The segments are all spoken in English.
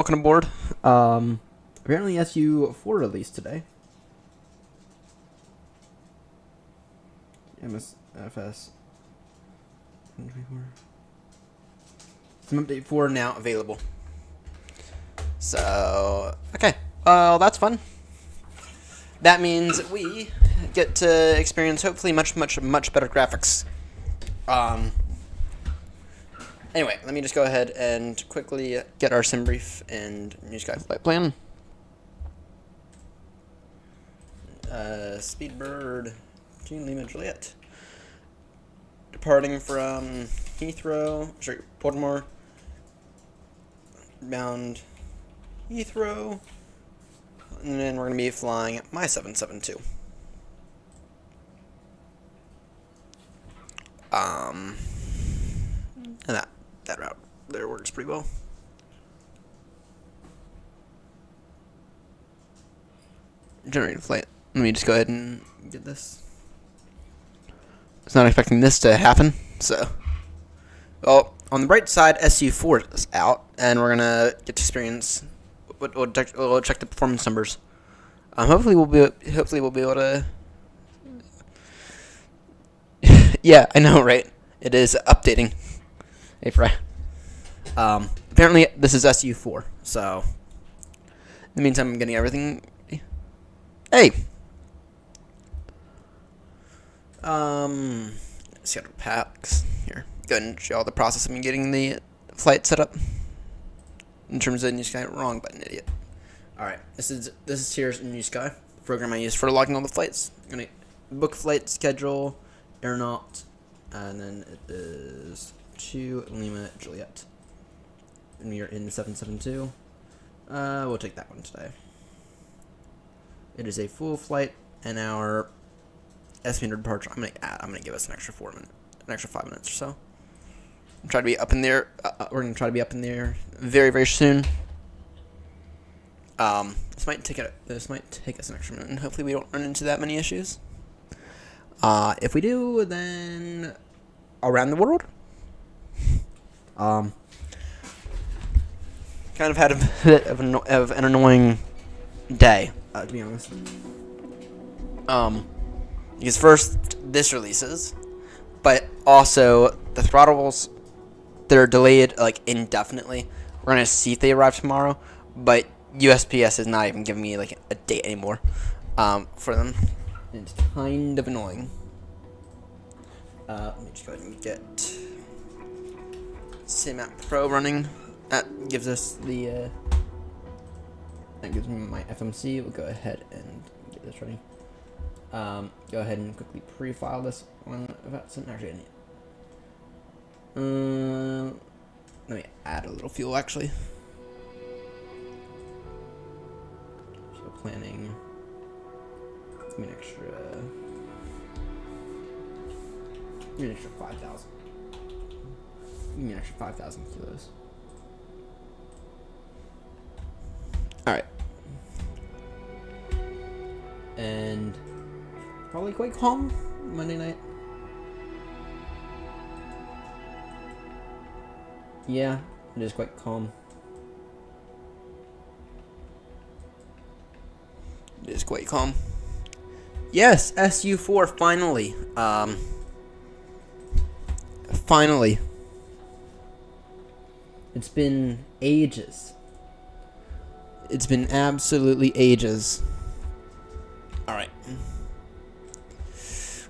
Welcome aboard. Apparently SU4 released today. MSFS 124. Some update 4 now available. So, okay. Well, that's fun. That means we get to experience hopefully much better graphics. Anyway, let me just go ahead and quickly get our sim brief and new sky flight plan. Speedbird to Lima Juliet. Departing from Heathrow, Baltimore, bound Heathrow, and then we're going to be flying my 772. And that route there works pretty well. Generated flight. Let me just go ahead and get this. I was not expecting this to happen, so. Well, on the bright side, SU4 is out, and we're gonna get to experience. We'll check the performance numbers. Hopefully we'll be able to. Yeah, I know, right? It is updating. Hey, Fry. Apparently this is SU4, so. In the meantime, I'm getting everything. Hey. Scheduled packs here. Go ahead and show all the process of me getting the flight set up. In terms of New Sky, wrong button, idiot. All right, this is here's New Sky, the program I use for logging all the flights. I'm gonna book flight schedule, AirNott, and then it is to Lima Juliet. And we are in 772. We'll take that one today. It is a full flight, and our estimated departure. I'm gonna give us an extra 5 minutes or so. Try to be up in there. We're gonna try to be up in there very soon. This might take us an extra minute, and hopefully we don't run into that many issues. If we do, then around the world. Kind of had a bit of an annoying day, to be honest. Because first this releases, but also the throttles, they're delayed like indefinitely. We're gonna see if they arrive tomorrow, but USPS is not even giving me like a date anymore for them. It's kind of annoying. Let me just go ahead and get SimApp Pro running. That gives us the that gives me my FMC. We'll go ahead and get this ready. Go ahead and quickly pre-file this on Vatsim. Actually, let me add a little fuel actually. So planning. Give me an extra 5,000. Give me an extra 5,000 kilos. All right. And probably quite calm Monday night. Yeah, it is quite calm. It is quite calm. Yes, SU4 finally. Finally. It's been ages. It's been absolutely ages. All right.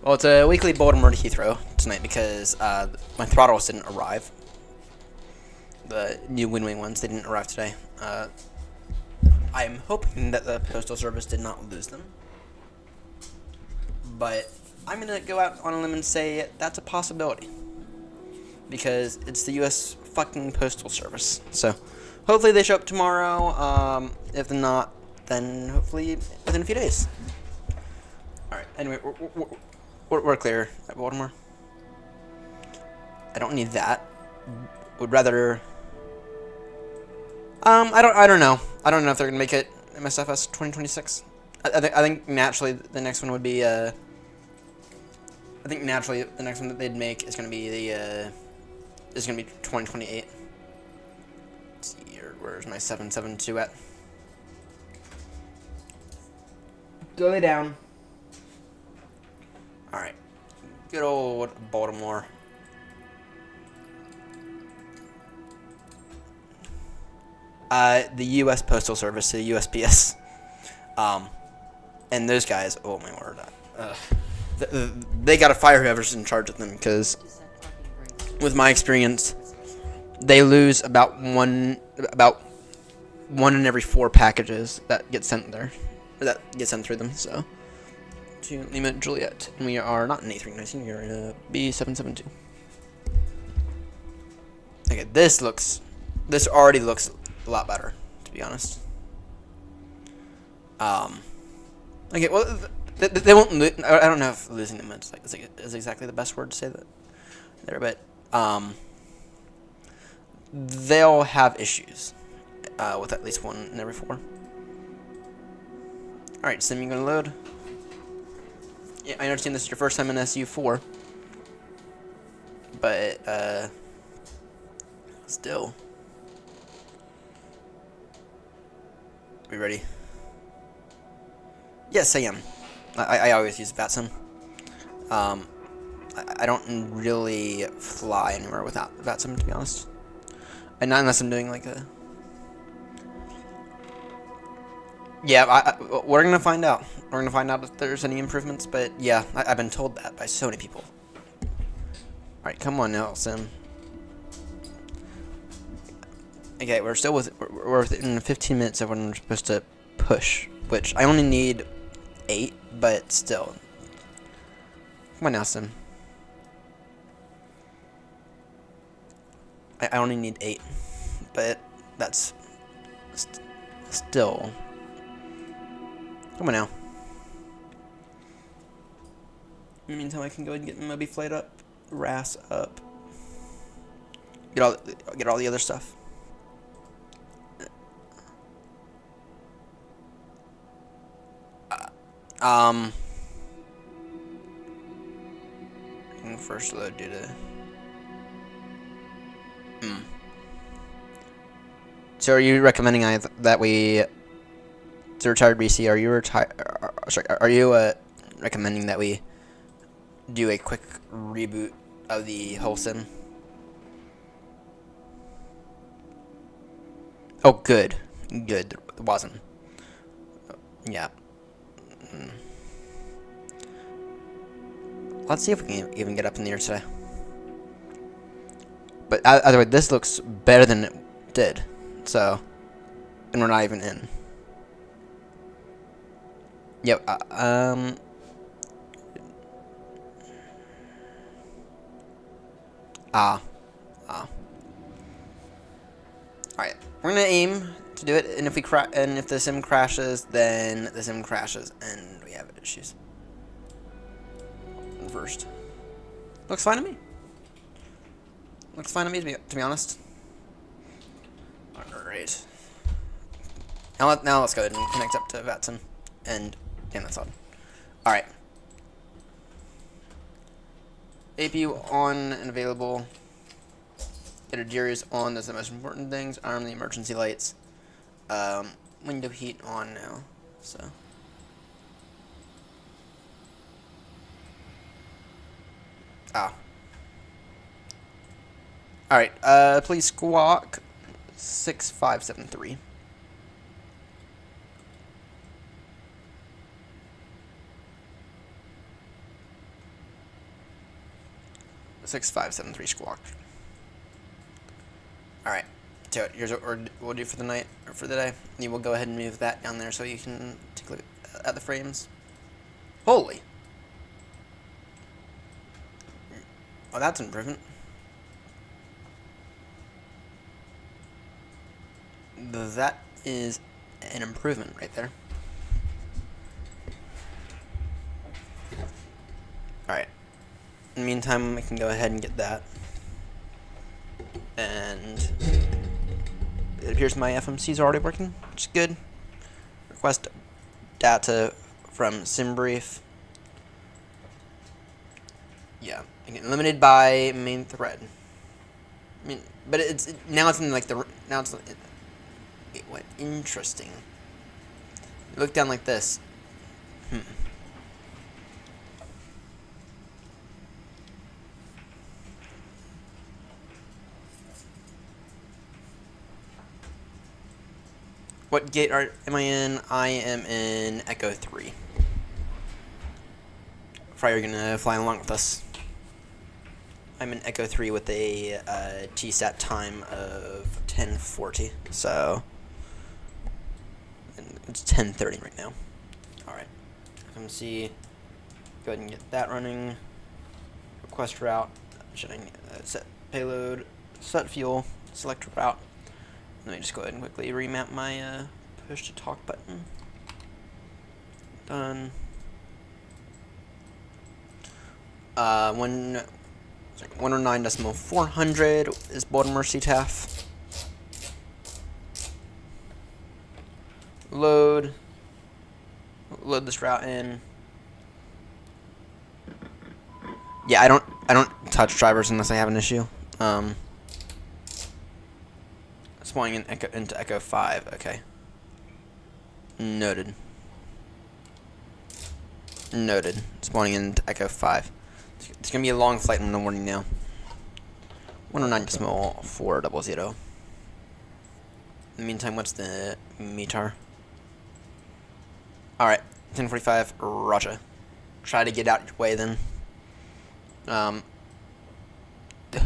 Well, it's a weekly Baltimore to Heathrow tonight because my throttles didn't arrive. The new Win-Wing ones, they didn't arrive today. I am hoping that the Postal Service did not lose them. But I'm going to go out on a limb and say that's a possibility. Because it's the U.S. fucking Postal Service. So, hopefully they show up tomorrow. If not, then hopefully within a few days. Alright, anyway, we're clear at Baltimore. I don't need that. Would rather. I don't know. I don't know if they're gonna make it MSFS 2026. I think naturally the next one would be. I think naturally the next one that they'd make is gonna be the. Is gonna be 2028. Let's see here. Where's my 772 at? Go down. Alright. Good old Baltimore. The U.S. Postal Service, the USPS. And those guys, oh my word. They gotta fire whoever's in charge of them, because with my experience, they lose about one in every 4 packages that get sent there, or that get sent through them. So, to Lima Juliet, and we are not in A319, we are in a B772. Okay, this already looks a lot better, to be honest. Okay, well, they won't. I don't know if losing them is exactly the best word to say that there, but they'll have issues with at least 1 in every 4. All right, sim, you gonna load? Yeah, I understand this is your first time in SU4, but still. We ready? Yes, I am. I always use VATSIM. I don't really fly anywhere without VATSIM, to be honest. And not unless I'm doing like a... Yeah, we're gonna find out. We're gonna find out if there's any improvements, but yeah, I've been told that by so many people. Alright, come on now, Sim. Okay, we're within 15 minutes of when we're supposed to push, which I only need 8, but still. Come on now, Sim. I only need 8, but that's still. Come on now. In the meantime, I can go ahead and get Moby Flight up, RAS up, get all the other stuff. First load due to. So, are you recommending that we? To retired BC, are you sorry, are you recommending that we do a quick reboot of the whole sim? Oh, good. It wasn't. Yeah. Let's see if we can even get up in the air today. But either way, this looks better than it did. So, and we're not even in. Yep. Alright, we're gonna aim to do it, and if the sim crashes, then the sim crashes, and we have issues. First, looks fine to me. Looks fine to me, to be honest. All right. Now let's go ahead and connect up to VATSIM, and damn, that's odd. All right. APU on and available. Intergear is on. That's the most important things. Arm the emergency lights. Window heat on now. So. Alright, please squawk 6573. Squawk. Alright, so here's what we'll do for the night, or for the day. You will go ahead and move that down there so you can take a look at the frames. Holy! Oh, that's an improvement. That is an improvement right there. Alright. In the meantime, I can go ahead and get that. And it appears my FMC is already working, which is good. Request data from SimBrief. Yeah, again, limited by main thread. I mean, but now it's in like Wait, what? Interesting. Look down like this. What gate am I in? I am in Echo 3. Probably gonna fly along with us. I'm in Echo 3 with a TSAT time of 10:40. So it's 10:30 right now. Alright. Come see. Go ahead and get that running. Request route. Should I set payload? Set fuel. Select route. Let me just go ahead and quickly remap my push to talk button. Done. 109.400 is Baltimore CTAF. Load this route in. Yeah, I don't touch drivers unless I have an issue. Spawning into Echo 5. Okay. Noted. Spawning into Echo 5. It's gonna be a long flight in the morning now. 109.400. In the meantime, what's the meter? Alright, 10:45. Roger. Try to get out your way then.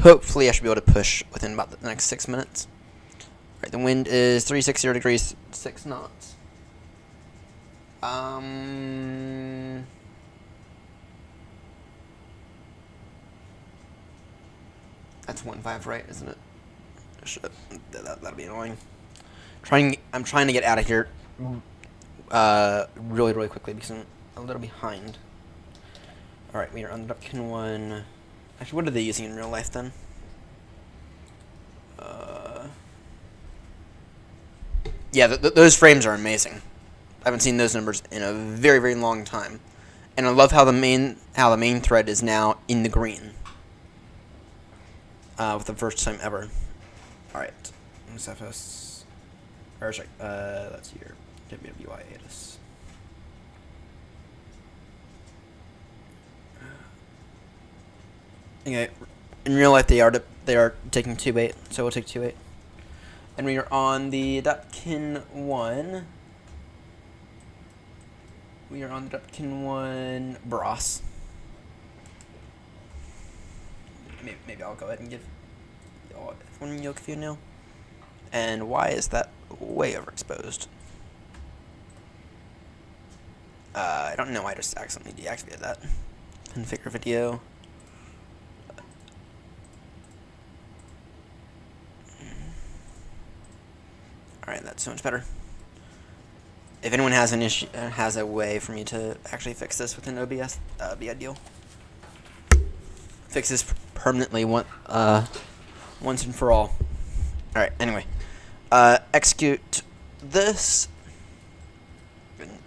Hopefully I should be able to push within about the next 6 minutes. Alright, the wind is 360 degrees, 6 knots. That's 1.5, right? Isn't it? That'll be annoying. I'm trying to get out of here really quickly because I'm a little behind. Alright, we are on the Dupkin 1. Actually, what are they using in real life then? Yeah, those frames are amazing. I haven't seen those numbers in a very long time, and I love how the main thread is now in the green. With the first time ever. All right, SFS. Or sorry, that's your WWI ATIS. Okay, in real life they are taking 2.8, so we'll take 2.8. And we are on the Dupkin 1. We are on the Dupkin 1 Bros. Maybe I'll go ahead and give one yoke view now. And why is that way overexposed? I don't know. I just accidentally deactivated that. Configure video. Alright, that's so much better. If anyone has an issue, has a way for me to actually fix this within OBS, that would be ideal. Fix this permanently once and for all. Alright, anyway. Execute this.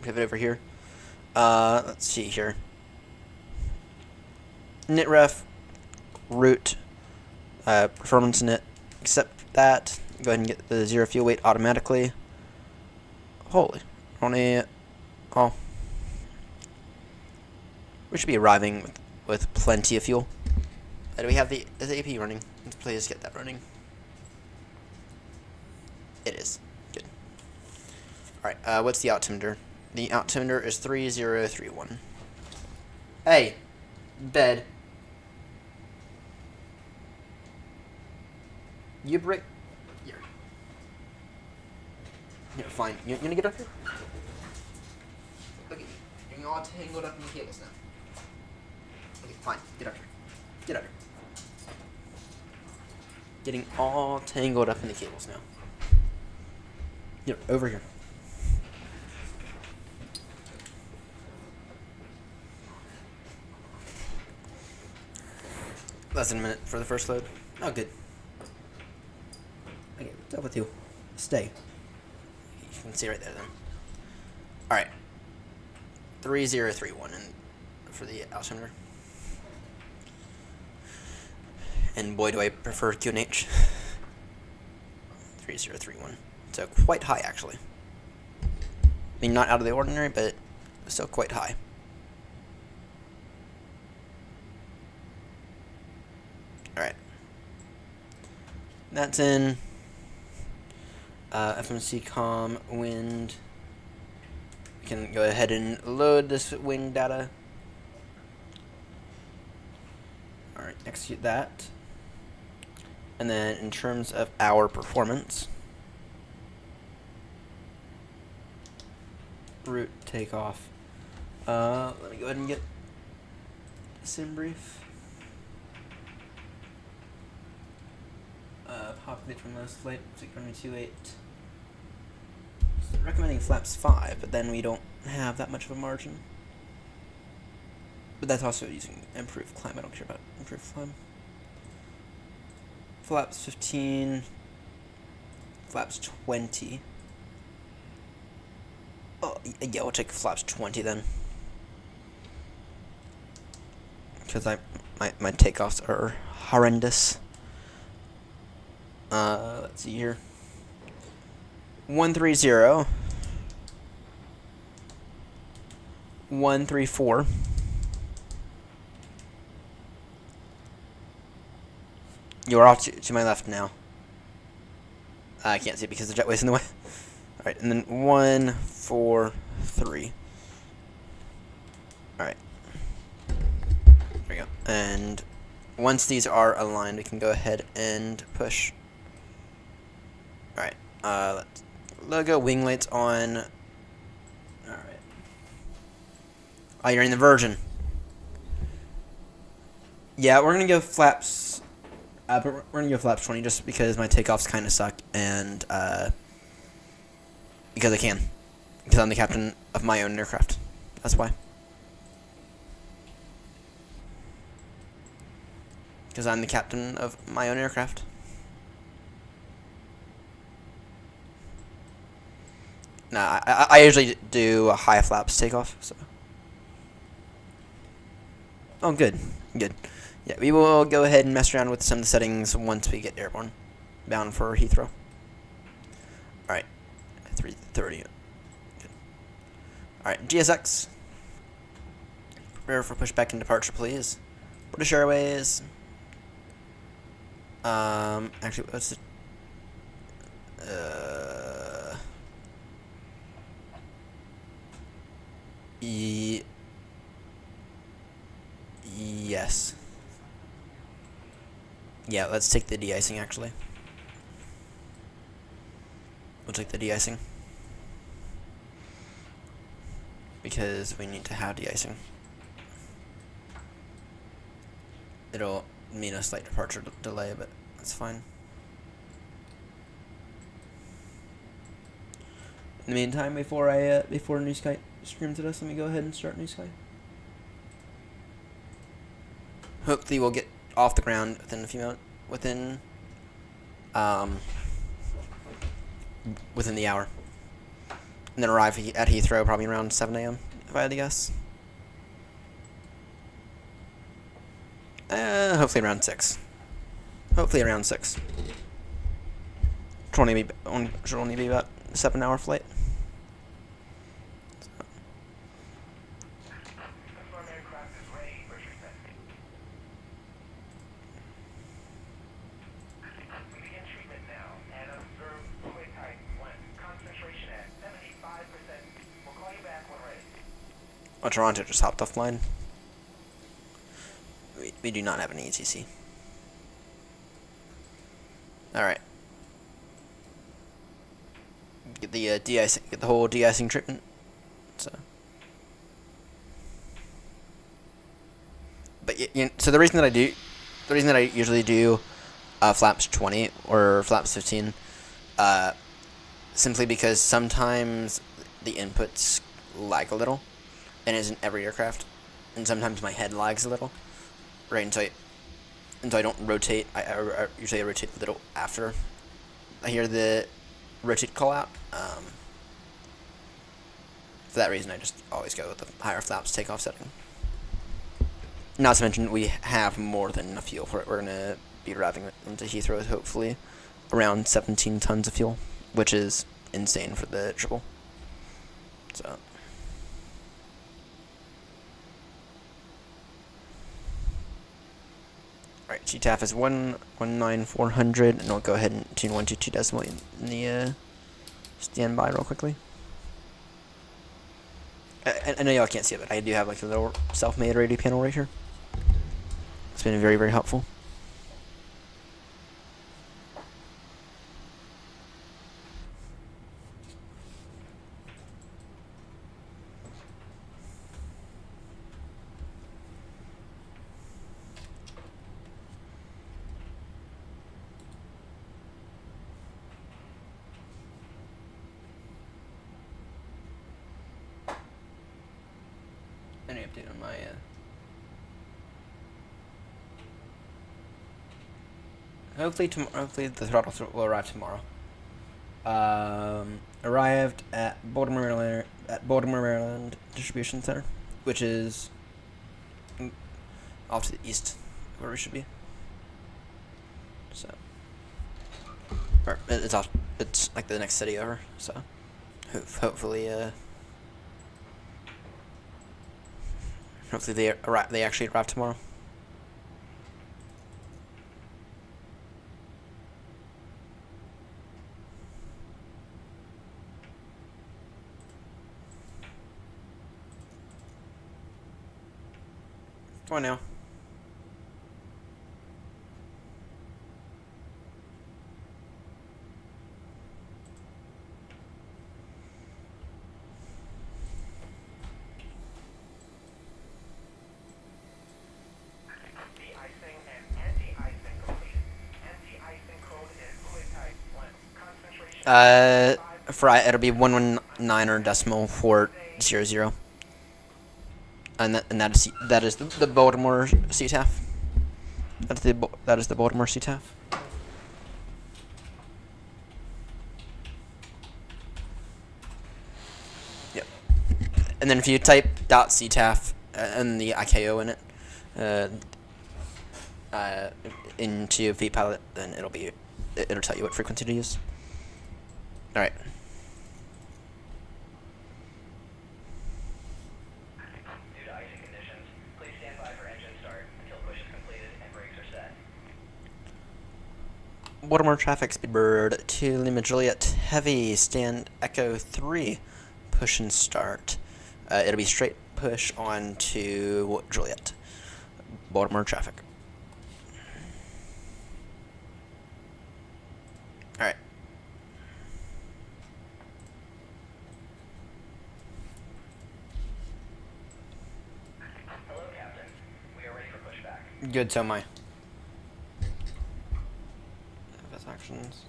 Pivot over here. Let's see here. Nitref, root, performance init, accept that. Go ahead and get the 0 fuel weight automatically. Holy. Only. Oh. We should be arriving with plenty of fuel. Do we have is the AP running? Let's please get that running. It is. Good. Alright, what's the altimeter? The altimeter is 3031. Hey! Bed. You break. Here. Here, fine. You gonna get up here? Look at you. You're all tangled up in the cables now. Okay, fine. Get up here. Get up here. Getting all tangled up in the cables now. Here, over here. Less than a minute for the first load. Oh, good. Okay, what's up with you? Stay. You can see right there then. Alright. 3031 for the altimeter. And boy, do I prefer QNH. 3031. So quite high, actually. I mean, not out of the ordinary, but still quite high. Alright. That's in. FMC comm, wind. We can go ahead and load this wind data. Alright, execute that. And then in terms of our performance, route takeoff. Let me go ahead and get the sim brief. Populate from last flight, 628. Recommending flaps 5, but then we don't have that much of a margin. But that's also using improved climb. I don't care about improved climb. Flaps 15. Flaps 20. Oh, yeah, we'll take flaps 20 then. Because my takeoffs are horrendous. Let's see here. 130. 134. You are off to my left now. I can't see it because the jetway's in the way. Alright, and then 143. Alright. There we go. And once these are aligned, we can go ahead and push. Alright. Let's logo wing lights on. Alright. Oh, you're in the Virgin. Yeah, we're gonna go flaps. But we're gonna go flaps 20 just because my takeoffs kind of suck, and because I can, because I'm the captain of my own aircraft. That's why. Because I'm the captain of my own aircraft. Nah, I usually do a high flaps takeoff. So. Oh, good, good. Yeah, we will go ahead and mess around with some of the settings once we get airborne, bound for Heathrow. All right, 3:30. Good. All right, GSX. Prepare for pushback and departure, please. British Airways. Actually, what's it? Yes. Yeah, let's take the de-icing, actually. We'll take the de-icing. Because we need to have de-icing. It'll mean a slight departure delay, but that's fine. In the meantime, before New Sky screams at us, let me go ahead and start New Sky. Hopefully we'll get off the ground within a few minutes, within the hour, and then arrive at Heathrow probably around 7 a.m. if I had to guess. Hopefully around 6. Hopefully around 6. Should only be about a 7-hour flight. Oh, Toronto just hopped offline. We do not have an ETC. Alright. Get the de-icing, get the whole de-icing treatment. So. But so the reason that I usually do flaps 20 or flaps 15, simply because sometimes the inputs lag a little. And it isn't every aircraft, and sometimes my head lags a little, right? Until I don't rotate. I usually rotate a little after I hear the rotate call out. For that reason, I just always go with the higher flaps takeoff setting. Not to mention, we have more than enough fuel for it. We're gonna be arriving into Heathrow with hopefully around 17 tons of fuel which is insane for the triple. So. Alright, GTAF is 19400, and I'll go ahead and tune 122 decimal in the standby real quickly. I know y'all can't see it, but I do have like a little self-made radio panel right here. It's been very, very helpful. Any update on my hopefully the throttle will arrive tomorrow. Arrived at Baltimore, Maryland distribution center, which is off to the east where we should be. So, or it's off. It's like the next city over. So, hopefully they actually arrive tomorrow. Come on now. It'll be 119 or decimal 400, and that is the Baltimore CTAF. That is the Baltimore CTAF. Yep. And then if you type .ctaf and the IKO in it into vPilot, then it'll tell you what frequency to use. All right. Due to icing conditions, please stand by for engine start until push is completed and brakes are set. Baltimore traffic, Speedbird to Lima Juliet, heavy, stand Echo 3, push and start. It'll be straight push on to Juliet. Baltimore traffic. All right. Good, so am I. FS actions.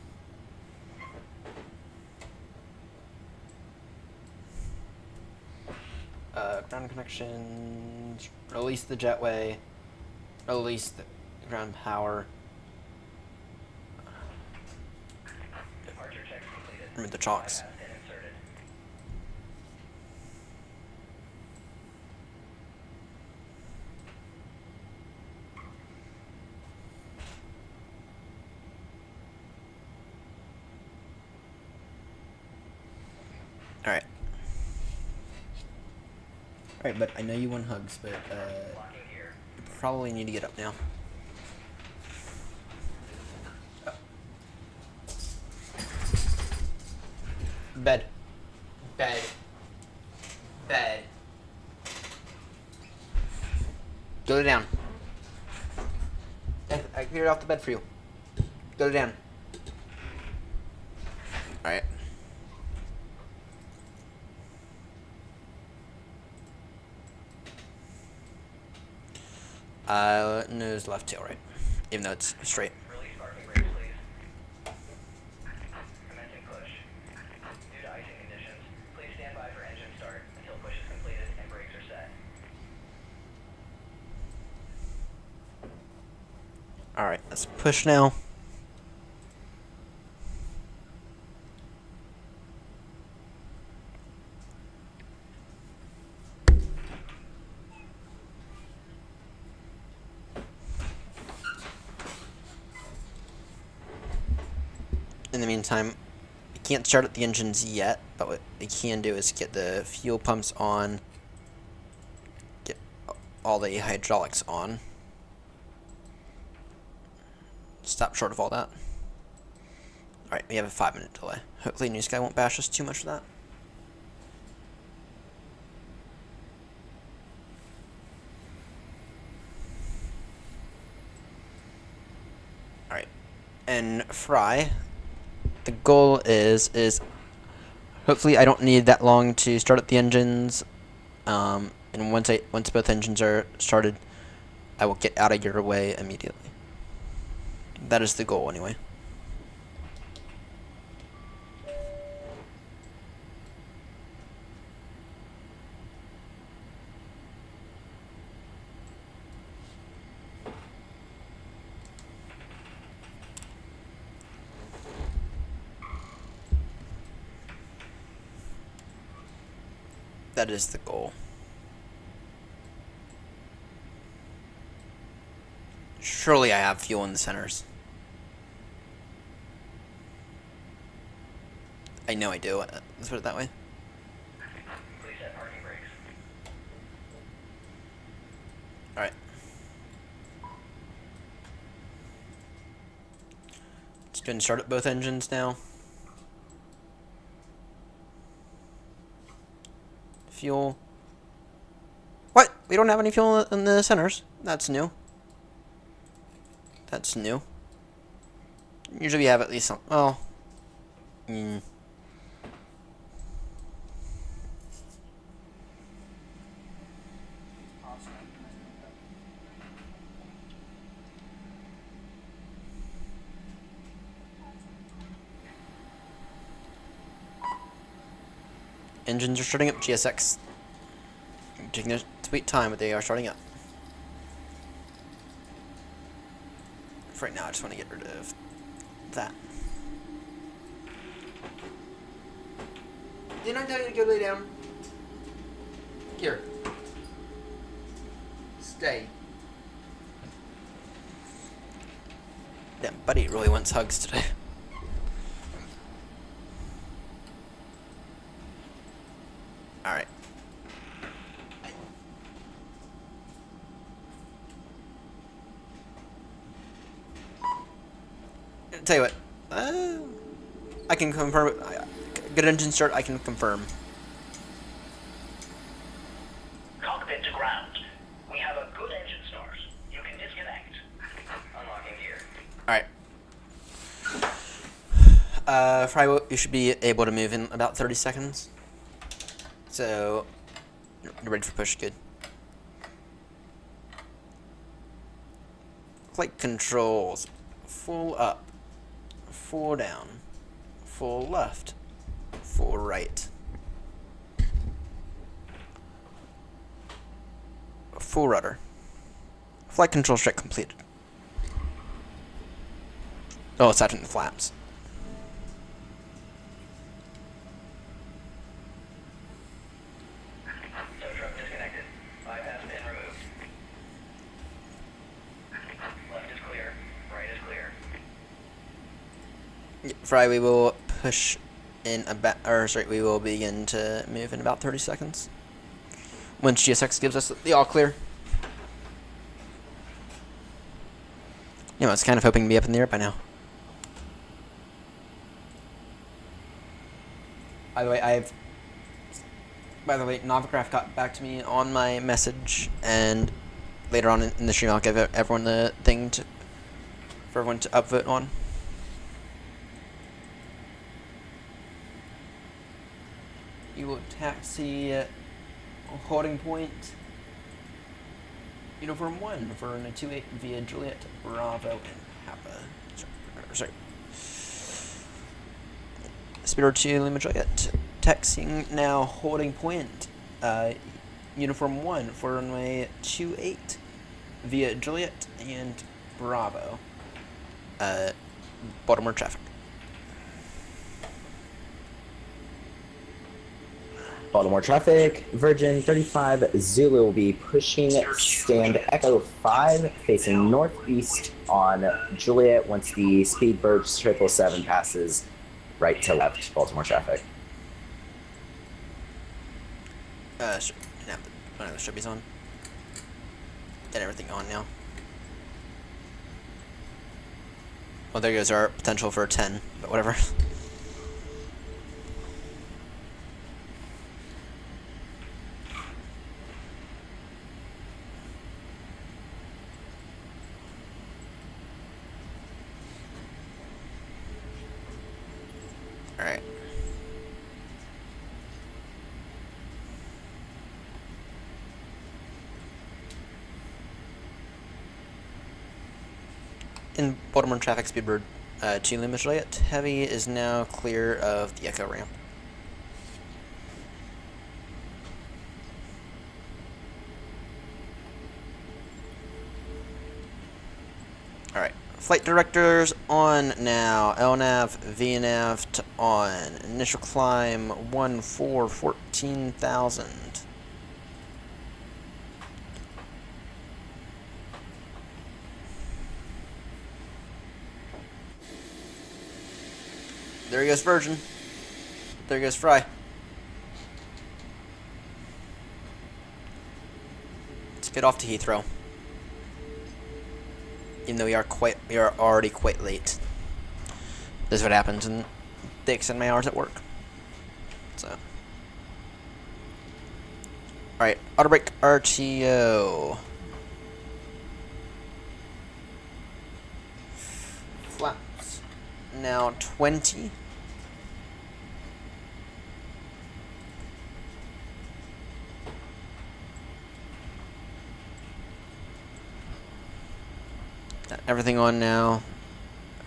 Ground connections. Release the jetway. Release the ground power. Departure checks completed. Remove the chocks. Alright. Alright, but I know you want hugs, but you probably need to get up now. Oh. Bed. Bed. Bed. Go down. I cleared off the bed for you. Go down. Alright. Nose left, tail right. Even though it's straight. Release parking brakes, please. Commencing push. Due to icing conditions, please stand by for engine start until push is completed and brakes are set. Alright, let's push now. In the meantime, can't start up the engines yet, but what we can do is get the fuel pumps on, get all the hydraulics on. Stop short of all that. Alright, we have a 5-minute delay. Hopefully New Sky won't bash us too much for that. Alright, and Fry, the goal is hopefully I don't need that long to start up the engines, and once both engines are started, I will get out of your way immediately. That is the goal anyway. That is the goal. Surely I have fuel in the centers. I know I do. Let's put it that way. Please set parking brakes. Alright. Let's go and start up both engines now. Fuel. What? We don't have any fuel in the centers. That's new. That's new. Usually we have at least some. Well. Engines are starting up. GSX. Taking their sweet time, but they are starting up. For right now, I just want to get rid of that. Didn't I tell you to go lay down? Here. Stay. Damn, buddy really wants hugs today. Alright. Tell you what, I can confirm. Good engine start. I can confirm. Cockpit to ground. We have a good engine start. You can disconnect. Unlocking gear. Alright. Fry, you should be able to move in about 30 seconds. So, you're ready for push. Good. Flight controls. Full up. Full down. Full left. Full right. Full rudder. Flight control check completed. Oh, it's attaching the flaps. Tow truck disconnected. Bypass pin removed. Left is clear. Right is clear. Fry, we will push in about, we will begin to move in about 30 seconds. Once GSX gives us the all clear. You know, I was kind of hoping to be up in the air by now. By the way, Novacraft got back to me on my message, and later on in the stream I'll give everyone the thing for everyone to upvote on. You will taxi holding point Uniform 1 for a 28 via Juliet, Bravo, and Papa. Sorry. Speedo 2, Lima Juliet. Taxiing now, holding point Uniform 1 for runway 28 via Juliet and Bravo. Baltimore traffic. Baltimore traffic, Virgin 35 Zulu will be pushing stand Echo 5 facing northeast on Juliet once the Speedbird 777 passes right to left Baltimore traffic. Now the should be on. Get everything on now. Well, there goes our potential for a 10, but whatever. Alright. In Baltimore traffic, Speedbird 2 limit Juliet. Heavy is now clear of the Echo ramp. Alright. Flight directors on now. LNAV, VNAV to on. Initial climb 14,000. There goes Virgin. There goes Fry. Let's get off to Heathrow. Even though we are already quite late. This is what happens when they extend my hours at work. So, alright, auto brake RTO. Flaps. Now 20. Got everything on now.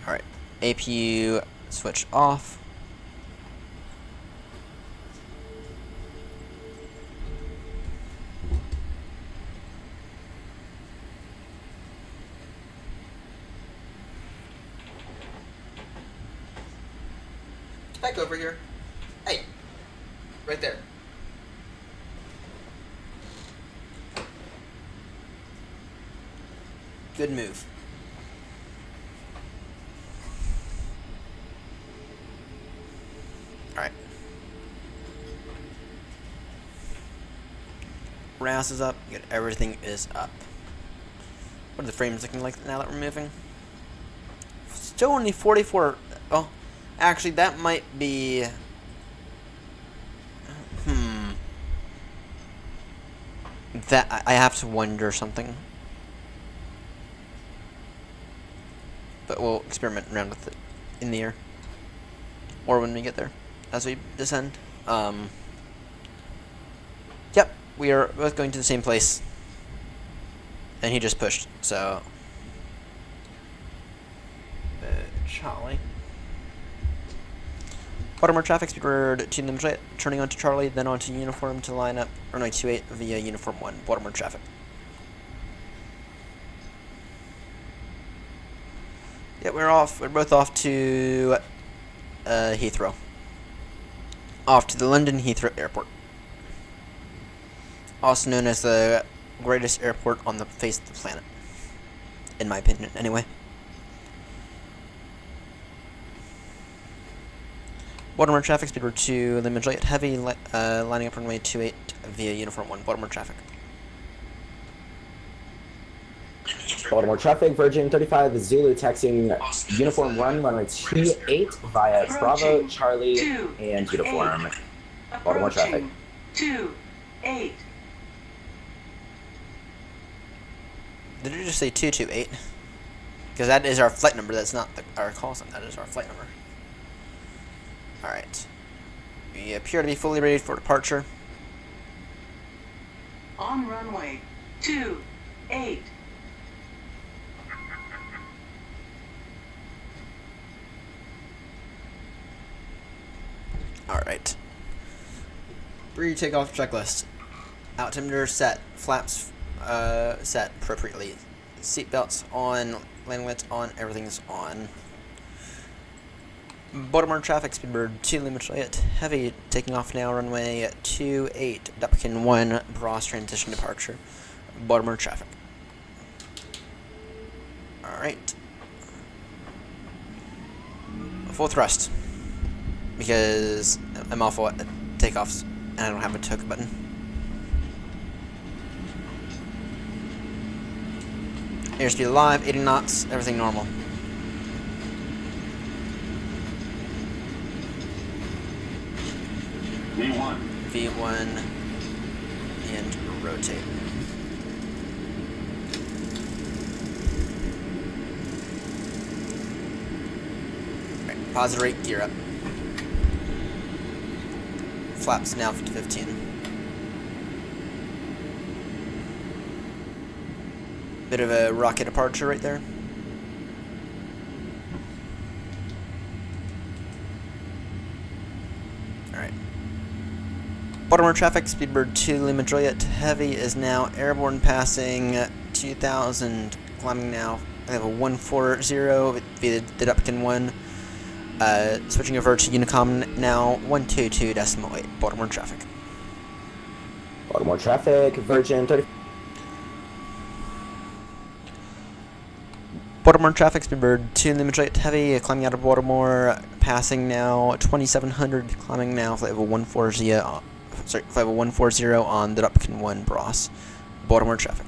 Alright, APU switch off. Back over here. Hey, right there. Good move. Alright. RAS is up. Good. Everything is up. What are the frames looking like now that we're moving? Still only 44. Oh, actually, that might be. That I have to wonder something. But we'll experiment around with it in the air. Or when we get there. As we descend. Yep, we are both going to the same place. And he just pushed, so. Charlie. Baltimore traffic, Speedbird 2 limit, turning onto Charlie, then onto uniform to line up runway 28 via uniform 1. Baltimore traffic. Yeah, we're off. We're both off to Heathrow. Off to the London Heathrow Airport. Also known as the greatest airport on the face of the planet. In my opinion, anyway. Baltimore traffic, Speedbird 2, limit Juliet heavy, lining up runway 28 via uniform 1. Baltimore traffic. Baltimore traffic, Virgin 35 Zulu taxiing uniform 1, runway 28 via Bravo, Charlie, and uniform. Baltimore traffic. 28. Did you just say 228? Because that is our flight number, that's not our call sign, that is our flight number. Alright. We appear to be fully ready for departure. On runway 28. Alright. Pre-takeoff checklist. Altimeter set. Flaps set appropriately. Seatbelts on. Landing lights on. Everything's on. Baltimore traffic, Speedbird 2 limit Juliet heavy, taking off now, runway 28, Dupkin 1, Bros transition departure. Baltimore traffic. Alright. Full thrust. because I'm awful at takeoffs and I don't have a toke button. Airspeed alive, 80 knots, everything normal. V1. V1 and rotate. Alright, positive rate, gear up. Flaps now 50-15. Bit of a rocket departure right there. Alright. Baltimore traffic, Speedbird 2, Lima Juliet Heavy is now airborne passing 2000, climbing now. I have a 140 via the Dupkin 1. Switching over to Unicom now, 122.8, Baltimore traffic. Baltimore traffic, Virgin 30. Baltimore traffic, Speedbird 2, Lima Juliet Heavy, climbing out of Baltimore, passing now 2700, climbing now, flight level 140, flight level 140 on the Dupkin 1 Bros. Baltimore traffic.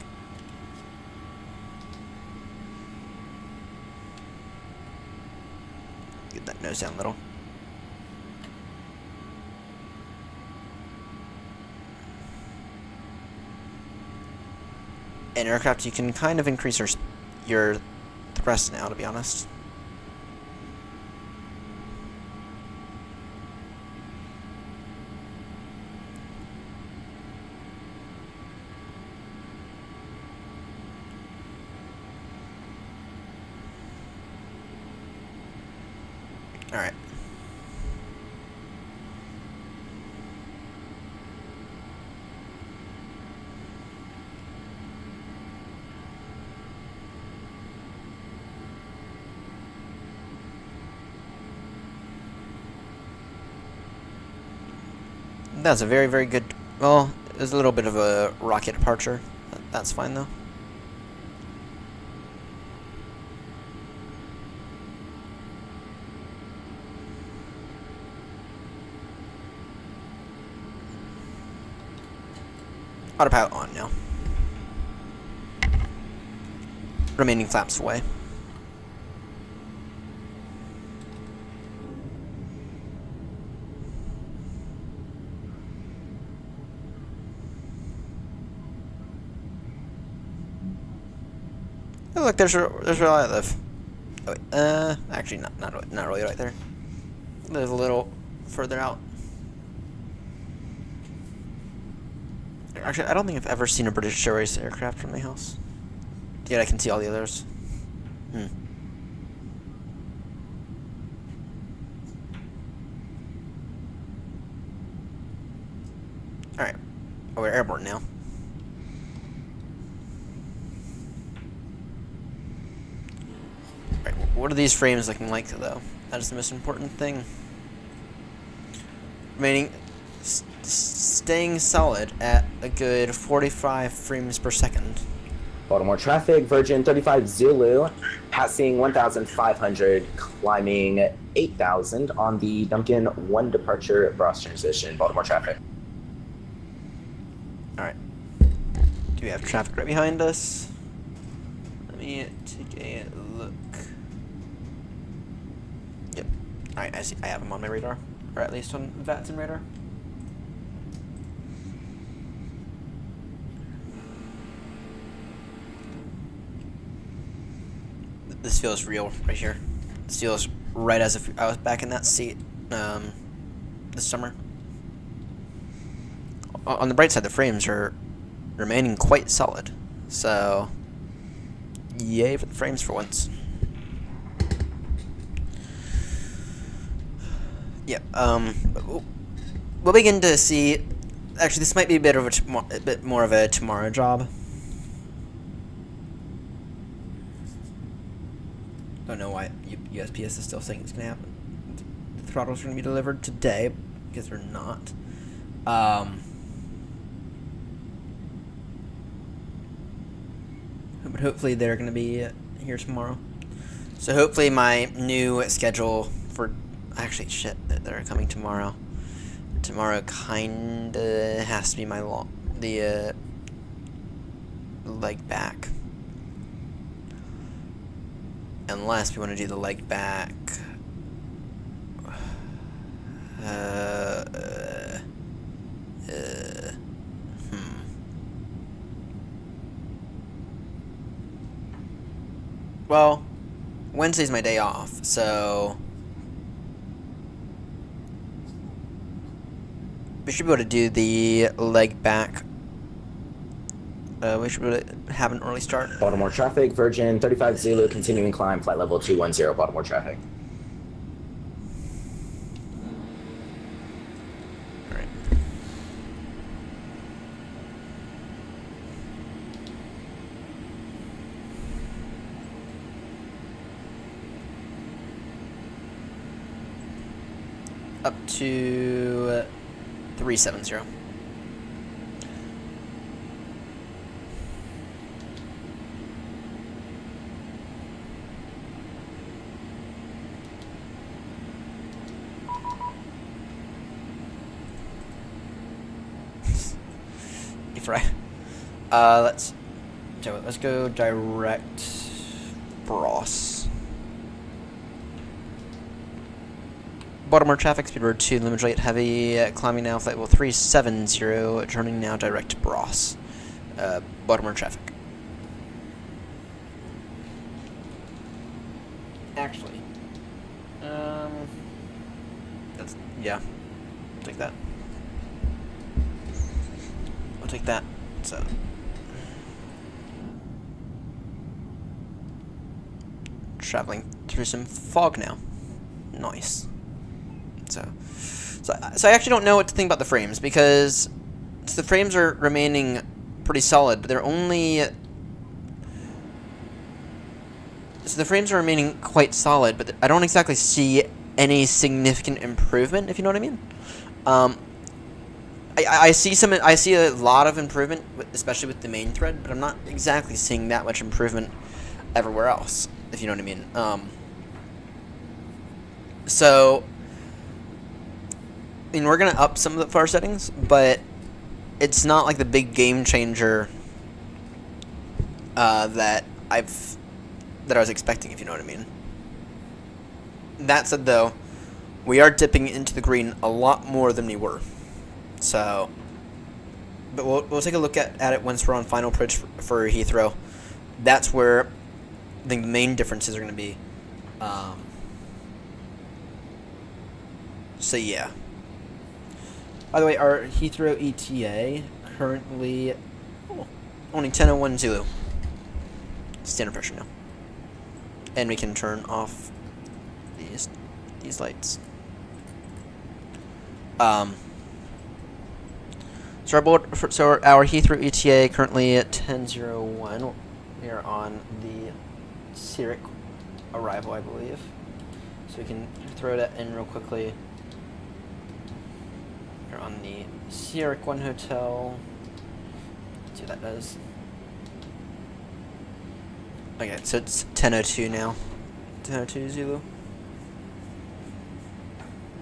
Get that nose down a little. In aircraft, you can kind of increase your thrust now, to be honest. Alright. That's a very, very good... Well, there's a little bit of a rocket departure. That's fine, though. Autopilot on now. Remaining flaps away. Oh, look, there's where I live. Oh, wait, actually, not really right there. Live a little further out. Actually, I don't think I've ever seen a British Airways aircraft from my house. Yet I can see all the others. Alright. Oh, we're airborne now. Alright, what are these frames looking like, though? That is the most important thing. Remaining... staying solid at a good 45 frames per second. Baltimore traffic, Virgin 35 Zulu, passing 1,500, climbing 8,000 on the Duncan 1 departure Bros transition. Baltimore traffic. Alright. Do we have traffic right behind us? Let me take a look. Yep. Alright, I see. I have him on my radar. Or at least on VATSIM radar. This feels real right here. This feels right as if I was back in that seat this summer. On the bright side, the frames are remaining quite solid. So, yay for the frames for once. Yep. We'll begin to see. Actually, this might be a bit more of a tomorrow job. Don't know why USPS is still saying it's going to happen. The throttles are going to be delivered today, because they're not. But hopefully they're going to be here tomorrow. So hopefully my new schedule for... Actually, shit. that are coming tomorrow. Tomorrow kinda has to be my leg back. Unless we want to do the leg back. Well, Wednesday's my day off, so we should be able to do the leg back. We should be able to have an early start. Baltimore traffic, Virgin 35 Zulu, continuing climb, flight level 210, Baltimore traffic. All right. Up to 370. Right. Let's go direct Bross. Baltimore traffic, speed road 2, limit rate heavy, climbing now, flight level 370, turning now direct Bross. Baltimore traffic. Actually, that's, yeah, take that. I'll take that. So, traveling through some fog now. Nice. So I actually don't know what to think about the frames, because the frames are remaining pretty solid, but they're only. So the frames are remaining quite solid, but I don't exactly see any significant improvement, if you know what I mean. I see a lot of improvement, especially with the main thread, but I'm not exactly seeing that much improvement everywhere else, if you know what I mean. So, I mean, we're gonna up some of the FAR settings, but it's not like the big game changer that I was expecting, if you know what I mean. That said, though, we are dipping into the green a lot more than we were. So, but we'll take a look at it once we're on final approach for Heathrow. That's where I think the main differences are going to be. So yeah. By the way, our Heathrow ETA currently only 10:01 Zulu. Standard pressure now, and we can turn off these lights. So our Heathrow ETA currently at 10:01. We are on the Zurich arrival, I believe. So we can throw that in real quickly. We're on the Zurich 1 hotel. Let's see what that does. Okay, so it's 10:02 now. 10:02 Zulu.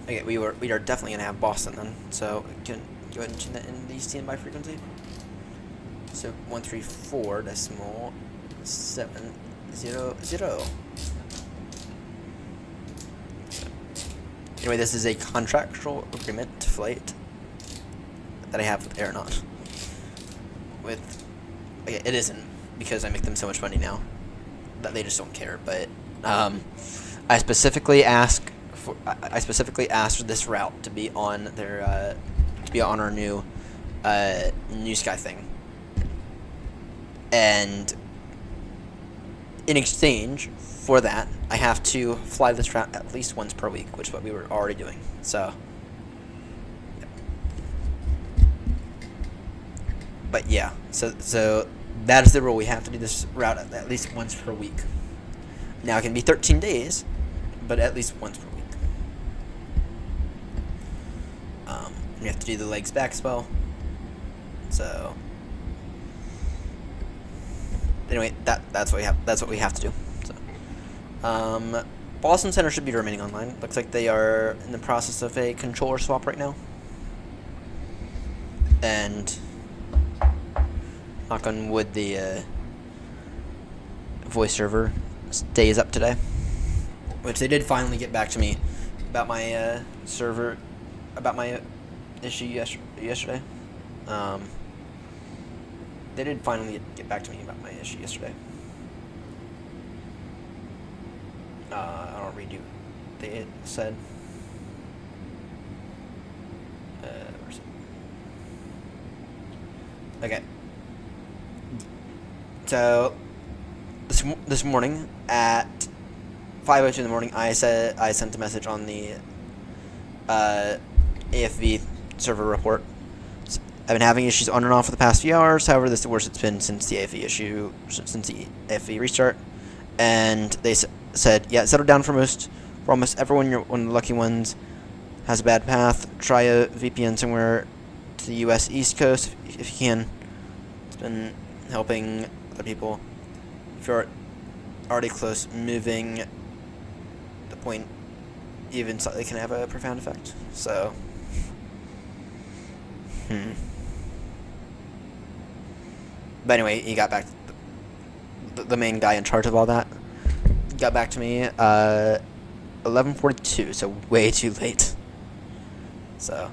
Okay, we are definitely gonna have Boston then. So we can go ahead and tune that in the standby frequency. So 134.700. Anyway, this is a contractual agreement flight that I have with AirNott. Okay, it isn't, because I make them so much money now that they just don't care. But I specifically asked for this route to be on their on our new Sky thing, and in exchange for that, I have to fly this route at least once per week, which is what we were already doing. So, yeah. But yeah, so that is the rule. We have to do this route at least once per week. Now it can be 13 days, but at least once per week. We have to do the legs back as well. So anyway, that's what we have to do. So Boston Center should be remaining online. Looks like they are in the process of a controller swap right now. And knock on wood, the voice server stays up today. Which they did finally get back to me about my server, about my issue yesterday. They did finally get back to me about my issue yesterday. I'll read you what they said. Where's it? Okay. So this morning at 5:02 in the morning, I sent a message on the AFV server report. I've been having issues on and off for the past few hours. However, this is the worst it's been since the AFV restart. And they said, yeah, settle down for almost everyone. You're one of the lucky ones. Has a bad path. Try a VPN somewhere to the U.S. East Coast if you can. It's been helping other people. If you're already close, moving the point even slightly can have a profound effect. So, But anyway, he got back. The main guy in charge of all that got back to me 11:42, so way too late. So.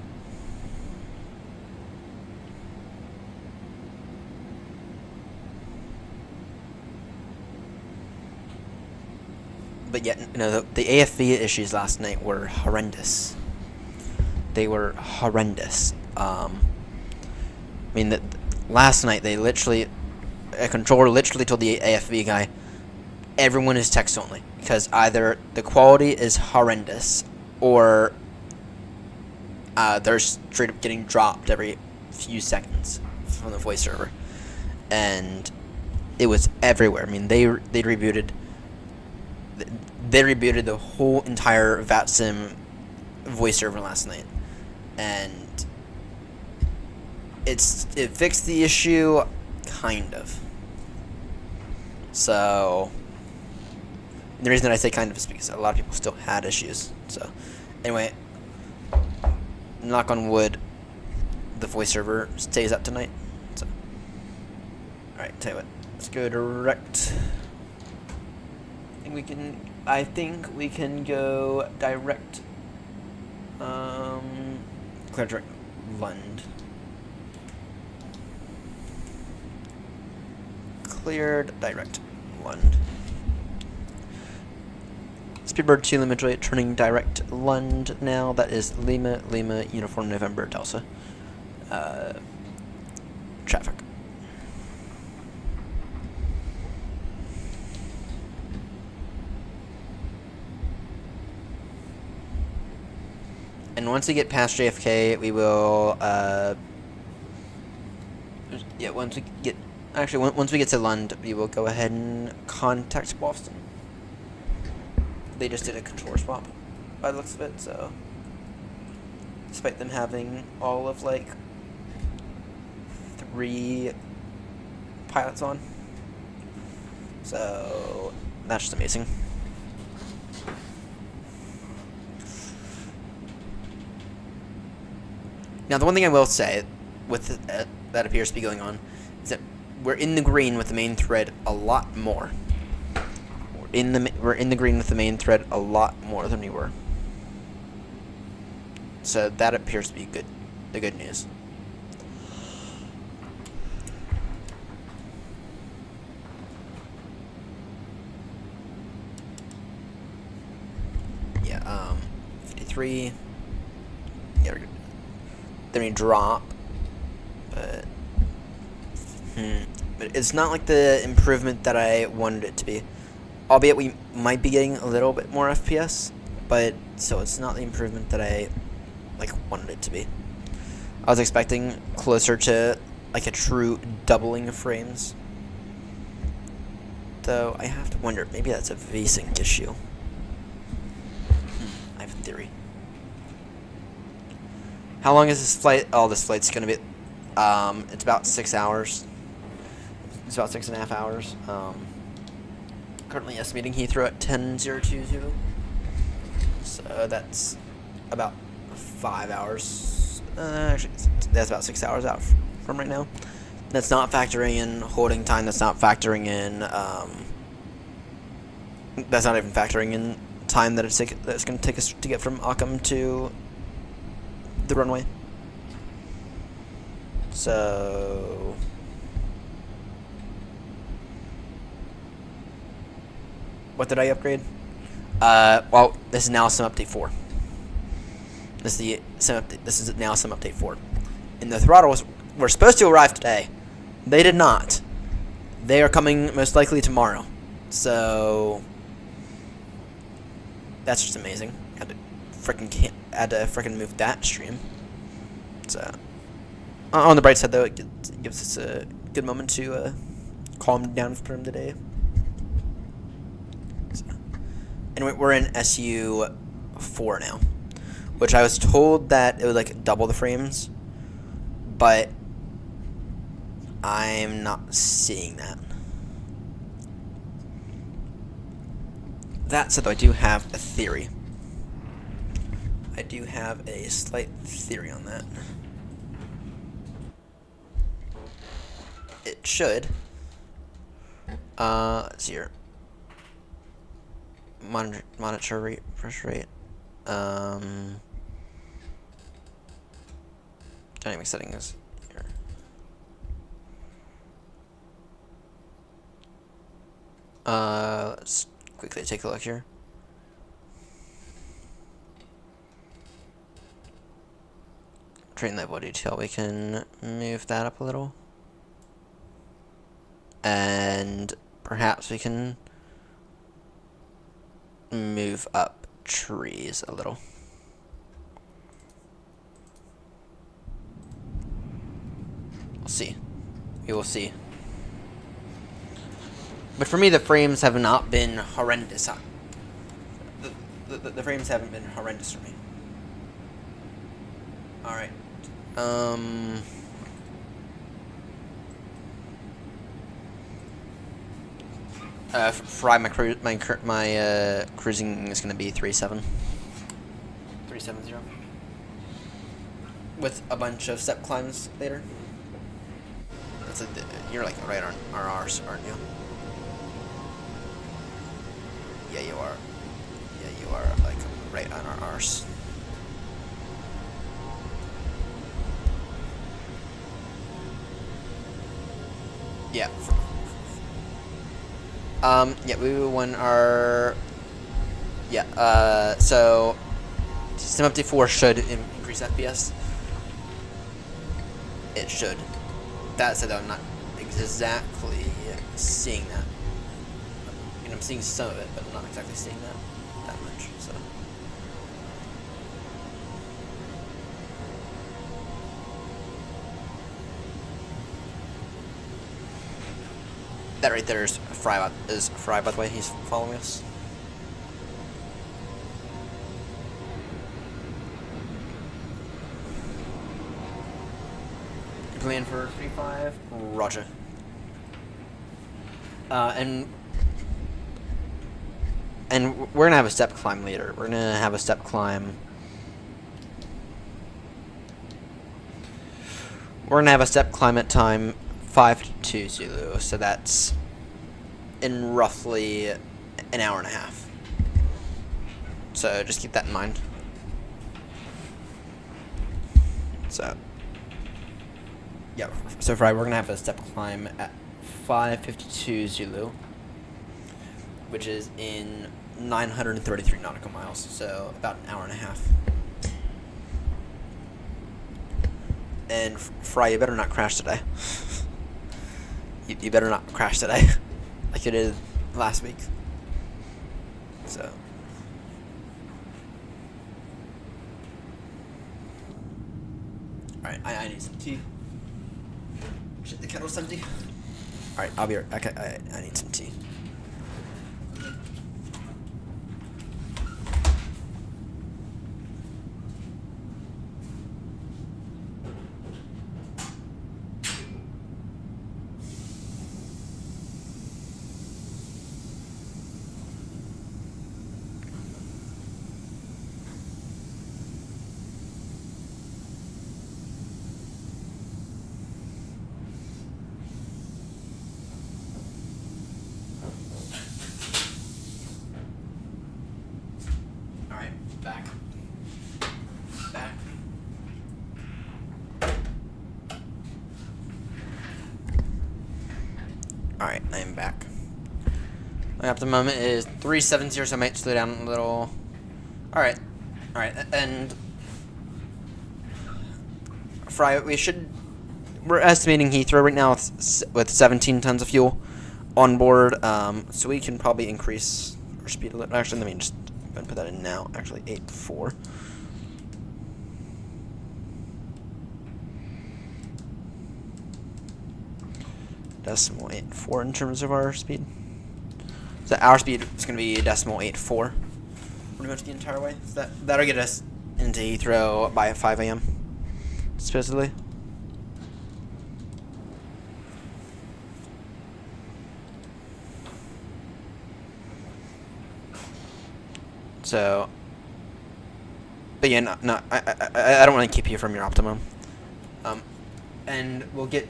But yet, the AFV issues last night were horrendous. They were horrendous. Last night a controller literally told the AFV guy, everyone is text only, because either the quality is horrendous or they're straight up getting dropped every few seconds from the voice server, and it was everywhere. They rebooted the whole entire VATSIM voice server last night, and it fixed the issue, kind of. So the reason that I say kind of is because a lot of people still had issues. So anyway, knock on wood, the voice server stays up tonight. So alright, tell you what, let's go direct. I think we can go direct. Clear direct Lund. Cleared direct Lund. Speedbird 2 Lima Juliet turning direct Lund now. That is Lima Uniform November Delta. Traffic. And once we get past JFK, we will, once we get to Lund, we will go ahead and contact Boston. They just did a controller swap, by the looks of it, so, despite them having all of, 3 pilots on. So, that's just amazing. Now, the one thing I will say with that appears to be going on is that we're in the green with the main thread a lot more. We're in the green with the main thread a lot more than we were. So that appears to be good. The good news. Yeah. 53. Yeah. Then we drop, but it's not like the improvement that I wanted it to be. Albeit we might be getting a little bit more FPS, but so it's not the improvement that I wanted it to be. I was expecting closer to a true doubling of frames. Though I have to wonder, maybe that's a VSync issue. I have a theory. How long is this flight? Oh, this flight's going to be, it's about 6 hours. It's about 6.5 hours. Currently estimating Heathrow at 10:020. So that's about 5 hours. Actually, that's about 6 hours out from right now. That's not factoring in holding time. That's not factoring in. That's not even factoring in time that it's going to take us to get from Occam to the runway. So what did I upgrade? Well, this is now sim update 4. This is now sim update 4. And the throttles were supposed to arrive today. They did not. They are coming most likely tomorrow. So that's just amazing. Had to freaking move that stream. So on the bright side, though, it gives us a good moment to calm down from the day. So, anyway, we're in SU 4 now, which I was told that it would like double the frames, but I'm not seeing that. That said, though, I do have a theory. I do have a slight theory on that. It should. Let's see here. Monitor rate, refresh rate. Dynamic settings here. Let's quickly take a look here. Train level detail. We can move that up a little. And perhaps we can move up trees a little. We'll see. We will see. But for me, the frames have not been horrendous. The frames haven't been horrendous for me. Alright. Fry, my cruising is gonna be 370 with a bunch of step climbs later. That's you're like right on our R's, aren't you? Yeah, you are. Yeah, you are like right on our R's. Yeah. Yeah, we won our. Yeah. So, Sim Update 4 should increase FPS. It should. That said, though, I'm not exactly seeing that. I mean, I'm seeing some of it, but I'm not exactly seeing that much. So. That right there is Fry, by the way. He's following us. Plan for 3-5. Roger. And we're gonna have a step climb later. We're gonna have a step climb. We're gonna have a step climb at time 5:52 Zulu. So that's in roughly an hour and a half. So just keep that in mind. So. Yeah, so Friday we're gonna have a step climb at 5:52 Zulu, which is in 933 nautical miles, so about an hour and a half. And Fry, you better not crash today. you better not crash today, like you did last week. So. All right, I need some tea. Shit, the kettle's empty. Alright, I'll be right back. I need some tea. Alright, I am back. My optimum is 370, so I might slow down a little. Alright. Alright, and Fry, we're estimating Heathrow right now with 17 tons of fuel on board, so we can probably increase our speed a little. Actually, let me just put that in now. Actually, 8.4. Decimal 8.4 in terms of our speed. So our speed is going to be decimal 8.4 pretty much the entire way. So that'll get us into Heathrow by 5 a.m. supposedly. So, but yeah, no, I don't want to keep you from your optimum. And we'll get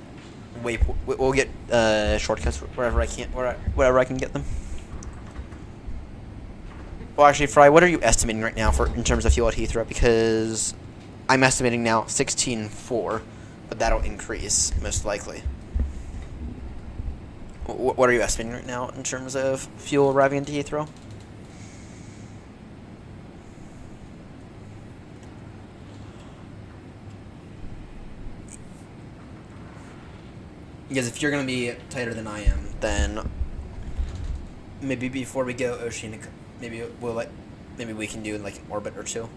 shortcuts wherever I can get them. Well, actually, Fry, what are you estimating right now in terms of fuel at Heathrow? Because I'm estimating now 16.4, but that'll increase most likely. What are you estimating right now in terms of fuel arriving into Heathrow? Because if you're going to be tighter than I am, then maybe before we go Oceanic, maybe we can do like an orbit or two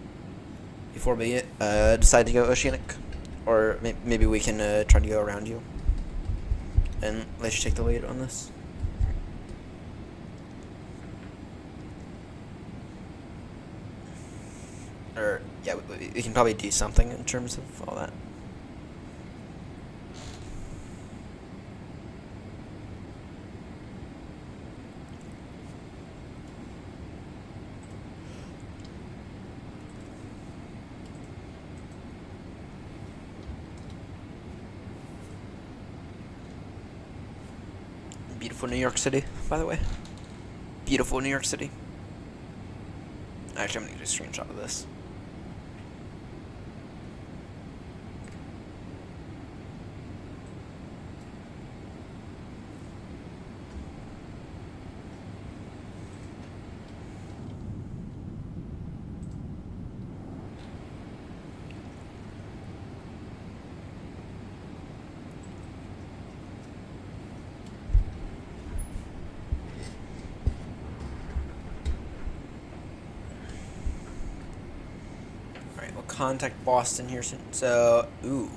before we decide to go Oceanic, or maybe we can try to go around you and let you take the lead on this. Or yeah, we can probably do something in terms of all that. Beautiful New York City, by the way. Beautiful New York City. Actually, I'm gonna get a screenshot of this. Contact Boston here soon. So, ooh.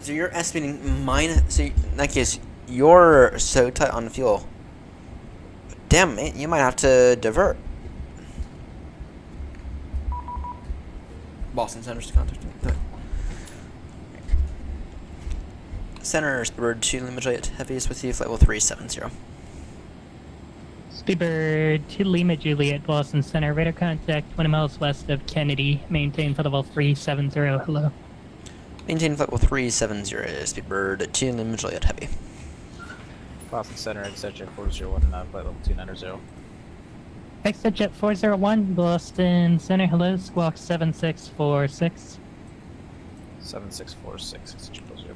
So you're estimating so in that case, you're so tight on fuel. Damn, man, you might have to divert. Boston Center's to contact me. Center, Speedbird 2, Lima Juliet Heaviest with you, flight level 370. Speedbird to Lima Juliet, Boston Center, radar contact 20 miles west of Kennedy, maintain flight level 370, hello. Maintain flight level 370, Speedbird 2, Lima Juliet Heavy. Boston Center, exit jet 401, flight level 290. Exit jet 401, Boston Center, hello, squawk 7646. 7646, exit jet 40.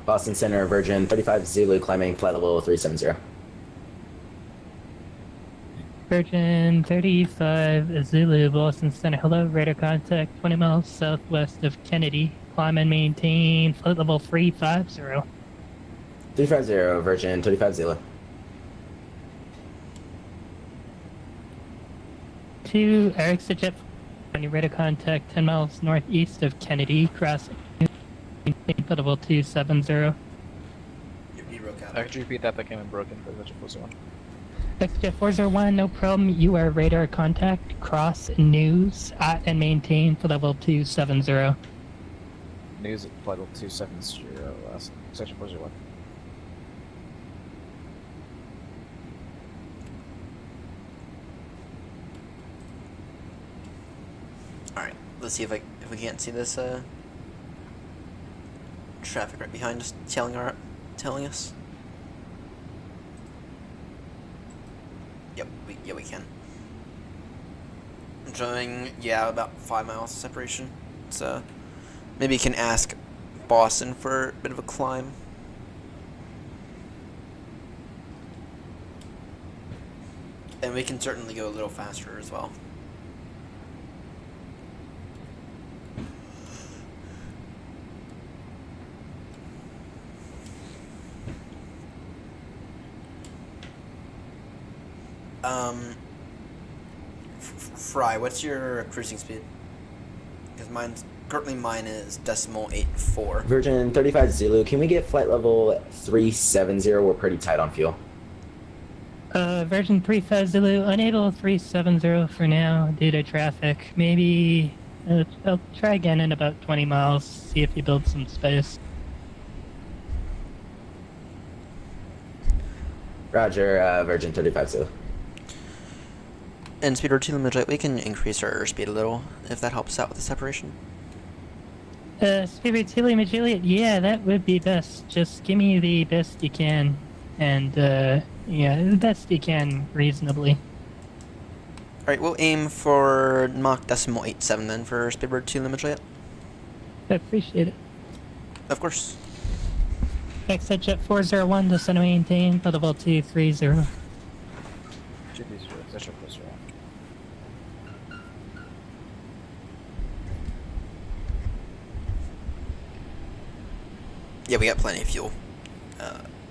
Boston Center, Virgin 35 Zulu, climbing flight level 370. Virgin 35 Zulu, Boston Center, hello, radar contact 20 miles southwest of Kennedy, climb and maintain flight level 350. 350, Virgin 35 Zulu. To exit jet on your radar contact 10 miles northeast of Kennedy, crossing flight level 270. Could you repeat that? That came in broken for exit jet 401. Exit jet 401, no problem. You are radar contact, cross news at and maintain for level 270. News at flight level 270, exit jet 401. Alright, let's see if we can't see this traffic right behind us telling us. Yep, we can. I'm showing, yeah, about 5 miles of separation. So maybe you can ask Boston for a bit of a climb. And we can certainly go a little faster as well. Fry, what's your cruising speed? Because currently mine is decimal 84. Virgin 35 Zulu, can we get flight level 370? We're pretty tight on fuel. Virgin 35 Zulu, unable 370 for now due to traffic. Maybe I'll try again in about 20 miles, see if you build some space. Roger, Virgin 35 Zulu. And speed or 2 limit, we can increase our speed a little if that helps out with the separation. Speed Tilly Juliet, yeah, that would be best. Just give me the best you can. And, yeah, the best you can reasonably. Alright, we'll aim for Mach decimal 87 then for Speedbird 2 limit Juliet. I appreciate it. Of course. Exit Jet 401 to center maintain, level 230. Should be zero. That's your closer. Yeah, we got plenty of fuel.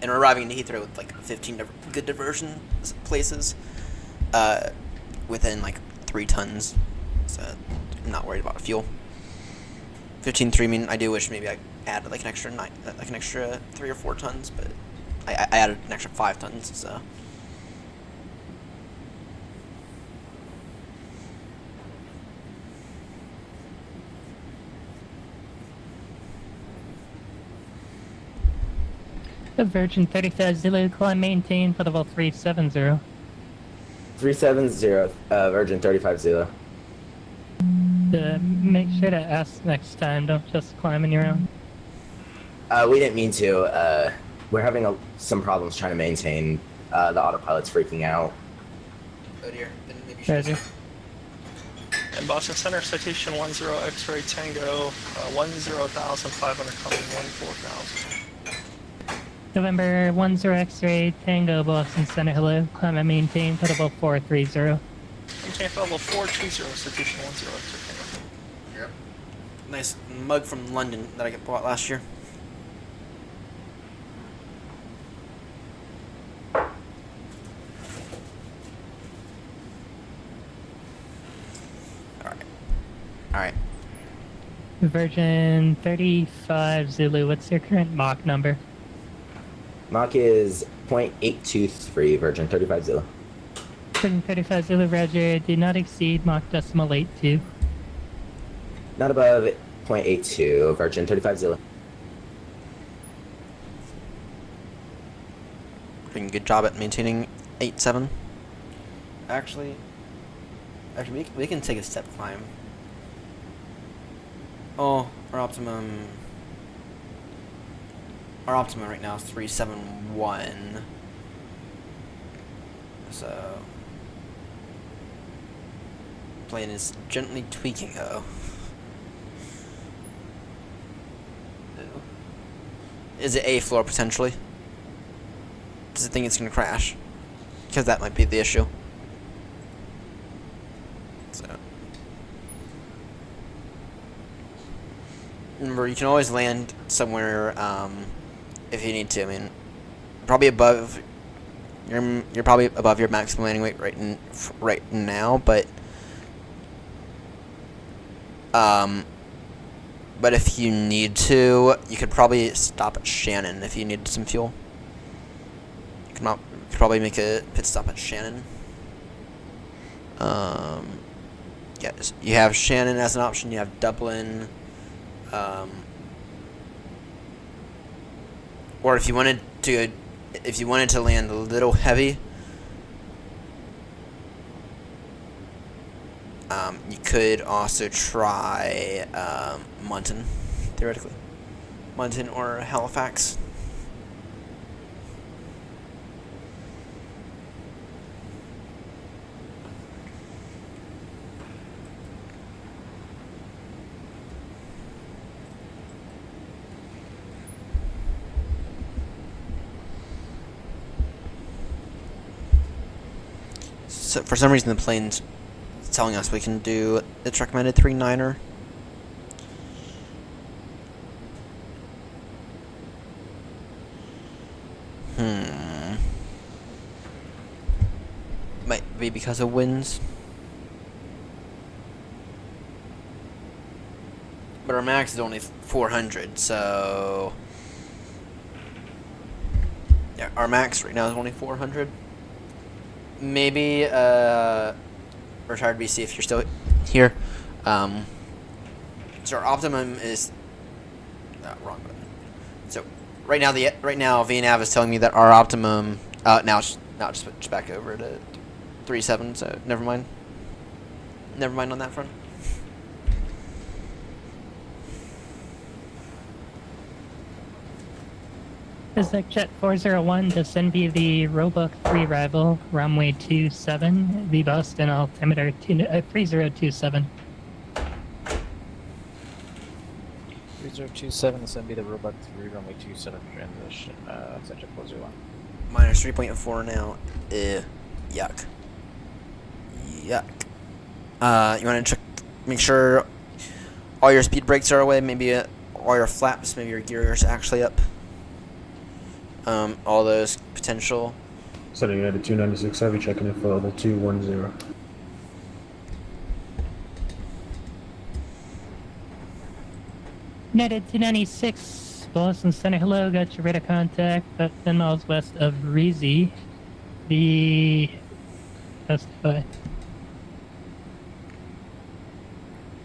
And we're arriving in Heathrow with like 15 good diversion places within like 3 tons. So I'm not worried about fuel. 15.3, I mean, I do wish maybe I added like an extra 3 or 4 tons, but I added an extra 5 tons, so. The Virgin 35 Zulu, climb maintain for level 370. 370, Virgin 35 Zulu. Make sure to ask next time, don't just climb on your own. We didn't mean to. We're having some problems trying to maintain. The autopilot's freaking out. Oh dear, then maybe you Roger. And Boston Center, citation 10 X-ray Tango, 10,500 coming, 14,000. November 10 X-ray Tango, Boston Center, hello. Climb and maintain for level 430. Maintain for level 420, citation 10 X-ray Tango. Yep. Nice mug from London that I got bought last year. Alright. Virgin 35 Zulu, what's your current Mach number? Mach is 0.823, Virgin 35 Zulu. Virgin 35 Zulu, Roger, do not exceed Mach decimal 82. Not above 0.82, Virgin 35 Zulu. Doing a good job at maintaining 8.7. Actually, we can take a step climb. Oh, our optimum right now is 371. So plane is gently tweaking. Oh, is it a floor potentially? Does it think it's gonna crash? Because that might be the issue. So. Remember, you can always land somewhere if you need to. I mean, probably above. You're probably above your maximum landing weight right now, but if you need to, you could probably stop at Shannon if you needed some fuel. You could probably make a pit stop at Shannon. Yes, you have Shannon as an option. You have Dublin. Or if you wanted to land a little heavy, you could also try Munton, theoretically. Munton or Halifax. So for some reason the plane's telling us we can do its recommended 3.9er. Might be because of winds. But our max is only 400, so... Yeah, our max right now is only 400. Maybe, retired BC, if you're still here. So our optimum is... wrong button. So, right now VNAV is telling me that our optimum... now it's switched back over to 3.7, so never mind. Never mind on that front. Pacific Jet 401, descend via the Roebuck 3 rival, runway 27, the Boston altimeter 3027. 3027, this would be the Roebuck 3, runway 27, transition, Center 401. Minus 3.4 now. Yuck. Yuck. You want to check, make sure all your speed brakes are away, maybe all your flaps, maybe your gears actually up. All those potential. Setting at a 296 heavy, checking in for level 210. United 296, Boston Center, hello, got your radar contact about 10 miles west of Reezy.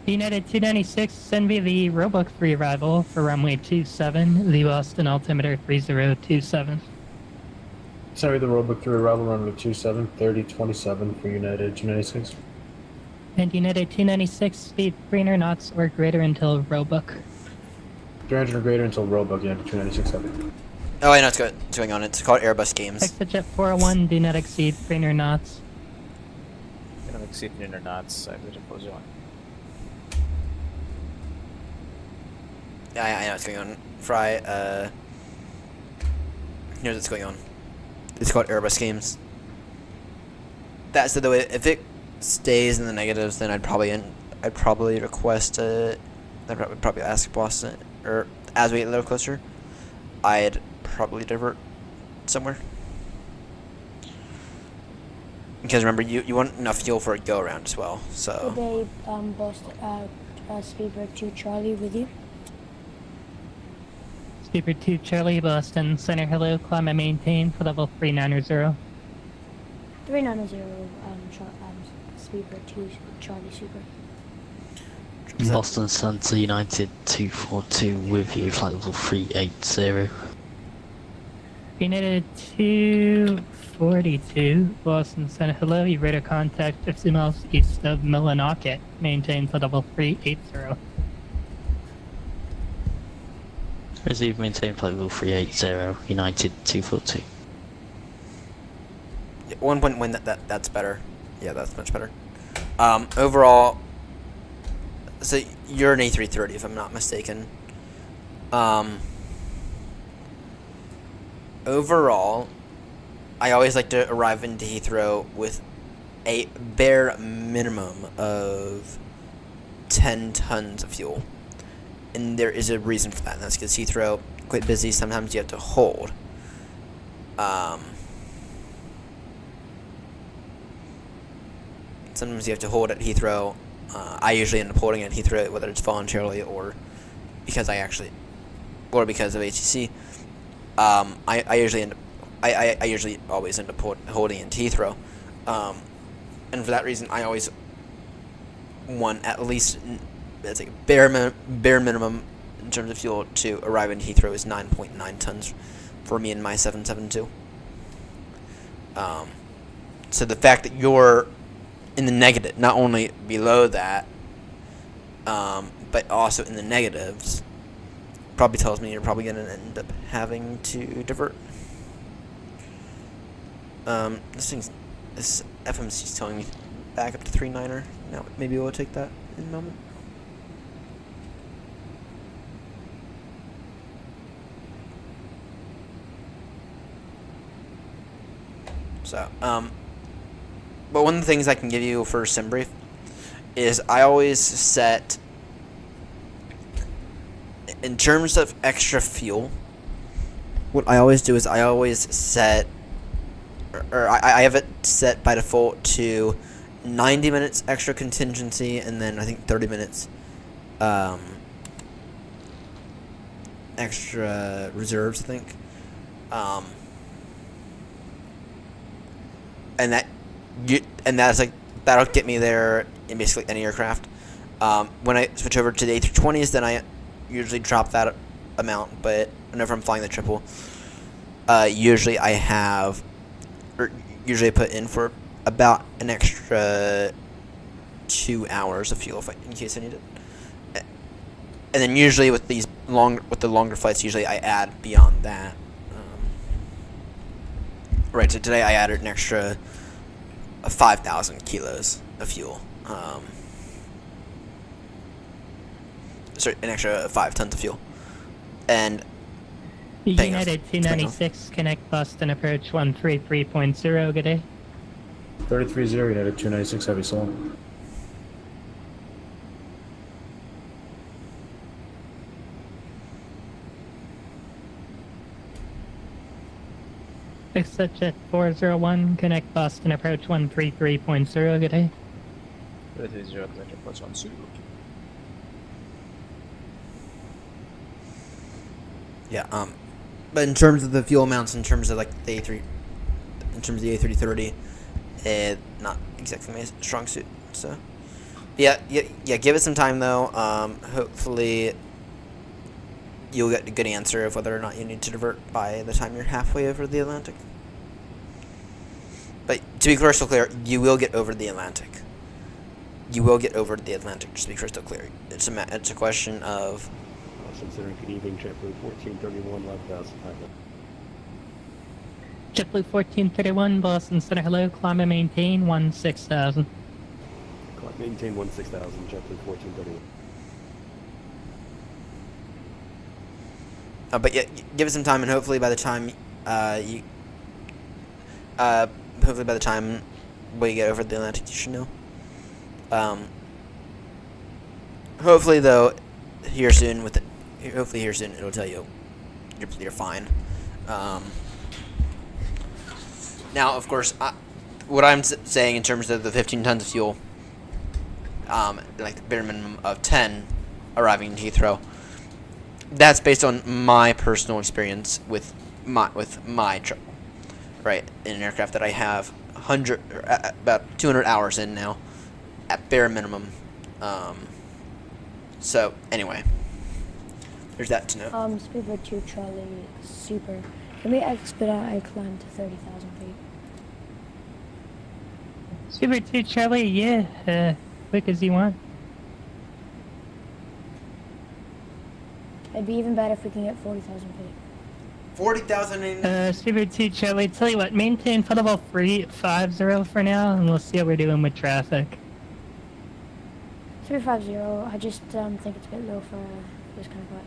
United 296, send me the Roebuck 3 arrival for runway 27, the Boston altimeter 3027. Sorry, the Roebuck 3 arrival runway 27, 3027 for United 296. And United 296, speed 300 knots or greater until Roebuck. 300 or greater until Roebuck, United 296 heavy. Oh, I know what's going on. It's called Airbus Games. Exit Jet 401, do not exceed 300 knots. Do not exceed 300 knots, Center 401. Yeah, I know what's going on. Fry, here's what's going on. It's called Airbus Games. That's the way. If it stays in the negatives, then I'd probably request I'd probably ask Boston, or as we get a little closer, I'd probably divert somewhere. Because remember, you want enough fuel for a go around as well. So. Did they Boston Speedbird 2 Charlie with you? Speedbird 2 Charlie, Boston Center, hello, climb and maintain for level 390. 390 Speedbird 2 Charlie Super. Boston Center United 242 with you, flight level 380. United 242, Boston Center, hello, you radar contact 50 miles east of Millinocket, maintain for level 380. Receive, maintain flight level 380, United 242. Yeah, 1.1, that's better. Yeah, that's much better. Overall, so you're an A330 if I'm not mistaken. Overall, I always like to arrive into Heathrow with a bare minimum of 10 tons of fuel. And there is a reason for that, and that's because Heathrow quite busy. Sometimes you have to hold. Sometimes you have to hold at Heathrow. I usually end up holding at Heathrow, whether it's voluntarily or because because of HCC. I usually always end up holding into Heathrow, and for that reason, I always want at least. It's like bare minimum in terms of fuel to arrive in Heathrow is 9.9 tons for me and my 772. So the fact that you're in the negative, not only below that, but also in the negatives, probably tells me you're probably going to end up having to divert. This FMC is telling me back up to 3.9er. Now maybe we'll take that in a moment. So, but one of the things I can give you for sim brief is I always set, in terms of extra fuel, what I always do is I always set, or I have it set by default to 90 minutes extra contingency, and then I think 30 minutes extra reserves, I think. And that's like, that'll get me there in basically any aircraft. When I switch over to the A320s, then I usually drop that amount, but whenever I'm flying the triple, usually I put in for about an extra 2 hours of fuel in case I need it. And then usually with the longer flights, usually I add beyond that. Right, so today I added an extra 5,000 kilos of fuel. Sorry, an extra 5 tons of fuel. And United 296, connect Boston approach 133.0, good day. 33-0, United 296, heavy soul. Jet 401, connect Boston approach 133.0, good day. 33-0, connect approach 10. yeah, but in terms of the fuel amounts, in terms of like the A330, not exactly my strong suit. So, yeah, give it some time though. Hopefully, you'll get a good answer of whether or not you need to divert by the time you're halfway over the Atlantic. But to be crystal clear, you will get over the Atlantic. You will get over the Atlantic. Just to be crystal clear, it's a question of. Considering good evening, JetBlue 1431, 11,500. JetBlue 1431, Boston Center, hello, climb and maintain 16,000. Maintain 16,000, JetBlue 1431. But yeah, give it some time, and hopefully by the time we get over the Atlantic, you should know. Hopefully though, here soon it'll tell you you're fine. Now, of course, what I'm saying in terms of the 15 tons of fuel, like the bare minimum of 10 arriving in Heathrow, that's based on my personal experience with my trip, right? In an aircraft that I have about 200 hours in now, at bare minimum. So anyway, there's that to know. Speedbird 2 Charlie, super. Can we expedite our climb to 30,000 feet? Super 2 Charlie, yeah, quick as you want. It'd be even better if we can get 40,000 feet. 40,000 in. Super 2 Charlie, tell you what, maintain level 350 for now, and we'll see how we're doing with traffic. 350, I just think it's a bit low for this kind of flight.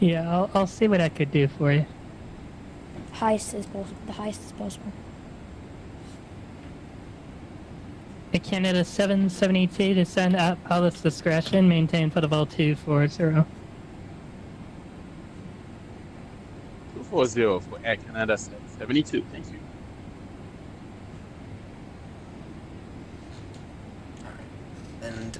Yeah, I'll see what I could do for you. Highest is possible. The highest is possible. The Canada 772 to send at pilot's discretion, maintain level 240. 240 for Air Canada 72, thank you. And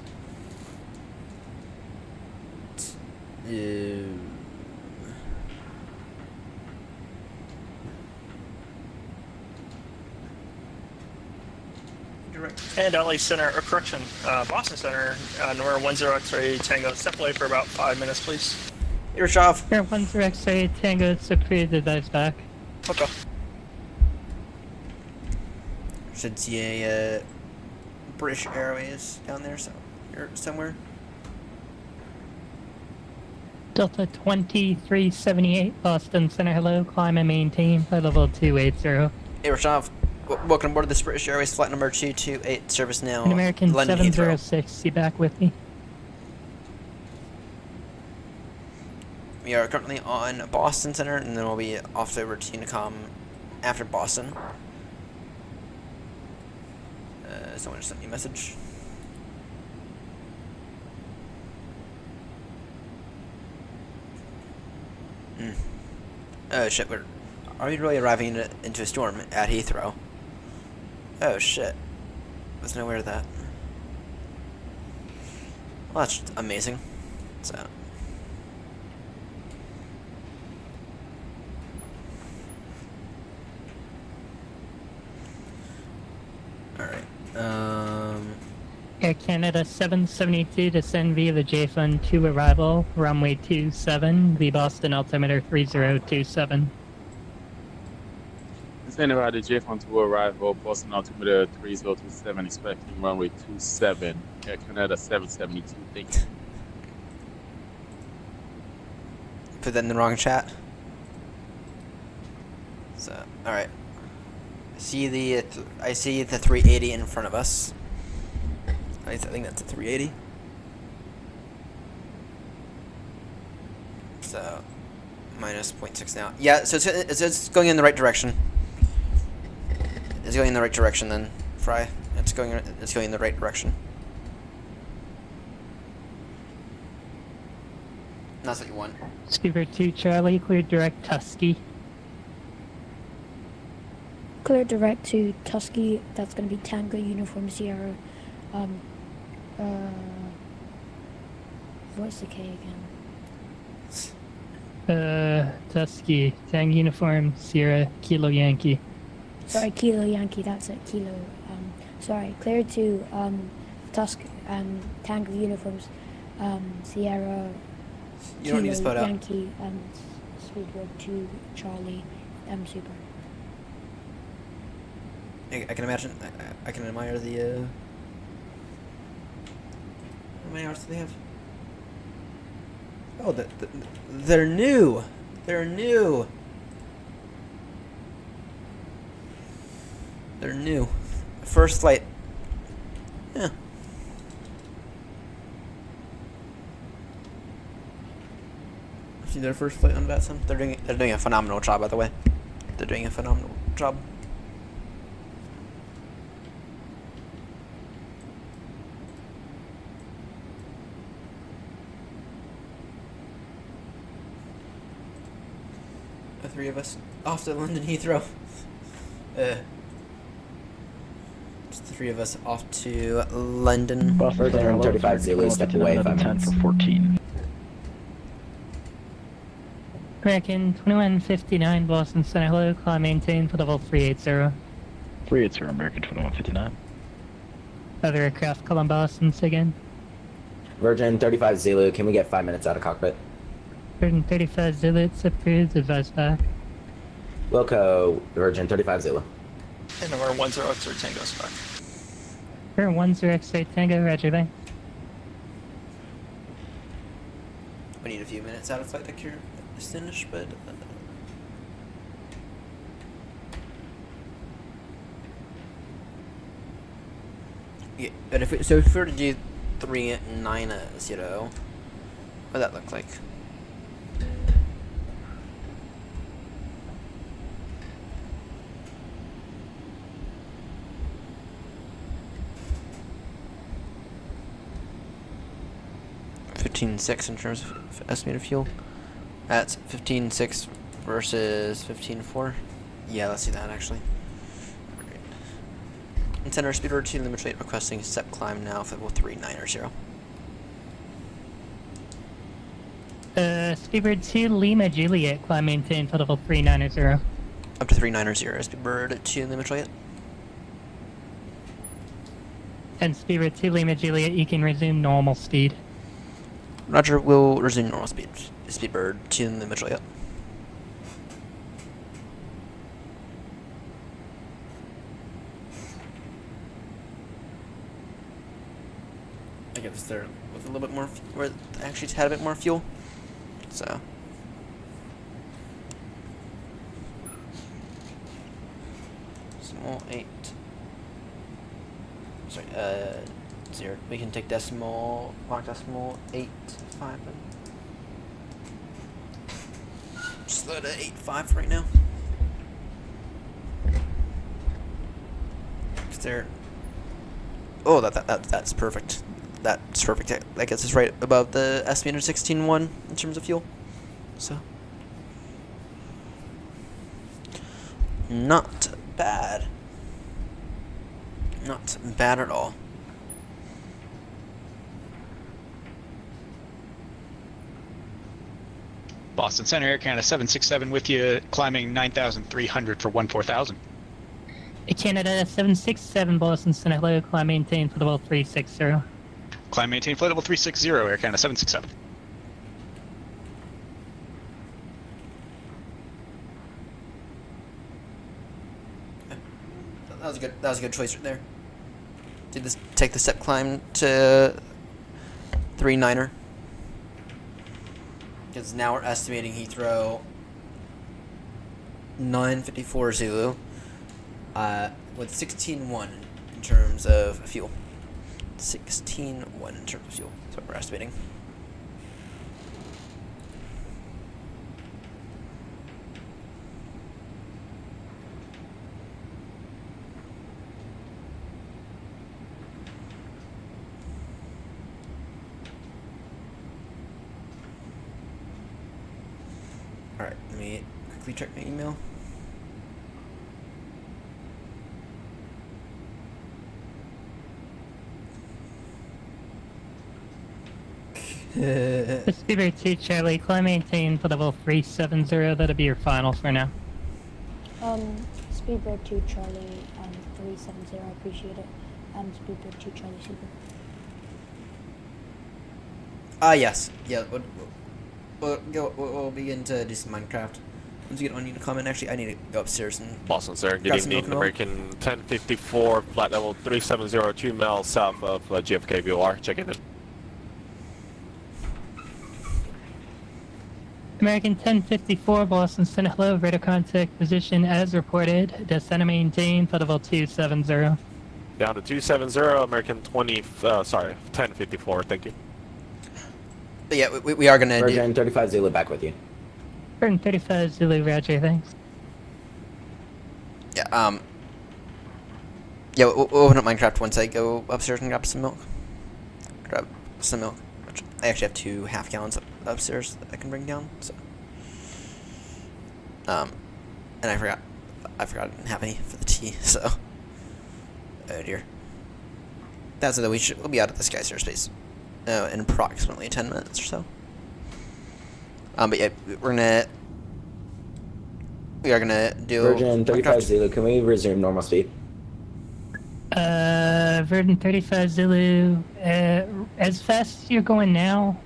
And LA Center, or correction, Boston Center, number 10 X-ray Tango, step away for about 5 minutes, please. Irshov. Here, 10 X-ray Tango, so clear the dives back. Okay. Should see a British Airways down there, somewhere. Delta 2378, Boston Center, hello, climb and maintain by level 280. Irshov, welcome aboard this British Airways flight number 228, service now. An American London 706, you back with me? We are currently on Boston Center, and then we'll be off over to Unicom after Boston. Someone just sent me a message. Oh shit, are we really arriving into a storm at Heathrow? Oh shit. Wasn't aware of that. Well, that's amazing. So. Alright. Air Canada 772 descend via the JFund to arrival, runway 27, the Boston altimeter 3027. Descending by the JFund to arrival, Boston altimeter 3027, expecting runway 27, Air Canada 772. Thank you. Put that in the wrong chat. So, alright. I see the 380 in front of us. I think that's a 380. So, minus 0.6 now. Yeah, so it's going in the right direction. It's going in the right direction then, Fry. It's going in the right direction. That's what you want. Scuba 2 Charlie, clear direct Tusky. Clear direct to Tusky. That's going to be Tango Uniform Sierra. What's the K again? Tusky, Tang Uniform Sierra, Kilo Yankee. Sorry, Kilo Yankee, that's it, Kilo. Sorry, clear to Tango Uniforms, Sierra, You don't need to spell it out. Yankee, Speedbird 2 Charlie, Super. I can imagine. I can admire the. How many hours do they have? Oh, they're new. They're new. They're new. First flight. Yeah. See their first flight on that sim. They're doing a phenomenal job, by the way. They're doing a phenomenal job. The three of us off to London Heathrow. It's the three of us off to London. Virgin 35 Zulu, step away, 5 minutes. for 14. American 2159 Boston Center, hello, climb maintain for level 380. 380, American 2159. Other aircraft calling Boston again. Virgin 35 Zulu, can we get 5 minutes out of cockpit? Virgin 35 Zulu, it's approved, advised back. Wilco, Virgin 35 Zulu. And number 10X Tango's back. Air 10X Tango, roger that. We need a few minutes out of flight deck here to finish, but. Yeah, but if we were to do 390, what would that look like? $15.6 in terms of estimated fuel. That's 15.6 versus 15.4. Yeah, let's see that actually. Great. And center speedbird 2 limit rate requesting step climb now for level 390. Speedbird 2 Lima Juliet, climb maintain for level 390. Up to 390, speedbird 2 limit rate. And Speedbird 2 Lima Juliet, you can resume normal speed. Roger, will resume normal speed. Speedbird 2 limit Juliet. I guess there with a little bit more, where it actually had a bit more fuel. So. Small 8. Sorry, 0. We can take decimal, block decimal 8, 5. Just load at 8.5 right now. Cause they're Oh, that's perfect. That's perfect. That gets us right above the estimated 16.1 in terms of fuel. So, not bad. Not bad at all. Boston Center, Air Canada 767 with you, climbing 9,300 for 14,000. Canada 767 Boston Center, hello, climb maintain for level 360. Climb maintain flight level 360, Air Canada 767. That was a good choice right there. Take the step climb to 3.9er. Because now we're estimating Heathrow 954 Zulu with 16.1 in terms of fuel. 16.1 in terms of fuel. That's what we're estimating. Alright, let me quickly check my email. Speedbird 2 Charlie, climb maintain for level 370, that'll be your final for now. Speedbird 2 Charlie, 370, I appreciate it. Speedbird 2 Charlie Super. Yes. Yeah, we'll begin to do some Minecraft. Once you get on, you need to comment. Actually, I need to go upstairs and Boston, sir. Good grab some evening. milk and American 1054, flight level 370, 2 miles south of JFK VOR. Checking in. American 1054 Boston Center, hello, radar contact position as reported. Descend and maintain for level 270. Down to 270, American 1054. Thank you. But yeah, we are gonna Virgin 35 Zulu back with you. Virgin 35 Zulu, Roger, thanks. Yeah, yeah, we'll open up Minecraft once I go upstairs and grab some milk. Which I actually have 2 half gallons upstairs that I can bring down, so. And I forgot I didn't have any for the tea, so. Oh dear. That's it, we'll be out of this guy's airspace in approximately 10 minutes or so. But yeah, we are gonna do Virgin 35 Minecraft. Zulu, can we resume normal speed? Virgin 35 Zulu, as fast as you're going now,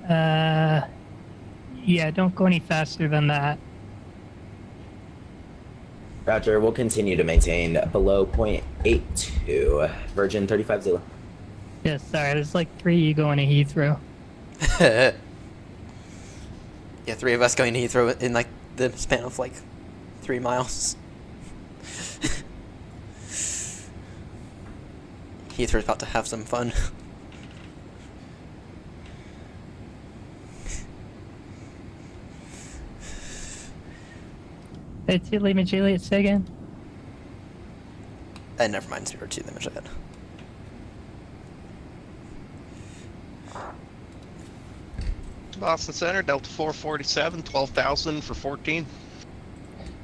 yeah, don't go any faster than that. Roger, we'll continue to maintain below 0.82. Virgin 35 Zulu. Yeah, sorry, there's like 3 you going to Heathrow. Yeah, 3 of us going to Heathrow in like the span of like 3 miles. Heathrow's about to have some fun. Hey, Lima Juliet, say again? Never mind, 02, then that. Boston Center, Delta 447, 12,000 for 14.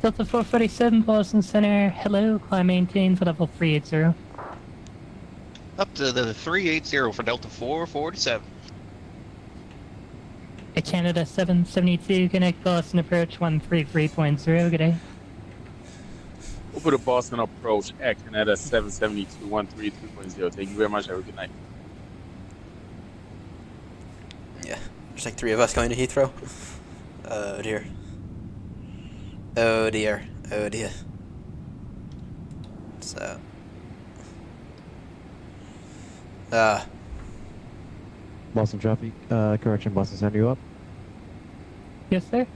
Delta 447, Boston Center, hello, climb maintain for level 380. Up to the 380 for Delta 447. Canada 772, connect Boston approach 133.0, good day. We'll put a Boston approach at Canada 772 132.0. Thank you very much. Have a good night. Yeah, there's like 3 of us going to Heathrow. Oh dear. Oh dear. Oh dear. So. Boston traffic, correction, Boston Center, you up? Yes, sir.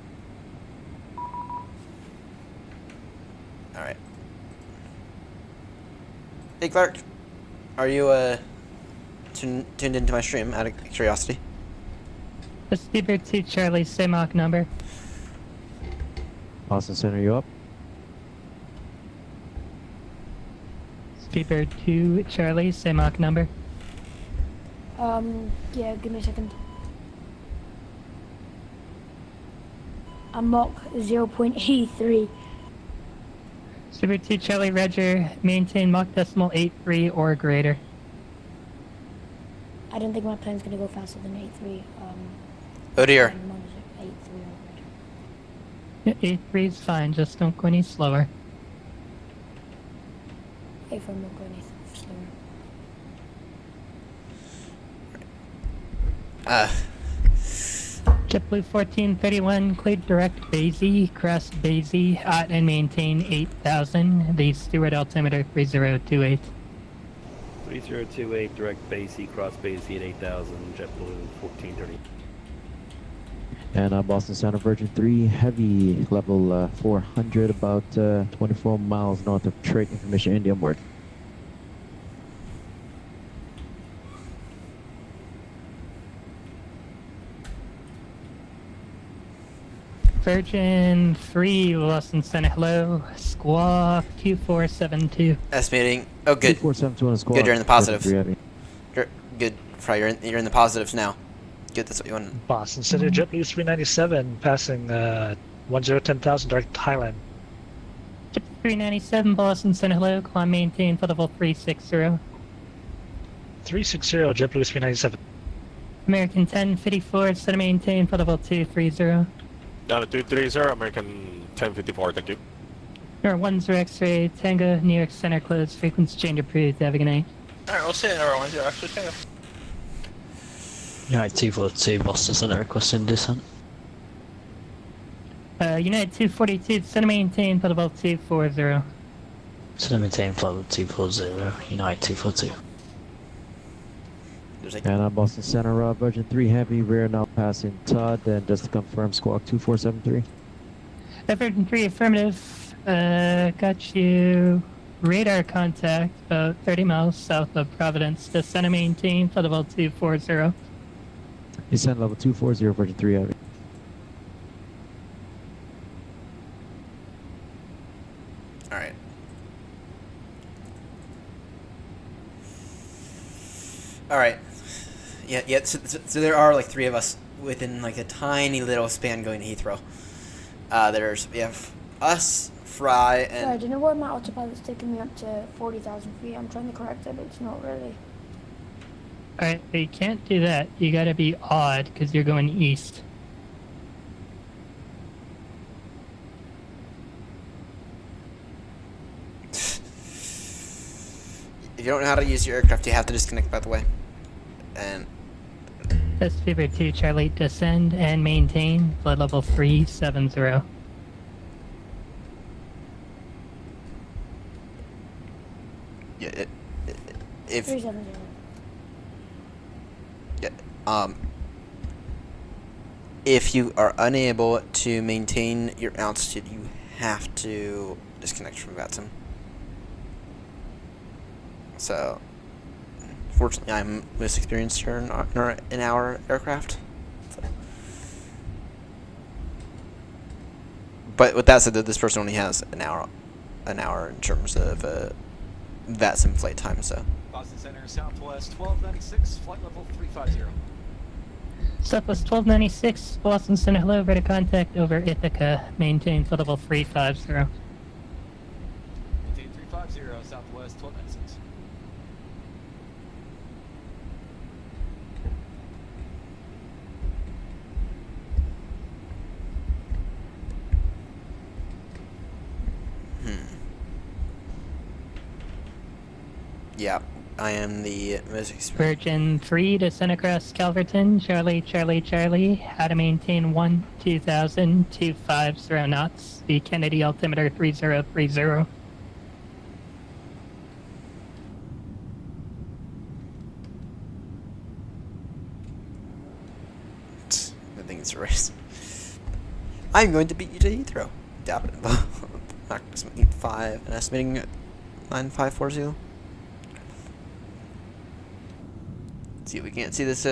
Alright. Hey Clark, are you tuned into my stream out of curiosity? The Speedbird 2 Charlie, same Mach number. Boston Center, you up? Speedbird 2 Charlie, same Mach number. Yeah, give me a second. I'm Mach 0.83. Speedbird 2 Charlie Roger, maintain Mach decimal 83 or greater. I don't think my plane's gonna go faster than 83. Oh dear. 83 or Yeah, 83 is fine, just don't go any slower. 84 won't go any slower. JetBlue 1431, cleared direct Basie, cross Basie, at and maintain 8,000. The Stewart altimeter 3028. 3028, direct Basie, cross Basie at 8,000, JetBlue 1430. And Boston Center, Virgin 3, heavy, level 400, about 24 miles north of Trade Information India board. Virgin 3, Boston Center, hello. Squawk 2472. Estimating. Oh, good. 2472 on the squawk. Good, you're in the positive. Virgin 3 heavy. Good, Fry. You're in the positives now. Good, that's what you want. Boston Center, JetBlue 397, passing 10,000 direct Thailand. JetBlue 397, Boston Center, hello. Climb maintain for level 360. 360, JetBlue 397. American 1054, center maintain for level 230. Down to 230, American 1054, thank you. New York 10 X-ray, Tango, New York Center closed, frequency change approved, have a good night. Alright, we'll see you in our 10, actually, Tango. United 242, Boston Center requesting descent. United 242, center maintain for level 240. Center maintain for level 240, United 242. And Boston Center, Virgin 3 heavy, rear now passing Todd, and just to confirm, squawk 2473. Virgin 3 affirmative, got you radar contact about 30 miles south of Providence, to center maintain for level 240. Descend level 240, Virgin 3 heavy. Alright. Alright. Yeah, so there are like three of us within like a tiny little span going to Heathrow. We have us, Fry, and... Sorry, do you know why my autopilot's taking me up to 40,000 feet? I'm trying to correct it, but it's not really. Alright, you can't do that. You gotta be odd, because you're going east. If you don't know how to use your aircraft, you have to disconnect, by the way. And... That's Fever 2 Charlie, descend and maintain flight level 370. Yeah, if... 370. Yeah, if you are unable to maintain your altitude, you have to disconnect from VATSIM. So, fortunately, I'm most experienced here in our aircraft. So. But with that said, this person only has an hour in terms of VATSIM flight time. So. Boston Center, Southwest 1296, flight level 350. Southwest 1296, Boston Center, hello, radar contact over Ithaca, maintain flight level 350. Maintain 350, Southwest 1296. Yeah, I am the most experienced. Virgin 3 to send across Calverton, Charlie, how to maintain 2000, 250 knots, the Kennedy altimeter 3030. I think it's a race. I'm going to beat you to Heathrow. Doubt it. Not estimating 5 and estimating 9540. See, we can't see this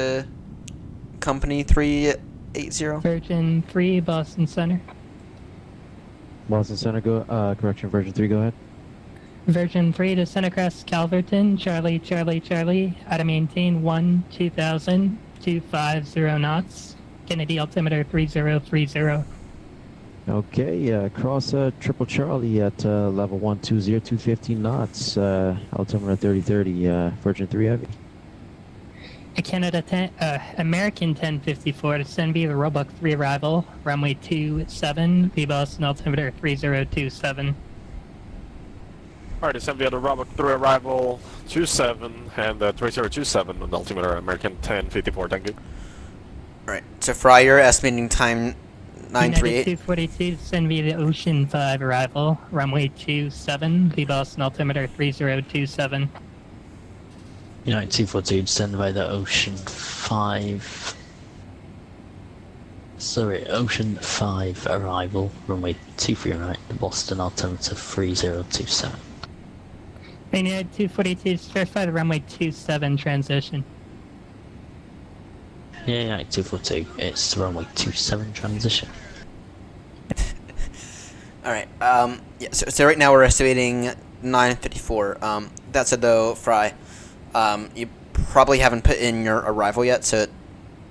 company 380. Virgin 3, Boston Center. Boston Center, go, correction, Virgin 3, go ahead. Virgin 3 to center crest Calverton, Charlie, Charlie, Charlie, out of maintain 2000, 250 knots, Kennedy altimeter 3030. Okay, cross Triple Charlie at level 120, 250 knots, altimeter 3030, Virgin 3 Heavy. Canada 10, American 1054 to send via the Roebuck 3 arrival, runway 27, the Boston altimeter 3027. Alright, descend via the Roebuck 3 arrival 27 and 3027 on the altimeter American 1054, thank you. Alright, so Fry, you're estimating time 938. 242 to send via the Ocean 5 arrival, runway 27, the Boston altimeter 3027. United 242 descend by the Ocean 5. Sorry, Ocean 5 arrival, runway 23 right, the Boston altimeter 3027. United 242 to certify the runway 27 transition. Yeah, United 242, it's the runway 27 transition. Alright, yeah, so right now we're estimating 954. That said though, Fry, you probably haven't put in your arrival yet, so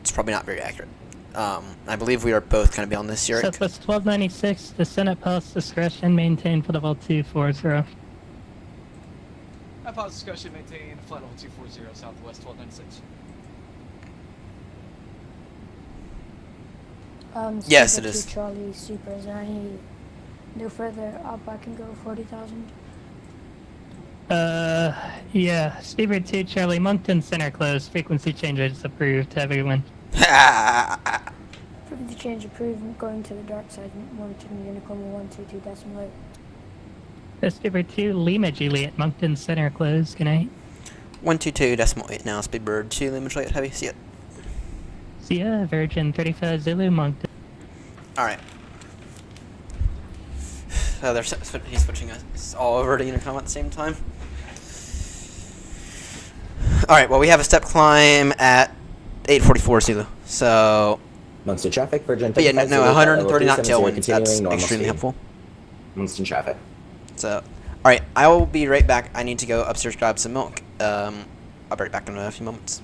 it's probably not very accurate. I believe we are both going to be on this year. Southwest 1296, descent at pilot's discretion, maintain flight level 240. At pilot's discretion, maintain flight level 240, Southwest 1296. Yes, Super it is. 2 Charlie Super, is there any no further up I can go 40,000? Yeah, Speedbird 2 Charlie, Moncton Center closed, frequency changes approved to everyone. Frequency change approved, going to the dark side, Moncton Unicorn 122.8. Speedbird 2 Lima Juliet, Moncton Center closed, good night. 122.8 now, Speedbird 2, Lima Juliet Heavy, see ya. See ya, Virgin 35 Zulu, Moncton. Alright. Oh, he's switching us all over to Unicom at the same time. Alright, well we have a step climb at 844 Zulu, so... Munster traffic, Virgin But yeah, 35 no, Zulu, 130 knot 370 tailwind, continuing that's normal extremely speed. helpful. Munster traffic. So, alright, I will be right back. I need to go upstairs grab some milk. I'll be right back in a few moments.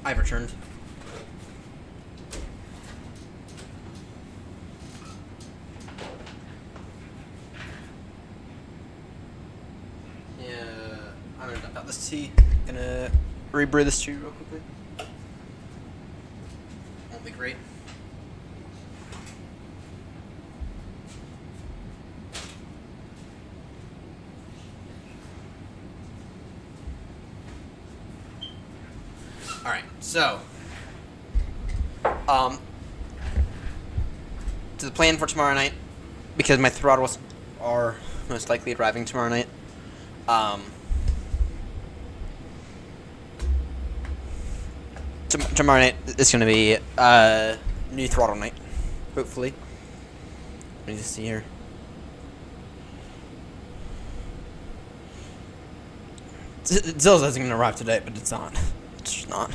I've returned. Yeah, I'm gonna dump out this tea. Gonna rebrew this tea real quickly. Won't be great. Alright, so to the plan for tomorrow night, because my throttles are most likely arriving tomorrow night. Tomorrow night is going to be new throttle night, hopefully. Let me just see here. Zill's isn't going to arrive today, but it's not. It's just not.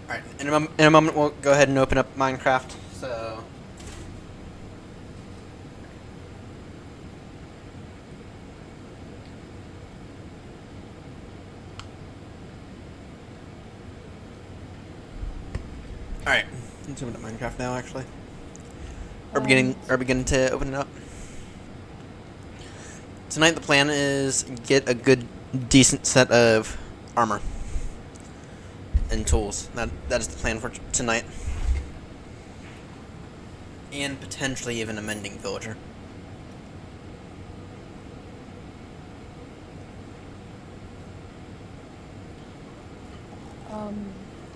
Alright, in a moment we'll go ahead and open up Minecraft. So Alright, let's open up Minecraft now, actually. Are we getting to open it up? Tonight the plan is get a good, decent set of armor and tools. That is the plan for tonight. And potentially even a mending villager.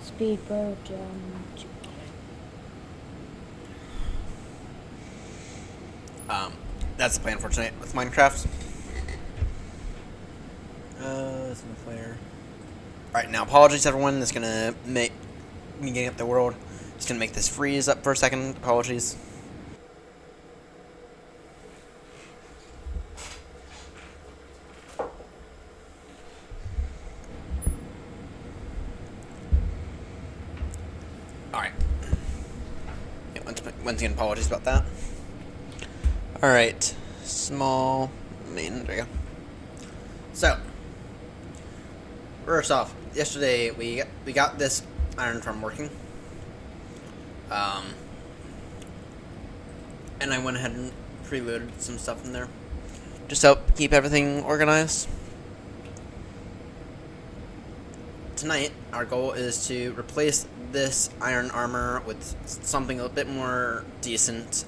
Speedboat, that's the plan for tonight with Minecraft. Some flare. Alright, now apologies everyone, that's gonna make me getting up the world. Just gonna make this freeze up for a second. Apologies. Alright. Yeah, once again, apologies about that. Alright. Small main, there we go. So, first off, yesterday we got this iron farm working. And I went ahead and preloaded some stuff in there. Just to help keep everything organized. Tonight, our goal is to replace this iron armor with something a bit more decent.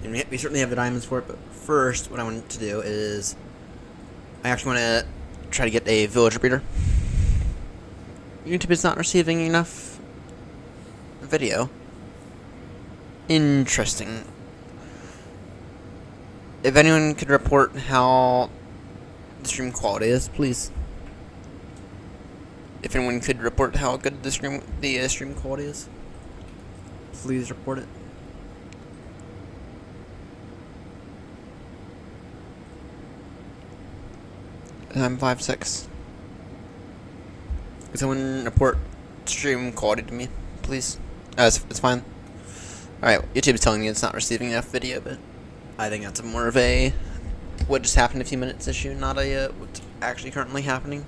And we certainly have the diamonds for it, but first, what I want to do is I actually want to try to get a villager breeder. YouTube is not receiving enough video. Interesting. If anyone could report how the stream quality is, please. If anyone could report how good the stream quality is, please report it. I'm 5'6". Could someone report stream quality to me, please? It's fine. Alright, YouTube is telling me it's not receiving enough video, but I think that's more of a what just happened a few minutes issue, not a what's actually currently happening.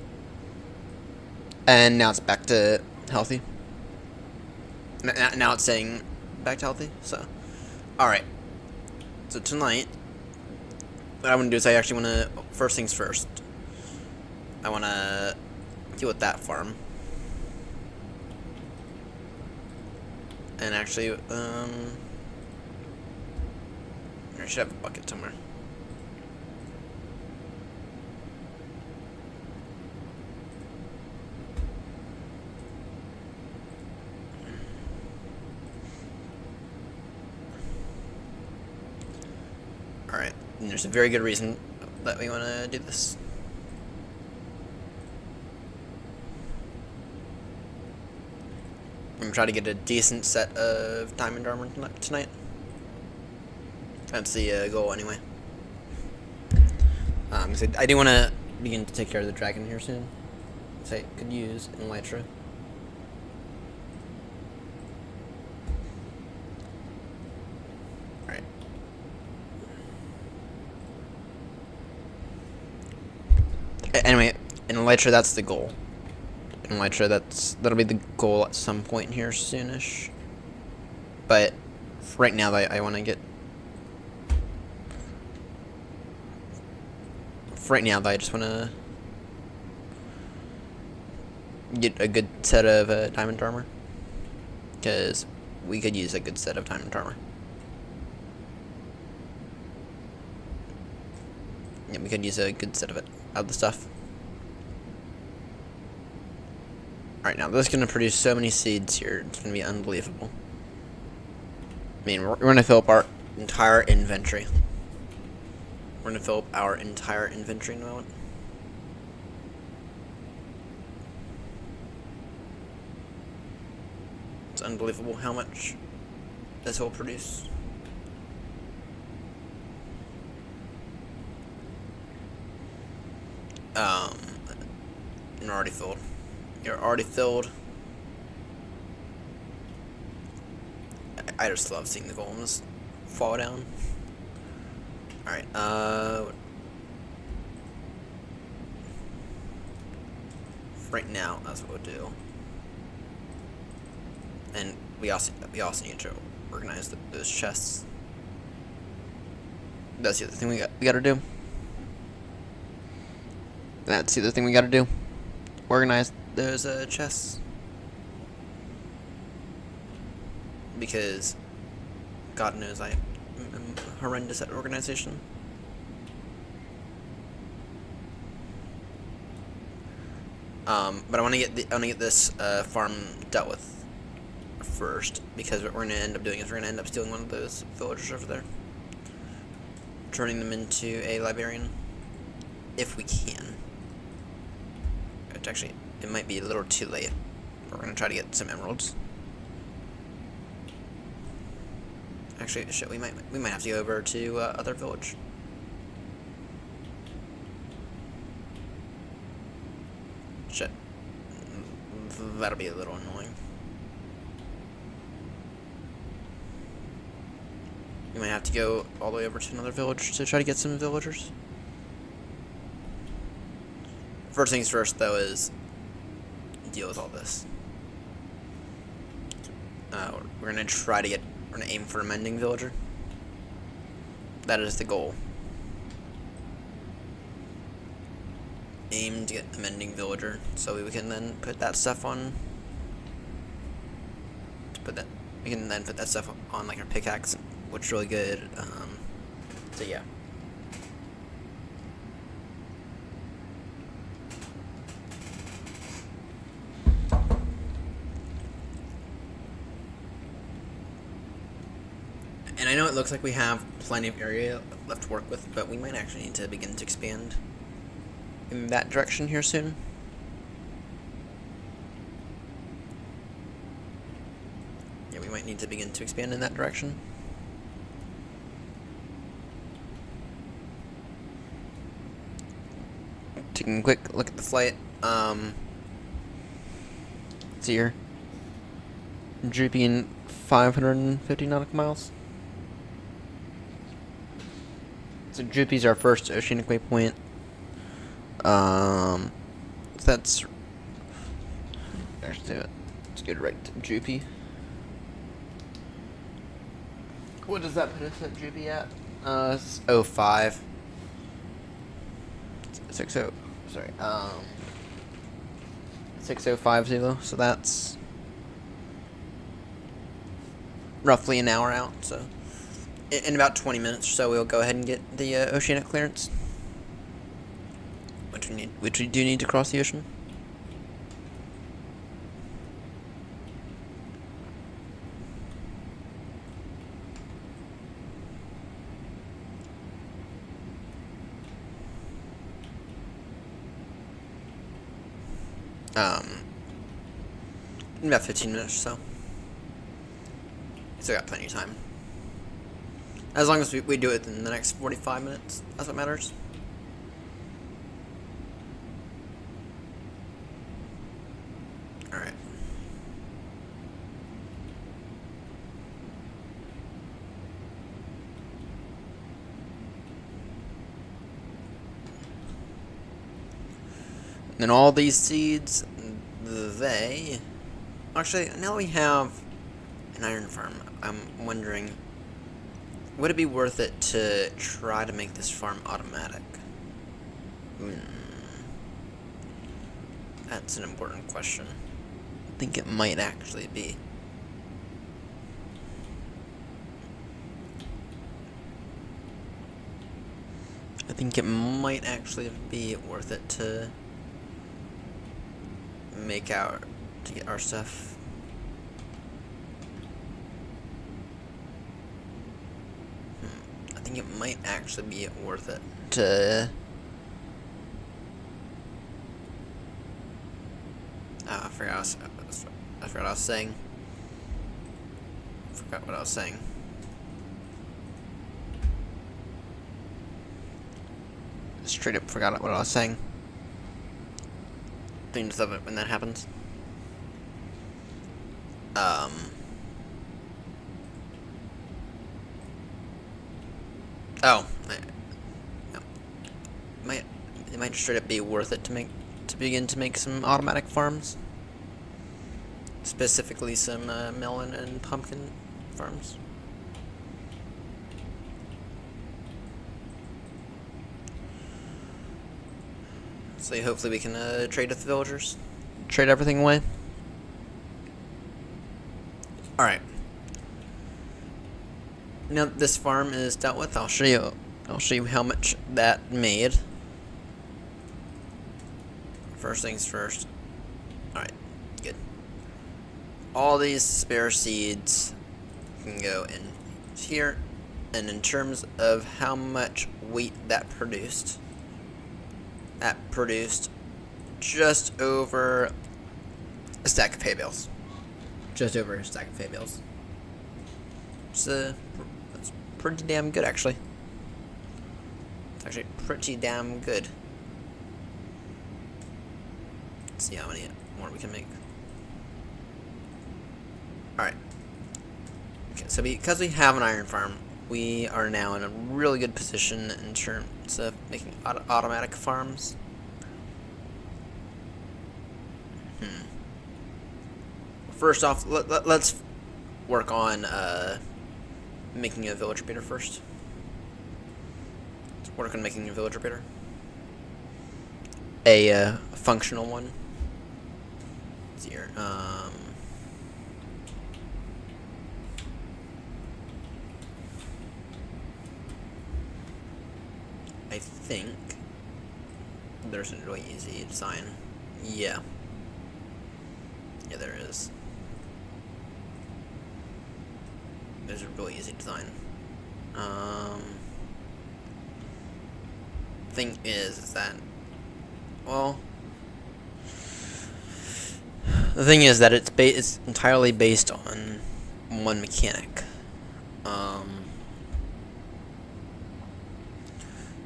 And now it's back to healthy. Now it's saying back to healthy, so. Alright. So tonight, what I want to do is I actually want to, first things first, I want to deal with that farm. And actually, I should have a bucket somewhere. Alright, and there's a very good reason that we want to do this. I'm going to try to get a decent set of diamond armor tonight. That's the goal anyway. So I do want to begin to take care of the dragon here soon. So I could use an elytra. Alright. Anyway, an elytra, that's the goal. An elytra, that'll be the goal at some point here soonish. But for right now, I want to get. For right now, I just want to get a good set of diamond armor, because we could use a good set of diamond armor. Yeah, we could use a good set of it, of the stuff. Alright, now this is going to produce so many seeds here, it's going to be unbelievable. I mean, we're going to fill up our entire inventory. We're going to fill up our entire inventory in a moment. It's unbelievable how much this will produce. You're already filled. You're already filled. I just love seeing the golems fall down. Alright, right now, that's what we'll do. And we also need to organize those chests. That's the other thing we gotta do. That's the other thing we gotta do. Organize those chests. Because God knows I am horrendous at organization. But I want to get this farm dealt with first, because what we're gonna end up doing is we're gonna end up stealing one of those villagers over there, turning them into a librarian, if we can. Which actually, it might be a little too late. But we're gonna try to get some emeralds. Actually, shit, we might have to go over to other village. Shit, that'll be a little annoying. We might have to go all the way over to another village to try to get some villagers. First things first, though, is deal with all this. We're gonna try to get. We're gonna aim for a mending villager. That is the goal. Aim to get a mending villager, so we can then put that stuff on. We can then put that stuff on like our pickaxe, which is really good. So yeah. And I know it looks like we have plenty of area left to work with, but we might actually need to begin to expand in that direction here soon. Yeah, we might need to begin to expand in that direction. Taking a quick look at the flight. It's here. Drooping 550 nautical miles. So Droopy's our first oceanic waypoint. So that's actually let's get right to Droopy. What does that put us at Droopy at? It's 05. 60. Sorry. 6050. So that's roughly an hour out. So in about 20 minutes or so, we'll go ahead and get the oceanic clearance, which we do need to cross the ocean. In about 15 minutes or so. Still got plenty of time. As long as we do it in the next 45 minutes, that's what matters. Alright. And then all these seeds, actually, now we have an iron farm. I'm wondering, would it be worth it to try to make this farm automatic? That's an important question. I think it might actually be. I think it might actually be worth it to get our stuff. I think it might actually be worth it to I forgot what I was saying. Forgot what I was saying. Straight up forgot what I was saying. Things of it when that happens. It might straight up be worth it to begin to make some automatic farms. specifically some melon and pumpkin farms. So hopefully we can trade with the villagers, trade everything away. All right. Now that this farm is dealt with, I'll show you. I'll show you how much that made. First things first. All right, good. All these spare seeds can go in here, and in terms of how much wheat that produced just over a stack of hay bales. Just over a stack of hay bales. So that's pretty damn good, actually. It's actually pretty damn good. Let's see how many more we can make. Alright. Okay, so because we have an iron farm, we are now in a really good position in terms of making automatic farms. First off, let's work on making a villager breeder first. Let's work on making a villager breeder. A functional one. Let's see here. I think there's a really easy design. Yeah. Yeah, there is. There's a really easy design. Thing is that, well, the thing is that it's entirely based on one mechanic.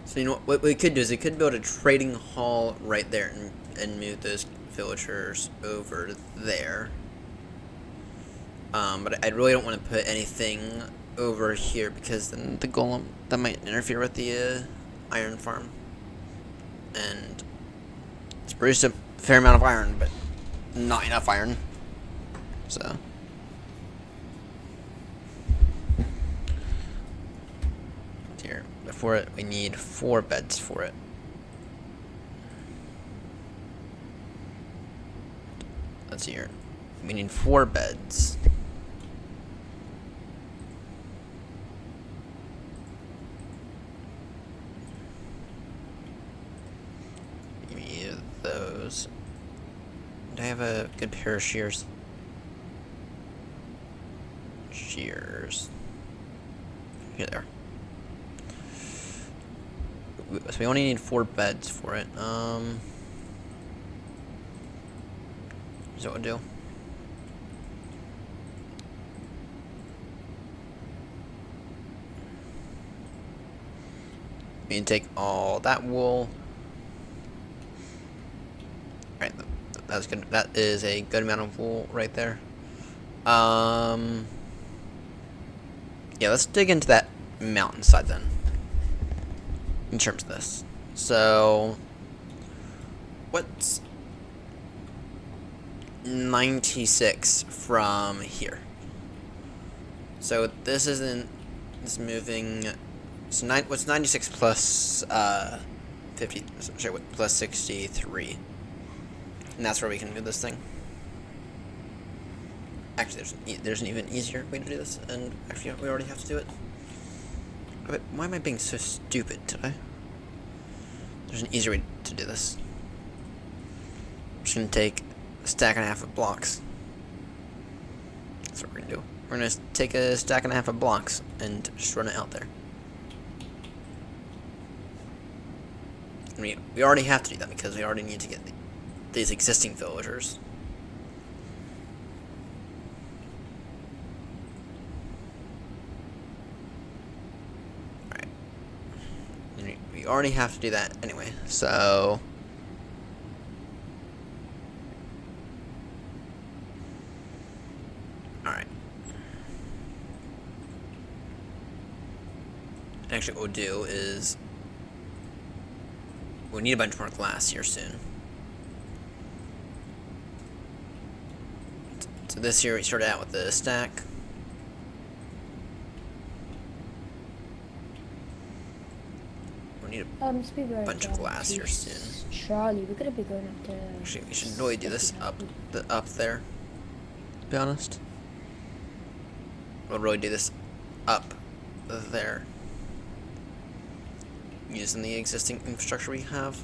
So you know what we could do is we could build a trading hall right there and move those villagers over there. But I really don't want to put anything over here because then the golem, that might interfere with the iron farm. And it's produced a fair amount of iron, but not enough iron. So here, before it, we need 4 beds for it. Let's see here. We need 4 beds. Give me those. Do I have a good pair of shears? Shears. Here they are. So we only need 4 beds for it. Is that what we'll do? We can take all that wool. Alright, that's good. That is a good amount of wool right there. Yeah, let's dig into that mountainside then. In terms of this. So, what's 96 from here? So this isn't, it's moving, so what's 96 plus 50, sorry, what, plus 63? And that's where we can move this thing. Actually, there's an even easier way to do this, and actually we already have to do it. But why am I being so stupid today? There's an easier way to do this. I'm just gonna take a stack and a half of blocks. That's what we're gonna do. We're gonna take a stack and a half of blocks and just run it out there. We already have to do that because we already need to get these existing villagers. Alright. We already have to do that anyway, so... Alright. Actually, what we'll do is... we need a bunch more glass here soon. So this year we started out with the stack. We need Speedbird, a bunch of glass here soon. Charlie, we're gonna be going up to. Actually, we should really do this up there. To be honest, we'll really do this up there, using the existing infrastructure we have.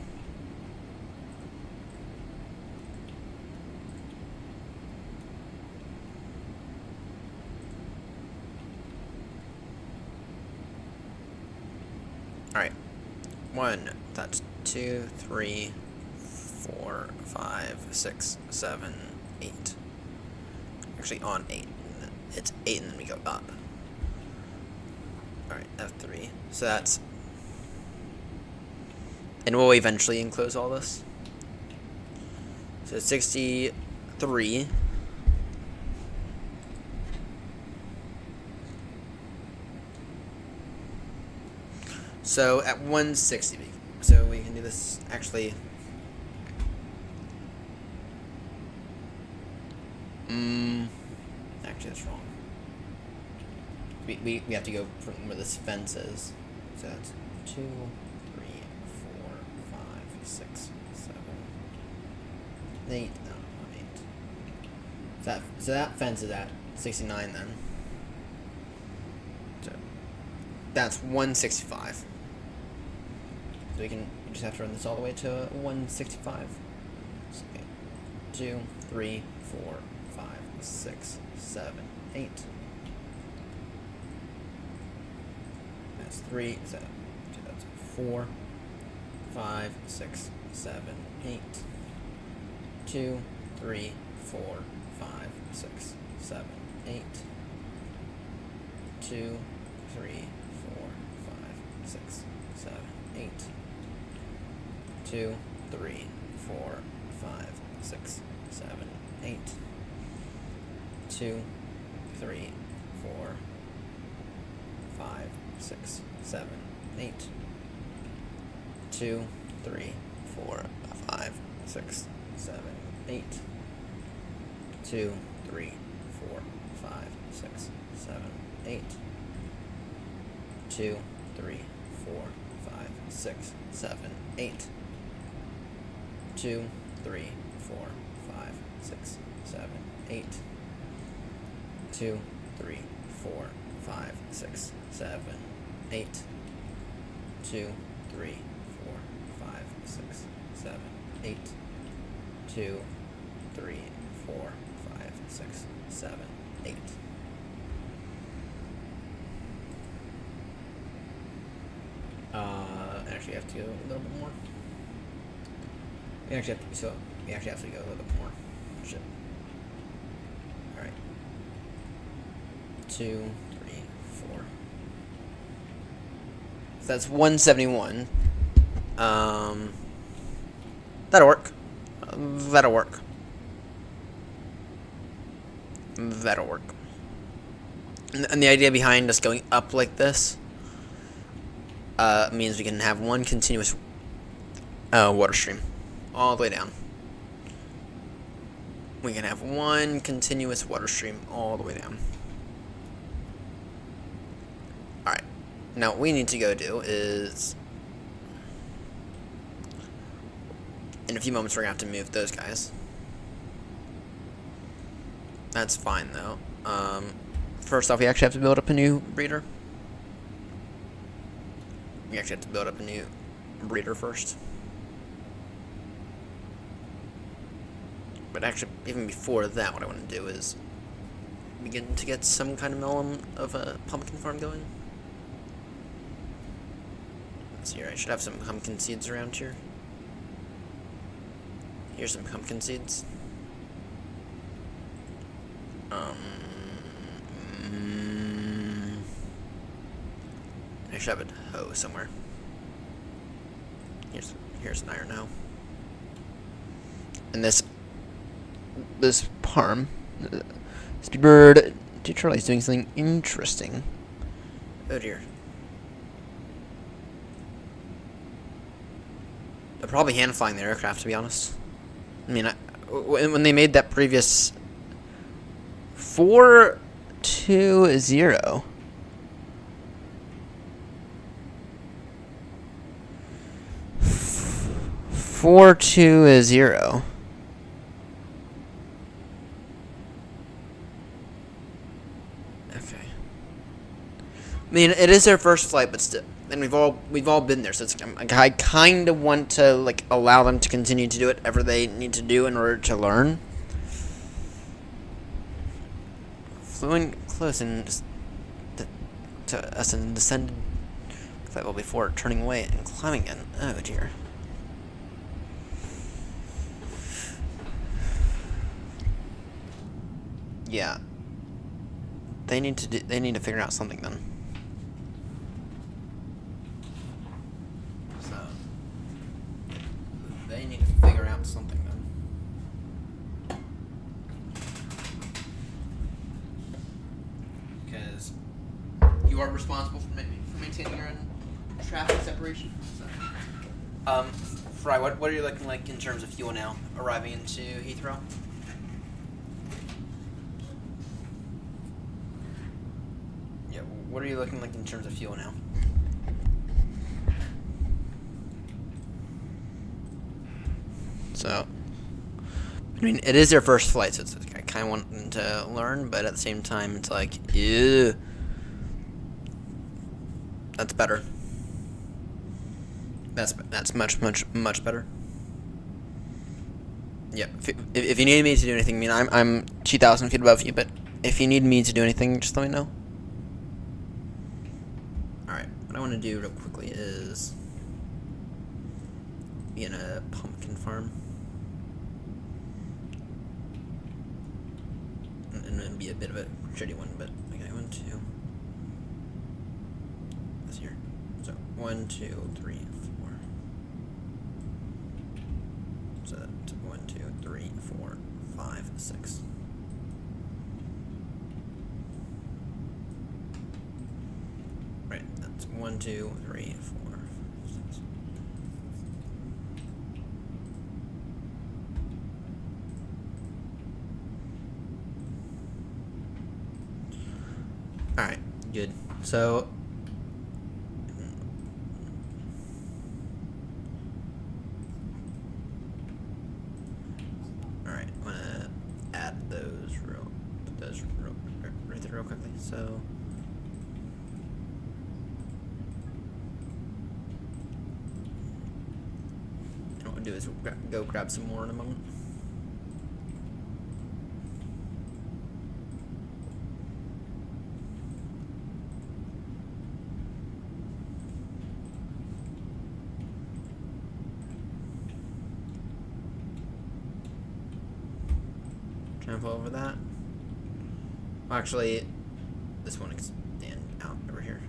Alright. 1, that's 2, 3, 4, 5, 6, 7, 8. Actually, on 8. It's 8 and then we go up. Alright, F3. So that's... And we'll eventually enclose all this. So 63. So at 160, so we can do this actually. Actually, that's wrong. We have to go from where this fence is. So that's 2, 3, 4, 5, 6, 7, 8. No, not 8. So that fence is at 69 then. So that's 165. So we just have to run this all the way to 165. So 2, 3, 4, 5, 6, 7, 8. That's 3, so that's 4, 5, 6, 7, 8. 2, 3, 4, 5, 6, 7, 8. 2, 3, 4, 5, 6, 7, 8. 2, 3, 4, 5, 6, 7, 8. 2, 3, 4, 5, 6, 7, 8. 2, 3, 4, 5, 6, 7, 8. 2, 3, 4, 5, 6, 7, 8. 2, 3, 4, 5, 6, 7, 8. 2, 3, 4, 5, 6, 7, 8. 2, 3, 4, 5, 6, 7, 8. 2, 3, 4, 5, 6, 7, 8. 2, 3, 4, 5, 6, 7, 8. Actually, have to go a little bit more. We actually have to go a little bit more. Shit. Alright. 2, 3, 4. So that's 171. That'll work. That'll work. That'll work. And the idea behind us going up like this means we can have one continuous water stream all the way down. We can have one continuous water stream all the way down. Alright. Now what we need to go do is... In a few moments we're going to have to move those guys. That's fine though. First off, we actually have to build up a new breeder. We actually have to build up a new breeder first. But actually, even before that, what I want to do is begin to get some kind of melon of a pumpkin farm going. Let's see here, I should have some pumpkin seeds around here. Here's some pumpkin seeds. I should have a hoe somewhere. Here's an iron hoe. And this parm, Speedbird to Charlie's doing something interesting. Oh dear. They're probably hand flying the aircraft, to be honest. I mean, when they made that previous 420. Four two zero. Okay. I mean, it is their first flight, but still, and we've all been there. So it's, I kind of want to like allow them to continue to do whatever they need to do in order to learn. Flew close and just to us and descended flight level before turning away and climbing again. Oh dear. Yeah. They need to figure out something then. So they need to figure out something then. Because you are responsible for maintaining your own traffic separation. So. Fry, what are you looking like in terms of fuel now arriving into Heathrow? What are you looking like in terms of fuel now? So, I mean, it is their first flight, so I kind of want them to learn, but at the same time, it's like, ew. That's better. That's much better. Yeah. If you need me to do anything, I mean, I'm 2,000 feet above you, but if you need me to do anything, just let me know. What I want to do real quickly is be in a pumpkin farm and be a bit of a shitty one, but okay, 1, 2. This here. So 1, 2, 3, 4. So that's 1, 2, 3, 4, 5, 6. Right, that's 1, 2, 3, 4, 6. Alright, good. So alright, I'm gonna add those right there real quickly. So do is go grab some more in a moment. Jump over that. Actually, this one can stand out over here.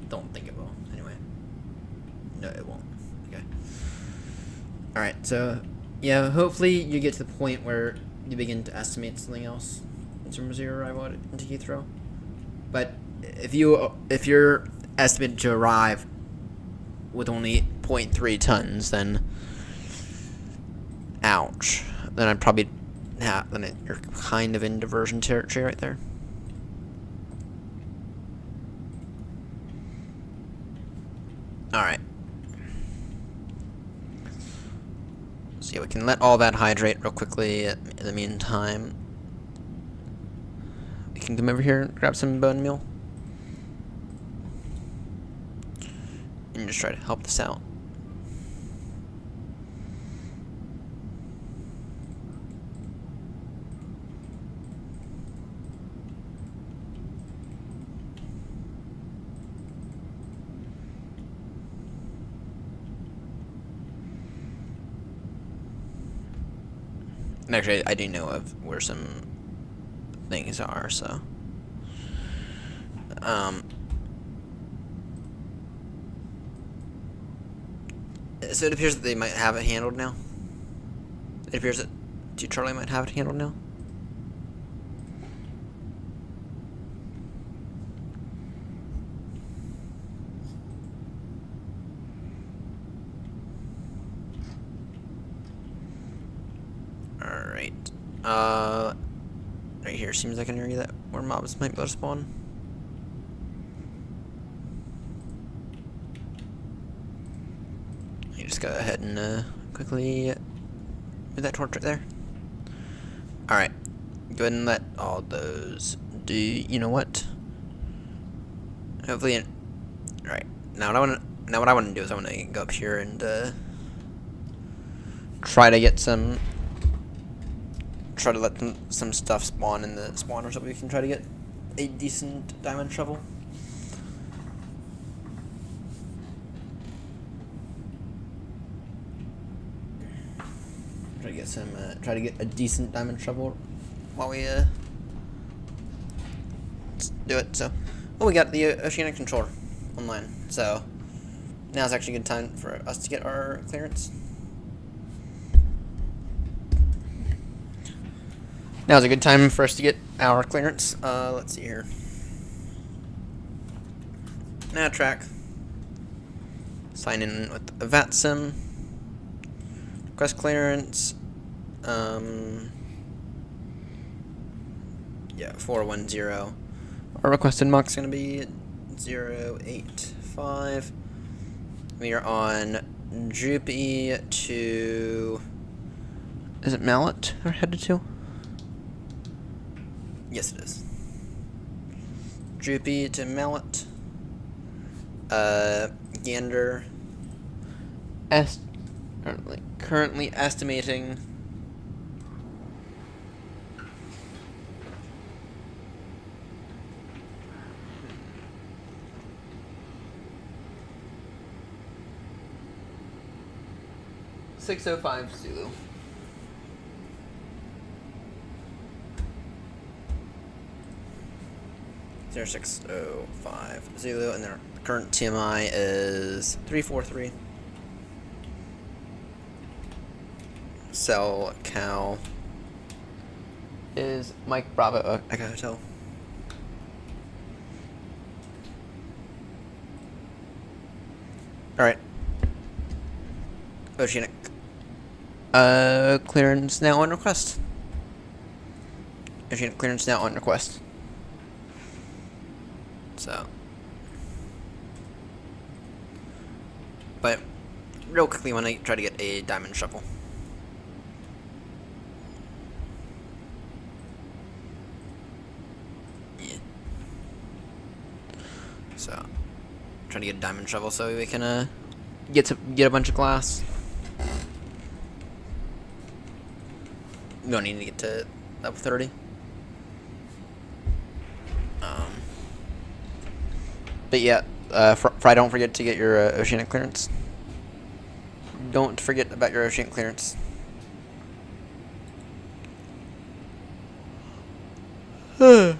Don't think it will. Anyway. No, it won't. Okay. Alright, so, yeah, hopefully you get to the point where you begin to estimate something else in terms of your arrival into Heathrow. But if you're estimated to arrive with only 0.3 tons, then ouch. Then I'd probably you're kind of in diversion territory right there. Alright. So yeah, we can let all that hydrate real quickly. In the meantime, we can come over here and grab some bone meal. And just try to help this out. And actually, I do know of where some things are, so. So it appears that they might have it handled now. It appears that Charlie might have it handled now. Right here seems like an area that where mobs might be able to spawn. You just go ahead and quickly move that torch right there. Alright. Go ahead and let all those do you know what? Hopefully alright. Now what I want to do is I want to go up here and try to let some stuff spawn in the spawner so we can try to get a decent diamond shovel. Try to get a decent diamond shovel while we do it. So, we got the oceanic controller online. So now's actually a good time for us to get our clearance. Now's a good time for us to get our clearance. Let's see here. Now track. Sign in with a VAT sim. Request clearance. Yeah, 410. Our requested MUX is going to be 085. We are on Droopy to... Is it Mallet we're headed to? Yes, it is. Droopy to Mallet. Gander. Currently estimating... .605 Zulu. 0605 Zulu, and their current TMI is 343. Cell Cal is Mike Bravo Echo Hotel. Alright. Oceanic. Clearance now on request. Oceanic clearance now on request. So. But, real quickly, when I try to get a diamond shovel. Yeah. So, trying to get a diamond shovel so we can, get a bunch of glass. We don't need to get to level 30. But yeah, Fry, don't forget to get your oceanic clearance. Don't forget about your oceanic clearance. Let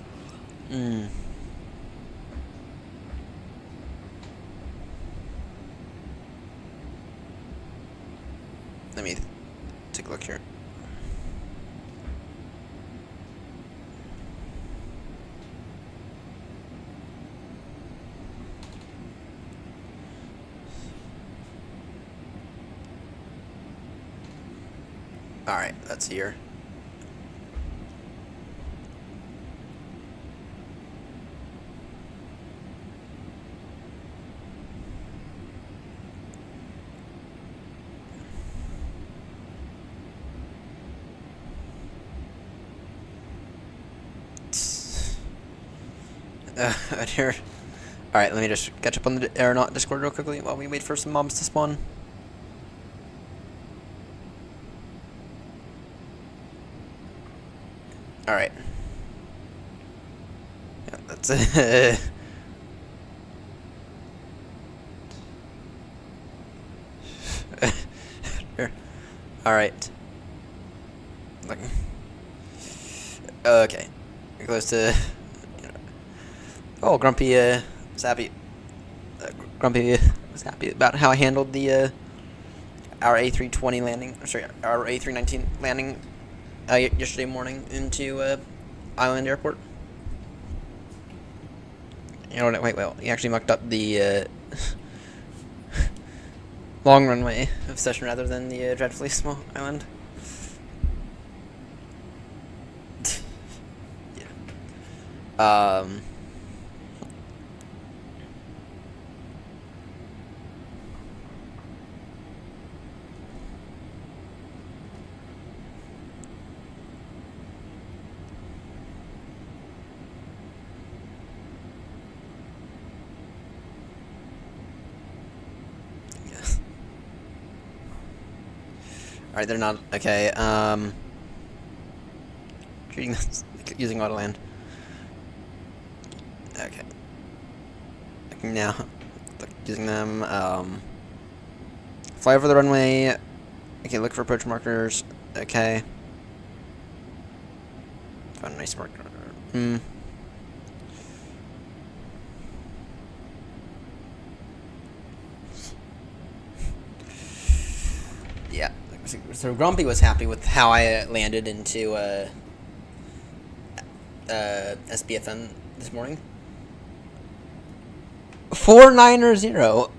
me take a look here. Alright, that's here. Here. Alright, let me just catch up on the AirNott Discord real quickly while we wait for some mobs to spawn. Alright. Yeah, that's it. Alright. Okay. We're close to... Oh, Grumpy was happy. Grumpy was happy about how I handled the our A320 landing. Sorry, our A319 landing yesterday morning into Island Airport. You know what? Wait, well, he actually mucked up the long runway of session rather than the dreadfully small island. Um, Alright, they're not. Okay, treating this, using Autoland. Okay. Now, using them, fly over the runway. Okay, look for approach markers. Okay. Found a nice marker. Yeah. So Grumpy was happy with how I landed into SBFN this morning. 490.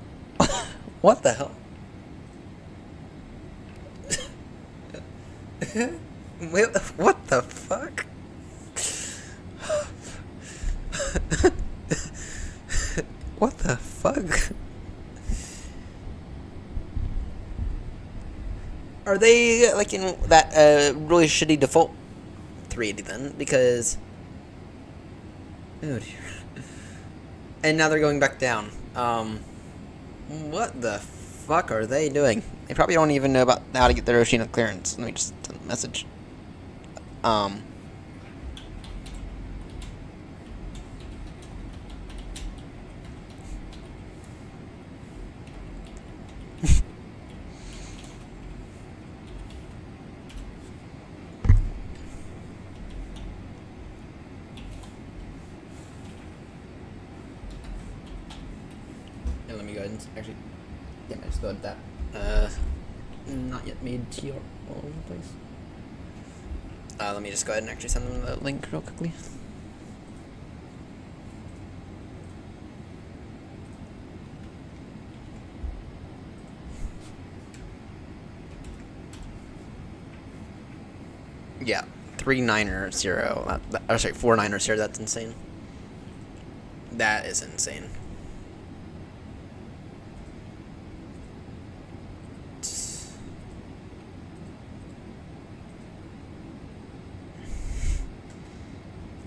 What the hell? Wait, what the fuck? What the fuck? Are they like in that really shitty default 380 then? Because oh dear. And now they're going back down. What the fuck are they doing? They probably don't even know about how to get their Oceanic clearance. Let me just send a message. And let me go ahead and actually, yeah, I just spelled that. Not yet made TR all over the place. Let me just go ahead and actually send them the link real quickly. Yeah, 390. Or sorry, 490. That's insane. That is insane.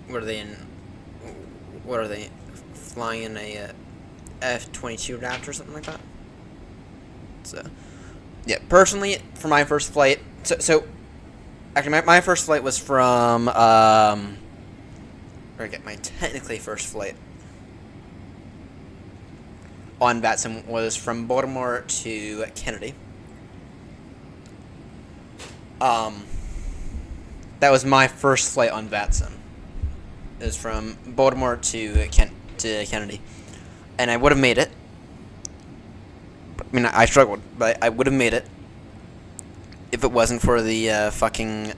What are they in? What are they flying in a F-22 Raptor or something like that? So, yeah. Personally, for my first flight, so actually, my first flight was from where I get my technically first flight on VATSIM was from Baltimore to Kennedy. That was my first flight on VATSIM. It was from Baltimore to Kennedy, and I would have made it. I mean, I struggled, but I would have made it if it wasn't for the fucking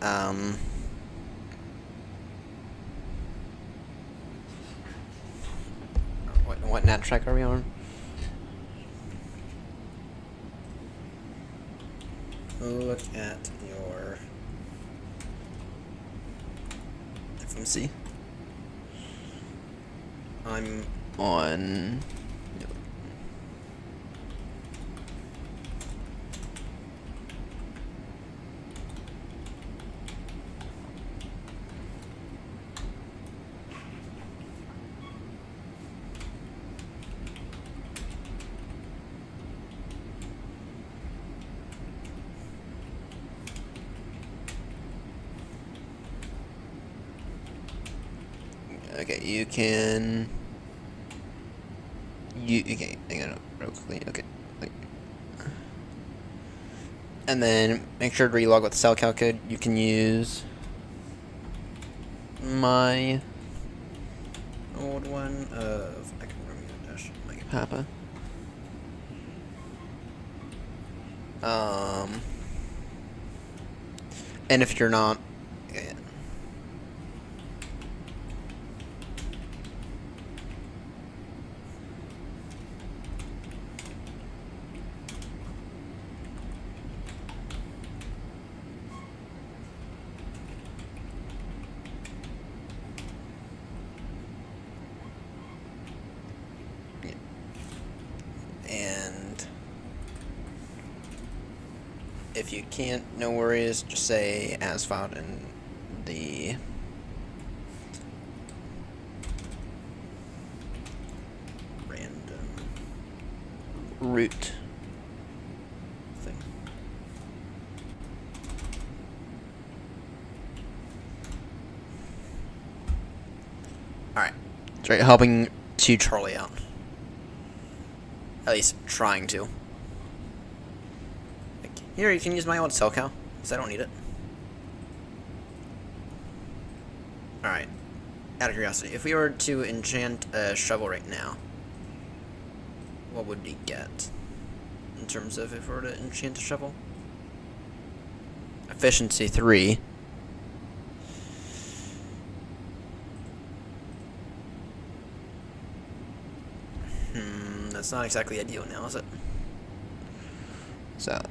what nat track are we on? Look at your FMC. I'm on. Okay, you can. Okay, hang on real quickly. Okay. And then make sure to relog with the cellcal code. You can use my old one of I can remember dash Mike Papa. And if you're not, okay. If you can't, no worries. Just say asphalt in the random route thing. Alright. Try helping to Charlie out. At least trying to. Like, here, you can use my old cell cow, because I don't need it. Alright. Out of curiosity, if we were to enchant a shovel right now, what would we get? In terms of if we were to enchant a shovel? Efficiency 3. That's not exactly ideal now, is it? So.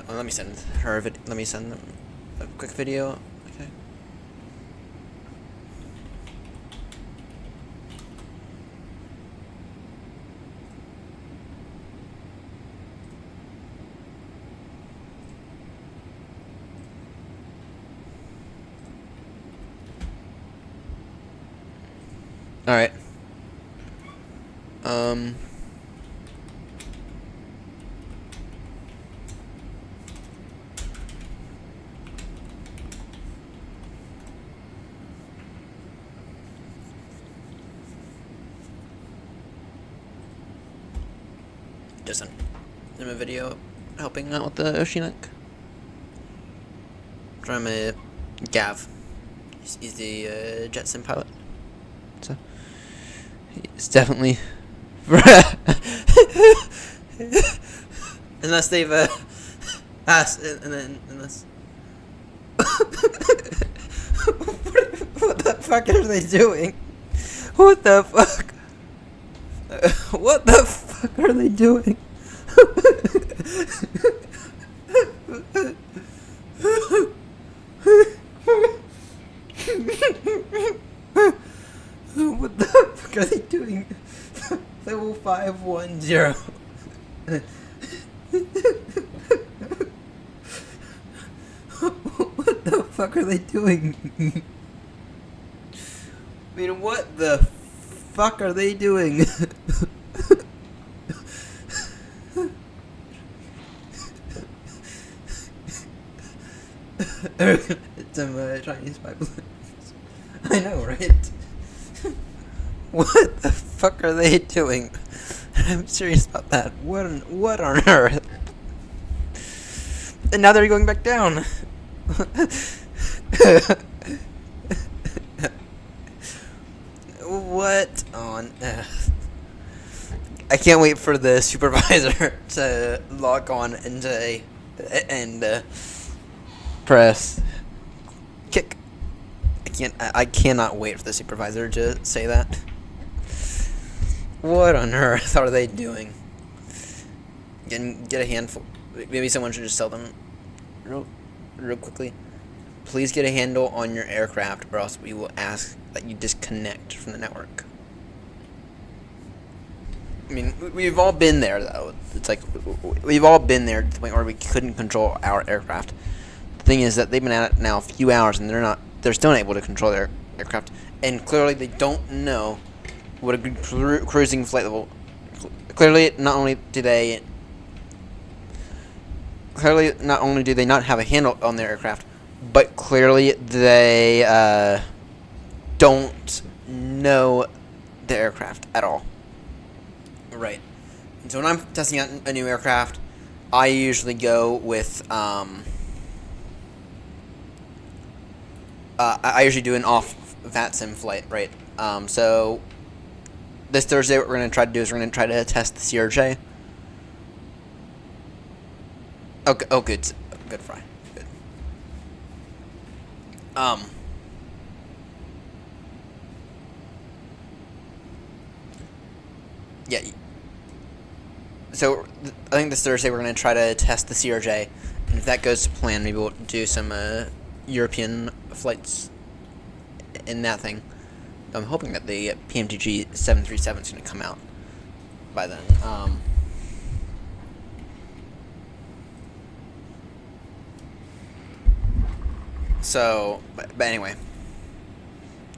Let me send her a let me send them a quick video. Okay. All right. Just in a video helping out with the Oceanic. From Gav. He's the jet sim pilot. So he's definitely unless they've asked and then unless what the fuck are they doing? What the fuck? What the fuck are they doing? What the fuck are they doing? Level 510. What the fuck are they doing? I mean, what the fuck are they doing? Some Chinese pipelines. I know, right? What the fuck are they doing? I'm serious about that. What on earth? And now they're going back down. What on earth? I can't wait for the supervisor to log on and press kick. I cannot wait for the supervisor to say that. What on earth are they doing? Get a handful. Maybe someone should just tell them real quickly. Please get a handle on your aircraft, or else we will ask that you disconnect from the network. I mean, we've all been there, though. It's like we've all been there to the point where we couldn't control our aircraft. The thing is that they've been at it now a few hours, and they're still not able to control their aircraft, and clearly they don't know what a good cruising flight level. Clearly, not only do they not have a handle on their aircraft, but clearly they don't know the aircraft at all. Right. And so when I'm testing out a new aircraft, I usually go with I usually do an off VATSIM flight, right? So this Thursday, what we're going to try to do is we're going to try to test the CRJ. Okay, oh, good fry. Good. Yeah. So I think this Thursday we're going to try to test the CRJ, And if that goes to plan, maybe we'll do some European flights in that thing. I'm hoping that the PMTG 737 is going to come out by then. But anyway,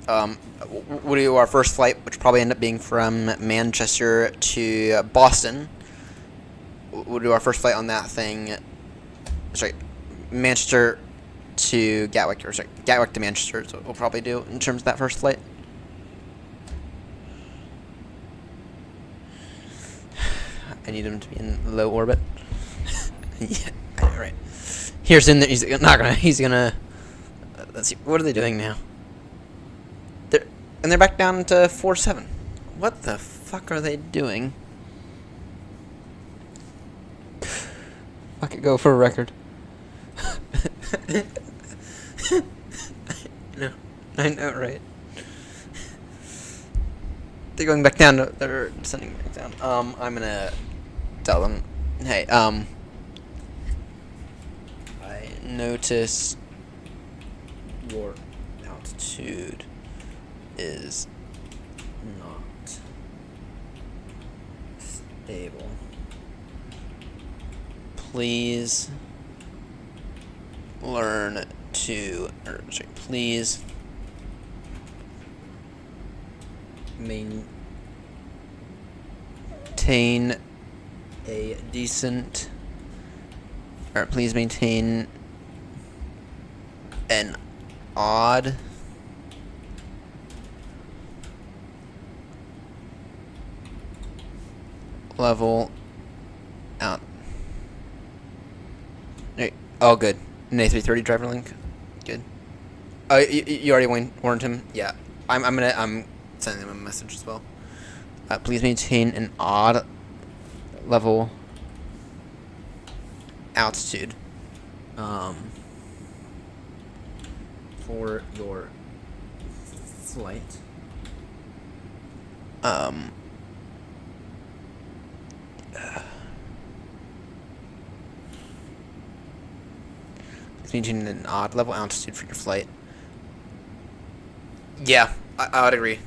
we'll do our first flight, which will probably end up being from Manchester to Boston. We'll do our first flight on that thing. Sorry, Manchester to Gatwick, or sorry, Gatwick to Manchester is what we'll probably do in terms of that first flight. I need him to be in low orbit. Yeah, alright. Here's in there. He's not gonna. He's gonna. Let's see. What are they doing now? They're back down to 4-7. What the fuck are they doing? Fuck it, go for a record. No, I know, right? They're going back down. They're descending back down. I'm gonna tell them, hey, I notice your altitude is not stable. Please learn to, or sorry, please maintain a decent, or please maintain an odd level out. Oh, good. An A330 driver link. Good. Oh, you already warned him. Yeah. I'm sending him a message as well. Please maintain an odd level altitude. For your flight. Maintaining an odd level altitude for your flight. Yeah, I would agree.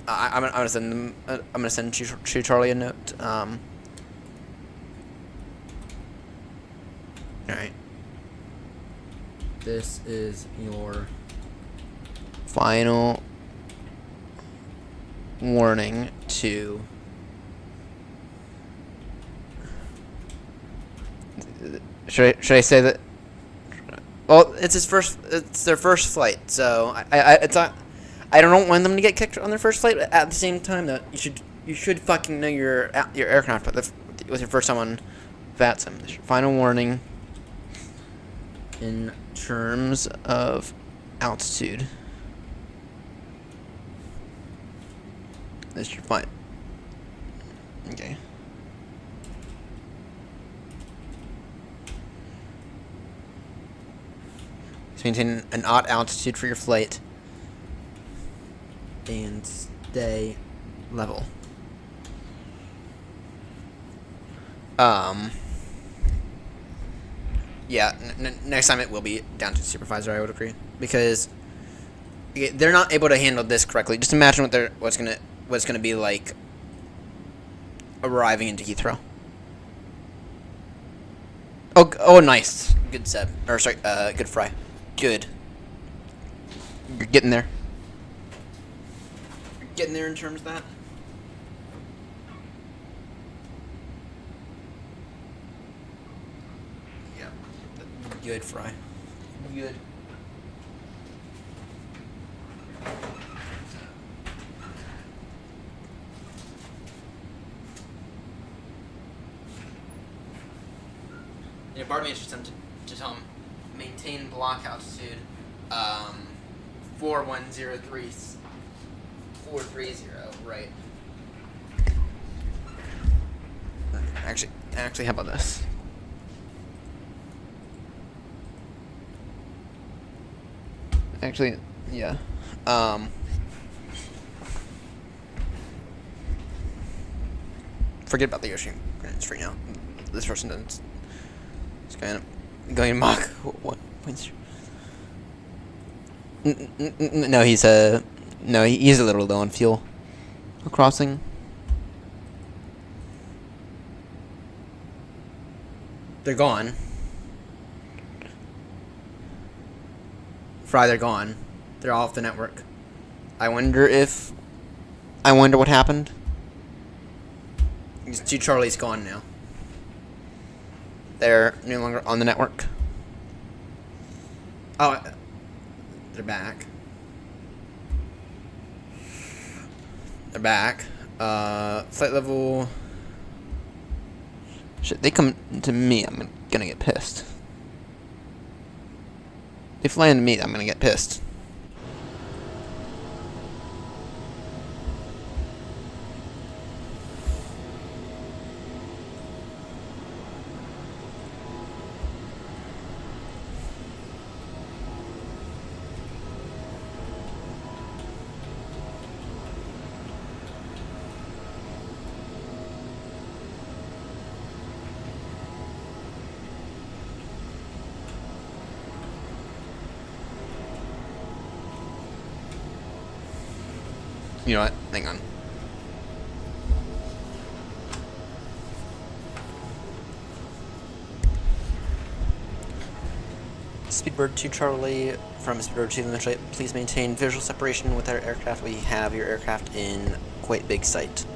I'm gonna send them. I'm gonna send Charlie a note. All right. This is your final warning to. Should I say that? Well, it's their first flight, so I don't want them to get kicked on their first flight. But at the same time, though, you should fucking know your aircraft. But with your first time on VATSIM, this is your final warning in terms of altitude. This is your flight. Okay. Maintain an odd altitude for your flight and stay level. Yeah, next time it will be down to the supervisor, I would agree, because they're not able to handle this correctly. Just imagine what's gonna be like arriving into Heathrow. Oh, nice, good Seb, or sorry, good Fry. Good. You're getting there. You're getting there in terms of that. Yeah. Good, Fry. Good. Yeah, part of me is just to tell him. Maintain block altitude 430, right? Actually, how about this? Actually, yeah. Forget about the ocean grants for now. This person doesn't. It's kind of. going Mach 1.0. No, he's he's a little low on fuel. Crossing. They're gone. Fry, they're gone. They're off the network. I wonder what happened. These 2 Charlie's gone now. They're no longer on the network. Oh, they're back. They're back. Flight level. Shit, they come to me, I'm gonna get pissed. They fly into me, I'm gonna get pissed. You know what? Hang on. Speedbird 2 Charlie from Speedbird 2 Limited, please maintain visual separation with our aircraft. We have your aircraft in quite big sight.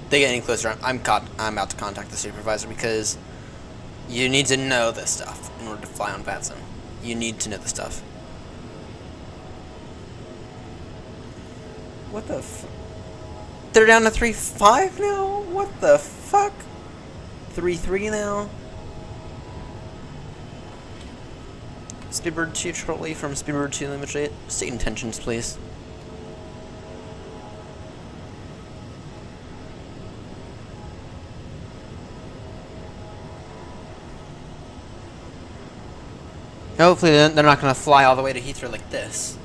They get any closer, I'm about to contact the supervisor because you need to know this stuff in order to fly on VATSIM. You need to know this stuff. What the f... They're down to 3.5 now? What the fuck? 3.3 now? Speedbird 2 Charlie from Speedbird 2 Limited, state intentions, please. Hopefully they're not going to fly all the way to Heathrow like this.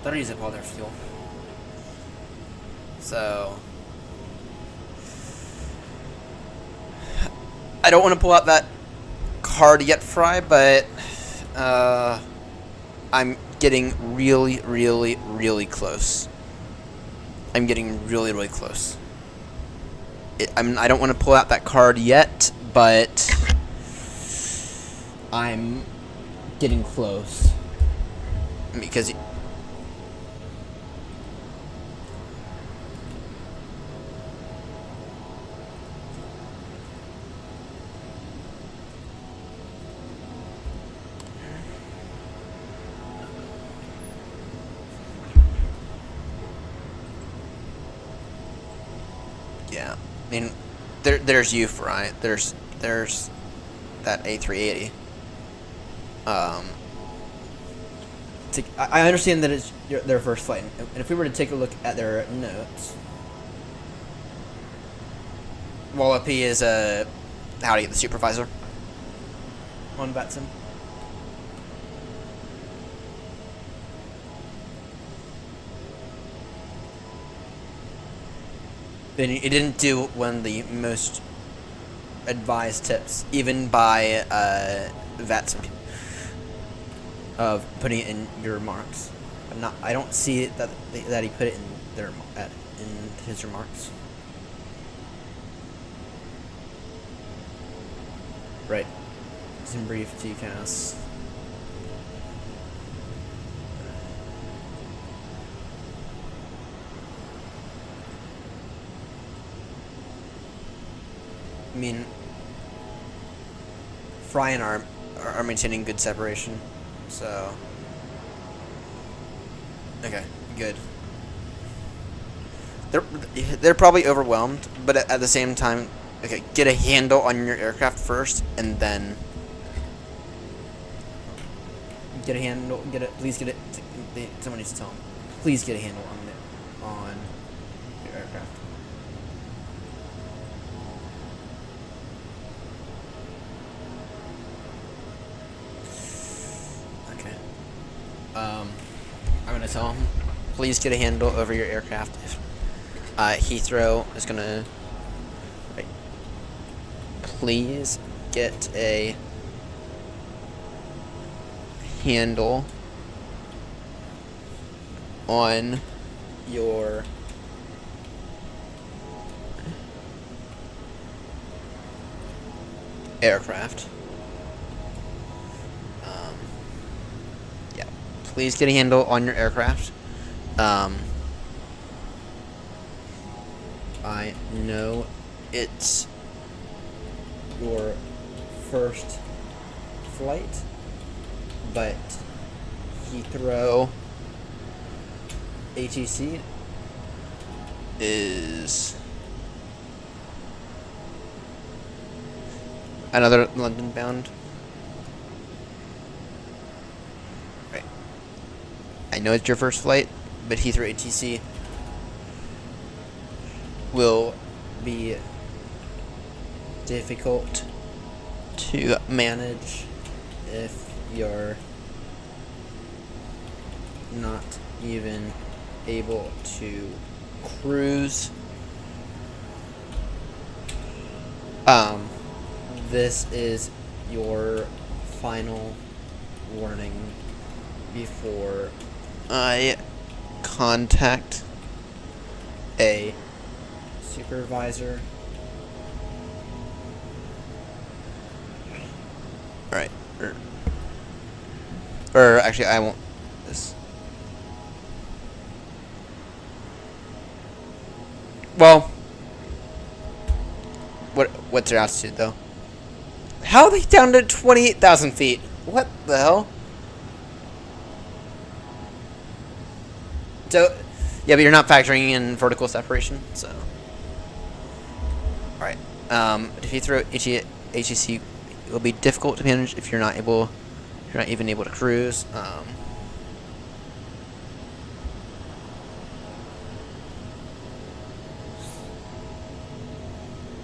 They'll use up all their fuel. So... I don't want to pull out that card yet, Fry, but... I'm getting really, really, really close. I'm getting really, really close. I don't want to pull out that card yet, but... I'm... getting close because yeah, I mean there's you, right? There's that A380. I understand that it's their first flight, and if we were to take a look at their notes, Wallopy is howdy, the supervisor on VATSIM. Then it didn't do one of the most advised tips, even by VATSIM people, of putting it in your remarks. I don't see it that he put it in in his remarks. Right. Some brief TCAS. I mean, Fry and are maintaining good separation, so okay, good. They're probably overwhelmed, but at the same time, okay, get a handle on your aircraft first, and then get a handle. Please get it. Someone needs to tell them. Please get a handle on your aircraft. So, please get a handle over your aircraft. Heathrow is gonna. Right. Please get a handle on your aircraft. Yeah, please get a handle on your aircraft. I know it's your first flight, but Heathrow ATC is another London bound. Right. I know it's your first flight, but Heathrow ATC will be difficult to manage if you're not even able to cruise. This is your final warning before I contact a supervisor. Right. Or actually, I won't. This. Well, what's their altitude though? How are they down to 28,000 feet? What the hell? So, yeah, but you're not factoring in vertical separation, so. Alright. If you throw HEC, it will be difficult to manage if you're not even able to cruise.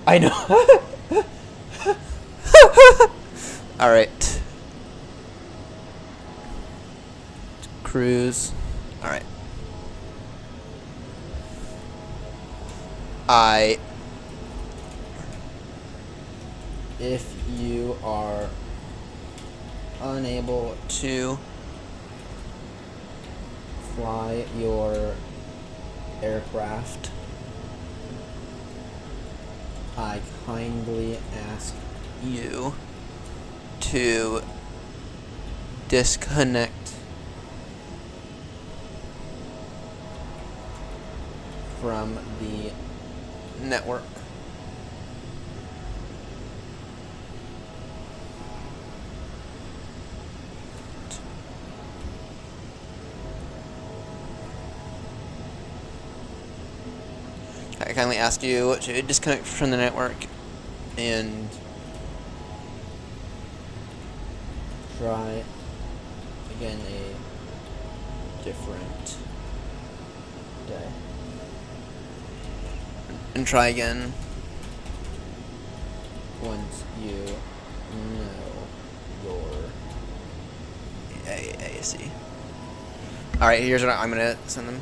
I know. Alright. Cruise. Alright. If you are unable to fly your aircraft, I kindly ask you to disconnect from the network. I kindly ask you to disconnect from the network and try again a different day. And try again once you know your AAC. Alright, here's what I'm gonna send them.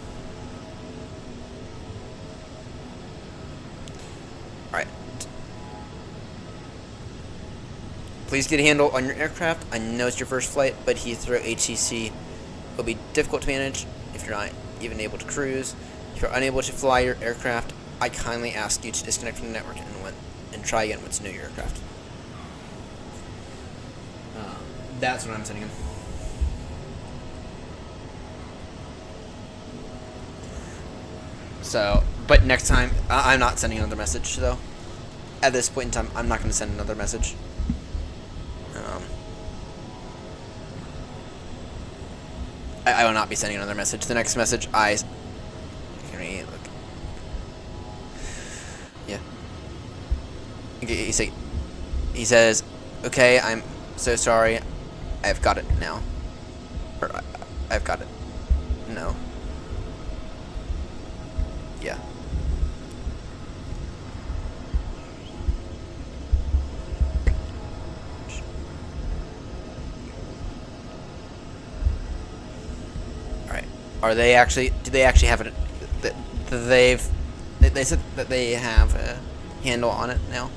Alright. Please get a handle on your aircraft. I know it's your first flight, but Heathrow HCC will be difficult to manage if you're not even able to cruise. If you're unable to fly your aircraft, I kindly ask you to disconnect from the network and try again once you know your aircraft. That's what I'm sending him. So, but next time, I'm not sending another message, though. At this point in time, I'm not going to send another message. I will not be sending another message. The next message, look. Yeah. He says, okay, I'm so sorry. I've got it now. Or, I've got it. No. Yeah. Are they actually? Do they actually have it? They said that they have a handle on it now.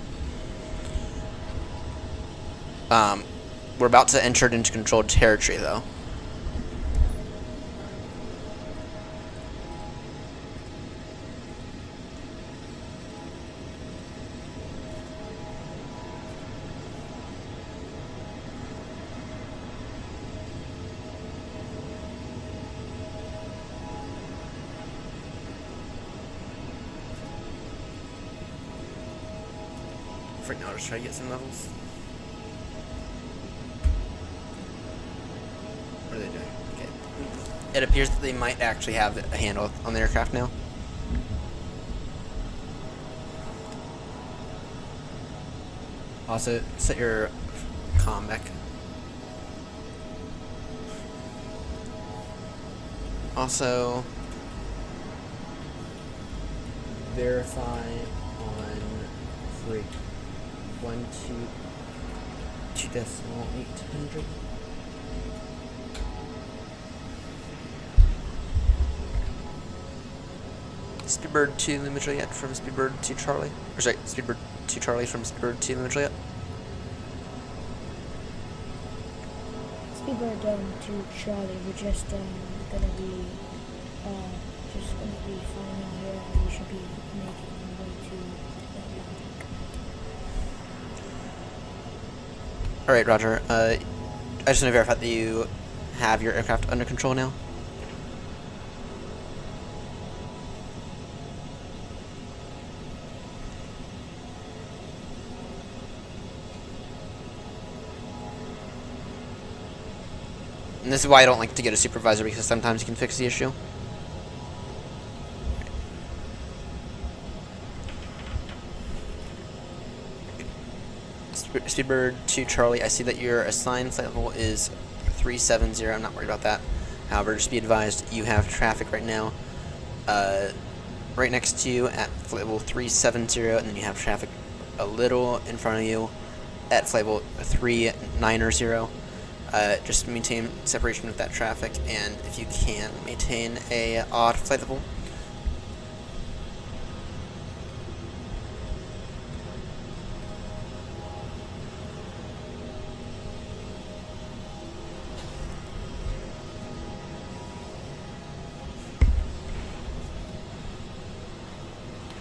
We're about to enter into controlled territory, though. Right now, just try to get some levels. What are they doing? Okay. It appears that they might actually have a handle on the aircraft now. Also, set your comm back. Also, verify on free. 2.800. Speedbird 2 Lima Juliet from Speedbird 2 Charlie. Or sorry, Speedbird 2 Charlie from Speedbird 2 Lima Juliet. Speedbird 2 Charlie, we're just gonna be flying in here, and we should be making our way to Atlantic. Alright, Roger. I just want to verify that you have your aircraft under control now. And this is why I don't like to get a supervisor, because sometimes you can fix the issue. Speedbird 2 Charlie, I see that your assigned flight level is 370. I'm not worried about that. However, just be advised, you have traffic right now right next to you at flight level 370, and then you have traffic a little in front of you at flight level 390. Just maintain separation with that traffic, and if you can, maintain a odd flight level.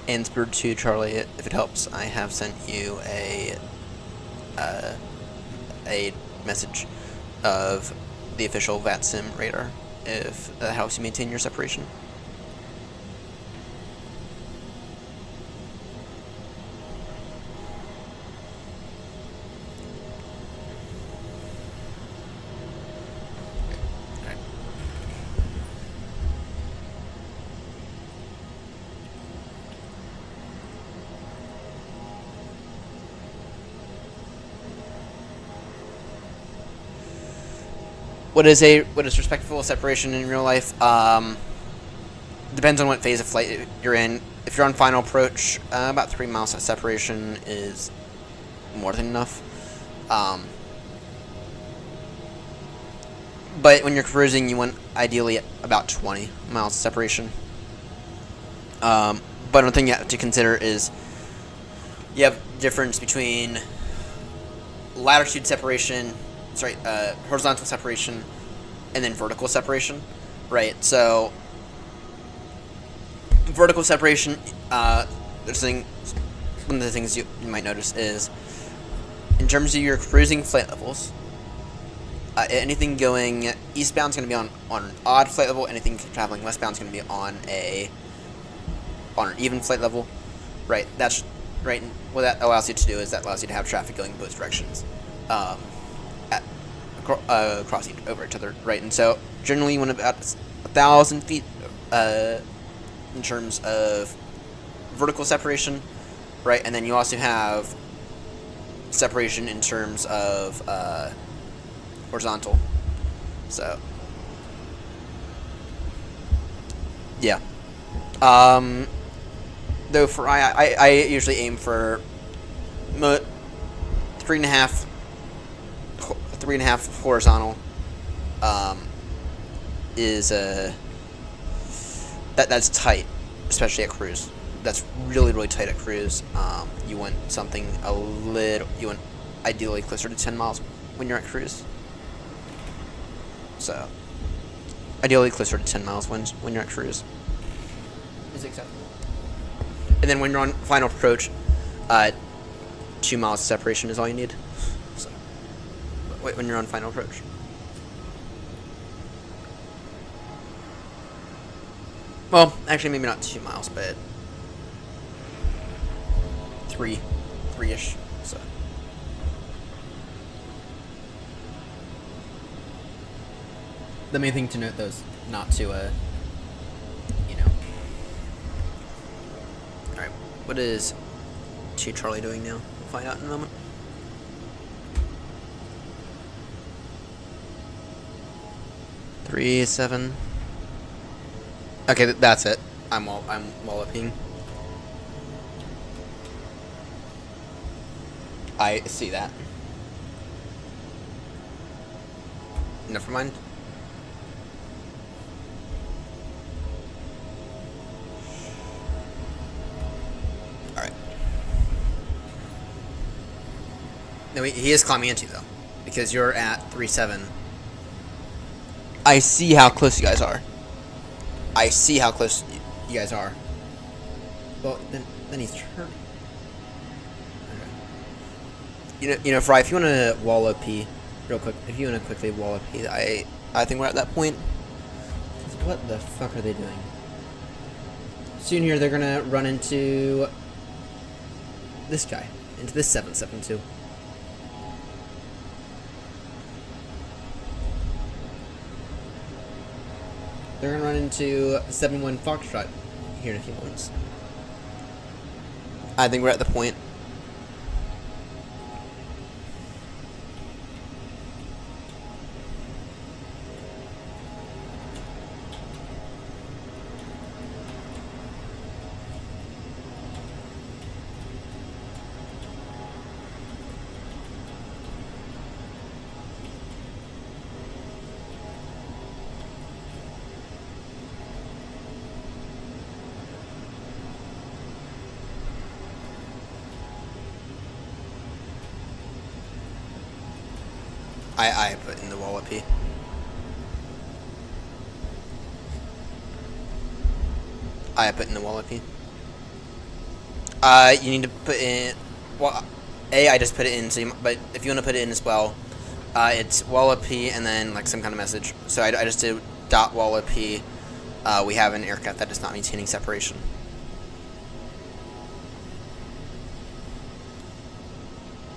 And Speedbird 2 Charlie, if it helps, I have sent you a message of the official VATSIM radar, if that helps you maintain your separation. What is respectful separation in real life? Depends on what phase of flight you're in. If you're on final approach, about 3 miles of separation is more than enough. But when you're cruising, you want ideally about 20 miles of separation. But another thing you have to consider is you have difference between latitude separation, horizontal separation, and then vertical separation, right? So, vertical separation, one of the things you might notice is, in terms of your cruising flight levels, anything going eastbound is going to be on an odd flight level, anything traveling westbound is going to be on an even flight level, right? That's right. What that allows you to do is that allows you to have traffic going both directions. Across over each other, right? And so generally you want about 1,000 feet in terms of vertical separation, right? And then you also have separation in terms of horizontal. So yeah. Though for I usually aim for 3.5 horizontal is That's tight, especially at cruise. That's really, really tight at cruise. You want something you want ideally closer to 10 miles when you're at cruise. So, ideally closer to 10 miles when you're at cruise is acceptable. And then when you're on final approach, 2 miles separation is all you need. So, when you're on final approach. Well, actually, maybe not 2 miles, but 3-ish. So. The main thing to note, though, is not to, Alright, what is 2 Charlie doing now? We'll find out in a moment. Three, 7. Okay, that's it. I'm walloping. I see that. Never mind. Alright. No, he is climbing into, though. Because you're at 3-7. I see how close you guys are. I see how close you guys are. Well, then he's turning. Okay. You know, Fry, if you want to wall OP real quick, if you want to quickly wall OP, I think we're at that point. What the fuck are they doing? Soon here, they're gonna run into this guy, into this 772. They're gonna run into 7-1 Foxtrot here in a few moments. I think we're at the point. I put in the Wallopy. I put in the Wallopy. You need to put in. Well, I just put it in. So, but if you want to put it in as well, it's Wallopy and then like some kind of message. So I just did .Wallopy. We have an aircraft that is not maintaining separation.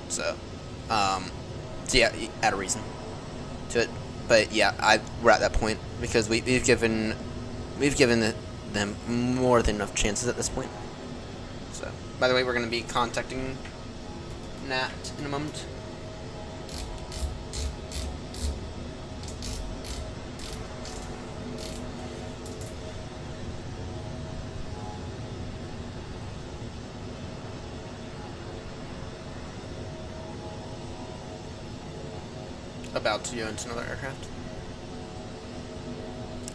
So, so yeah, add a reason to it. But yeah, we're at that point because we've given them more than enough chances at this point. So, by the way, we're going to be contacting Nat in a moment. About to go into another aircraft.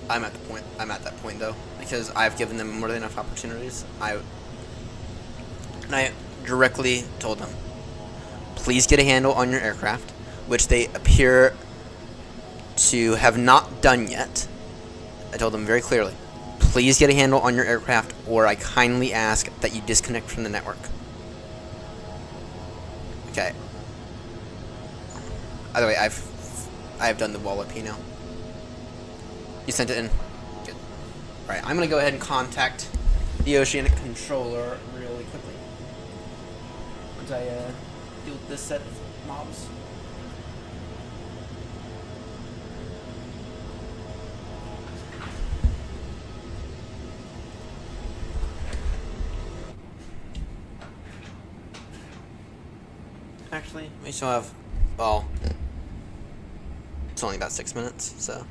I'm at that point though, because I've given them more than enough opportunities. I directly told them, please get a handle on your aircraft, which they appear to have not done yet. I told them very clearly, please get a handle on your aircraft, or I kindly ask that you disconnect from the network. Okay. By the way, I've done the Wallopy now. You sent it in? Good. Alright, I'm gonna go ahead and contact the oceanic controller really quickly. Once I deal with this set of mobs. Actually, we still have, well, it's only about 6 minutes, so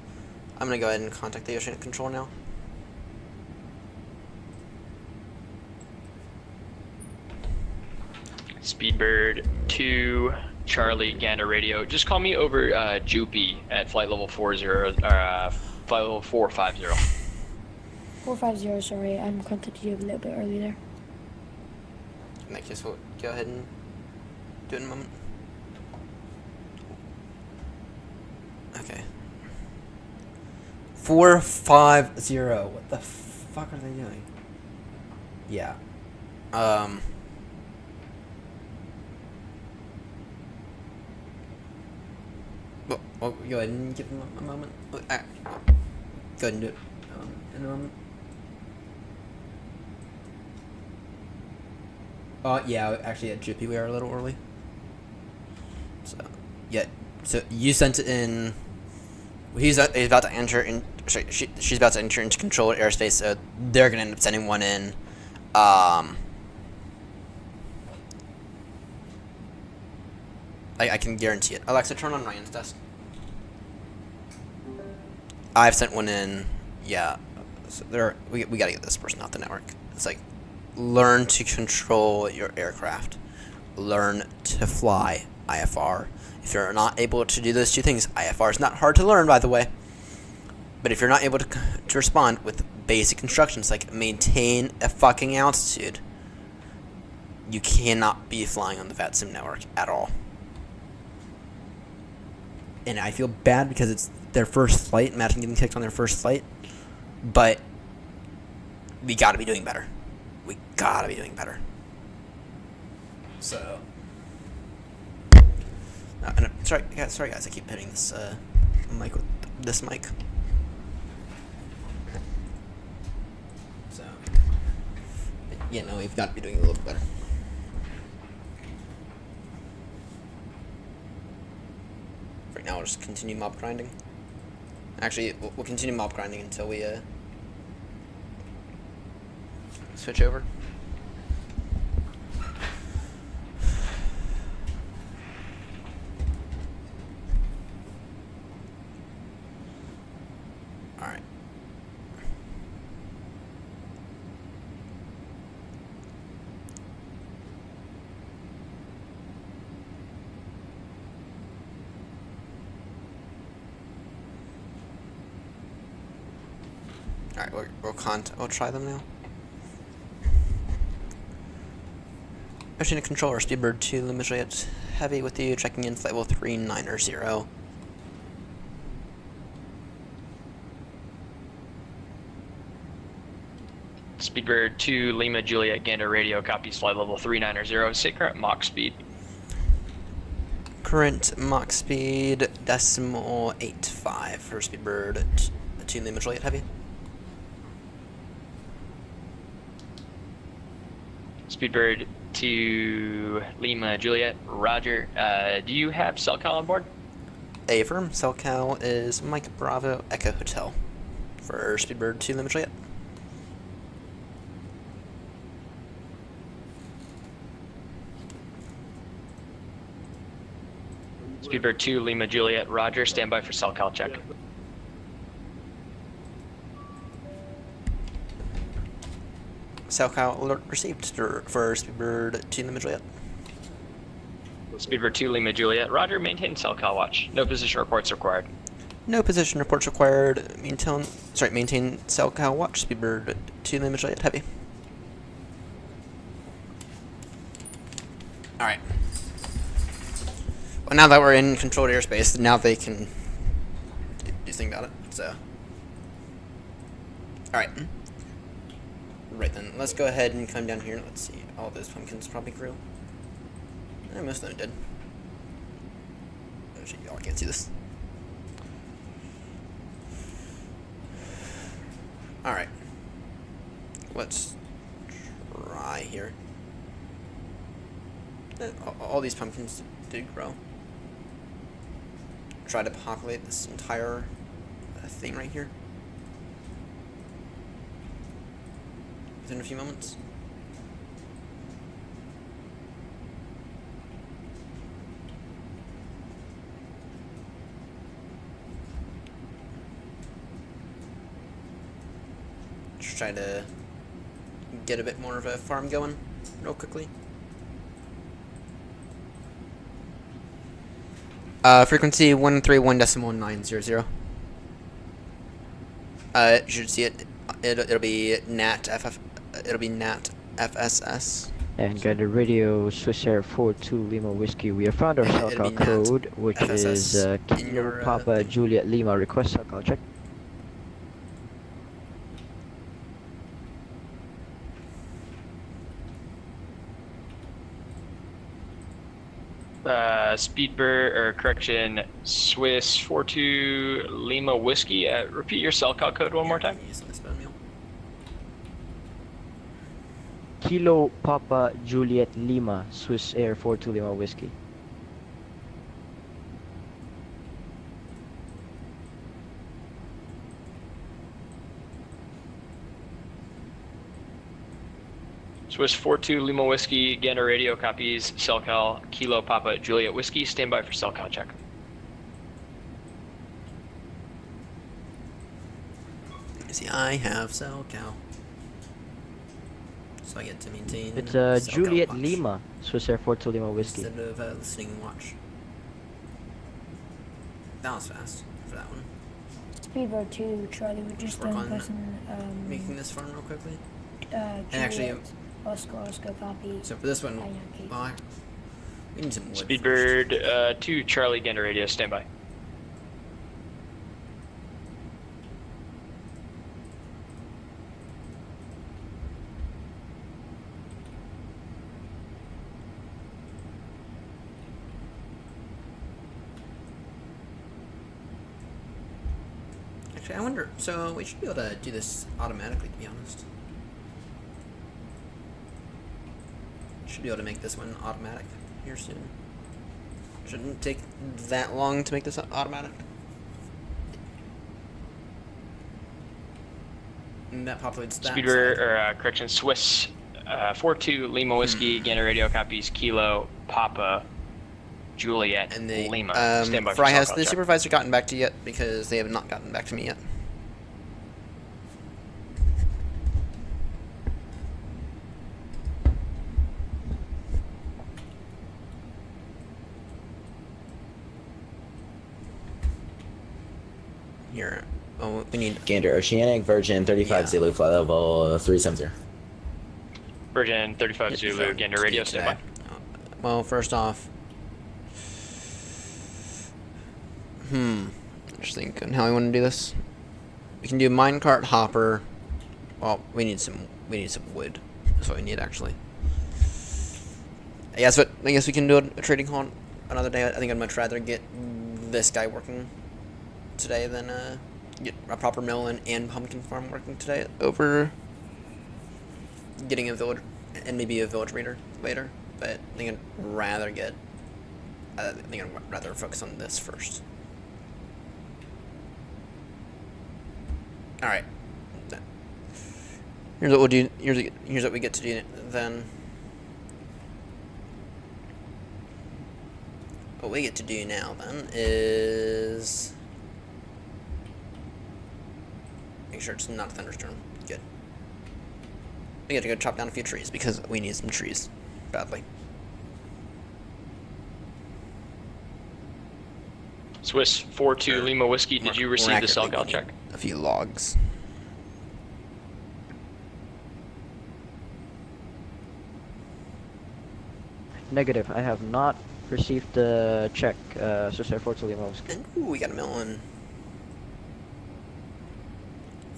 I'm gonna go ahead and contact the oceanic control now. Speedbird 2 Charlie Gander radio. Just call me over Jupy at flight level 40 flight level 450. 450, sorry, I'm contacted you a little bit early there. In that case, we'll go ahead and do it in a moment. Okay. 450. What the fuck are they doing? Yeah. Well, go ahead and give them a moment. Go ahead and do it in a moment. Yeah, actually at GP we are a little early. So, yeah. So you sent it in. He's about to enter in. Sorry, she's about to enter into controlled airspace. So they're gonna end up sending one in. I can guarantee it. Alexa, turn on Ryan's desk. I've sent one in. Yeah. So we gotta get this person off the network. It's like, learn to control your aircraft. Learn to fly IFR. If you're not able to do those two things, IFR is not hard to learn, by the way. But if you're not able to respond with basic instructions like maintain a fucking altitude, you cannot be flying on the VATSIM network at all. And I feel bad because it's their first flight. Imagine getting kicked on their first flight. But we gotta be doing better. We gotta be doing better. So, and sorry guys, I keep hitting this mic with this mic. So, yeah, no, we've got to be doing a little bit better. Right now, we'll just continue mob grinding. Actually, we'll continue mob grinding until we switch over. Alright. Alright, we'll try them now. Pushing a controller, Speedbird 2, Lima Juliet Heavy with you, checking in flight level 390. Speedbird 2, Lima Juliet Gander Radio, copies flight level 390, say current Mach speed. Current Mach speed, decimal 85 for Speedbird 2, Lima Juliet Heavy. Speedbird to Lima Juliet, Roger. Do you have CellCal on board? Affirm. CellCal is Mike Bravo Echo Hotel for Speedbird 2 Lima Juliet. Speedbird 2 Lima Juliet, Roger. Stand by for CellCal check. CellCal alert received for Speedbird 2 Lima Juliet. Speedbird 2 Lima Juliet, Roger. Maintain CellCal watch. No position reports required. No position reports required. Maintain CellCal watch. Speedbird 2 Lima Juliet Heavy. Alright. Well, now that we're in controlled airspace, now they can do something about it, so. Alright. Right then, let's go ahead and come down here. Let's see. All those pumpkins probably grew. Most of them did. Actually, y'all can't see this. Alright. Let's try here. All these pumpkins did grow. Try to populate this entire thing right here. Within a few moments. Just try to get a bit more of a farm going real quickly. Frequency 131.900. You should see it It'll be Nat FF. It'll be Nat FSS. And Gander Radio, Swiss Air 42 Lima Whiskey. We have found our It'll SOCAL be Nat code, which is FSS in Kilo your, Papa thing. Juliet Lima. Request SOCAL check. Swiss 42 Lima Whiskey. Repeat your cell call code one more time. Kilo Papa Juliet Lima, Swiss Air 42 Lima Whiskey. Swiss 42 Lima Whiskey, Gander Radio copies, cell call, Kilo Papa Juliet Whiskey. Stand by for cell call check. See, I have cell cow. So I get to maintain. It's cell Juliet cow watch Lima, Swiss Air 42 Lima Whiskey. instead of listening and watch. That was fast for that one. Speedbird 2, Charlie, would just Work on person, making this fun real quickly. and actually, Oscar copy. So for this one, well, we need some wood. Speedbird 2 Charlie Gander Radio. Stand by. Actually, I wonder. So we should be able to do this automatically, to be honest. Should be able to make this one automatic here soon. Shouldn't take that long to make this automatic. And that populates that. Speedbird or correction, Swiss 42 Lima Whiskey. Gander Radio copies, Kilo Papa Juliet And the Lima. Stand by for Fry, cell has call the check. supervisor gotten back to you yet? Because they have not gotten back to me yet. Here. Oh, we need Gander Oceanic, Virgin 35 Zulu, flight level 370. Virgin 35 Zulu, Gander Radio. Stand by. Well, first off, just thinking how I want to do this. We can do minecart hopper. Well, we need some wood. That's what we need actually. I guess we can do a trading call another day. I think I'd much rather get this guy working today than get a proper melon and pumpkin farm working today over getting a village and maybe a village raider later. But I think I'd rather focus on this first. All right. Here's what we'll do. Here's what we get to do then. What we get to do now then is make sure it's not a thunderstorm. Good. We get to go chop down a few trees because we need some trees badly. Swiss 42 Lima Whiskey. Did you receive the cell call check? A few logs. Negative. I have not received the check. Swiss Air 42 Lima Whiskey. Ooh, we got a melon.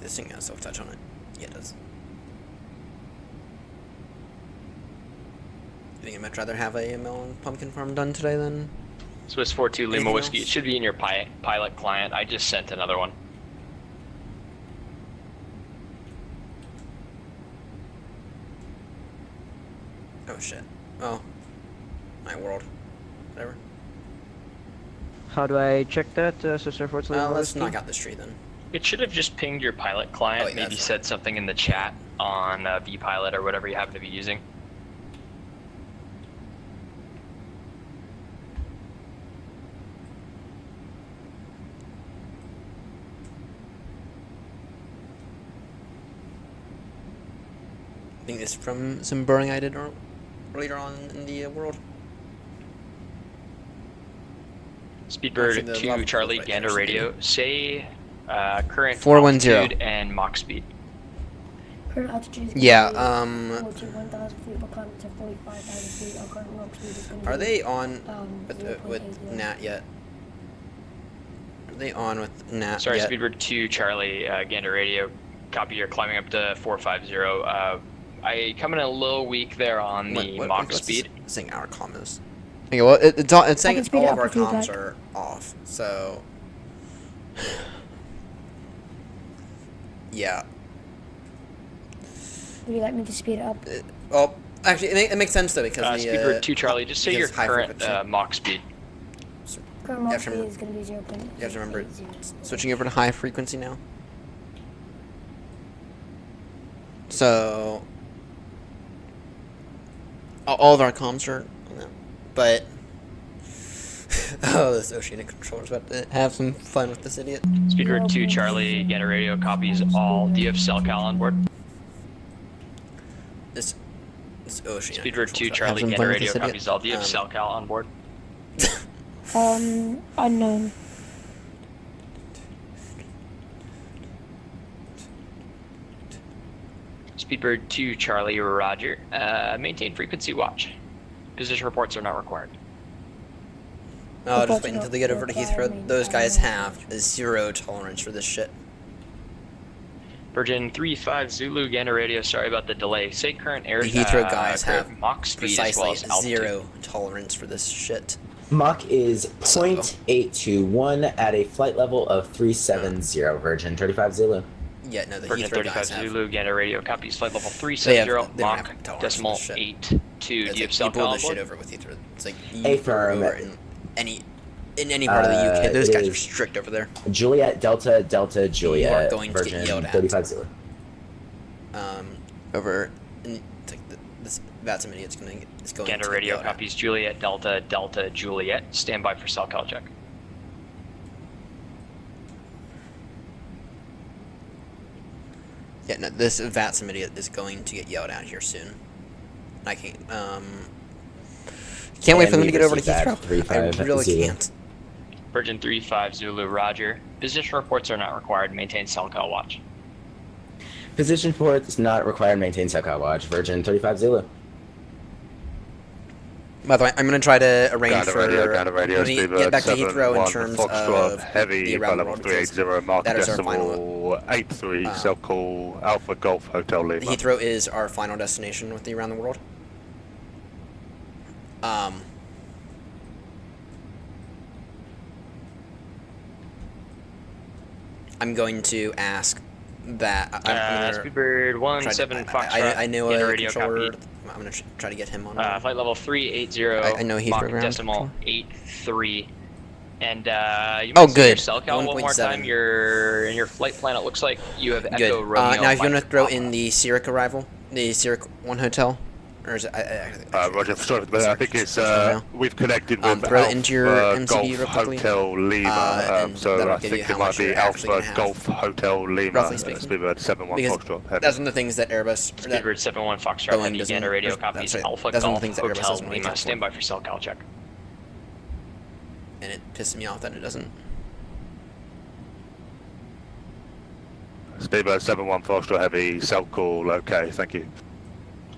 This thing has self-touch on it. Yeah, it does. You think I'd much rather have a melon pumpkin farm done today than Swiss 42 Lima anything Whiskey. else? It should be in your pilot client. I just sent another one. Oh shit. Oh. My world. Whatever. How do I check that, Swiss Air 42 Lima Let's Whiskey? knock out this tree then. It should have just pinged your pilot client. Oh, yeah, maybe that's said something in the chat on vPilot or whatever you happen to be using. I think this is from some burning I did earlier on in the world. Actually, Speedbird the 2 lava Charlie right Gander there, so Radio. Say current 410. altitude and Mach speed. Current altitude is gonna Yeah, be 41,000 feet, but climbing to 45,000 feet. Our current Mach speed is gonna Are be, they on with 0.80. Nat yet? Are they on with Nat Sorry, yet? Speedbird 2 Charlie, Gander Radio. Copy, you're climbing up to 450. I come in a little weak there on the Mach speed. What's saying our comm is? Okay, well, it's saying speed all it of up our if you'd comms like. are off, so... Yeah. Would you like me to speed it up? Well, actually, it makes sense, though, because the... Speedbird 2 Charlie, just say your because high current frequency. Mach speed. Current Mach speed is gonna be 0.80. You have to remember, switching over to high frequency now. So... all of our comms are... But... oh, this Oceanic controller's about to have some fun with this idiot. Speedbird 2 Charlie, Gander Radio copies all. Do you have cell cal on board? This Oceanic Speedbird 2 controller's Charlie, having Gander fun with Radio this idiot. copies all. Do you have cell cal on board? Unknown. Speedbird 2 Charlie, Roger. Maintain frequency watch. Position reports are not required. No, just wait until they get over to Heathrow. Those guys have zero tolerance for this shit. Virgin 3-5 Zulu, Gander Radio, sorry about the delay. Say current air The Heathrow guys current have Mach speed as precisely well as altitude. zero tolerance for this shit. Mach is 0.821 at a flight level of 370. Virgin 35 Zulu. Yeah, no, the Virgin Heathrow 35 guys have... Zulu, Gander Radio copies flight level They 370, don't Mach have tolerance decimal for this shit. 82. Do you have cell you cal pull on this shit board? over with Heathrow. It's like A you firm. over in any part of the UK. Those it guys are is strict over there. Juliet Delta Delta Juliet. going to get Virgin yelled at. 35 Zulu. Over in it's like this that's an idiot's going to Gander get Radio yelled at. copies Juliet Delta Delta Juliet. Stand by for cell cal check. Yeah, no, this Vatsum idiot is going to get yelled at here soon. I can't wait for them to get over to Heathrow. I really can't. Virgin 3-5 Zulu, Roger. Position reports are not required. Maintain cell cal watch. Position port is not required. Maintain SECOT watch. Virgin 35 Zulu. By the way, I'm going to try to arrange for Gather radio, when we get back to Heathrow in terms Foxtrot, of heavy, the around the level world. 380, mark That is our final. decimal 83, cell call Alpha Golf Hotel Lima. Heathrow is our final destination with the around the world. I'm going to ask that. Speedbird 17 Foxtrot. I know Gander a Radio controller. copy. I'm going to try to get him on. Flight level 380. I know Heathrow Mach ground decimal 83. And you Oh, mentioned good. your cell cal one more 1.7. time. In your flight plan, it looks like you have Echo Good. Romeo. Now, if you want to Mike throw Papa. in the Zurich arrival, the Zurich 1 hotel, or is it? Roger, sorry, but I think it's we've connected with throw it Alpha into your MCB Golf real quickly. Hotel Lima, And so that'll I give you think how it might much you're be actually Alpha gonna have, Golf Hotel Lima, roughly speaking. Speedbird 71 Because Foxtrot. Heavy. that's one of the things that Airbus. Speedbird 71 Foxtrot Boeing Heavy doesn't- Gander Radio that's copies right. Alpha That's one of Golf the things that Airbus Hotel doesn't really Lima. care for. Stand by for cell cal check. And it pisses me off that it doesn't. Speedbird 71 Foxtrot Heavy, cell call, okay, thank you.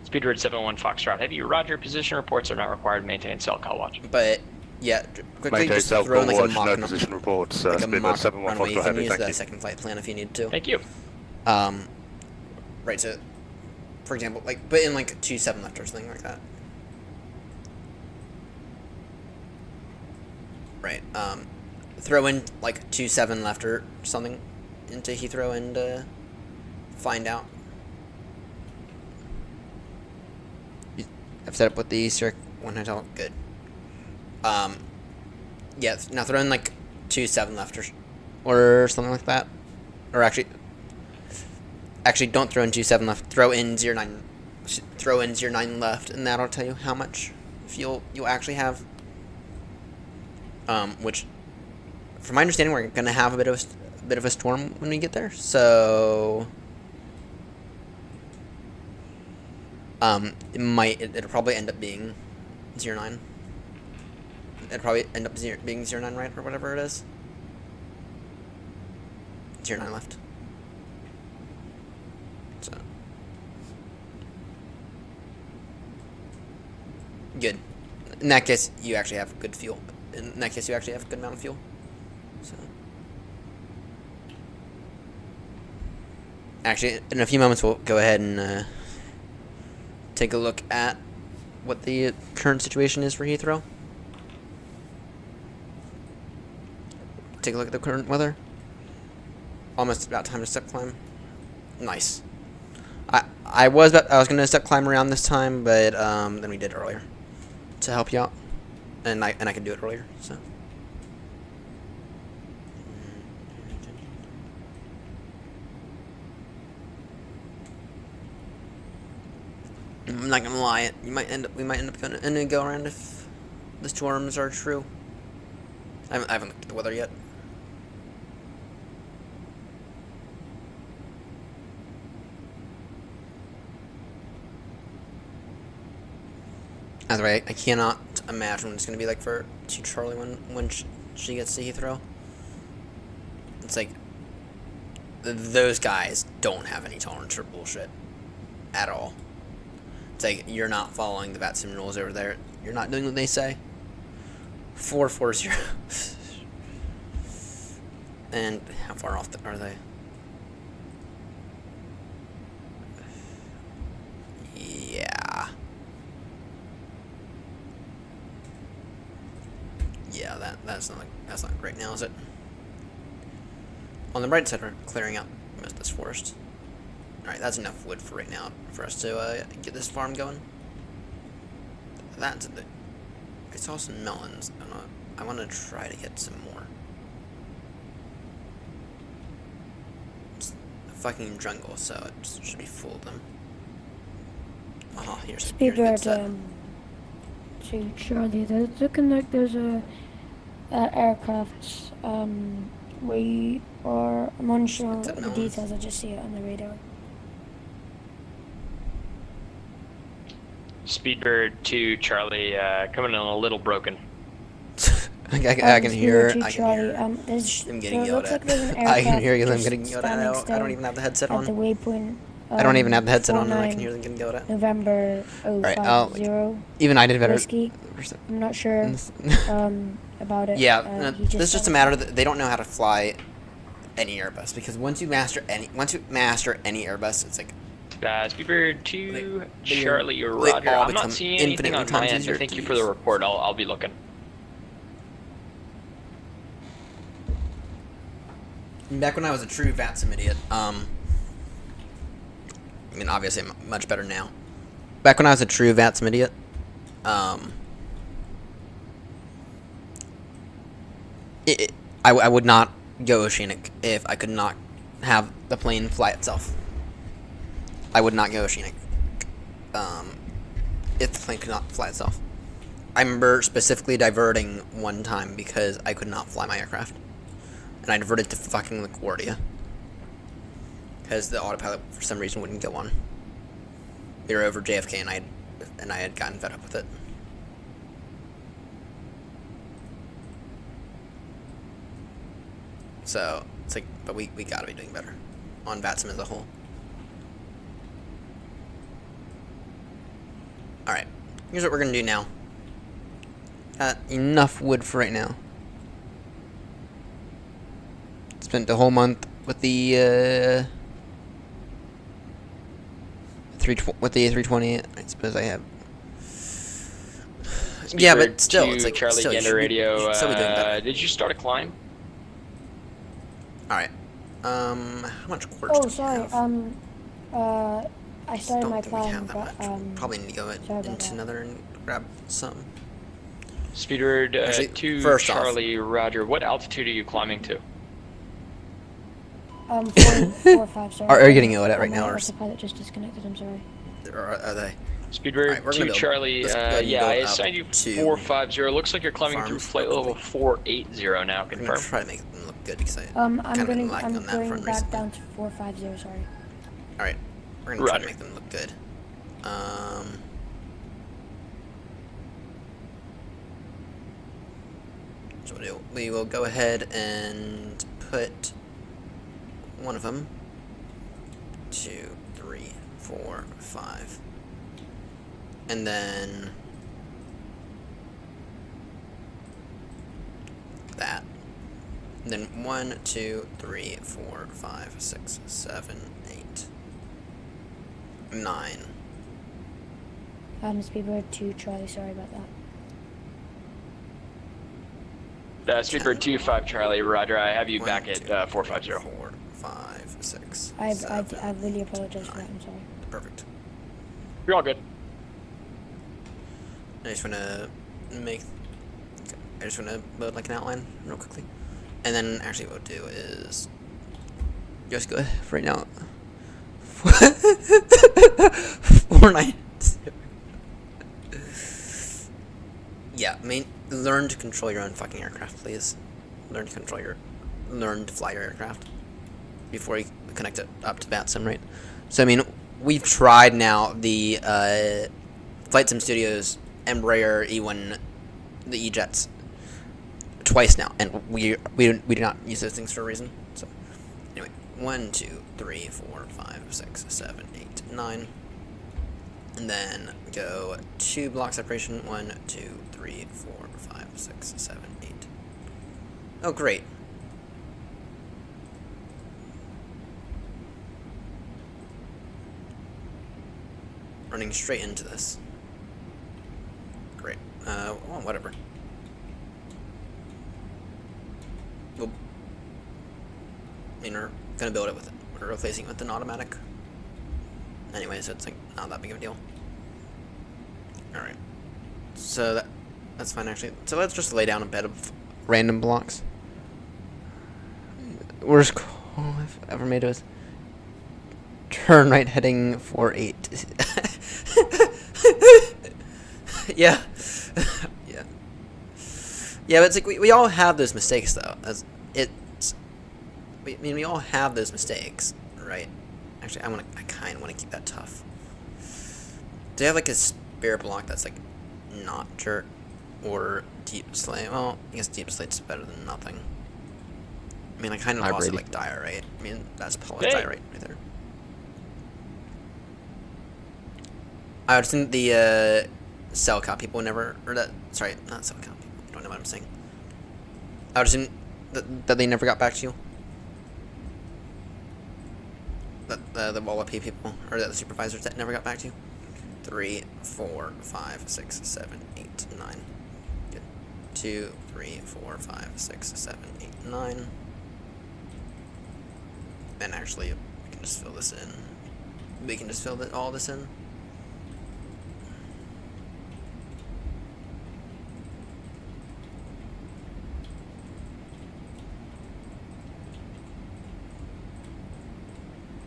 Speedbird 71 Foxtrot Heavy. Roger. Position reports are not required. Maintain cell cal watch. But yeah, quickly Maintain just cell throw call in like a watch, mock, no position reports, like a Speedbird mock 71 runway. You Foxtrot can Heavy, use thank the you. second flight plan if you need to. Thank you. Right. So, for example, like put in like 2-7 left or something like that. Right. Throw in like 2-7 left or something into Heathrow and find out. I've set up with the Zurich 1 hotel. Good. Yeah. Now throw in like 2-7 left or something like that. Or actually, don't throw in 2-7 left. Throw in 0-9. Throw in 0-9 left, and that'll tell you how much fuel you'll actually have. Which, from my understanding, we're gonna have a bit of a storm when we get there. So, it'll probably end up being 0-9. It'll probably end up being 0-9, right, or whatever it is. 0-9 left. So, Good. In that case, you actually have good fuel. In that case, you actually have a good amount of fuel. So. Actually, in a few moments, we'll go ahead and take a look at what the current situation is for Heathrow. Take a look at the current weather. Almost about time to step climb. Nice. I was gonna step climb around this time, but then we did earlier to help you out, and I could do it earlier. So. I'm not gonna lie, we might end up going to go around if the storms are true. I haven't looked at the weather yet. Either way, I cannot imagine what it's gonna be like for Charlie when she gets to Heathrow. It's like those guys don't have any tolerance for bullshit at all. It's like you're not following the VATSIM rules over there. You're not doing what they say. 440. And how far off are they? Yeah. Yeah, that's not great now, is it? On the right side, we're clearing out most of this forest. Alright, that's enough wood for right now for us to get this farm going. That's I saw some melons. I want to try to get some more. It's a fucking jungle, so it should be full of them. Oh, here's Speedbird, to Charlie, there's looking like there's a aircraft. We are, I'm unsure of the details, I just see it on the radar. Speedbird to Charlie, coming in a little broken. I can hear. I can hear. I'm getting yelled at. I can hear them getting yelled at. I don't even have the headset on. At the waypoint. I don't even have the headset on, and I can hear them getting yelled at. November 050. Even I did better. Whiskey. I'm not sure about it. Yeah, this is just a matter that they don't know how to fly any Airbus, because once you master any Airbus, it's like. Speedbird to Charlie or Roger. I'm not seeing anything on my end, but thank you for the report. I'll be looking. Back when I was a true VATSIM idiot, I mean, obviously I'm much better now. Back when I was a true VATSIM idiot, I would not go oceanic if I could not have the plane fly itself. I would not go oceanic if the plane could not fly itself. I remember specifically diverting one time because I could not fly my aircraft. And I diverted to fucking LaGuardia. Because the autopilot, for some reason, wouldn't go on. We were over JFK, and I had gotten fed up with it. So, it's like, but we gotta be doing better. On VATSIM as a whole. Alright, here's what we're gonna do now. Got enough wood for right now. Spent the whole month with the A320. I suppose I have. Yeah, but still, it's like Charlie still, Gander Radio. still be doing better. Did you start a climb? All right. How much quartz? Oh, sorry. I started my climb, but probably need to go into another and grab some. Speedbird to first Charlie Roger. What altitude are you climbing to? 4-5, sorry. Are you getting yelled at right now, or? Autopilot just disconnected. I'm sorry. Are they? Speedbird right, to Charlie. Yeah, I assigned you 450. Looks like you're climbing through flight level 480 now. I'm Confirm. gonna try to make them look good because I'm going back down to 450. Sorry. All right, we're gonna try to make them look good. So we will go ahead and put one of them. 2, 3, 4, 5, and then And then 1, 2, 3, 4, 5, 6, 7, 8, 9. Speedbird 2 Charlie, sorry about that. Speedbird 2-5 Charlie, Roger. I have you back at 450. 4, 5, 6. I 7, really apologize for that, I'm sorry. Perfect. You're all good. I just want to build like an outline real quickly. And then actually what we'll do is just go for right now. 490. Yeah, learn to control your own fucking aircraft, please. Learn to fly your aircraft before you connect it up to VATSIM, right? So I mean, we've tried now the Flight Sim Studios Embraer E1, the E-Jets, twice now, and we do not use those things for a reason. So anyway, 1, 2, 3, 4, 5, 6, 7, 8, 9, and then go 2 block separation. 1, 2, 3, 4, 5, 6, 7, 8. Oh, great. Running straight into this. Great. Well, whatever. We're gonna build it with it. We're replacing it with an automatic. Anyway, so it's like not that big of a deal. Alright. So that's fine actually. So let's just lay down a bed of random blocks. Worst call I've ever made was turn right heading 48. Yeah. Yeah. Yeah, but it's like we all have those mistakes though. We all have those mistakes, right? Actually, I kind of want to keep that tough. Do you have like a spare block that's like not dirt or deep slate? Well, I guess deep slate's better than nothing. I mean, I kind of also like diorite. I mean, that's polished diorite right there. I would think the cell cow people never, or that, sorry, not cell cow people. I don't know what I'm saying. I would assume that they never got back to you. That the Wallapie people, or the supervisors that never got back to you. 3, 4, 5, 6, 7, 8, 9. Good. 2, 3, 4, 5, 6, 7, 8, 9. And actually, we can just fill this in. We can just fill all this in.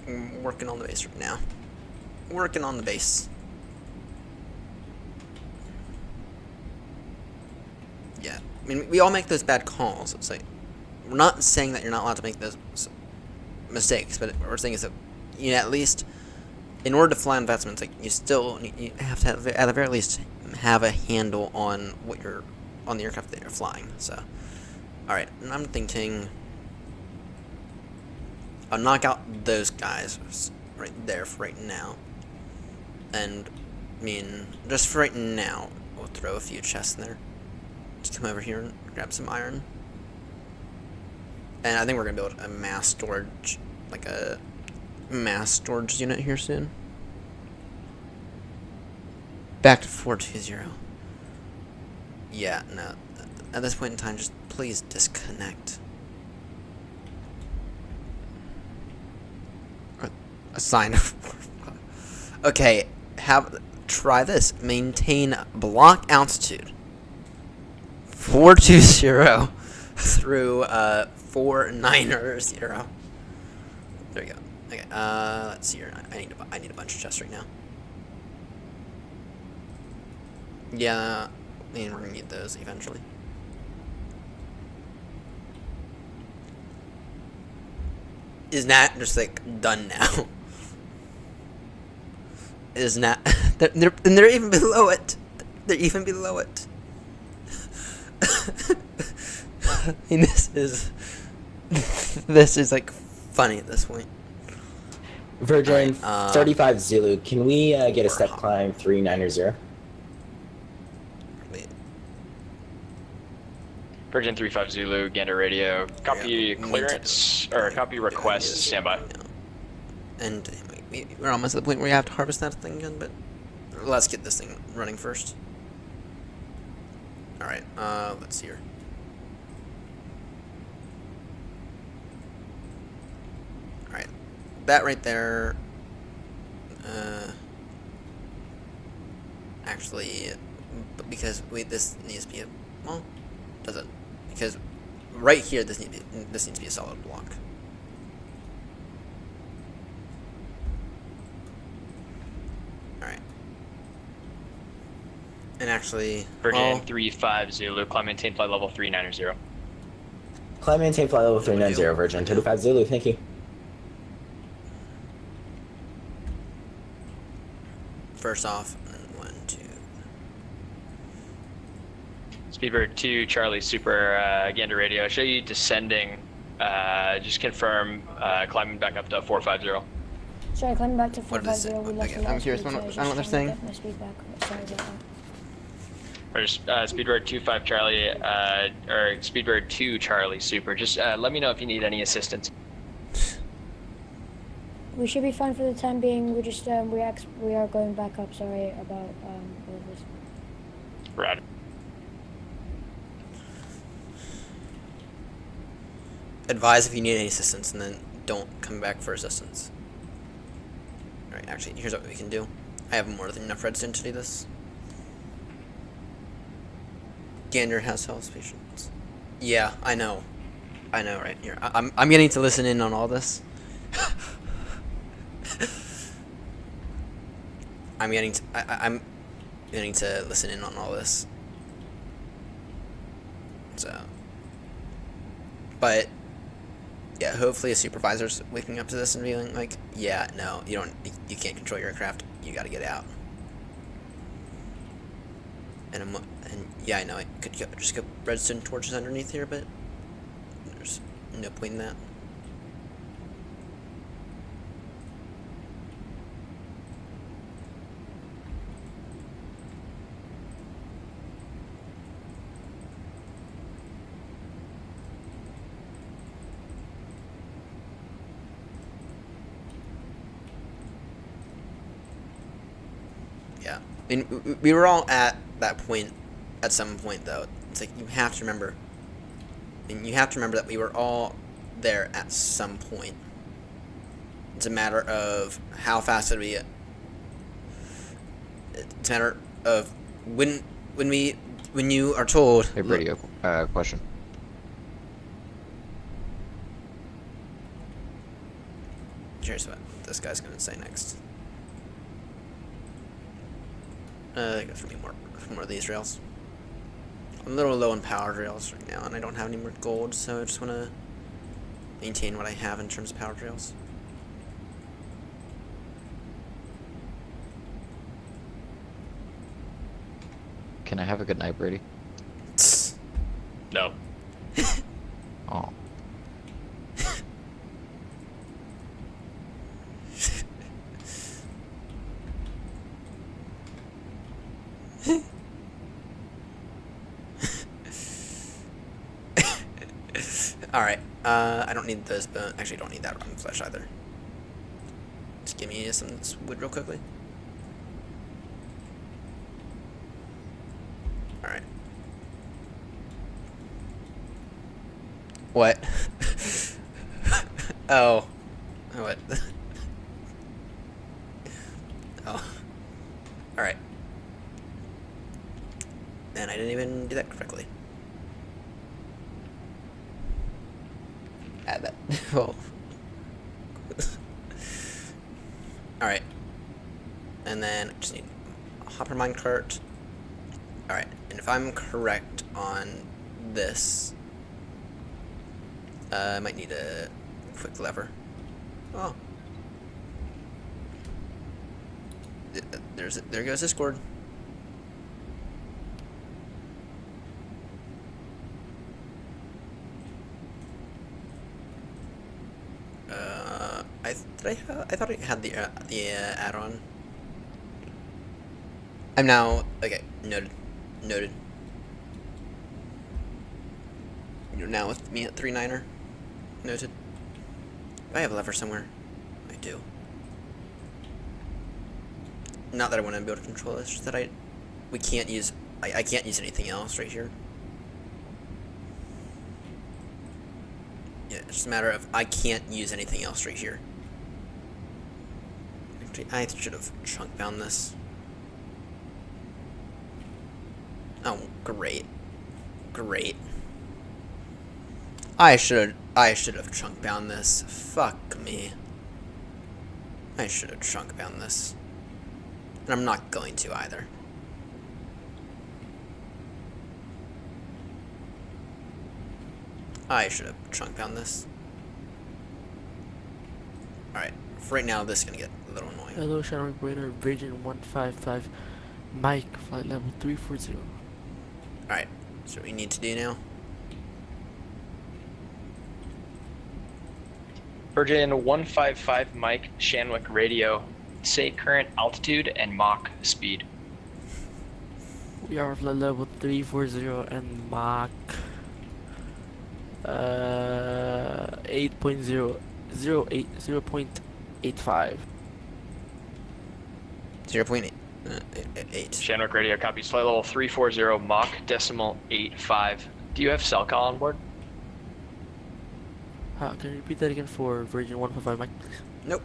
I'm working on the base right now. Working on the base. Yeah, I mean, we all make those bad calls. It's like, we're not saying that you're not allowed to make those mistakes, but what we're saying is that you at least, in order to fly on VATSIM, it's like you have to have, at the very least have a handle on on the aircraft that you're flying. So, all right, and I'm thinking I'll knock out those guys right there for right now, and I mean, just for right now, we'll throw a few chests in there. Just come over here and grab some iron. And I think we're gonna build a mass storage, like a mass storage unit here soon. Back to 420. Yeah, no. At this point in time, just please disconnect. A sign of... Okay, try this. Maintain block altitude 420 through 490. There we go. Okay, let's see here. I need a bunch of chests right now. Yeah, I mean, we're gonna need those eventually. Is Nat just like done now? Is Nat? They're even below it. They're even below it. I mean, this is like funny at this point. Virgin 35 Zulu, can we get a step climb 390? Virgin 35 Zulu, Gander Radio. Copy clearance, or copy request, standby. And we're almost at the point where you have to harvest that thing again, but let's get this thing running first. Alright, let's see here. Alright, that right there, actually, because this needs to be a, well, does it? Because right here, this needs to be a solid block. Alright. And actually, Virgin 35 Zulu, climb maintain flight level 390. Climb maintain flight level 390, Virgin 35 Zulu, thank you. First off, 1, 2. Speedbird 2, Charlie Super, Gander Radio. Show you descending. Just confirm climbing back up to 450. Sorry, climbing back to What is 450. it? We lost Okay, I'm curious. I don't know what they're saying. Get my speed back. Sorry about that. Or Speedbird 25 Charlie, or Speedbird 2 Charlie Super. Just let me know if you need any assistance. We should be fine for the time being. We just we are going back up. Sorry about all of this. Right. Advise if you need any assistance, and then don't come back for assistance. Alright, actually, here's what we can do. I have more than enough redstone to do this. Gander has health patients. Yeah, I know. I know, right here. I'm getting to listen in on all this. I'm getting to listen in on all this. So, but yeah, hopefully a supervisor's waking up to this and being like, yeah, no, you can't control your aircraft. You got to get out. And yeah, I know I could just go redstone torches underneath here, but there's no point in that. Yeah, I mean, we were all at that point at some point, though. It's like you have to remember, and you have to remember that we were all there at some point. It's a matter of how fast did we. It's a matter of when you are told. Hey, radio question. Here's what this guy's gonna say next. I go through more of these rails. I'm a little low on powered rails right now, and I don't have any more gold, so I just want to maintain what I have in terms of powered rails. Can I have a good night, Brady? No. Oh. Alright, I don't need those bones. Actually, I don't need that rotten flesh either. Just give me some wood real quickly. Alright. What? Oh. What? Oh. Alright. And I didn't even do that correctly. Add that. Oh. Alright. And then I just need a hopper minecart. Alright, and if I'm correct on this, I might need a quick lever. Oh. There goes Discord. I thought I had the add-on. I'm now okay. Noted. You're now with me at 39er. Noted. Do I have a lever somewhere? I do. Not that I want to be able to control this, just that we can't use, I can't use anything else right here. Yeah, it's just a matter of I can't use anything else right here. Actually, I should have chunk bound this. Oh, great. Great. I should have chunk bound this. Fuck me. I should have chunk bound this. And I'm not going to either. I should have chunk bound this. Alright, for right now this is gonna get a little annoying. Hello, Shadow Operator, Virgin 155, Mike, flight level 340. Alright, so what we need to do now? Virgin 155 Mike, Shanwick radio. Say current altitude and Mach speed. We are flight level 340 and Mach 8.0, 0.85. 0.8. 8. Shanwick radio copies flight level 340 Mach decimal 85. Do you have cell call on board? Can you repeat that again for Virgin 155 Mike, please? Nope.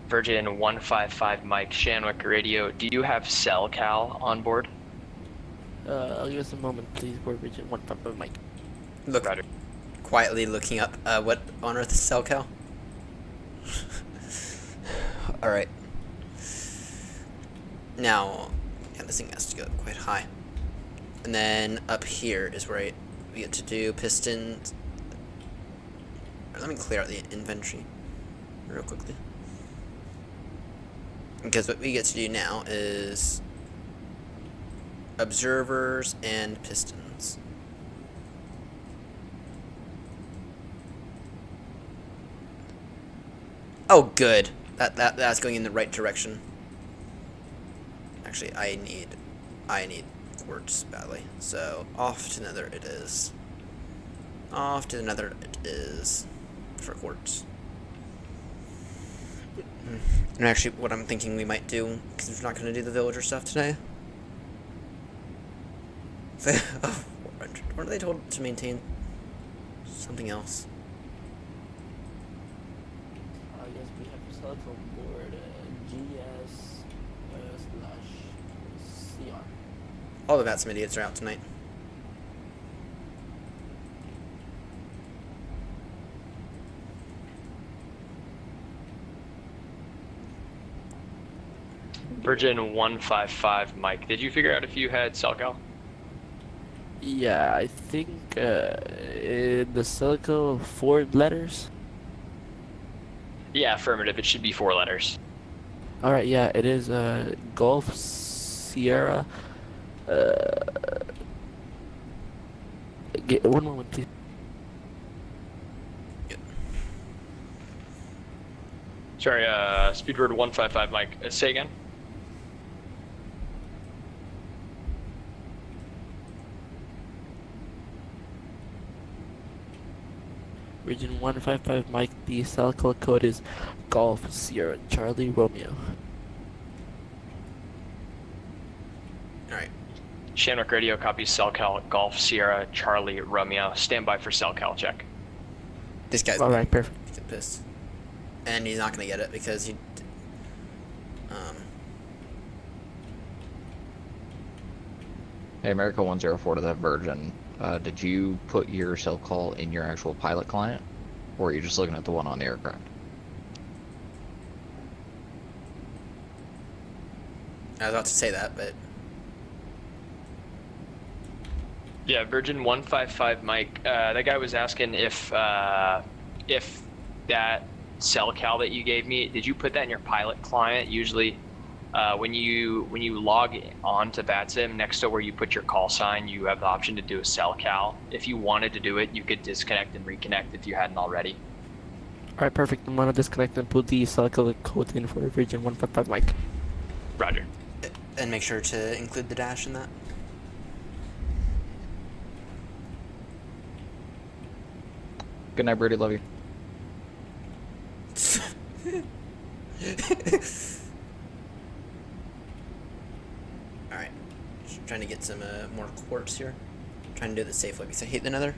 Virgin 155 Mike, Shanwick radio. Do you have cell cal on board? I'll give us a moment, please, for Virgin 155 Mike. Look, Roger. Quietly looking up what on earth is cell cal. Alright. Now, yeah, this thing has to go up quite high. And then up here is where we get to do pistons. Let me clear out the inventory real quickly. Because what we get to do now is observers and pistons. Oh, good. That's going in the right direction. Actually, I need quartz badly. So off to nether it is. Off to the nether it is for quartz. And actually, what I'm thinking we might do, because we're not going to do the villager stuff today. 400. What are they told to maintain? Something else. I guess we have to select on board GS / CR. All the VATSIM idiots are out tonight. Virgin 155 Mike. Did you figure out if you had cell cal? Yeah, I think in the Celico 4 letters. Yeah, affirmative. It should be 4 letters. Alright, yeah, it is Golf Sierra. One moment, please. Sorry, Speedbird 155 Mike. Say again. Region 155 Mike, the Celico code is Golf Sierra Charlie Romeo. Alright. Shanwick radio copies cell cal Golf Sierra Charlie Romeo. Stand by for cell cal check. This guy's alright, perfect. Pissed. And he's not going to get it because he... Hey, America 104 to that Virgin. Did you put your cell call in your actual pilot client? Or are you just looking at the one on the aircraft? I was about to say that, but... Yeah, Virgin 155 Mike. That guy was asking if that cell cal that you gave me, did you put that in your pilot client? Usually, when you log on to VATSIM, next to where you put your call sign, you have the option to do a cell cal. If you wanted to do it, you could disconnect and reconnect if you hadn't already. Alright, perfect. I'm gonna disconnect and put the Celico code in for Virgin 155 Mike. Roger. And make sure to include the dash in that. Good night, Brady. Love you. Alright. Just trying to get some more quartz here. Trying to do this safely because I hate the nether.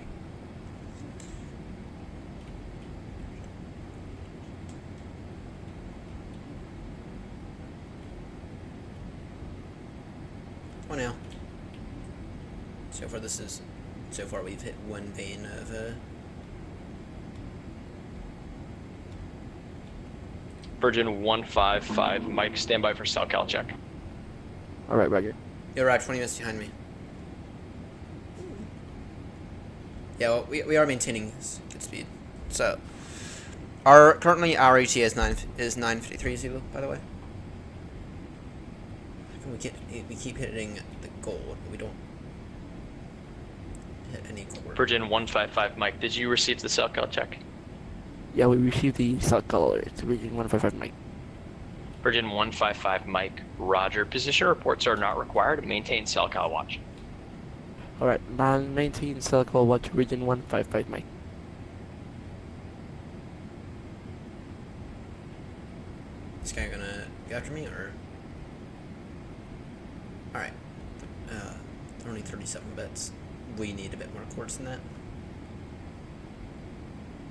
Oh now. So far we've hit one vein of Virgin 155, Mike, stand by for cell cal check. Alright, Roger. You're right, 20 minutes behind me. Yeah, well, we are maintaining good speed. So, currently our ETA is 9:53 Zulu, by the way. We keep hitting the goal, but we don't hit any core. Virgin 155, Mike, did you receive the cell cal check? Yeah, we received the cell call alert to Virgin 155 Mike. Virgin 155, Mike, Roger. Position reports are not required. Maintain cell cal watch. Alright, maintain cell call watch Virgin 155 Mike. This guy gonna go after me, or? Alright. Only 37 bits. We need a bit more quartz than that.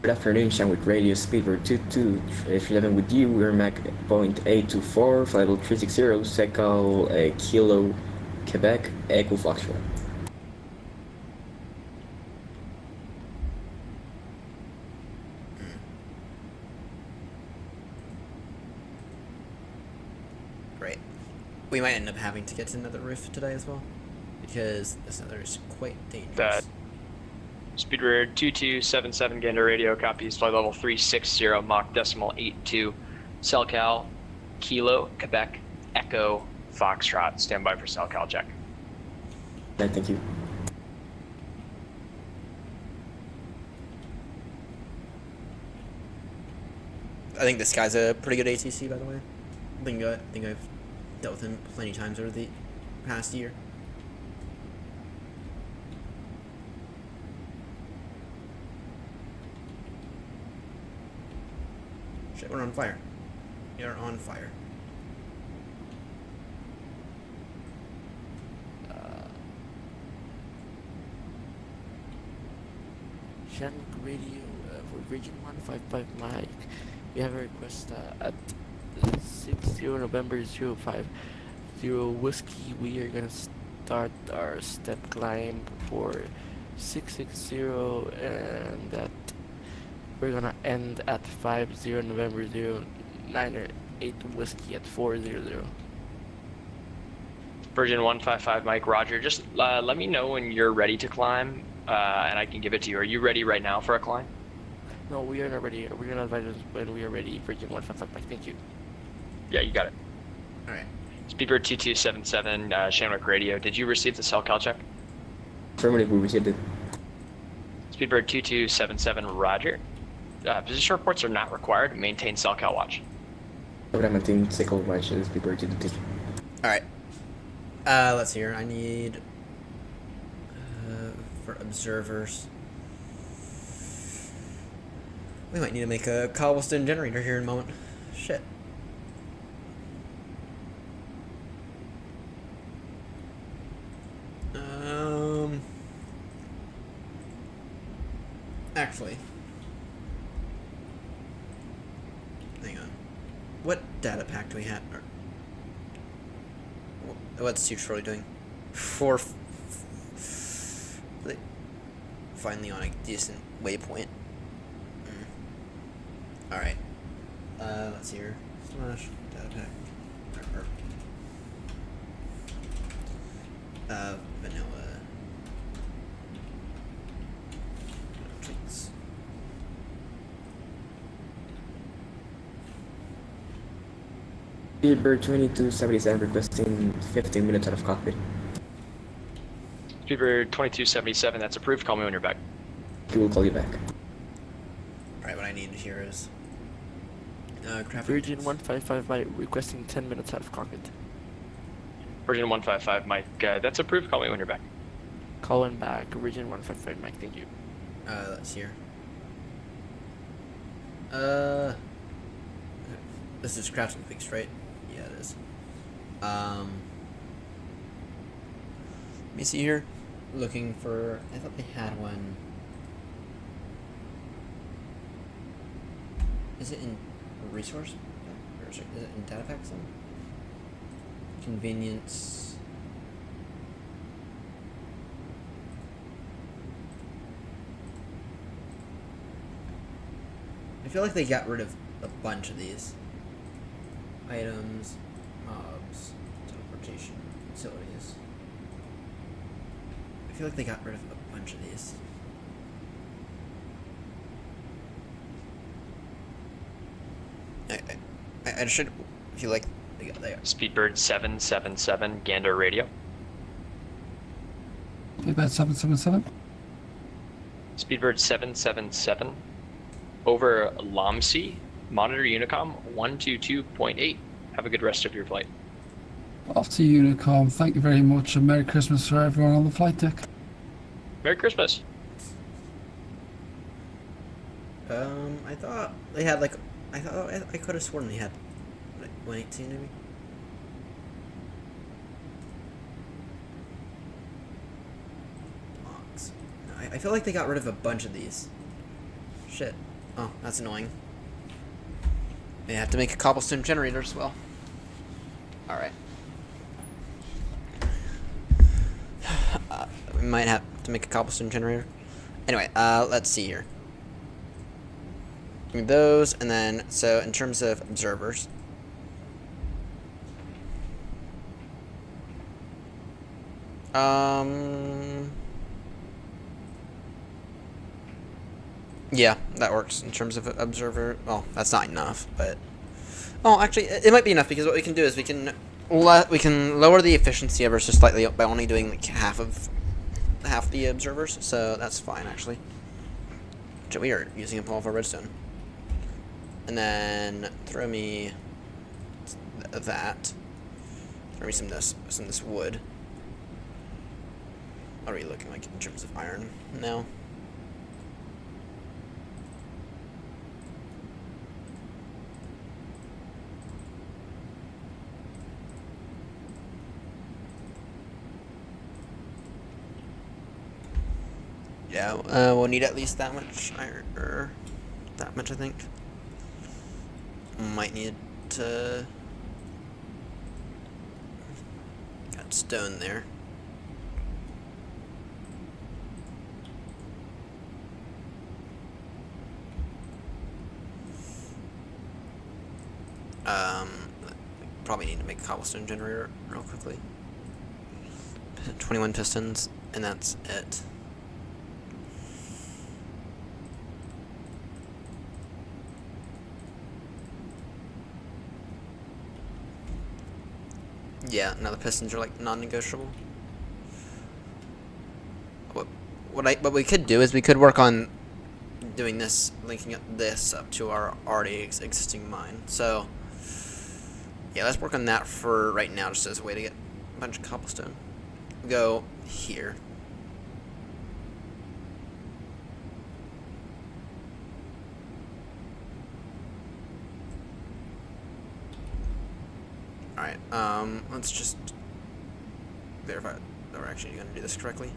Good afternoon, Sandwich Radio, Speedbird 2211 with you. We're Mac .824, flight level 360, Secal, Kilo, Quebec, Echo Foxtrot. Great. We might end up having to get to another roof today as well, because this nether is quite dangerous. Speedbird 2277 Gander Radio copies flight level 360 Mach decimal 82 cell cal Kilo Quebec Echo Foxtrot. Stand by for cell cal check. Right, thank you. I think this guy's a pretty good ATC, by the way. I think I've dealt with him plenty of times over the past year. Shit, we're on fire. We are on fire. Shannon Radio for Virgin 155 Mike. We have a request at 60 November 050 Whiskey. We are gonna start our step climb for 660 and that we're gonna end at 50 November 098 Whiskey at 400. Virgin 155 Mike, Roger. Just let me know when you're ready to climb, and I can give it to you. Are you ready right now for a climb? No, we are not ready. We're gonna advise us when we are ready. Virgin 155 Mike, thank you. Yeah, you got it. Alright. Speedbird 2277 Shamrock Radio. Did you receive the cell cal check? Affirmative, we received it. Speedbird 2277 Roger. Position reports are not required. Maintain cell cal watch. Program maintain cycle watch is Speedbird 22. Alright. Let's see here. I need for observers. We might need to make a cobblestone generator here in a moment. Shit. Actually. Hang on. What data pack do we have? What's Steve Shirley doing? Finally on a decent waypoint. Alright. Let's see here. Slash data pack. Vanilla. Tweets. Speedbird 2277 requesting 15 minutes out of cockpit. Speedbird 2277, that's approved. Call me when you're back. He will call you back. Alright, what I need here is Virgin 155 Mike requesting 10 minutes out of cockpit. Virgin 155 Mike, that's approved. Call me when you're back. Calling back. Virgin 155 Mike, thank you. Let's see here. This is crafting fixed, right? Yeah, it is. Let me see here. Looking for. I thought they had one. Is it in resource? Or is it in data packs? Convenience. I feel like they got rid of a bunch of these items, mobs, teleportation, facilities. I feel like they got rid of a bunch of these. I should feel like they got there. Speedbird 777 Gander radio. Speedbird 777. Speedbird 777 over Lomsey. Monitor Unicom 122.8. Have a good rest of your flight. Off to Unicom. Thank you very much, and Merry Christmas for everyone on the flight deck. Merry Christmas. I thought they had like. I could have sworn they had like 118 maybe. Blocks. I feel like they got rid of a bunch of these. Shit. Oh, that's annoying. They have to make a cobblestone generator as well. Alright. We might have to make a cobblestone generator. Anyway, let's see here. Those, and then, so in terms of observers. Yeah, that works in terms of observer. Well, that's not enough, but oh, actually, it might be enough because what we can do is we can lower the efficiency ever so slightly by only doing like half the observers. So that's fine actually. We are using up all of our redstone, and then throw me that. Throw me some of this wood. What are we looking like in terms of iron now? Yeah, we'll need at least that much iron, or that much, I think. Might need to... Got stone there. Probably need to make a cobblestone generator real quickly. 21 pistons, and that's it. Yeah, now the pistons are like non-negotiable. What we could do is we could work on doing this, linking up this up to our already existing mine. So yeah, let's work on that for right now, just as a way to get a bunch of cobblestone. Go here. Alright, let's just verify that we're actually going to do this correctly.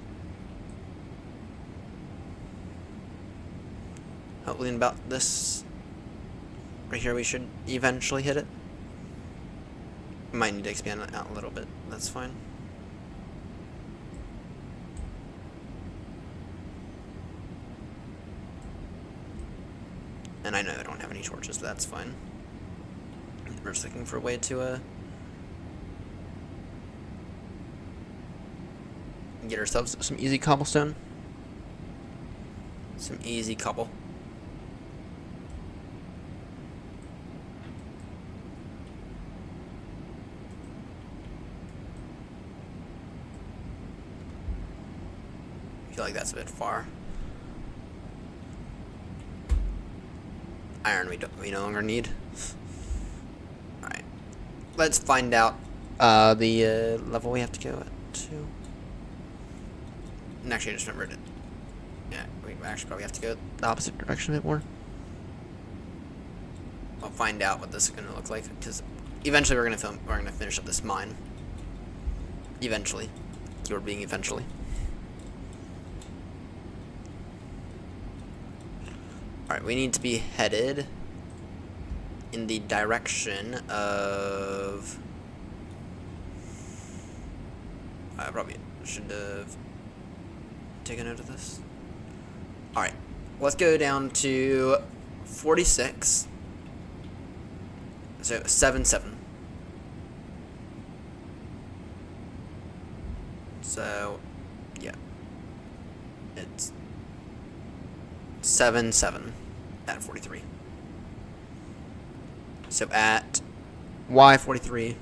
Hopefully in about this right here we should eventually hit it. Might need to expand it out a little bit, that's fine. And I know I don't have any torches, but that's fine. We're just looking for a way to get ourselves some easy cobblestone. Some easy cobble. I feel like that's a bit far. Iron we no longer need. Alright. Let's find out the level we have to go to. And actually I just remembered it. Yeah, we actually probably have to go the opposite direction a bit more. find out what this is gonna look like, because eventually we're gonna finish up this mine. Eventually, keyword being eventually. All right, we need to be headed in the direction of. I probably should have taken note of this. All right, let's go down to 46. So 7-7. So, yeah, it's 7-7 at 43. So at Y43,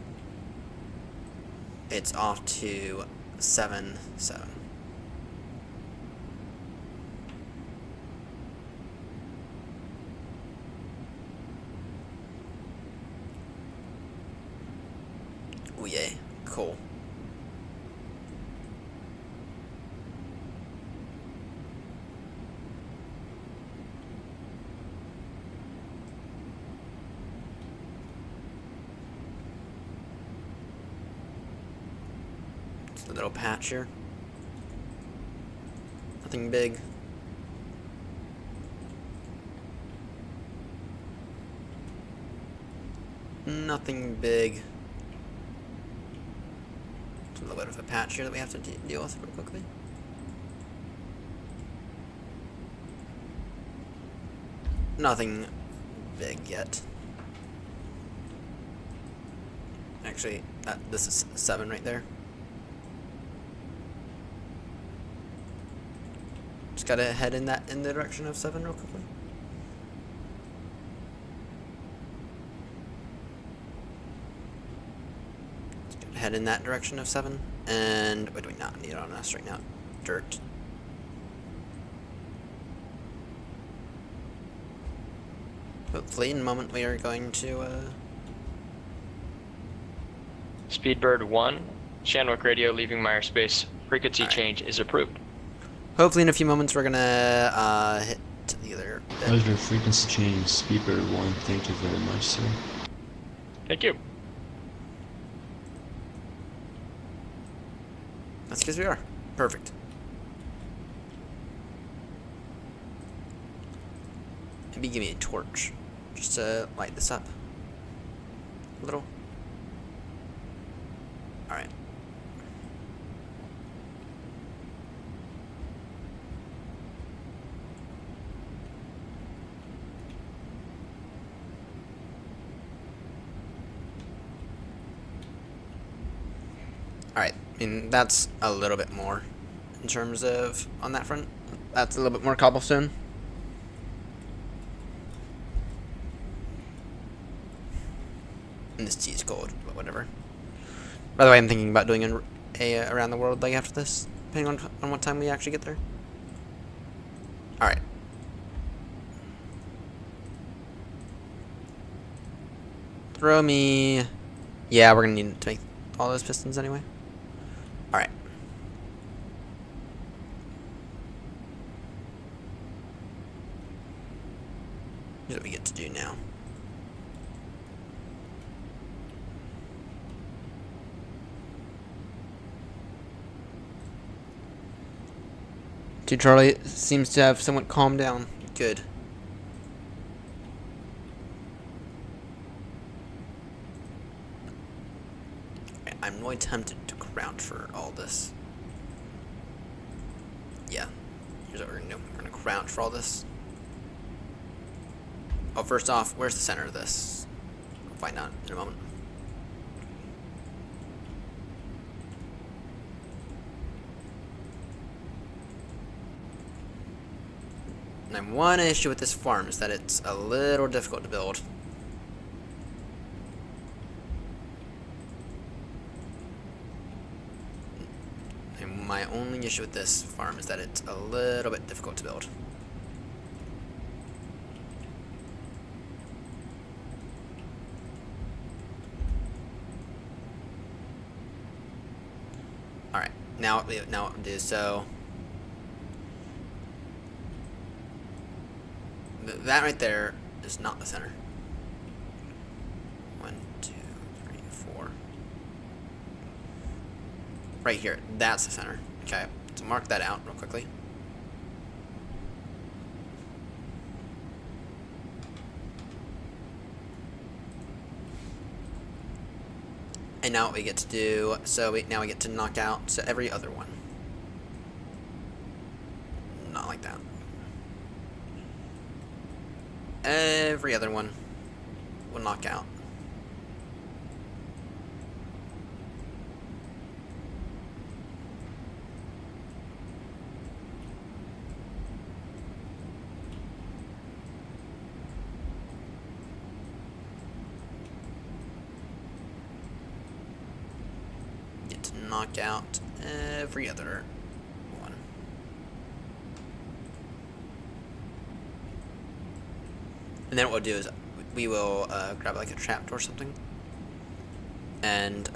it's off to 7-7. Oh yeah, cool. It's a little patch here. Nothing big. Nothing big. A little bit of a patch here that we have to deal with real quickly. Nothing big yet. Actually, this is 7 right there. Just gotta head in the direction of 7 real quickly. Head in that direction of 7, and what do we not need on us right now? Dirt. Hopefully in a moment we are going to Speedbird 1, Shanwick radio leaving Meyer space. Frequency change is approved. hopefully in a few moments we're gonna hit the other bit. Roger, frequency change, Speedbird 1, thank you very much, sir. Thank you. That's because we are. Perfect. Maybe give me a torch. Just to light this up. A little. Alright. Alright. I mean, that's a little bit more in terms of on that front. That's a little bit more cobblestone. And this tea is cold, but whatever. By the way, I'm thinking about doing a around the world leg after this, depending on what time we actually get there. Alright. Throw me. Yeah, we're gonna need to make all those pistons anyway. Alright. Here's what we get to do now. Dude, Charlie seems to have somewhat calmed down. Good. I'm really tempted to crouch for all this. Yeah. Here's what we're gonna do. We're gonna crouch for all this. Oh, first off, where's the center of this? We'll find out in a moment. And one issue with this farm is that it's a little difficult to build. And my only issue with this farm is that it's a little bit difficult to build. Alright, now what we'll do, so that right there is not the center. right here. That's the center. Okay, so mark that out real quickly. And now what we get to do, now we get to knock out every other one. Not like that. Every other one will knock out. Get to knock out every other one. And then what we'll do is we will grab like a trapdoor or something, and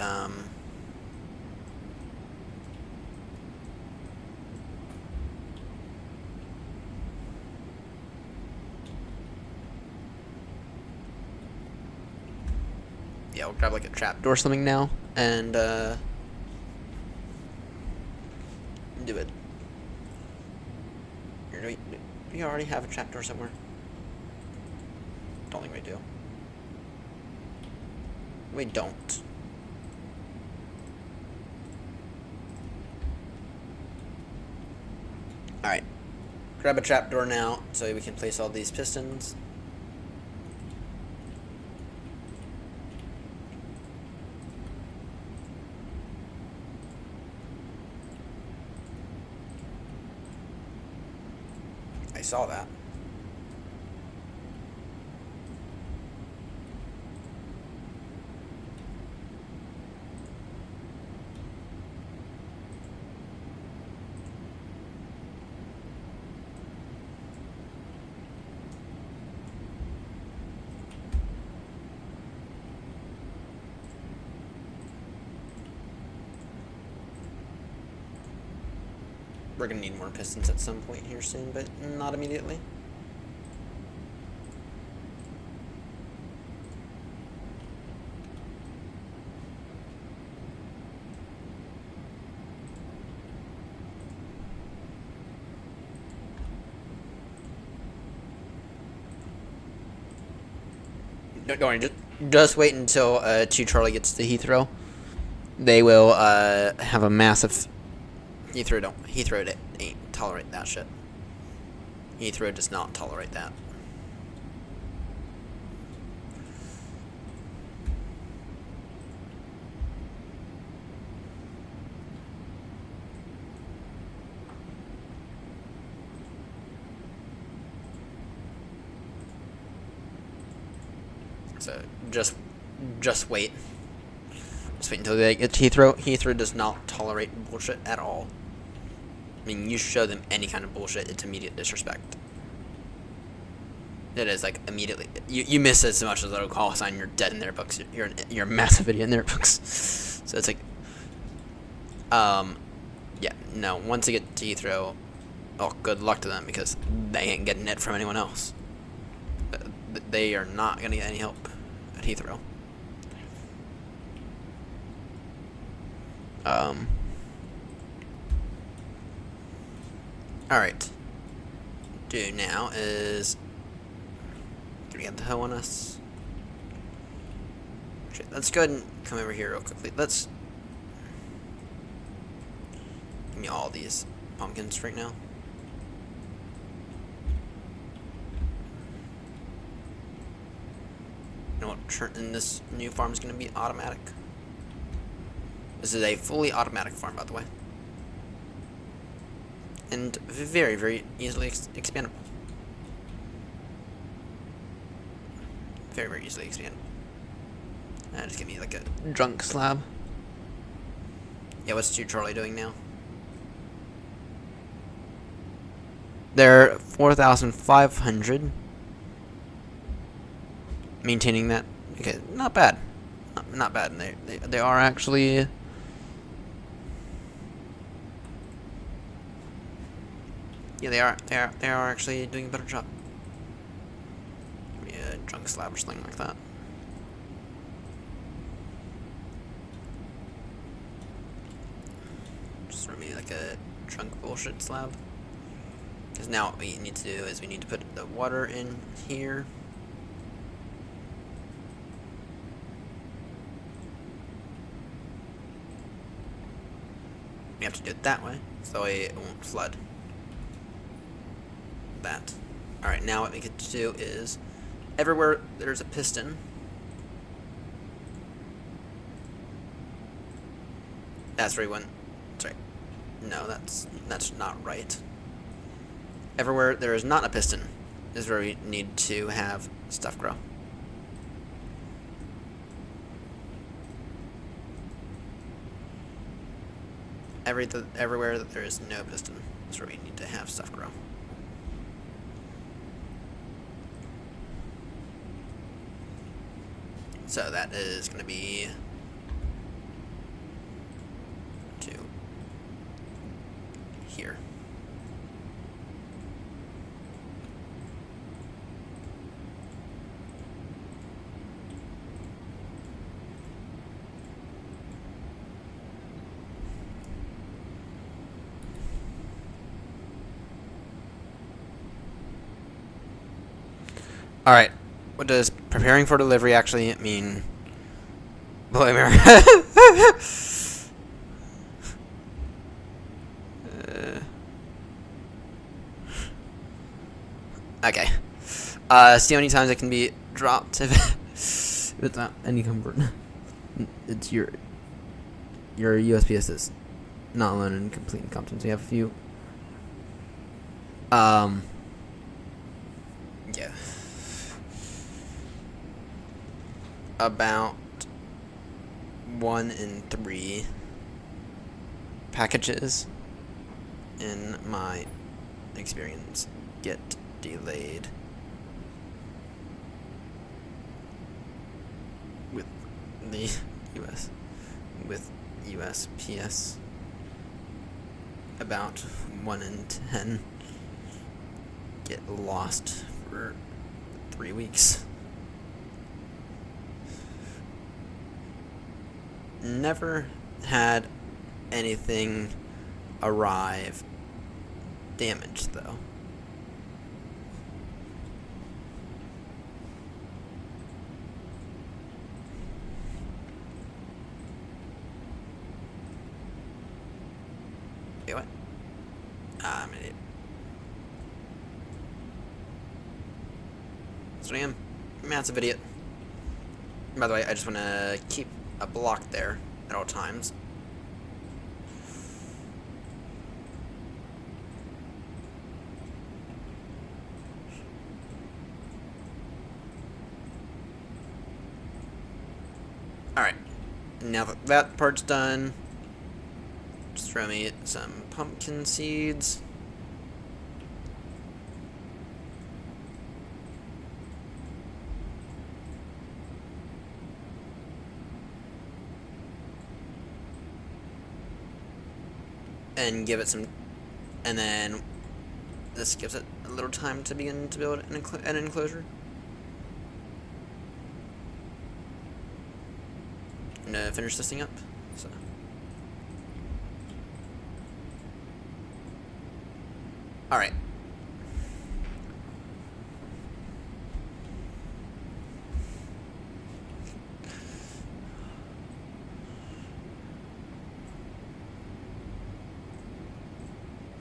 yeah, we'll grab like a trapdoor or something now, and do it. Here, do we already have a trapdoor somewhere? Don't think we do. We don't. Alright. Grab a trapdoor now so we can place all these pistons. I saw that. We're gonna need more pistons at some point here soon, but not immediately. Don't worry, just wait until 2 Charlie gets to Heathrow. They will have a massive... Heathrow ain't tolerate that shit. Heathrow does not tolerate that. So just wait. Just wait until they get to Heathrow. Heathrow does not tolerate bullshit at all. I mean, you show them any kind of bullshit, it's immediate disrespect. It is like immediately. You miss as much as a little call sign, you're dead in their books. You're a massive idiot in their books. So it's like, yeah, no. Once they get to Heathrow, oh, good luck to them because they ain't getting it from anyone else. They are not gonna get any help at Heathrow. Alright. Do now is... Can we get the hell on us? Okay, let's go ahead and come over here real quickly. Let's... Give me all these pumpkins right now. You know what? And this new farm is going to be automatic. This is a fully automatic farm, by the way. And very, very easily expandable. Very, very easily expandable. Just give me like a drunk slab. Yeah, what's 2 Charlie doing now? They're 4,500. Maintaining that. Okay, not bad. Not bad. And they are actually... Yeah, they are actually doing a better job. Give me a drunk slab or something like that. like a trunk bullshit slab. Because now what we need to do is we need to put the water in here. We have to do it that way, so it won't flood. That. Alright, now what we get to do is, everywhere there's a piston, that's where we want, sorry, no, that's not right. Everywhere there is not a piston is where we need to have stuff grow. Everywhere that there is no piston is where we need to have stuff grow. So that is going to be to here. Alright, what does preparing for delivery actually mean? Boy, America. Okay. See how many times it can be dropped without any comfort. It's your USPS is not alone in complete incompetence. We have a few. Yeah. About 1 in 3 packages in my experience get delayed with the USPS. About 1 in 10 get lost for 3 weeks. Never had anything arrive damaged, though. Okay, what? I'm an idiot. So I am a massive idiot. By the way, I just want to keep a block there at all times. Alright, now that that part's done, just throw me some pumpkin seeds. And give it some, and then this gives it a little time to begin to build an enclosure. I'm gonna finish this thing up. So. All right.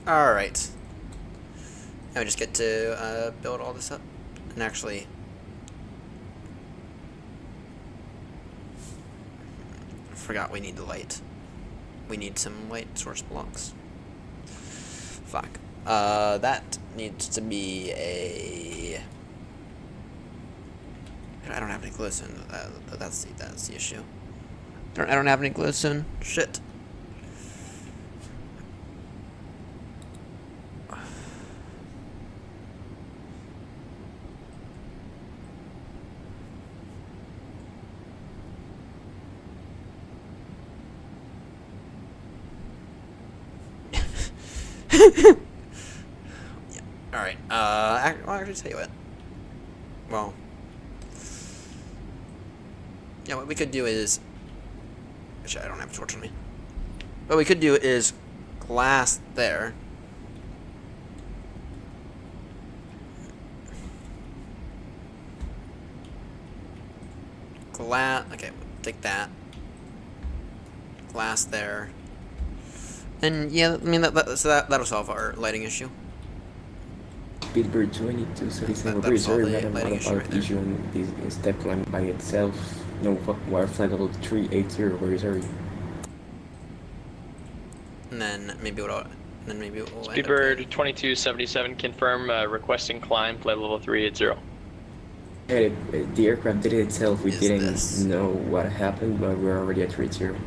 Alright. Now we just get to build all this up. And actually, forgot we need the light. We need some light source blocks. Fuck. That needs to be a... I don't have any glowstone. That's the issue. I don't have any glowstone. Shit. Yeah. Alright, well, actually tell you what. Well, yeah, what we could do is, which I don't have a torch on me. What we could do is glass there. Glass. Okay, take that. Glass there. And yeah, I mean that'll solve our lighting issue. Speedbird 2237, That'll solve sorry, the we had a lighting lot issue of right there. issue on the step climb by itself. No, wire flight level 380, very sorry. And then maybe we'll end up Speedbird 2277, confirm requesting climb, flight level 380. Yeah, the aircraft did it itself. We didn't know what happened, but we're already at 380.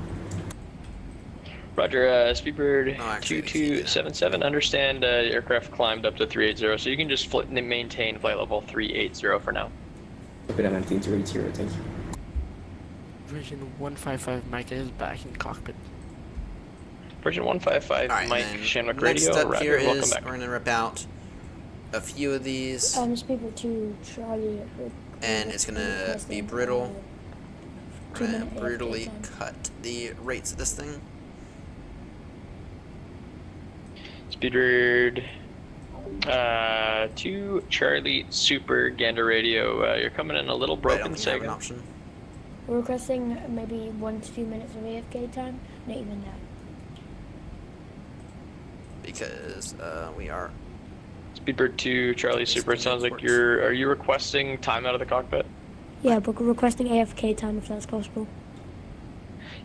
Roger, Speedbird 2277, understand aircraft climbed up to 380, so you can just maintain flight level 380 for now. Copy that, maintain 380, thank you. Version 155 Mike is back in cockpit. Version 155 Mike, Shamrock Radio, next up Roger, here welcome is back. we're gonna rip out a few of these, Speedbird 2 Charlie. and it's gonna be brutal. We're gonna brutally cut the rates of this thing. Speedbird 2 Charlie Super Gander Radio, you're coming in a little broken, say again. We're requesting maybe 1 to 2 minutes of AFK time, not even that. Because we are. Speedbird 2 Charlie Super, it sounds like are you requesting time out of the cockpit? Yeah, but we're requesting AFK time if that's possible.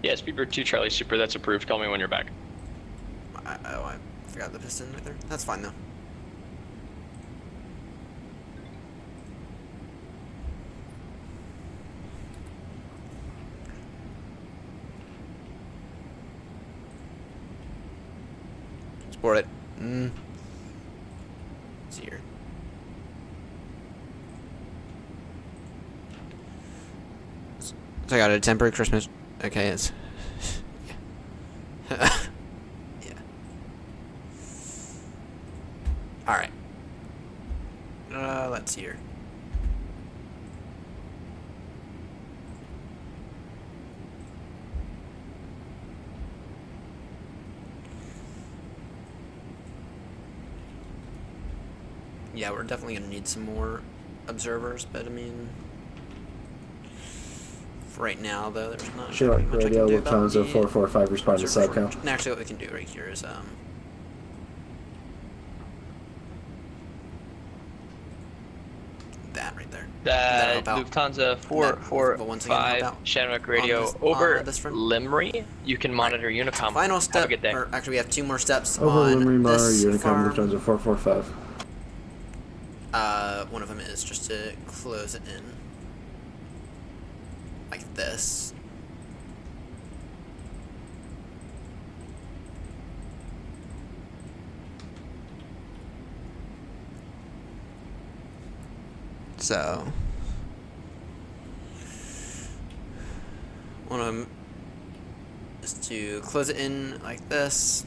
Yeah, Speedbird 2 Charlie Super, that's approved. Call me when you're back. I forgot the piston right there. That's fine though. Sport it. It's here. So I got a temporary Christmas. Okay, it's. Yeah. Alright. Let's see here. Yeah, we're definitely gonna need some more observers, but I mean, for right now though, there's not Sure, really much radio I can do about Lufthansa the 445 respond to observer SACO. shortage. And actually what we can do right here is that right there. Lufthansa 445 Shamrock Radio over Limray. You can monitor Unicom. Final Have step, a good day. or actually we have 2 more steps Over on Limrimar, this Unicom farm. Lufthansa 445. One of them is just to close it in like this. So one of them is to close it in like this.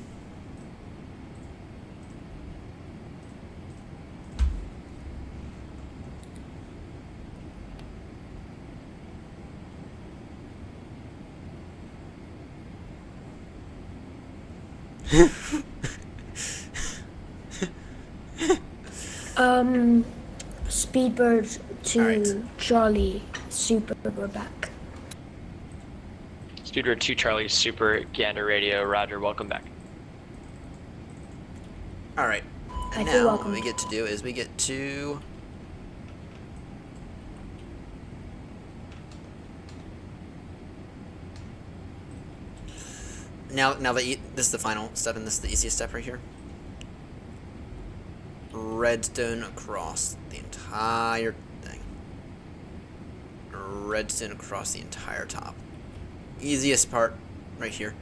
Speedbird 2 Charlie Super, we're back. Speedbird 2 Charlie Super Gander Radio, Roger, welcome back. Alright, and now what we get to do is we get to now that this is the final step, and this is the easiest step right here. Redstone across the entire thing. Redstone across the entire top. Easiest part right here.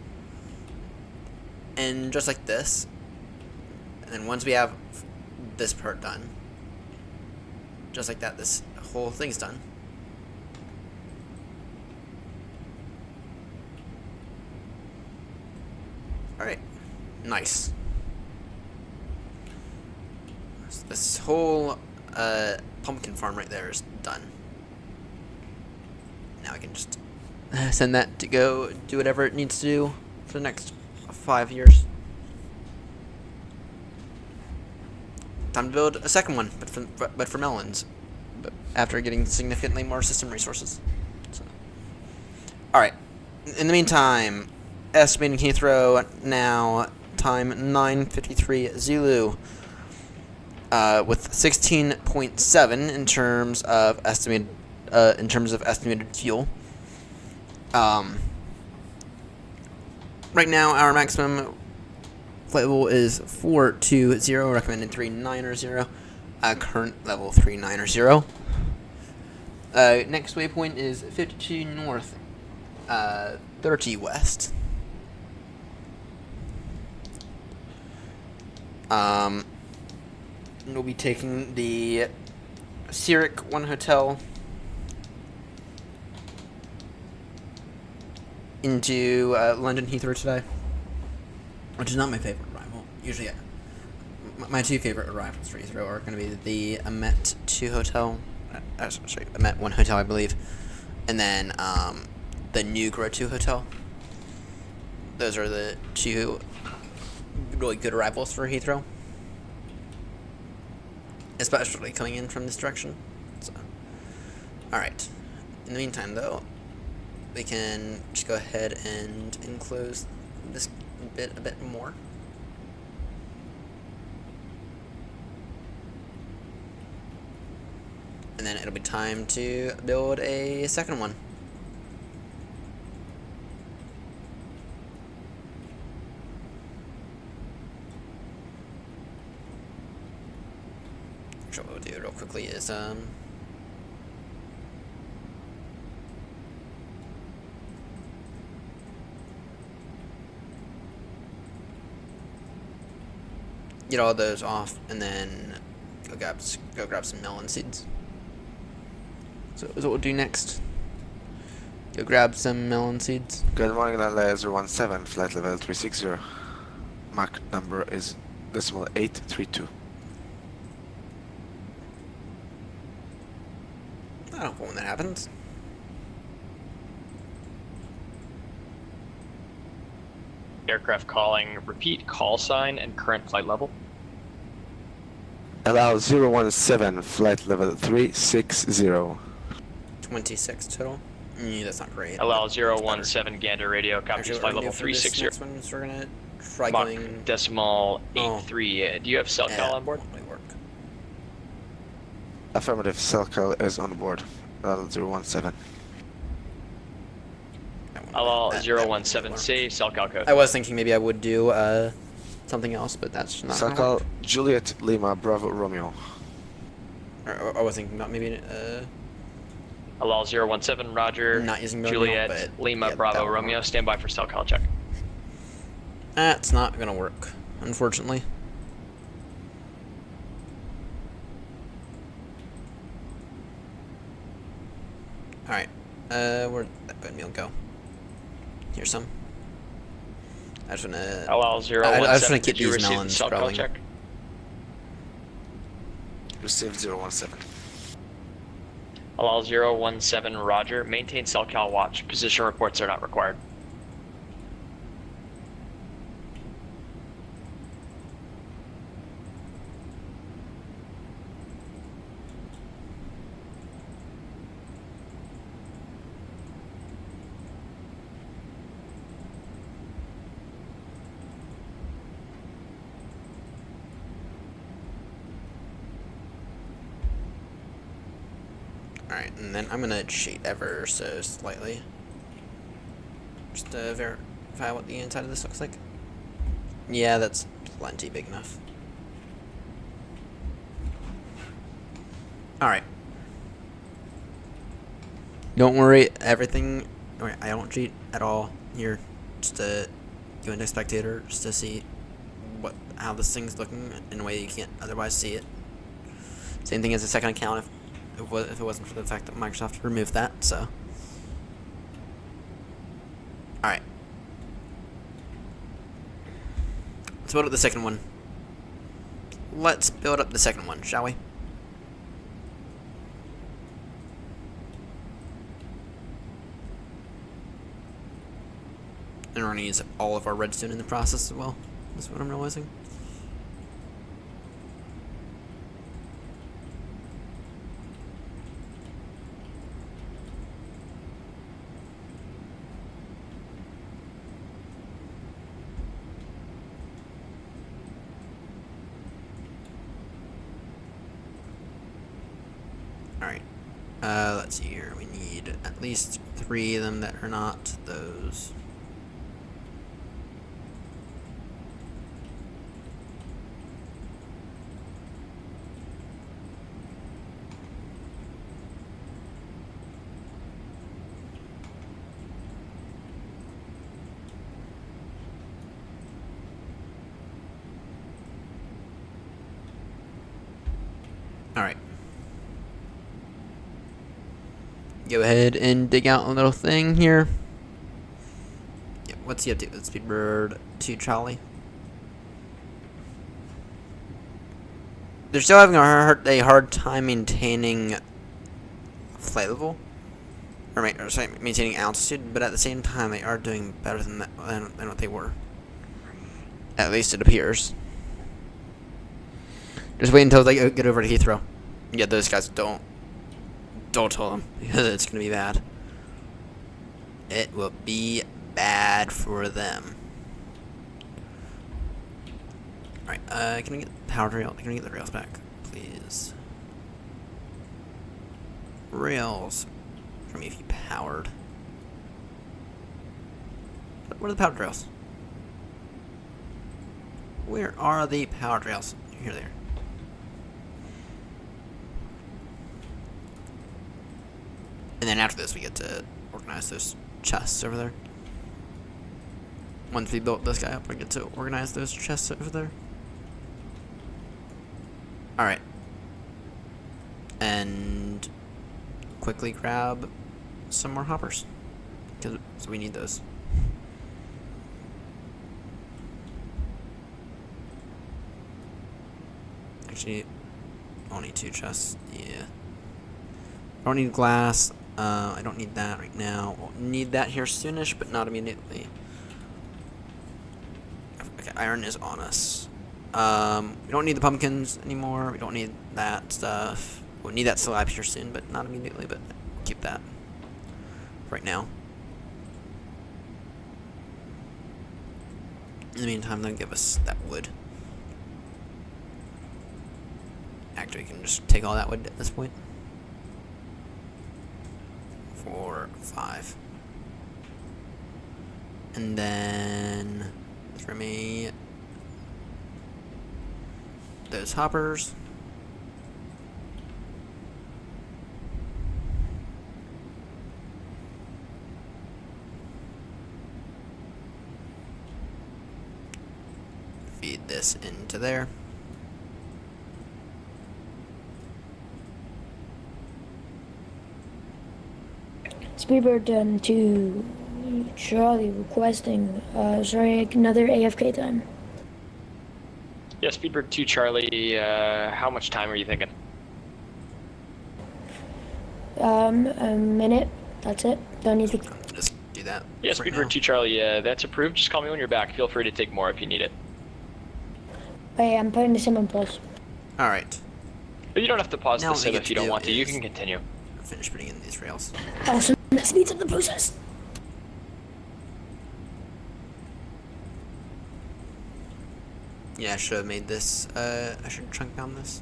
And just like this, and then once we have this part done, just like that, this whole thing's done. Alright, nice. So this whole pumpkin farm right there is done. Now I can just send that to go do whatever it needs to do for the next 5 years. time to build a second one, but for melons, but after getting significantly more system resources. So. All right. In the meantime, estimating Heathrow now, time 9:53 Zulu, with 16.7 in terms of estimated fuel. Right now, our maximum flight level is 420, recommended 390, current level 390. Next waypoint is 52 north, 30 west. We'll be taking the Zurich 1 Hotel into London Heathrow today, which is not my favorite arrival. Usually, my two favorite arrivals for Heathrow are going to be the AirNott 2 Hotel, sorry, AirNott 1 Hotel, I believe, and then the Nugra 2 Hotel. Those are the two really good arrivals for Heathrow, especially coming in from this direction. So, all right. In the meantime, though, we can just go ahead and enclose this bit a bit more. And then it'll be time to build a second one. So what we'll do real quickly is get all those off, and then go grab some melon seeds. So that's what we'll do next. Go grab some melon seeds. Good morning, LA 017, flight level 360. Mach number is decimal 832. I don't know when that happens. Aircraft calling, repeat call sign and current flight level. Allow 017, flight level 360. 26 total. That's not great. Allow 017 Gander radio, copies flight level 360. Next one, so we're gonna try Mach going decimal 83. Do you have cell call on board? Affirmative, cell call is on board. Allow 017. Allow 017 say cell call code. I was thinking maybe I would do something else, but that's not. Cell call Juliet Lima Bravo Romeo. I was thinking about maybe Allow 017 Roger. Not using Juliet Romeo, but Lima yeah, Bravo Romeo. Stand by for cell call check. That's not gonna work, unfortunately. All right, where'd that bone meal go? Here's some. I just wanna. Allow 017. I just wanna keep Did you these receive the melons cell call growing. check? Received 017. Allow 017 Roger. Maintain cell call watch. Position reports are not required. Alright, and then I'm gonna cheat ever so slightly. Just to verify what the inside of this looks like. Yeah, that's plenty big enough. Alright. Don't worry, everything... Alright, I don't cheat at all here. Just to go into spectator, just to see how this thing's looking in a way you can't otherwise see it. Same thing as the second account if it wasn't for the fact that Microsoft removed that, so. Alright. Let's build up the second one. Let's build up the second one, shall we? And we're going to use all of our redstone in the process as well. That's what I'm realizing. Alright. Let's see here. We need at least 3 of them that are not those. Alright. Go ahead and dig out a little thing here. Yeah, what's he up to? Let's be Bird 2 Charlie. They're still having a hard time maintaining flight level. Or sorry, maintaining altitude, but at the same time they are doing better than what they were. At least it appears. Just wait until they get over to Heathrow. Yeah, those guys don't tell them, because it's gonna be bad. It will be bad for them. Alright, can I get the power rail? Can I get the rails back, please? Rails. For me, if you powered. Where are the powered rails? Where are the powered rails? Here they are. And then after this, we get to organize those chests over there. Once we built this guy up, we get to organize those chests over there. Alright. And quickly grab some more hoppers, because we need those. Actually, I only need 2 chests. Yeah. I don't need glass. I don't need that right now. We'll need that here soonish, but not immediately. Okay, iron is on us. We don't need the pumpkins anymore. We don't need that stuff. We'll need that slab here soon, but not immediately, but keep that right now. In the meantime, they'll give us that wood. Actually, we can just take all that wood at this point. 4, 5. And then for me, those hoppers. Feed this into there. Speedbird 2 Charlie requesting, sorry, another AFK time. Yeah, Speedbird 2 Charlie, how much time are you thinking? A minute, that's it. Don't need to... Just do that. Yeah, Speedbird 2 Charlie, that's approved. Just call me when you're back. Feel free to take more if you need it. Hey, I'm putting the sim on pause. Alright. But you don't have to pause Now the sim if you don't want to. You is can continue. Finish putting in these rails. Awesome. That speeds up the process. Yeah, I should have made this, I should have chunk down this.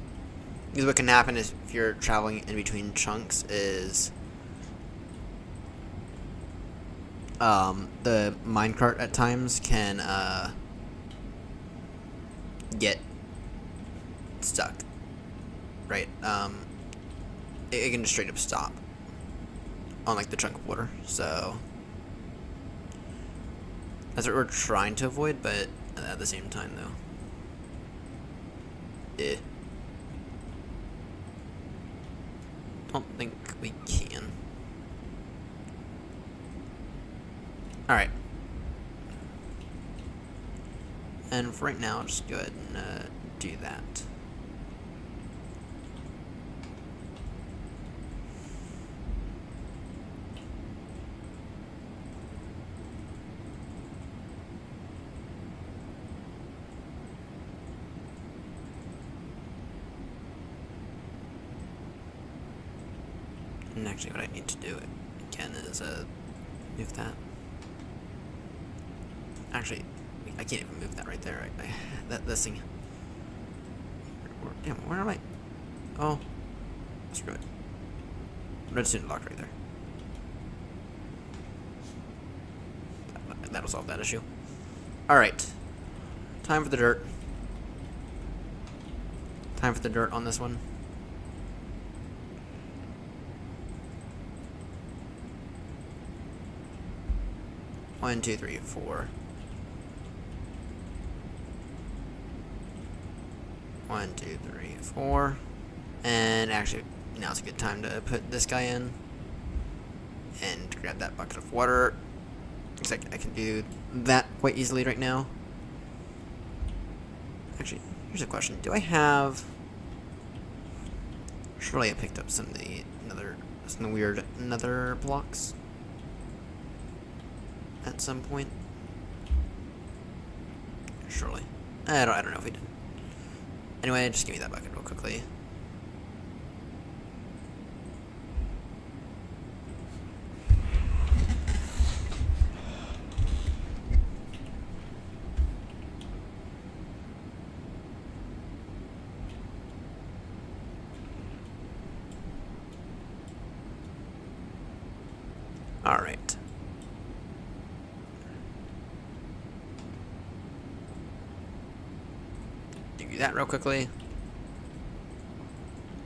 Because what can happen is, if you're traveling in between chunks, is the minecart at times can, get stuck. Right? It can just straight up stop on, like, the chunk of water, so that's what we're trying to avoid, but at the same time, though. Don't think we can. Alright. And for right now, I'll just go ahead and do that. And actually what I need to do again is move that. Actually, I can't even move that right there. This thing. Damn, where am I? Oh, screw it. Red student locked right there. That'll solve that issue. Alright. Time for the dirt. Time for the dirt on this one. One, two, three, four. 1, 2, 3, 4. And actually, now's a good time to put this guy in. And grab that bucket of water. Looks like I can do that quite easily right now. Actually, here's a question. Do I have... Surely I picked up some of the weird nether blocks at some point. Surely. I don't know if we did. Anyway, just give me that bucket real quickly. All right. Do that real quickly.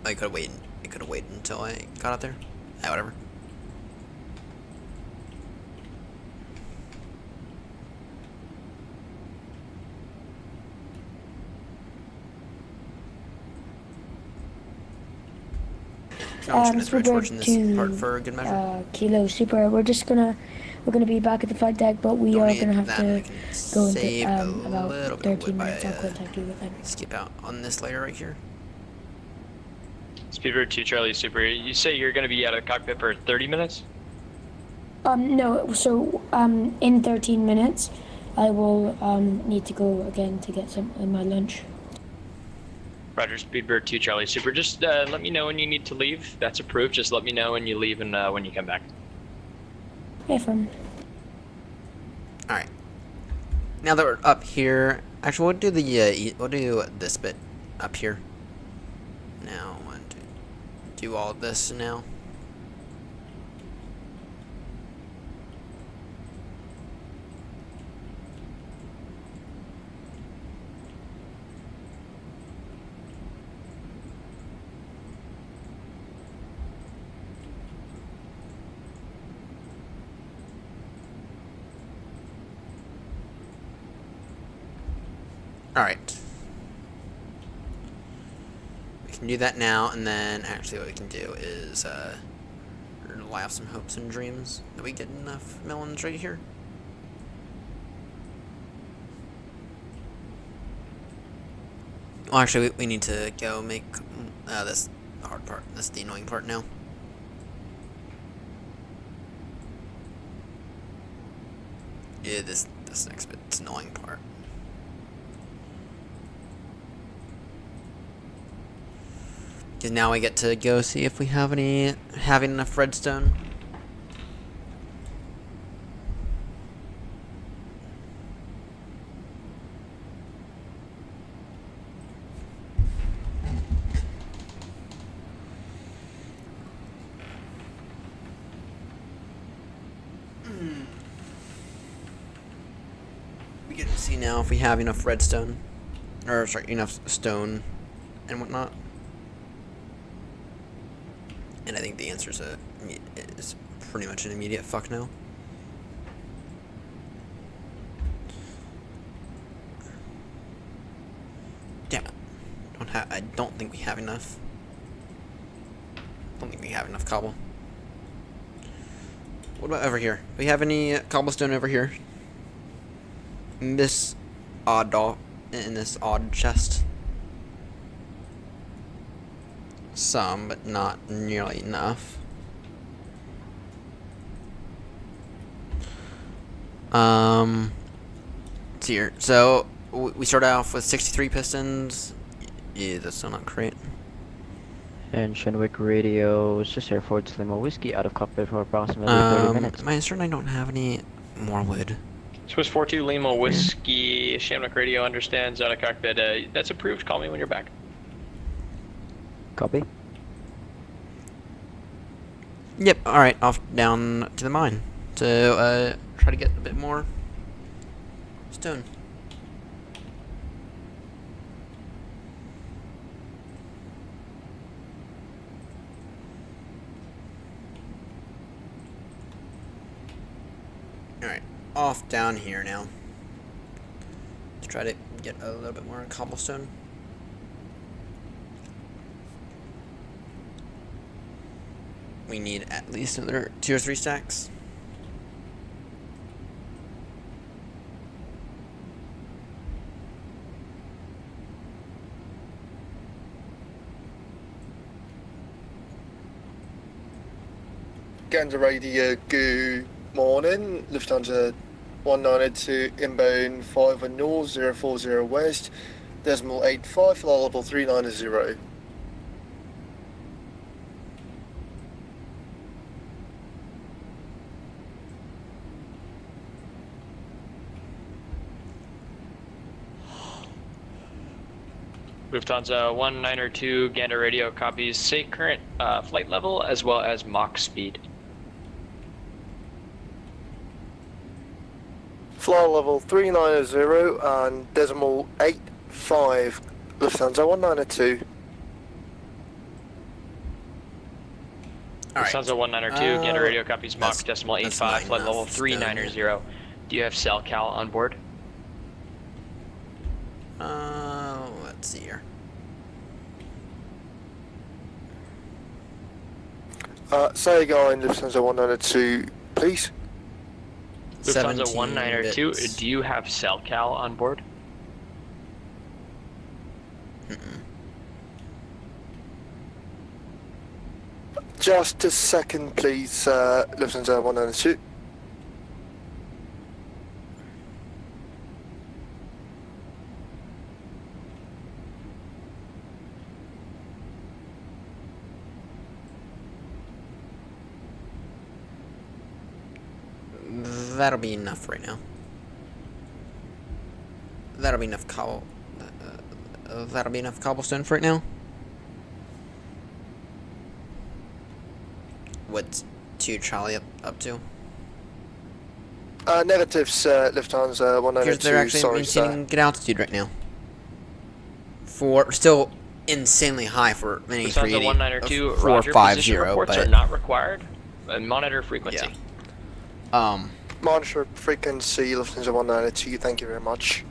I could have waited. I could have waited until I got out there. Whatever. Super to Kilo Super. We're gonna be back at the flight deck, but we are gonna have to go into about 13 minutes. I'll contact you with that. Skip out on this layer right here. Speedbird 2 Charlie Super. You say you're gonna be out of the cockpit for 30 minutes? No. So in 13 minutes, I will need to go again to get some of my lunch. Roger, Speedbird 2 Charlie Super. Just let me know when you need to leave. That's approved. Just let me know when you leave and when you come back. Yeah, fun. Alright. Now that we're up here, actually we'll do the we'll do this bit up here. Now I want to do all of this now. Alright. We can do that now, and then actually what we can do is rely off some hopes and dreams that we get enough melons right here. Well, actually, we need to go make this the hard part. This is the annoying part now. Yeah, this next bit's annoying part. Because now we get to go see if we have enough redstone. We get to see now if we have enough redstone, or sorry, enough stone and whatnot. And I think the answer is pretty much an immediate fuck no. Damn it. I don't think we have enough. Don't think we have enough cobble. What about over here? Do we have any cobblestone over here? In this odd chest. Some, but not nearly enough. Let's see here. So we start off with 63 pistons. Yeah, that's still not great. And Shenwick Radio, Swiss Air Force Lima Whiskey out of cockpit for approximately 30 minutes. Am I certain I don't have any more wood? Swiss 42 Lima Whiskey, Shamrock Radio understands out of cockpit. That's approved. Call me when you're back. Copy. Yep, alright, off down to the mine to try to get a bit more stone. Alright, off down here now. Let's try to get a little bit more cobblestone. We need at least another 2 or 3 stacks. Gander Radio, good morning. Lufthansa 192 inbound 5 on north 040 west, decimal 85, flight level 390. Lufthansa 192 Gander Radio copies say current flight level as well as Mach speed. Flight level 390 and decimal 85, Lufthansa 192. Lufthansa 192 Gander Radio copies Mach decimal 85, flight level 390. Do you have cell cal on board? Let's see here. Say again, Lufthansa 192, please. Lufthansa 192, do you have cell cal on board? Just a second, please, Lufthansa 192. That'll be enough right now. That'll be enough that'll be enough cobblestone for right now. What's 2 Charlie up to? Negatives, Lufthansa 192. They're actually maintaining good altitude right now. For still insanely high for many Lufthansa 192, Roger. 450, Position reports but are not required. Monitor frequency. Yeah. Monitor frequency, Lufthansa 192, thank you very much.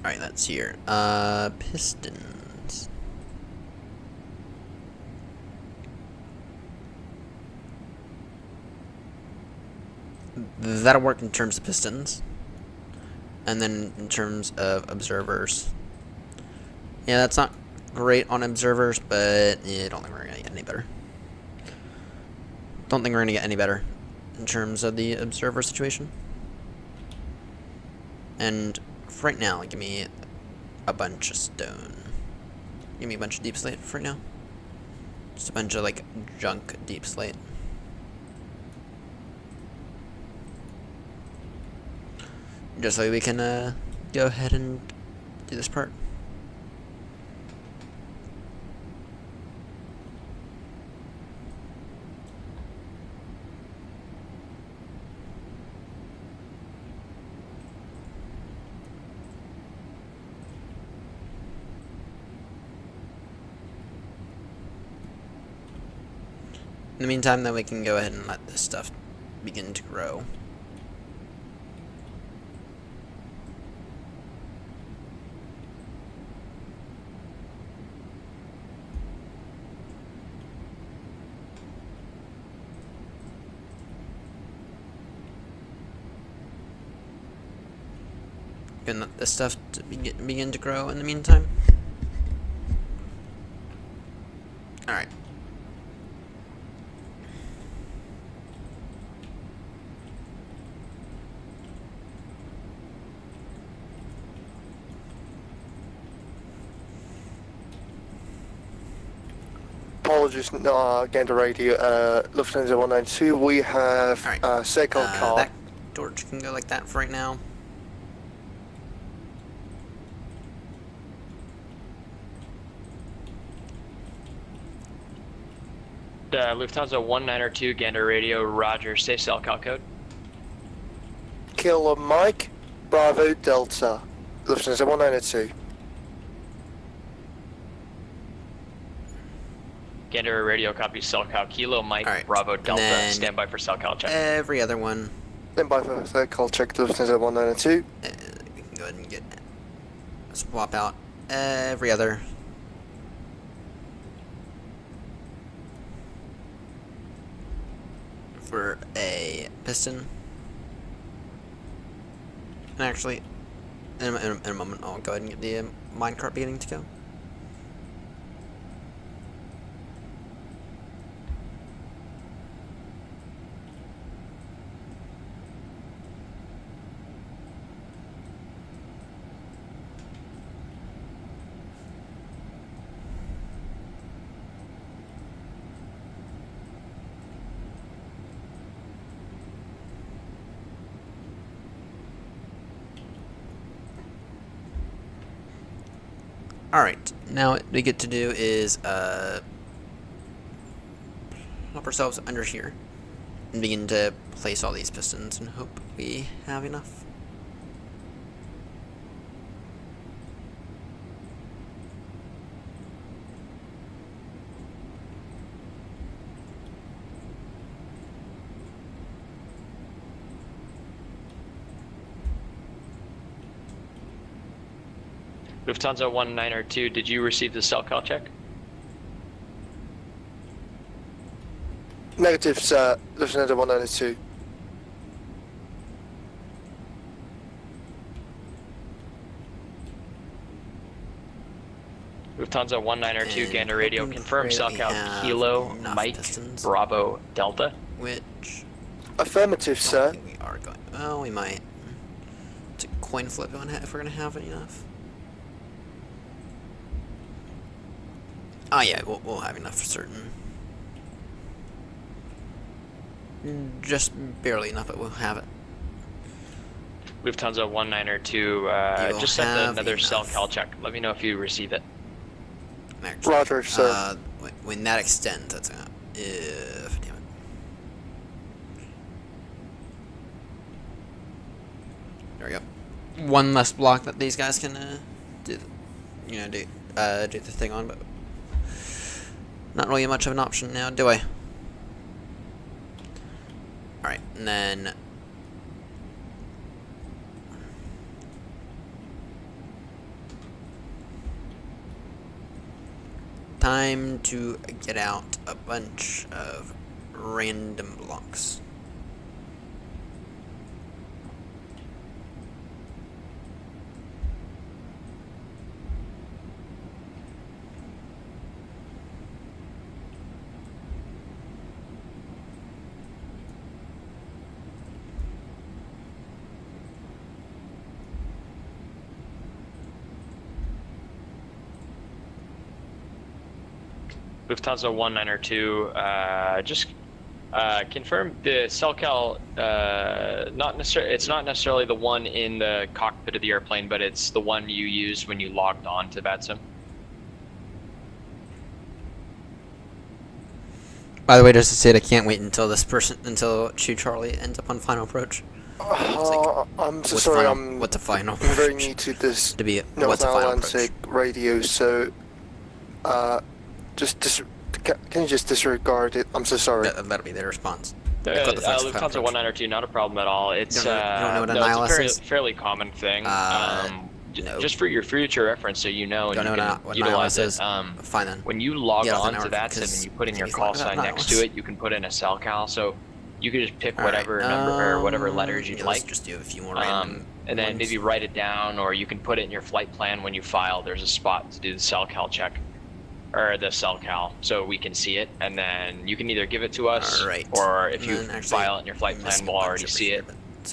Alright, that's here. Pistons. That'll work in terms of pistons. And then in terms of observers. Yeah, that's not great on observers, but I don't think we're going to get any better. Don't think we're going to get any better in terms of the observer situation. And for right now, give me a bunch of stone. Give me a bunch of deep slate for right now. Just a bunch of, like, junk deep slate. Just so we can go ahead and do this part. In the meantime, then we can go ahead and let this stuff begin to grow. Gonna let this stuff to begin to grow in the meantime. Alright. Apologies, Gander Radio, Lufthansa 192, we have second car. That torch can go like that for right now. Lufthansa 192, Gander Radio, Roger, say SoCal code. Kilo Mike, Bravo Delta, Lufthansa 192. Gander Radio, copy SoCal, Kilo Mike, Bravo Delta, stand by for SoCal check. Every other one. Stand by for SoCal check, Lufthansa 192. We can go ahead and swap out every other. For a piston. And actually, in a moment, I'll go ahead and get the minecart beginning to go. Alright, now what we get to do is plop ourselves under here and begin to place all these pistons and hope we have enough. Lufthansa 192, did you receive the SoCal check? Negative, sir. Lufthansa 192. Lufthansa 192, Gander Radio, confirm SoCal, Kilo, Mike, pistons. Bravo, Delta. Which... Affirmative, sir. we are going... Well, we might. It's a coin flip if we're going to have enough. Oh yeah, we'll have enough for certain. Just barely enough, but we'll have it. Lufthansa 192, just send another SoCal check. Let me know if you receive it. Actually, Roger, sir. When that extends, that's gonna... damn it. There we go. One less block that these guys can do the thing on, but not really much of an option now, do I? Alright, and then time to get out a bunch of random blocks. Lufthansa 192, just confirm the SoCal. It's not necessarily the one in the cockpit of the airplane, but it's the one you used when you logged on to VATSIM. By the way, just to say, I can't wait until Chu Charlie ends up on final approach. I'm so sorry. What's a final? I'm very new to this North Atlantic radio, so can you just disregard it? I'm so sorry. That'll be their response. Lufthansa 192, not a problem at all. It's you don't know what an ILS is? Fairly common thing. No. Just for your future reference, so you know, and you can utilize it. Fine then. When you log on to VATSIM and you put in your call sign next to it, you can put in a SoCal. So you can just pick whatever number or whatever letters you'd like. Just do a few more random and then maybe write it down, or you can put it in your flight plan when you file. There's a spot to do the SoCal check. Or the SoCal, so we can see it, and then you can either give it to us, or if you file it in your flight plan, we'll already see it,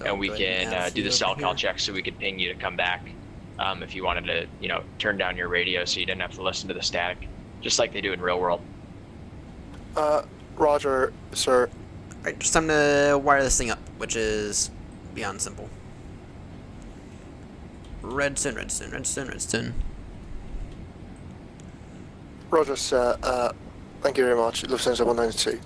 and we can do the SoCal check, so we could ping you to come back if you wanted to, turn down your radio so you didn't have to listen to the static, just like they do in real world. Roger, sir. Alright, just time to wire this thing up, which is beyond simple. Redstone, redstone, redstone, redstone. Roger, sir. Thank you very much. Lufthansa 192.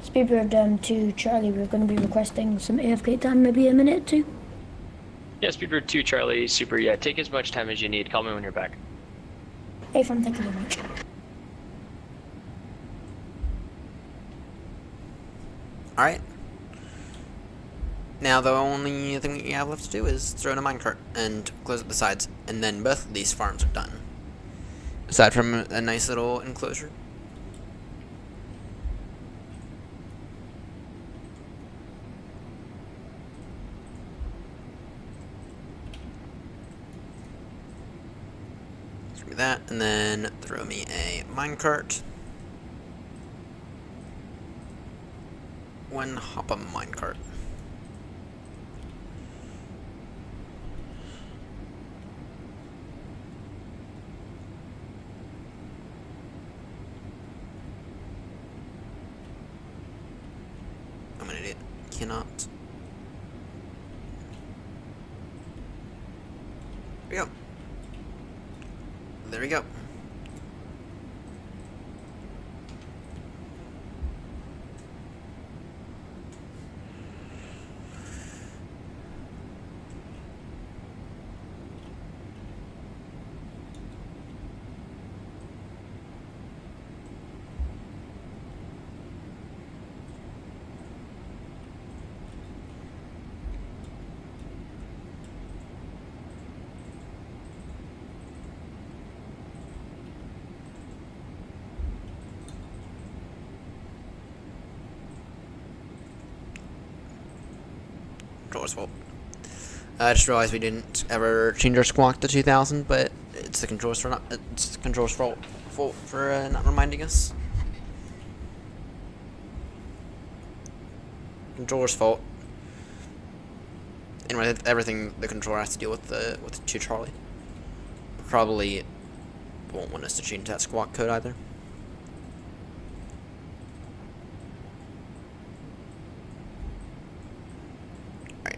Speedbird to Charlie, we're going to be requesting some AFK time, maybe a minute or two. Yeah, Speedbird 2 Charlie Super. Yeah, take as much time as you need. Call me when you're back. Hey, fam, thank you very much. Alright. Now the only thing we have left to do is throw in a minecart and close up the sides, and then both of these farms are done. Aside from a nice little enclosure. Throw that, and then throw me a minecart. One hop on minecart. I'm an idiot. Cannot. There we go. There we go. Controller's fault. I just realized we didn't ever change our squawk to 2000, but it's the controller's fault for not reminding us. Controller's fault. Anyway, everything the controller has to deal with the 2 Charlie. Probably won't want us to change that squawk code either.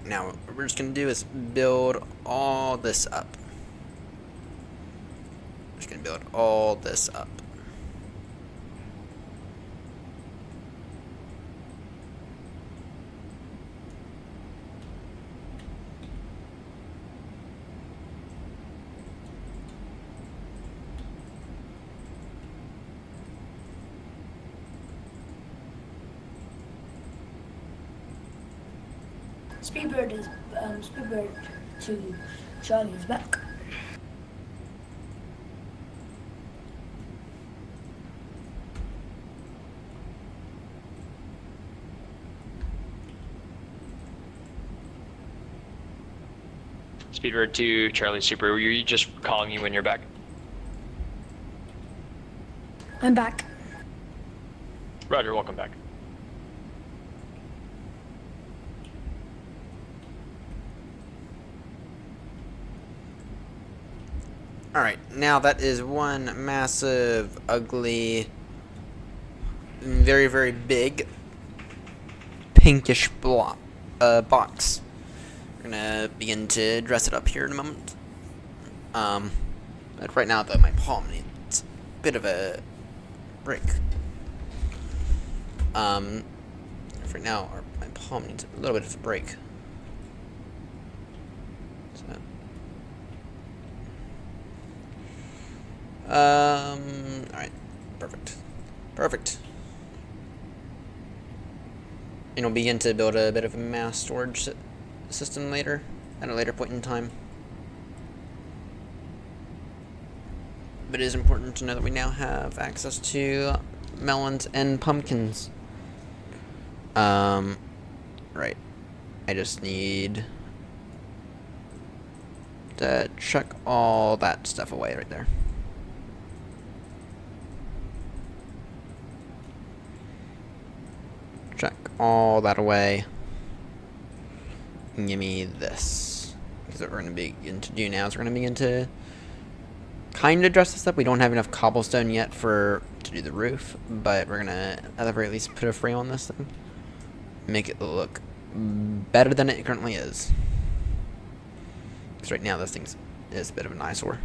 Now, what we're just going to do is build all this up. We're just going to build all this up. Speedbird to Charlie is back. Speedbird 2 Charlie Super. Were you just calling me when you're back? I'm back. Roger, welcome back. Alright, now that is one massive, ugly, very, very big, pinkish box. We're gonna begin to dress it up here in a moment. But right now, though, my palm needs a bit of a break. For now, my palm needs a little bit of a break. Alright. Perfect. And we'll begin to build a bit of a mass storage system later, at a later point in time. But it is important to know that we now have access to melons and pumpkins. Right. I just need to chuck all that stuff away right there. Chuck all that away. And give me this. Because what we're going to begin to do now is we're going to begin to kind of dress this up. We don't have enough cobblestone yet to do the roof, but we're going to at the very least put a frame on this thing. Make it look better than it currently is. Because right now this thing is a bit of an eyesore.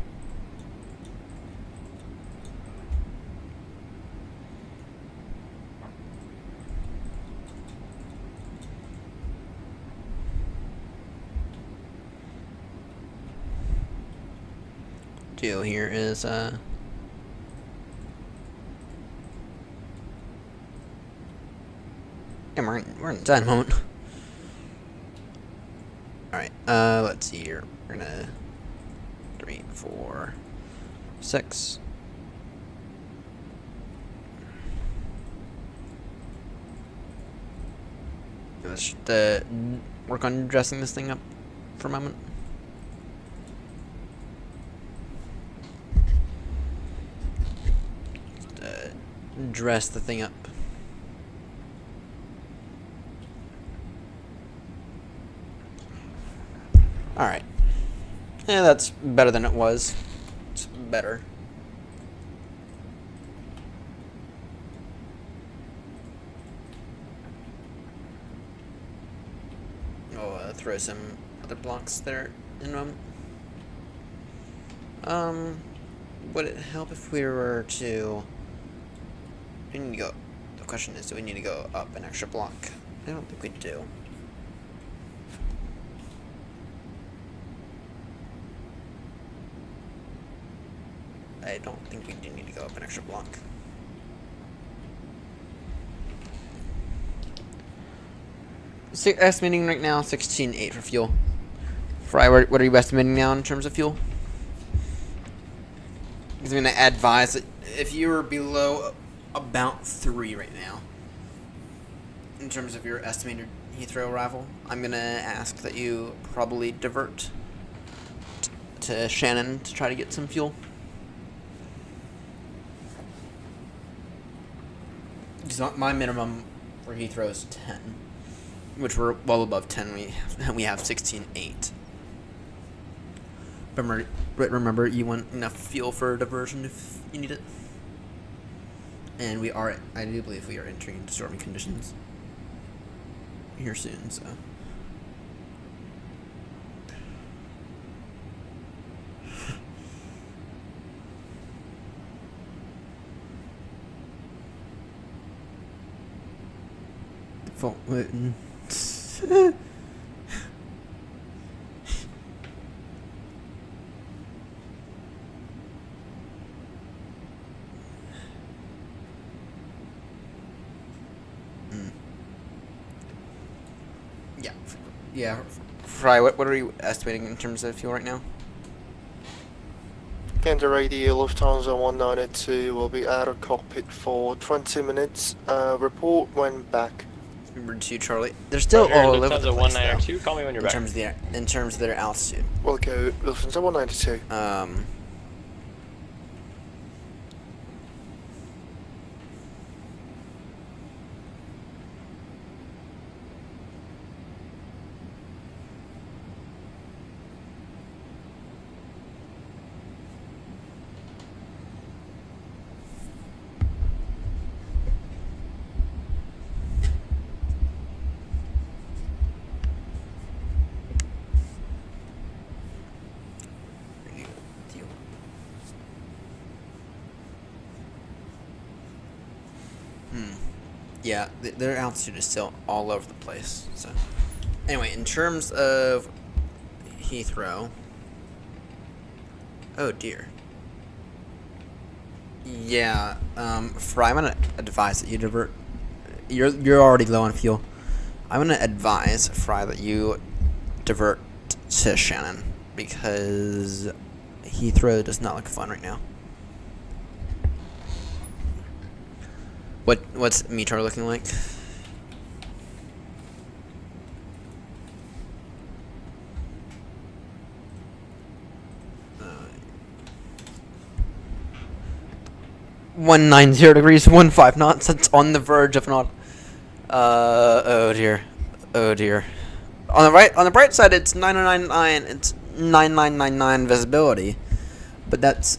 do here is yeah, we're in dead moment. Alright, let's see here. We're gonna 3, 4, 6. Let's just work on dressing this thing up for a moment. Just, dress the thing up. Alright. Yeah, that's better than it was. It's better. I'll throw some other blocks there in a moment. Would it help if we were to... We need to go... The question is, do we need to go up an extra block? I don't think we do. I don't think we do need to go up an extra block. Estimating right now 16.8 for fuel. Fry, what are you estimating now in terms of fuel? Because I'm going to advise that if you are below about 3 right now, in terms of your estimated Heathrow arrival, I'm going to ask that you probably divert to Shannon to try to get some fuel. My minimum for Heathrow is 10, which we're well above 10. We have 16.8. Remember, you want enough fuel for diversion if you need it. And I do believe we are entering into stormy conditions here soon, so. Yeah. Fry, what are you estimating in terms of fuel right now? Gander radio Lufthansa 192 will be out of cockpit for 20 minutes. Report when back. Number 2, Charlie. They're still all over the place, 192. Call me when you're back. In terms of their altitude. We'll go Lufthansa 192. Yeah, their altitude is still all over the place. So, anyway, in terms of Heathrow, oh dear. Yeah, Fry, I'm gonna advise that you divert. You're already low on fuel. I'm gonna advise Fry that you divert to Shannon because Heathrow does not look fun right now. What's METAR looking like? Uh, 190 degrees, 15 knots. That's on the verge of not. Oh dear, oh dear. On the bright side, it's 999. It's 9999 visibility, but that's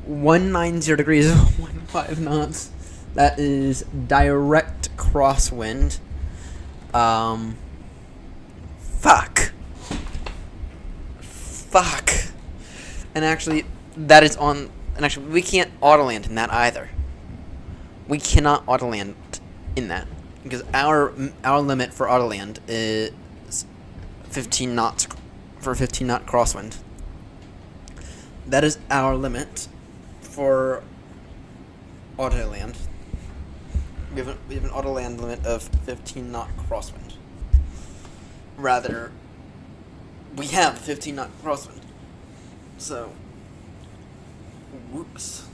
190 degrees, 15 knots. That is direct crosswind. Fuck. And actually, that is on. And actually, we can't autoland in that either. We cannot autoland in that because our limit for autoland is 15 knots for 15 knot crosswind. that is our limit for auto land. We have an auto land limit of 15 knot crosswind. Rather, we have 15 knot crosswind. So, whoops.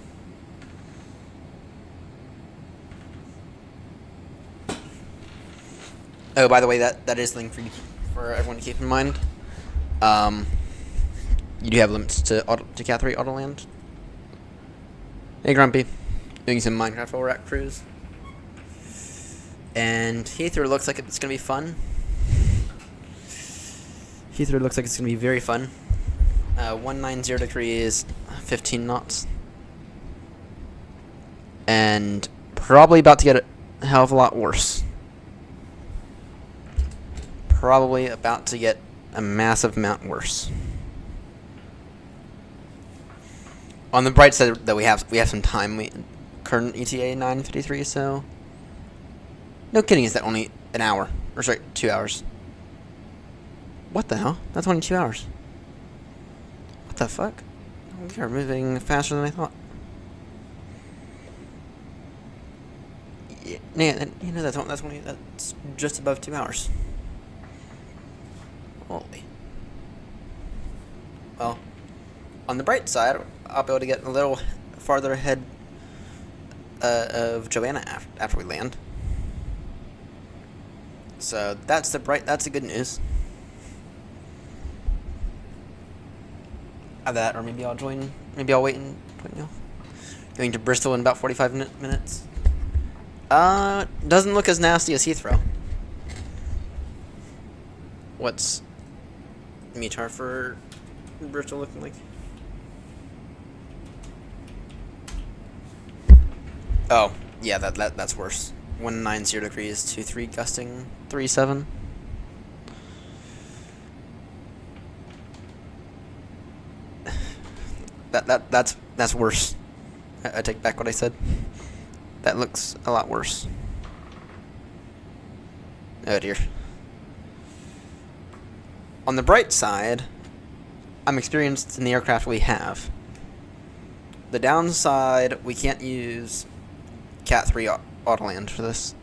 Oh, by the way, that is something for everyone to keep in mind. You do have limits to Cat 3 auto land. Hey, Grumpy. Doing some Minecraft Rack cruise. And Heathrow looks like it's going to be fun. Heathrow looks like it's going to be very fun. 190 degrees, 15 knots. And probably about to get a hell of a lot worse. Probably about to get a massive amount worse. On the bright side, though, we have some time. Current ETA 9:53, so no kidding. Is that only an hour? Or sorry, 2 hours? What the hell? That's only 2 hours. What the fuck? We are moving faster than I thought. Yeah, you know that's just above 2 hours. Holy. Well, on the bright side, I'll be able to get a little farther ahead of Joanna after we land. So that's the good news. That, or maybe I'll wait and going to Bristol in about 45 minutes. Doesn't look as nasty as Heathrow. What's METAR for Bristol looking like? Oh, yeah, that's worse. 190 degrees, 23 gusting, 37. That's worse. I take back what I said. That looks a lot worse. Oh dear. On the bright side, I'm experienced in the aircraft we have. The downside, we can't use Cat 3 Autoland for this.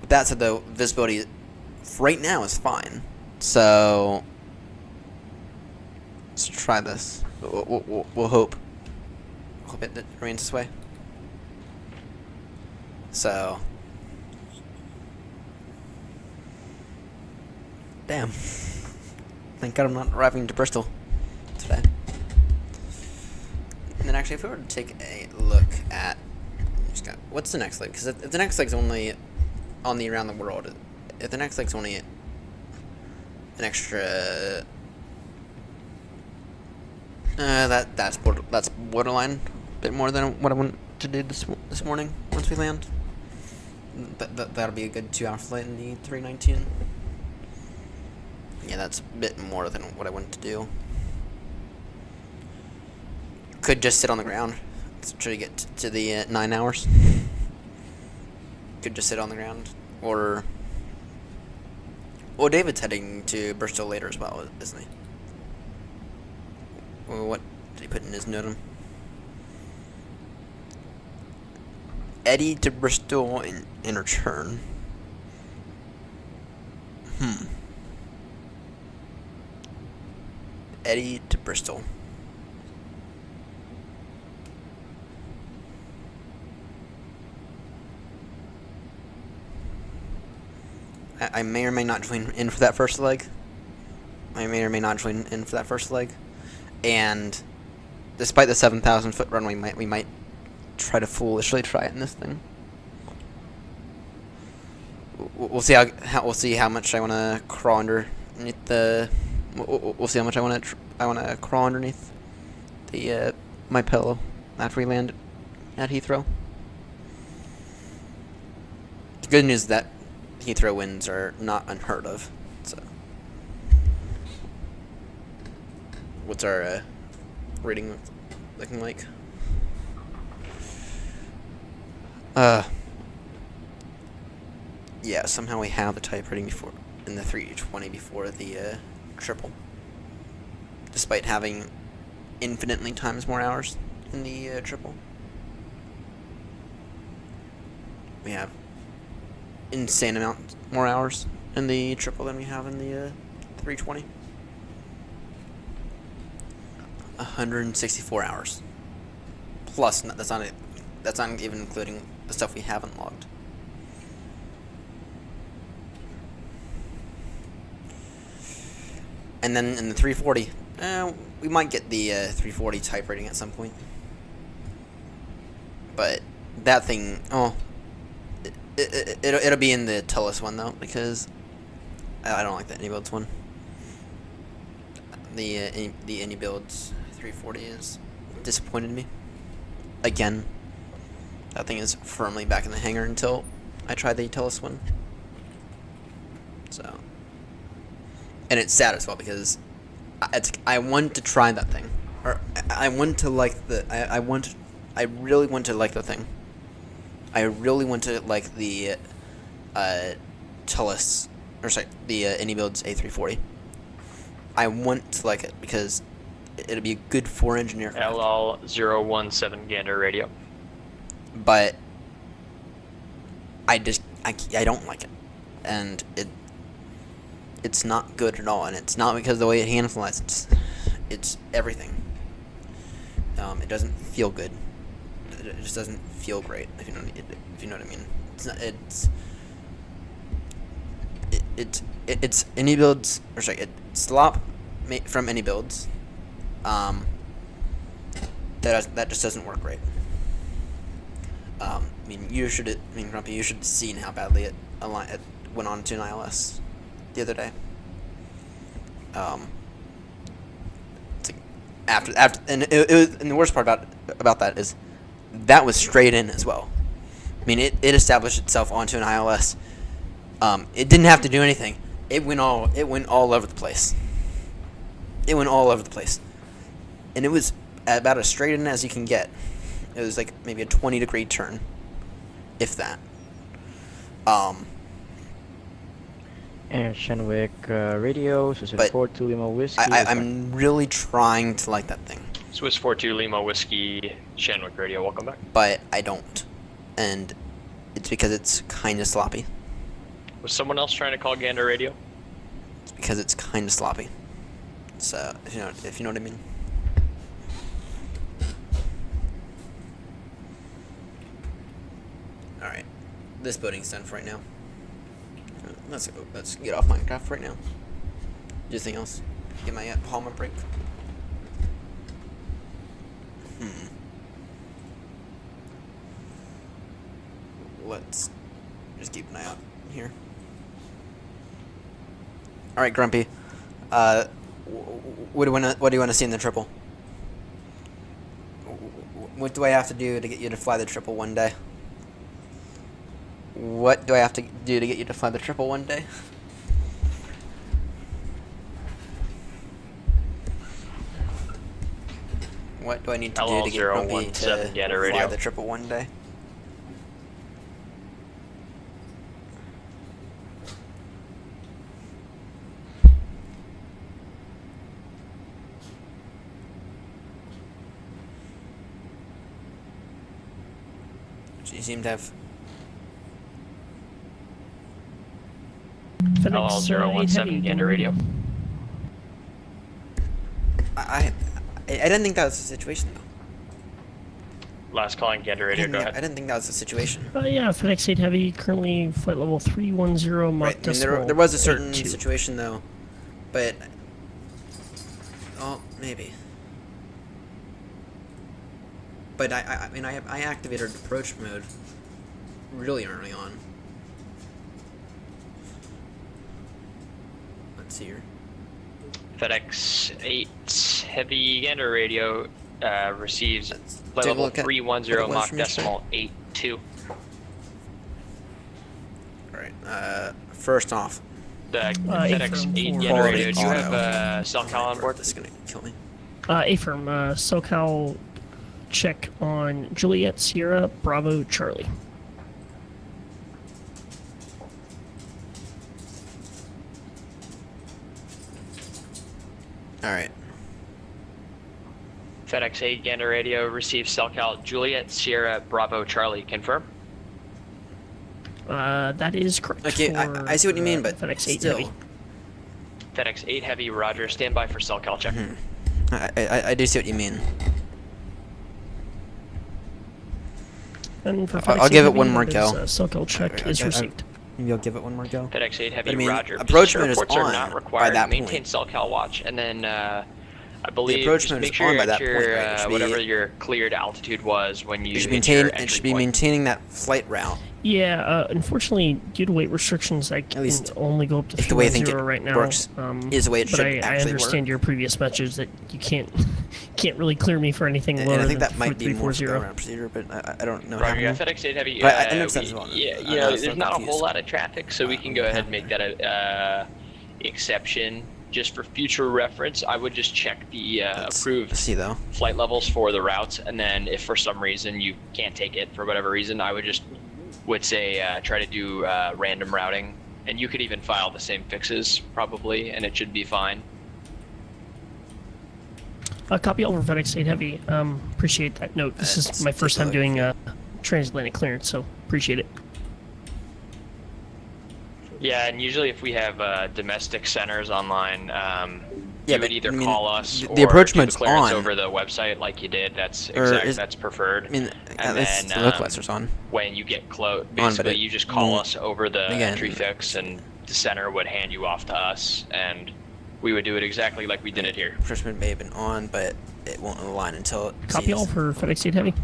With that said, though, visibility right now is fine. So let's try this. We'll hope. Hope it remains this way. So, damn. Thank God I'm not arriving to Bristol today. And then actually, if we were to take a look at what's the next leg? Because if the next leg's only on the around the world, if the next leg's only an extra, that's borderline, a bit more than what I want to do this morning once we land. That'll be a good 2 hour flight in the 319. Yeah, that's a bit more than what I wanted to do. Could just sit on the ground to try to get to the 9 hours. Could just sit on the ground, or well, David's heading to Bristol later as well, isn't he? Well, what did he put in his note? Eddie to Bristol in return. Eddie to Bristol. I may or may not join in for that first leg. And despite the 7,000 foot run, we might try to foolishly try it in this thing. We'll see how much I want to crawl underneath the. We'll see how much I want to crawl underneath the my pillow after we land at Heathrow. The good news is that Heathrow winds are not unheard of. So, what's our rating looking like? Yeah, somehow we have the type rating before in the 320 before the triple, despite having infinitely times more hours in the triple. We have insane amount more hours in the triple than we have in the 320. 164 hours. Plus, that's not even including the stuff we haven't logged. And then in the 340, we might get the 340 type rating at some point. But that thing, it'll be in the Tullus one though, because I don't like the AnyBuilds one. The AnyBuilds 340 is disappointed me. Again, that thing is firmly back in the hangar until I try the Tullus one. So, and it's sad as well because I want to try that thing, or I want to like the I really want to like the thing. I really want to like the Tullus, or sorry, the AnyBuilds A340. I want to like it because it'll be a good 4-engine aircraft. LL017 Gander radio. But I don't like it, and it's not good at all, and it's not because of the way it hand flies. It's everything. It doesn't feel good. It just doesn't feel great. If you know what I mean. It's not. It's AnyBuilds, or sorry, it's slop from AnyBuilds. That just doesn't work right. Grumpy, you should have seen how badly it went on to an ILS the other day. And the worst part about that is that was straight in as well. I mean, it established itself onto an ILS. It didn't have to do anything. It went all over the place. It went all over the place, and it was about as straight in as you can get. It was like maybe a 20-degree turn, if that. Air Shenwick radio, Swiss 42 Lima Whiskey. I'm really trying to like that thing. Swiss 42 Lima Whiskey, Shenwick radio, welcome back. But I don't, and it's because it's kind of sloppy. Was someone else trying to call Gander radio? It's because it's kind of sloppy. So if you know what I mean. All right, this boating's done for right now. Let's get off Minecraft right now. Do anything else? Get my Palmer break. Let's just keep an eye out here. All right, Grumpy. What do you want to see in the triple? What do I have to do to get you to fly the triple one day? What do I have to do to get you to fly the triple one day? What do I need to do to get Grumpy to fly the triple one day? You seem to have... LL017 Gander radio. I didn't think that was the situation, though. Last calling Gander radio, go ahead. I didn't think that was the situation. Yeah, FedEx 8 Heavy, currently flight level 310 Mach right, there was a certain situation, though, but... Oh, maybe. But I activated approach mode really early on. Let's see here. FedEx 8 Heavy Gander radio receives flight level 310 Mach decimal 82. Alright, first off. The FedEx 8 Gander radio, do you have SoCal on board? This is gonna kill me. A-firm, SoCal check on Juliet Sierra Bravo Charlie. Alright. FedEx 8 Gander Radio receives SoCal Juliet Sierra Bravo Charlie. Confirm. That is correct. Okay, I see what you mean, but FedEx 8 still. Heavy. FedEx 8 Heavy, Roger. Stand by for SoCal check. I do see what you mean. And for I'll give it one more go. SoCal check is received. Maybe I'll give it one more go. FedEx 8 Heavy, I mean, Roger. approachment is Reports on are not by required. that Maintain point. SoCal watch, and then I believe The just approachment make is sure on by at that your, point, right? It should be- whatever your cleared altitude was when you It should hit maintain. your It entry should be point. maintaining that flight route. Yeah, unfortunately, due to weight restrictions, I can only go up to if the way I think 310 it right now. works is the way it but should I actually understand work. your previous message that you can't really clear me for anything lower And I think than that might be more of a 340. go-around procedure, but I don't know how. Roger, yeah, FedEx 8 Heavy. But I understand as well. Yeah, I you know, was there's so not a confused. whole lot of traffic, so we can go ahead and make that a exception. Just for future reference, I would just check the approved flight levels for the routes, and then if for some reason you can't take it for whatever reason, I would say try to do random routing, and you could even file the same fixes probably, and it should be fine. Copy over FedEx 8 Heavy. Appreciate that note. This is my first time doing transatlantic clearance, so appreciate it. Yeah, and usually if we have domestic centers online, Yeah, you would either call us or the approachment's do the clearance on. over the website like you did. That's Or that's preferred. I mean, at and least then the localizer on. when you get close, but basically it you just call won't- us over the again- entry fix, and the center would hand you off to us, and we would do it exactly like we did it here. Approachment may have been on, but it won't align until it Copy sees. all for FedEx 8 Heavy.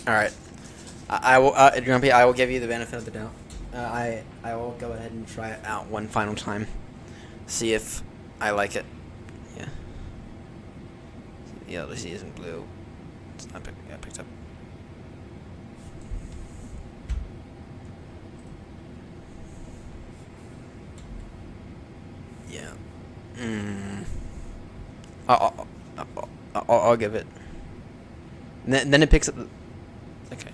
All right, I will, Grumpy. I will give you the benefit of the doubt. I will go ahead and try it out one final time, see if I like it. Yeah. The LDC is in blue. It's not picked up. Yeah. I'll give it. Then it picks up. Okay.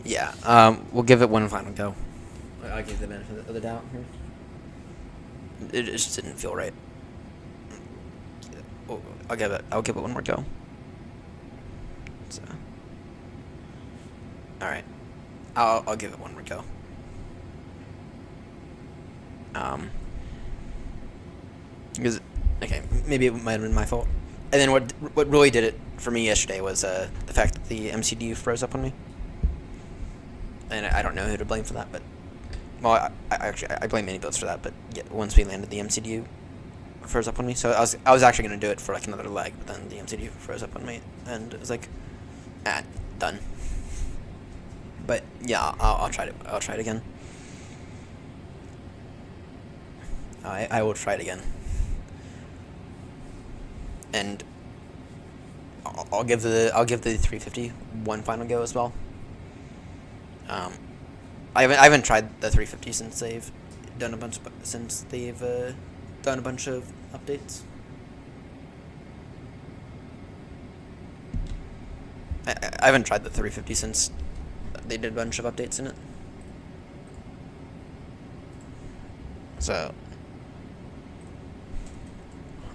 Yeah. We'll give it one final go. I'll give the benefit of the doubt here. It just didn't feel right. I'll give it one more go. So. All right. I'll give it one more go. Because okay, maybe it might have been my fault. And then what really did it for me yesterday was the fact that the MCDU froze up on me. And I don't know who to blame for that, but well, I blame any boats for that. But yeah, once we landed, the MCDU froze up on me. So I was actually gonna do it for like another leg, but then the MCDU froze up on me, and it was like, done. But yeah, I'll try it. I'll try it again. I will try it again. And I'll give the 350 one final go as well. I haven't tried the 350 since they've done a bunch of updates. I haven't tried the 350 since they did a bunch of updates in it. So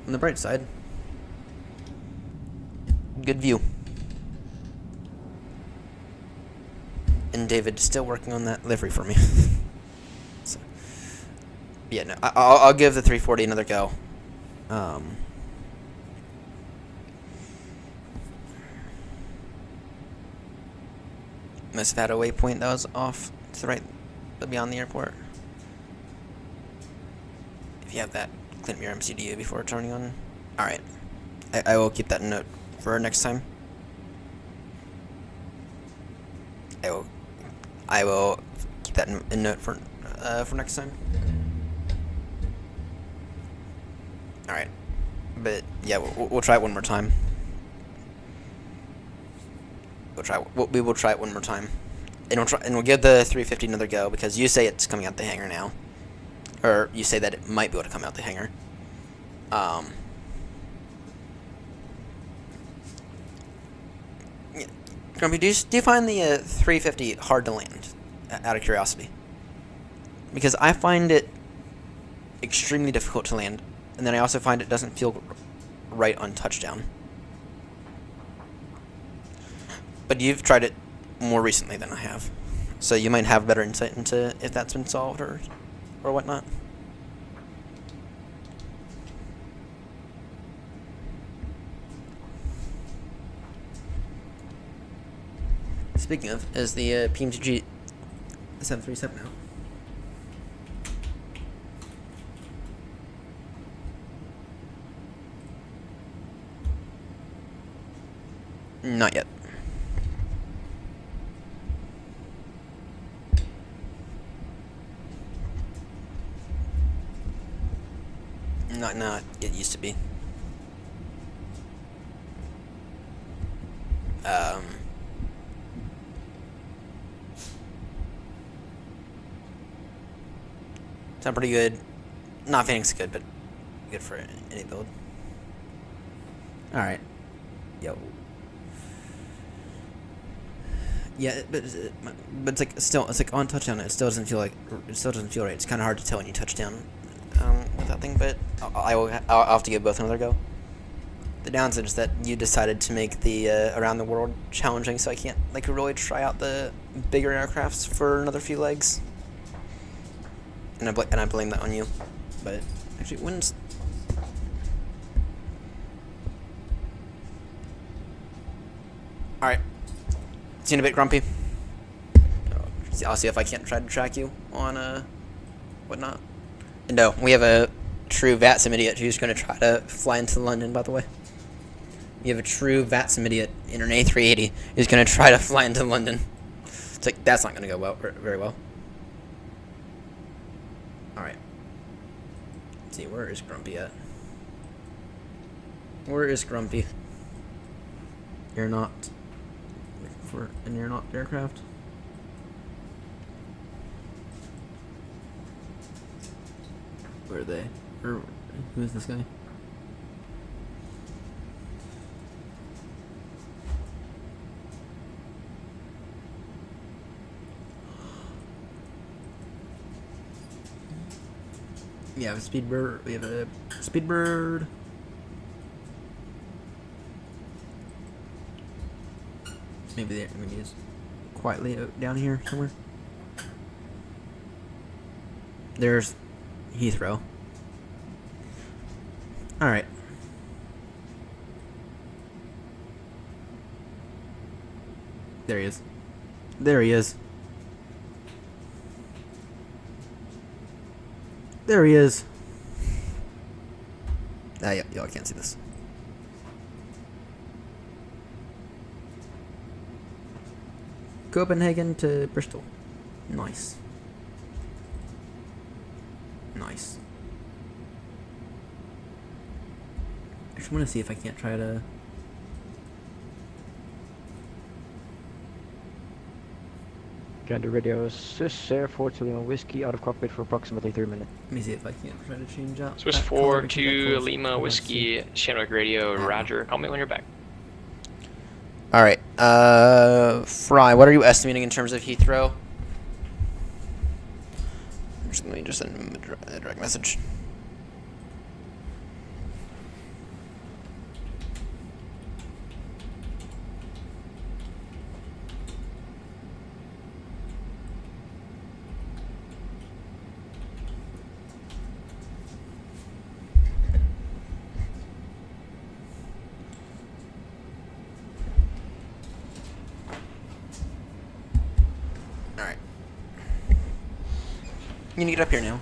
on the bright side, good view. And David's still working on that livery for me. So, yeah, no, I'll give the 340 another go. Must have had a waypoint that was off to the right, but beyond the airport. If you have that, clean up your MCDU before turning on. Alright. I will keep that in note for next time. I will keep that in note for for next time. All right, but yeah, we'll try it one more time. We will try it one more time, and we'll give the 350 another go because you say it's coming out the hangar now, or you say that it might be able to come out the hangar. Yeah. Grumpy, do you find the 350 hard to land? Out of curiosity, because I find it extremely difficult to land, and then I also find it doesn't feel right on touchdown. But you've tried it more recently than I have, so you might have better insight into if that's been solved or whatnot. Speaking of, is the PMTG 737 now? Not yet. Not it used to be. Sound pretty good. Not Phoenix good, but good for any build. Alright. Yo. Yeah, but it's like it's like on touchdown. It still doesn't feel right. It's kind of hard to tell when you touch down with that thing. But I'll have to give both another go. The downside is that you decided to make the around the world challenging, so I can't like really try out the bigger aircrafts for another few legs. And I blame that on you. But actually, when's all right. See you in a bit, Grumpy. I'll see if I can't try to track you on whatnot. And no, we have a true VATSIM idiot who's going to try to fly into London, by the way. You have a true VATSIM idiot in an A380 who's going to try to fly into London. It's like, that's not going to go very well. Alright. Let's see, where is Grumpy at? Where is Grumpy? AirNott. For an AirNott aircraft. Where are they? Or who is this guy? We have a Speedbird. We have a Speedbird. Maybe it's quietly down here somewhere. There's Heathrow. Alright. There he is. There he is. There he is. Yeah, y'all can't see this. Copenhagen to Bristol. Nice. Nice. I just want to see if I can't try to... Gander radio, Swiss Air 4 to Lima Whiskey, out of cockpit for approximately 3 minutes. Let me see if I can't try to change out. Swiss 4 to Lima Whiskey, Chinook radio, Roger. Call me when you're back. Alright, Fry, what are you estimating in terms of Heathrow? Let me just send him a direct message. You need to get up here now.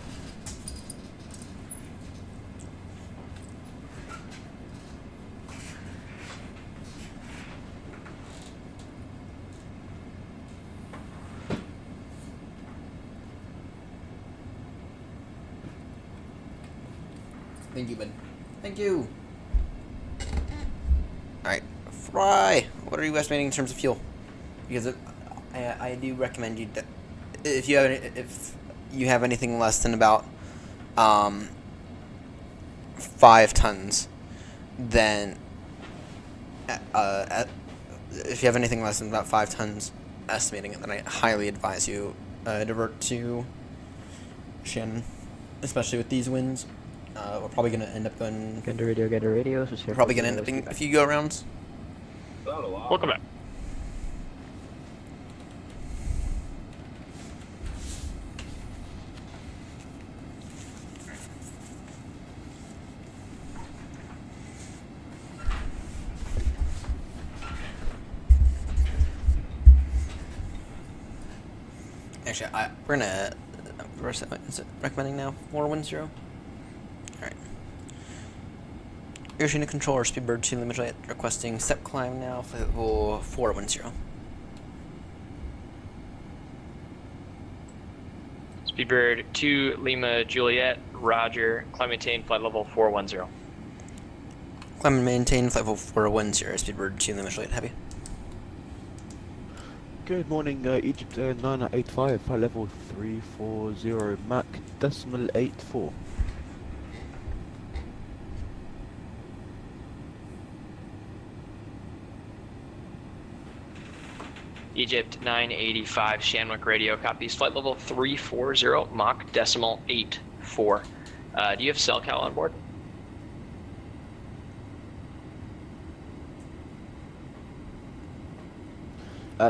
Thank you, bud. Thank you. Alright, Fry. What are you estimating in terms of fuel? Because I do recommend you that if you have anything less than about 5 tons, then if you have anything less than about 5 tons estimating it, then I highly advise you divert to Shannon, especially with these winds. We're probably going to end up going... Get the radio. So we're probably going to end up doing a few go-arounds. Welcome back. Actually, we're gonna. Is it recommending now? 410. All right. Air unit controller, Speedbird 2 Lima Juliet requesting step climb now for level 410. Speedbird 2 Lima Juliet, Roger. Climb maintain flight level 410. Climb and maintain flight level 410. Speedbird 2 Lima Juliet, heavy. Good morning, Egypt 985, high level 340, Mach decimal 84. Egypt 985, Shanwick radio, copies flight level 340, Mach decimal 84. Do you have CellCal on board?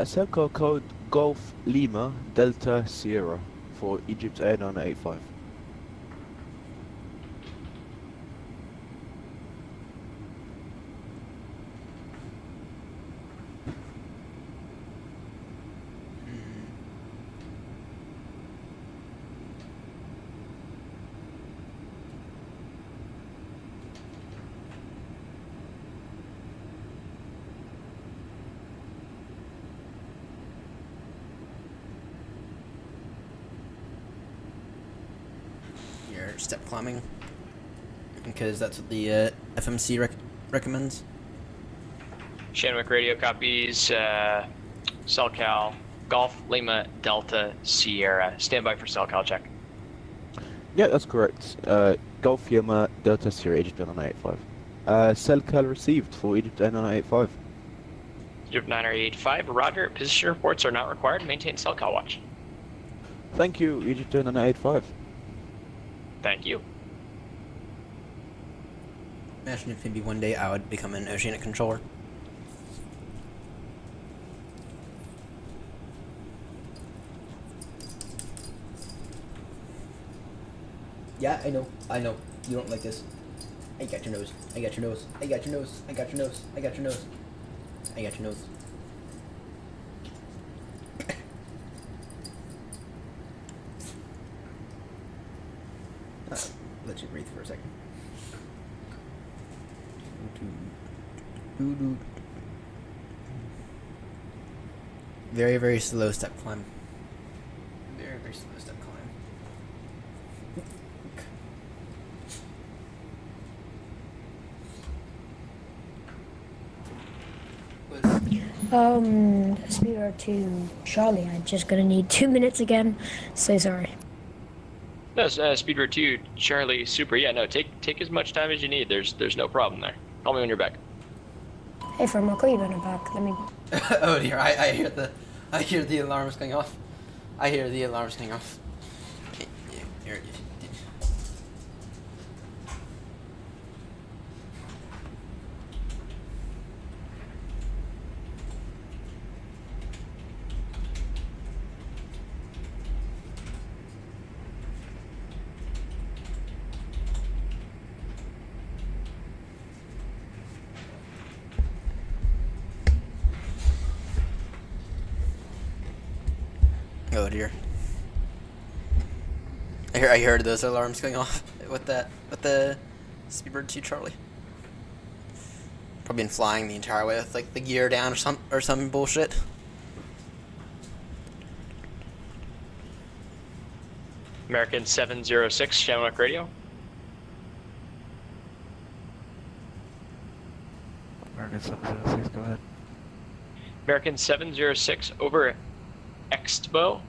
Circle code Golf Lima Delta Sierra for Egypt Air 985. Step climbing, because that's what the FMC recommends. Shanwick radio copies CellCal Golf Lima Delta Sierra. Stand by for CellCal check. Yeah, that's correct. Golf Lima Delta Sierra Egypt 985. CellCal received for Egypt 985. Egypt 985, Roger. Position reports are not required. Maintain CellCal watch. Thank you, Egypt 985. Thank you. Imagine if maybe one day I would become an oceanic controller. Yeah, I know. You don't like this. I got your nose. I got your nose. I got your nose. I got your nose. I got your nose. I got your nose. Let you breathe for a second. Very, very slow step climb. Very, very slow step climb. Speeder to Charlie, I'm just gonna need 2 minutes again. So sorry. No, Speedbird 2, Charlie, super. Yeah, no, take as much time as you need. There's no problem there. Call me when you're back. Hey, from I'll call you when I'm back. Let me. Oh dear, I hear the alarms going off. I hear the alarms going off. Oh dear. I heard those alarms going off with the Speedbird 2 Charlie. Probably been flying the entire way with like the gear down or some bullshit. American 706, Shamrock Radio. American 706, go ahead. American 706 over Expo.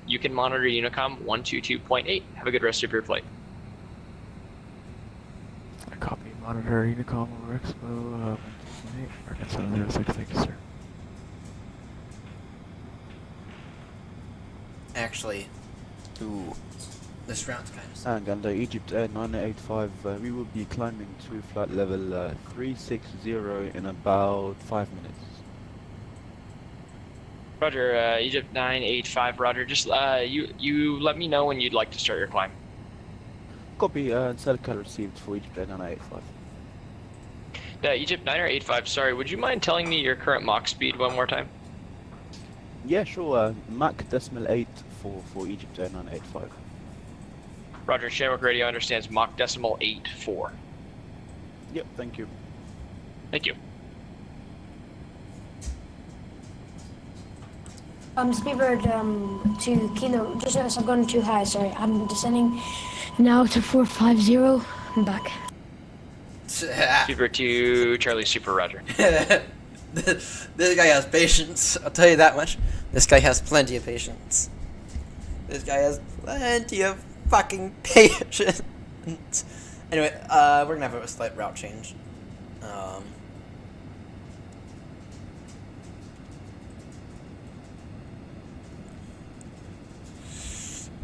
You can monitor Unicom 122.8. Have a good rest of your flight. I copy monitor Unicom over Expo, 128, American 706, thank you, sir. Actually, ooh, this route's kind of. And under Egypt Air 985, we will be climbing to flight level 360 in about 5 minutes. Roger, Egypt 985, Roger. Just you let me know when you'd like to start your climb. Copy, cell call received for Egypt Air 985. Egypt 985, sorry, would you mind telling me your current Mach speed one more time? Yeah, sure, Mach decimal 8 for Egypt Air 985. Roger, Shamrock Radio understands Mach decimal 84. Yep, thank you. Thank you. Speedbird, to Kilo, just as I've gone too high, sorry. I'm descending now to 450. I'm back. Super to Charlie Super, Roger. This guy has patience, I'll tell you that much. This guy has plenty of patience. This guy has plenty of fucking patience. Anyway, we're gonna have a slight route change.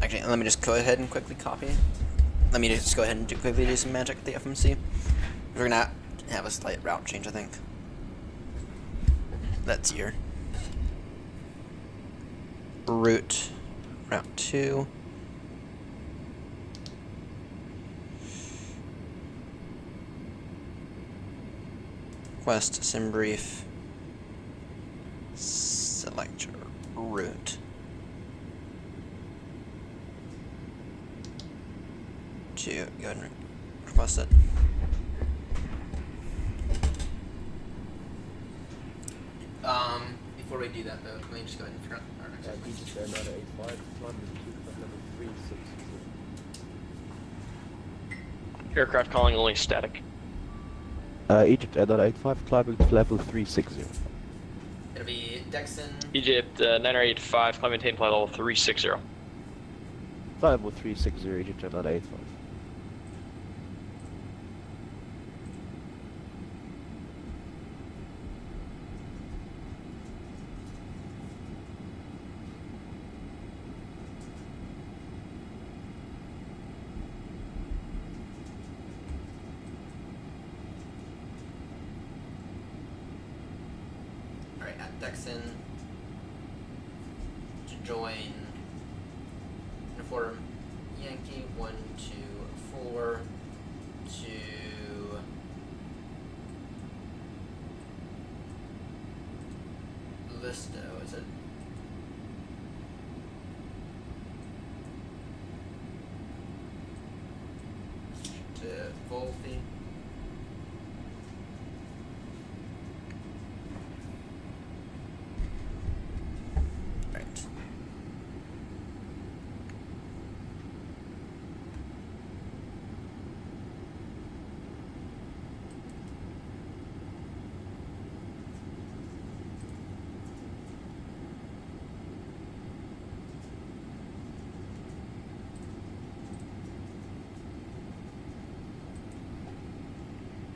Actually, let me just go ahead and quickly copy. Let me just go ahead and quickly do some magic at the FMC. We're gonna have a slight route change, I think. That's your route 2. Request sim brief. Select your route. To go ahead and request it. Before we do that though, let me just go ahead and figure out our next one. Egypt Air 985, climbing to level 360. Aircraft calling only static. Egypt Air 985, climbing to level 360. It'll be Dexon. Egypt 985, climb maintain flight level 360. Flight level 360, Egypt Air 985. Alright, at Dexon to join uniform Yankee 124 to Listo, is it? To Volpe. Right.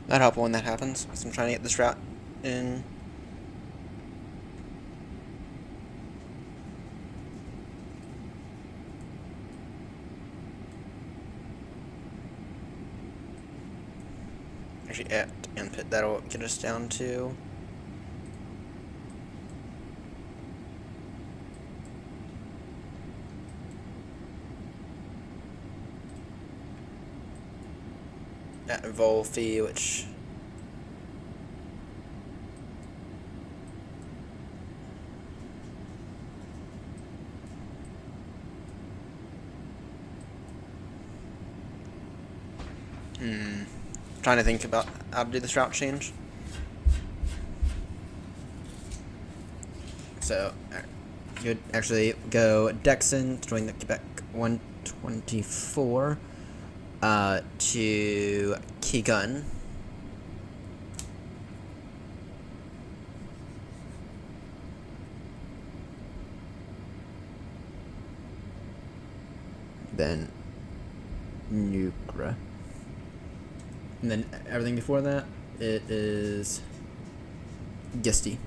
That'll help when that happens, because I'm trying to get this route in. Actually, at input, that'll get us down to. At Volpe, which trying to think about how to do this route change. So, you'd actually go Dexon to join the Quebec 124 to Keegun. then Nucra. And then everything before that, it is Gisty.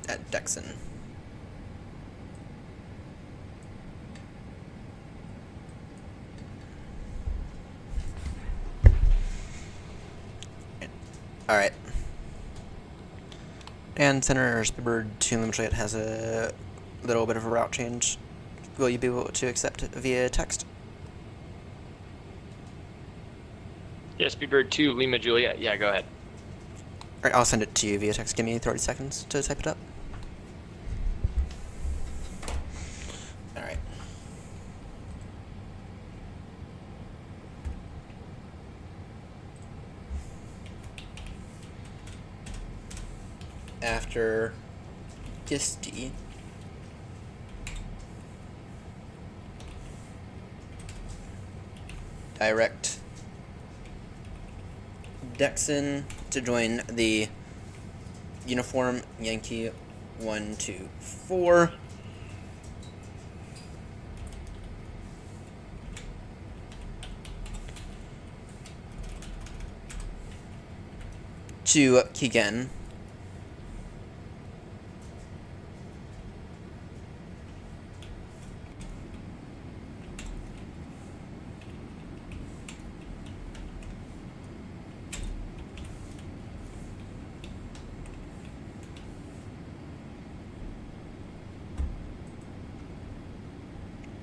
At Dexon. Alright. And Senator Speedbird 2 Limited has a little bit of a route change. Will you be able to accept it via text? Yeah, Speedbird 2, Lima Juliet. Yeah, go ahead. Alright, I'll send it to you via text. Give me 30 seconds to type it up. Alright. After Gisty, direct Dexon to join the Uniform Yankee 124. To Kigen.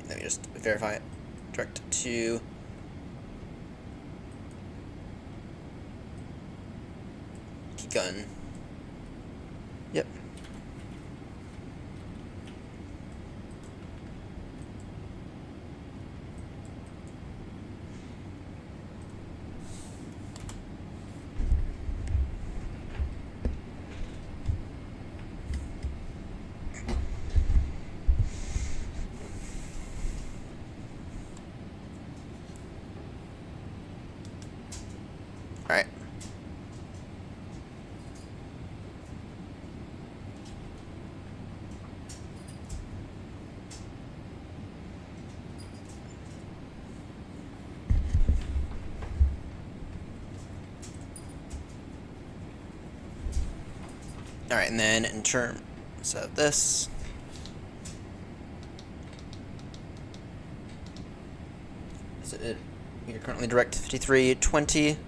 Let me just verify it. Direct to Kigun. Yep. Alright. Alright, and then in terms of this, you're currently direct 5320.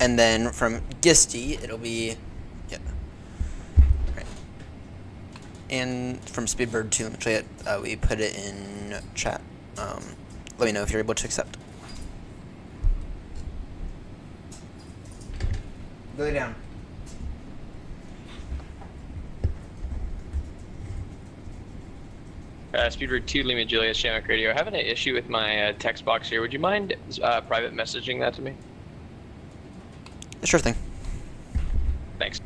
And then from Gisty, it'll be, yeah. Right. And from Speedbird 2 Limited, we put it in chat. Let me know if you're able to accept. Go down. Speedbird 2, Lima Juliet, Shamrock Radio. Having an issue with my text box here. Would you mind private messaging that to me? Sure thing. Thanks.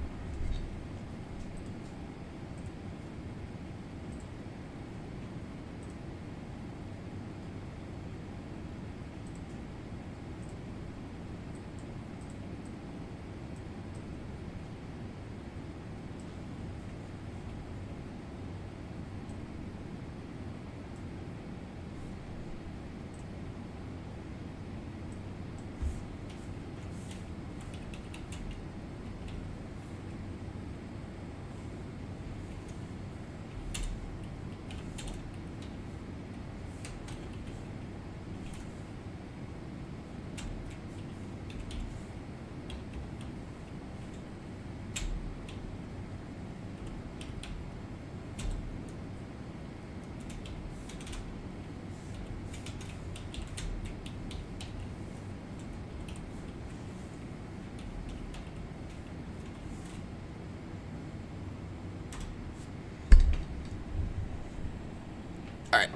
Alright.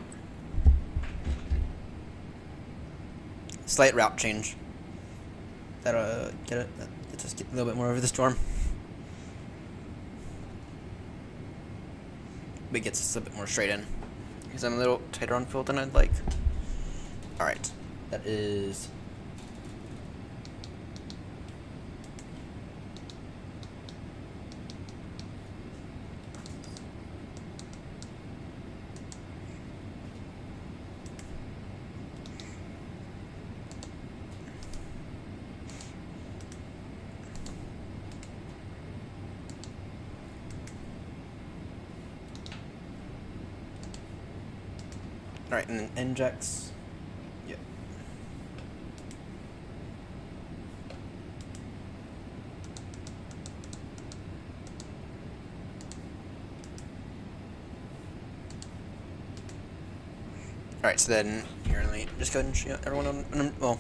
Slight route change. That'll get it. Let's just get a little bit more over the storm. But it gets us a bit more straight in. Because I'm a little tighter on fuel than I'd like. Alright. That is... Alright, and then injects. Yep. Alright, so then here, let me just go ahead and show everyone on, well,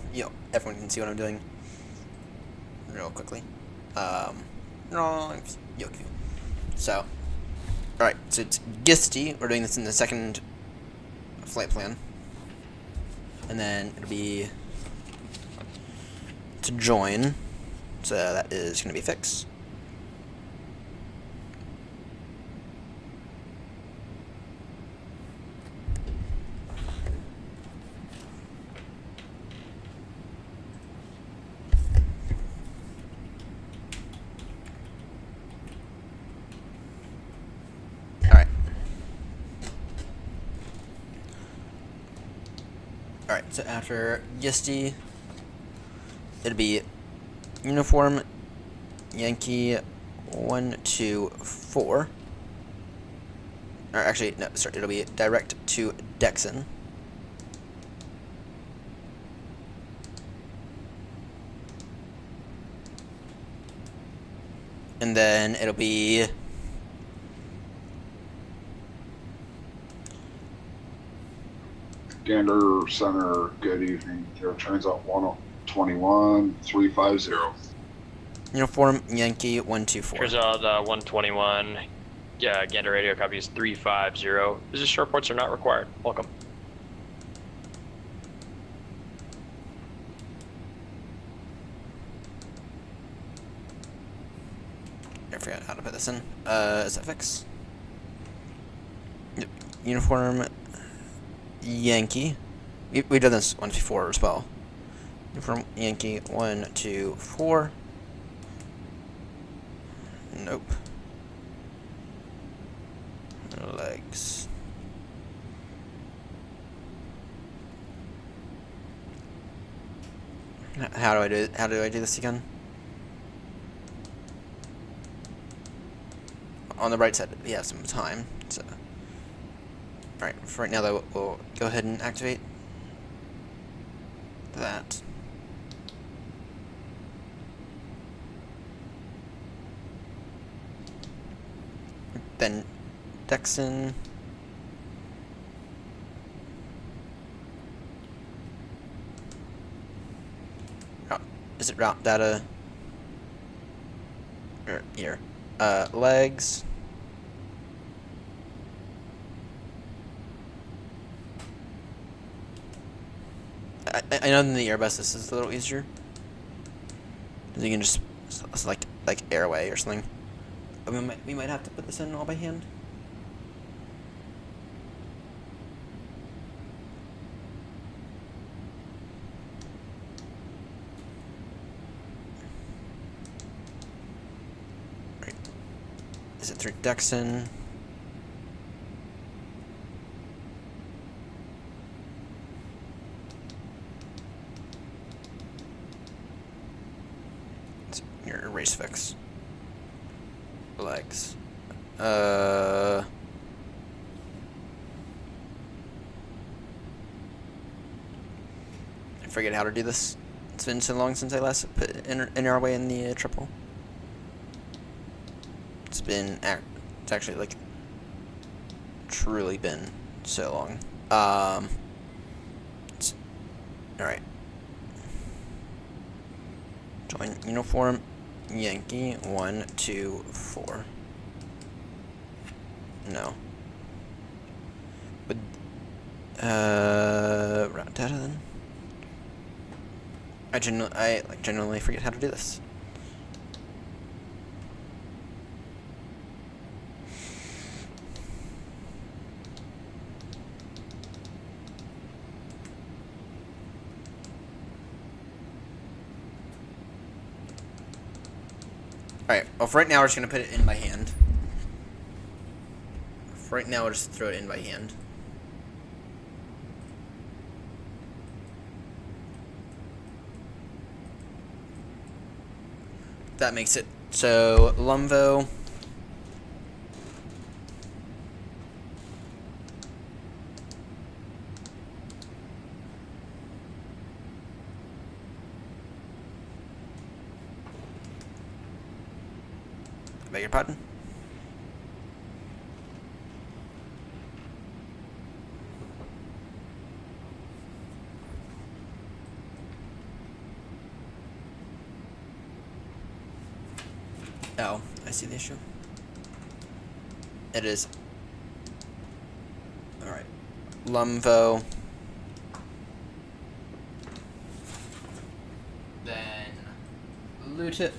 everyone can see what I'm doing real quickly. So, alright, so it's Gisty. We're doing this in the second flight plan, and then it'll be to join, so that is going to be fix. Alright, so after Gisty, it'll be Uniform Yankee 124. Or actually, no, sorry, it'll be direct to Dexon. And then it'll be Gander Center, good evening. Your train's at 121-350. Uniform Yankee 124. Here's 121. Yeah, Gander radio copies 350. Position reports are not required. Welcome. I forgot how to put this in. Is that fix? Yep. Uniform Yankee. We've done this once before as well. Uniform Yankee 124. Nope. Legs. How do I do this again? On the right side, we have some time, so. Alright, for right now though, we'll go ahead and activate that. Then Dexon. Is it route data? Or here. Legs. I know in the Airbus this is a little easier. You can just select like airway or something. I mean, we might have to put this in all by hand. Right. Is it through Dexon? Your race fix. Legs. I forget how to do this. It's been so long since I last put in our way in the triple. It's actually like truly been so long. Alright. Join Uniform Yankee 124. No. Route data then. I generally forget how to do this. Alright, well for right now we're just gonna put it in by hand. For right now we'll just throw it in by hand. That makes it so Lumvo. I beg your pardon? Oh, I see the issue. It is. Alright. Lumvo. Then Lutip.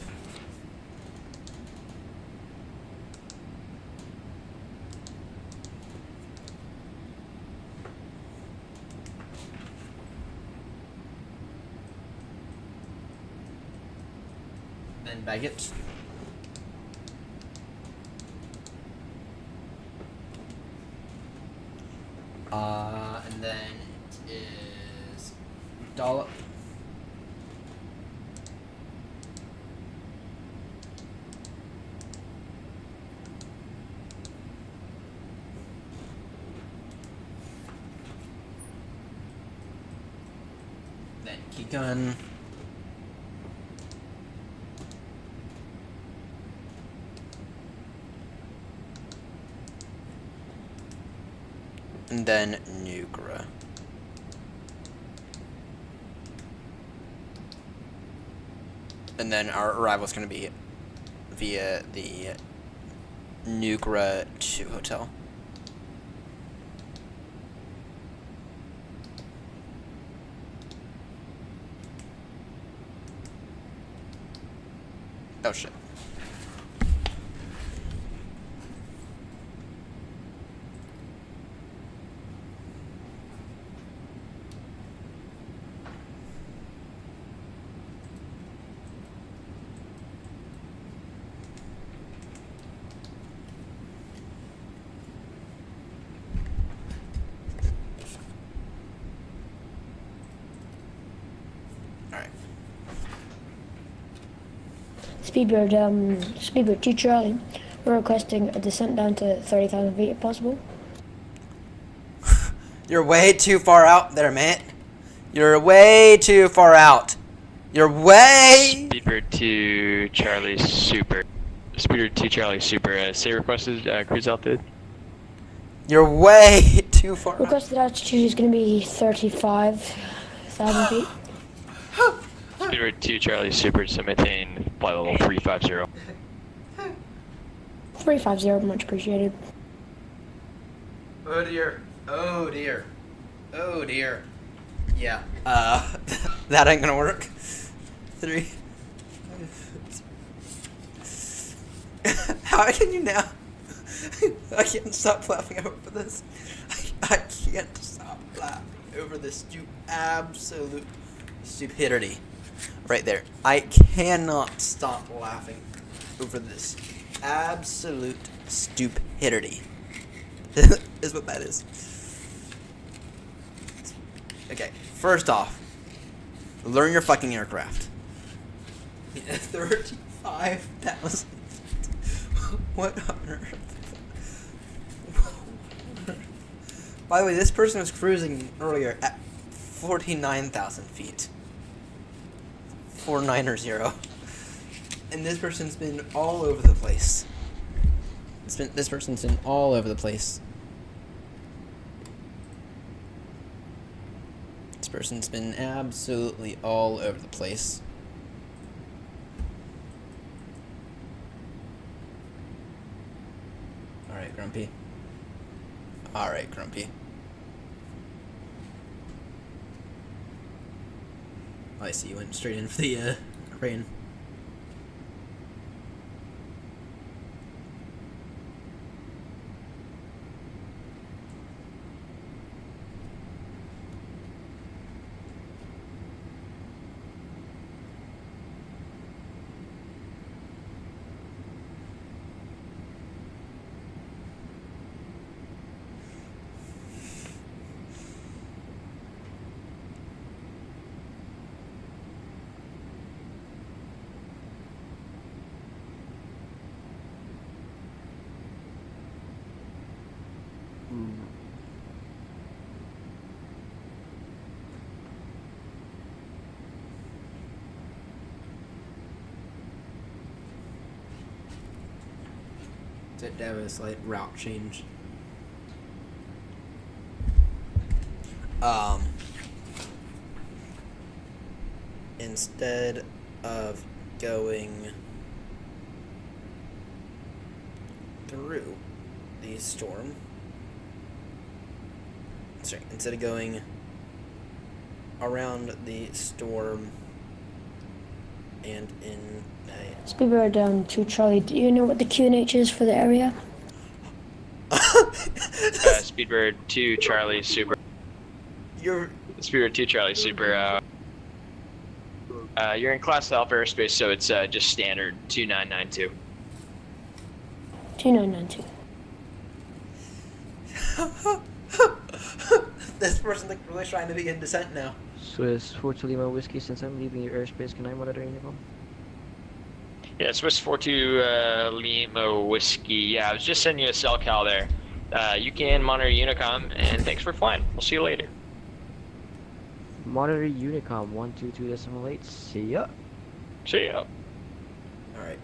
Then Baggett. And then it is Dollop. Then Keygun. And then Nugra. And then our arrival is going to be via the Nugra 2 hotel. Oh shit. Speedbird 2 Charlie, we're requesting a descent down to 30,000 feet if possible. You're way too far out there, mate. You're way too far out. You're way... Speedbird 2 Charlie Super. Speedbird 2 Charlie Super. Say requested cruise altitude. You're way too far out. Requested altitude is going to be 35,000 feet. Speedbird 2 Charlie Super submitting flight level 350. 350, much appreciated. Oh dear. Oh dear. Oh dear. Yeah. That ain't gonna work. 3. How can you now? I can't stop laughing over this. I can't stop laughing over this absolute stupidity. Right there. I cannot stop laughing over this absolute stupidity. Is what that is. Okay, first off, learn your fucking aircraft. 35,000. What on earth? By the way, this person was cruising earlier at 49,000 feet. 490. And this person's been all over the place. This person's been all over the place. This person's been absolutely all over the place. Alright, Grumpy. Alright, Grumpy. Oh, I see. You went straight in for the rain. To have a slight route change. Instead of going through the storm, sorry, instead of going around the storm and in a Speedbird down to Charlie. Do you know what the QNH is for the area? Speedbird 2 Charlie Super. You're Speedbird 2 Charlie Super. You're in Class Alpha airspace, so it's just standard 2992. 2992. This person's like really trying to be in descent now. Swiss 42 Lima Whiskey, since I'm leaving your airspace, can I monitor Unicom? Yeah, Swiss 42 Lima Whiskey. Yeah, I was just sending you a cell cal there. You can monitor Unicom, and thanks for flying. We'll see you later. Monitor Unicom 122.8. See ya. See ya. Alright.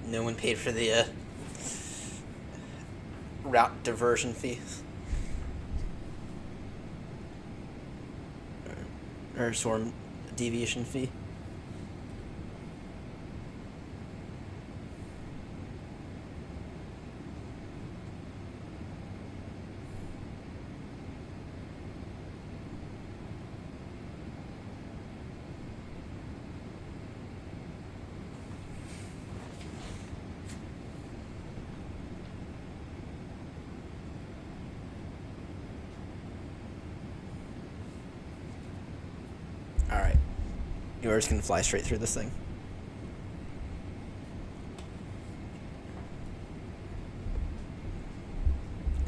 No one paid for the route diversion fee. Or storm deviation fee. Alright. Yours can fly straight through this thing.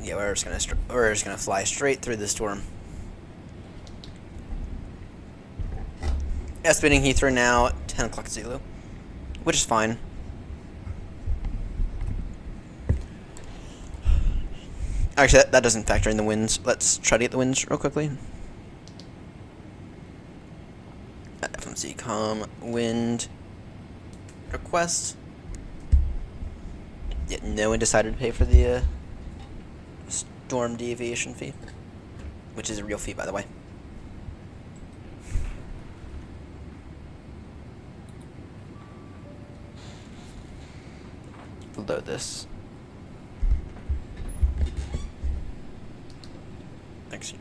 Yeah, we're just gonna fly straight through the storm. Estimating Heathrow now, 10 o'clock Zulu, which is fine. Actually, that doesn't factor in the winds. Let's try to get the winds real quickly. FMC com wind request. Yeah, no one decided to pay for the storm deviation fee, which is a real fee, by the way. Load this. Thanks.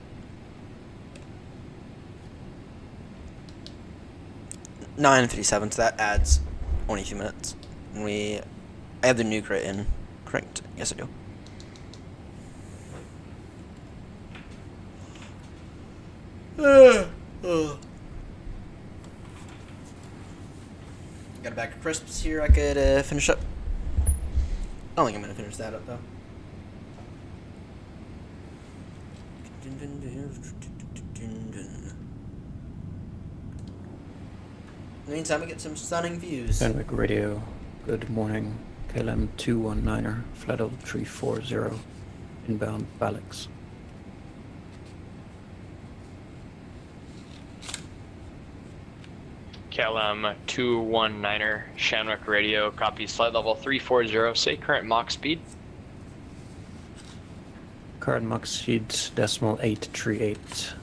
9:57, so that adds only a few minutes. And I have the nuke right in. Correct. Yes, I do. Got a bag of crisps here I could finish up. I don't think I'm gonna finish that up though. In the meantime, we get some stunning views. Fenwick Radio, good morning. KLM 219er, flight level 340, inbound Balix. KLM 219er, Shanwick Radio, copy flight level 340, say current Mach speed. current max speed decimal 838.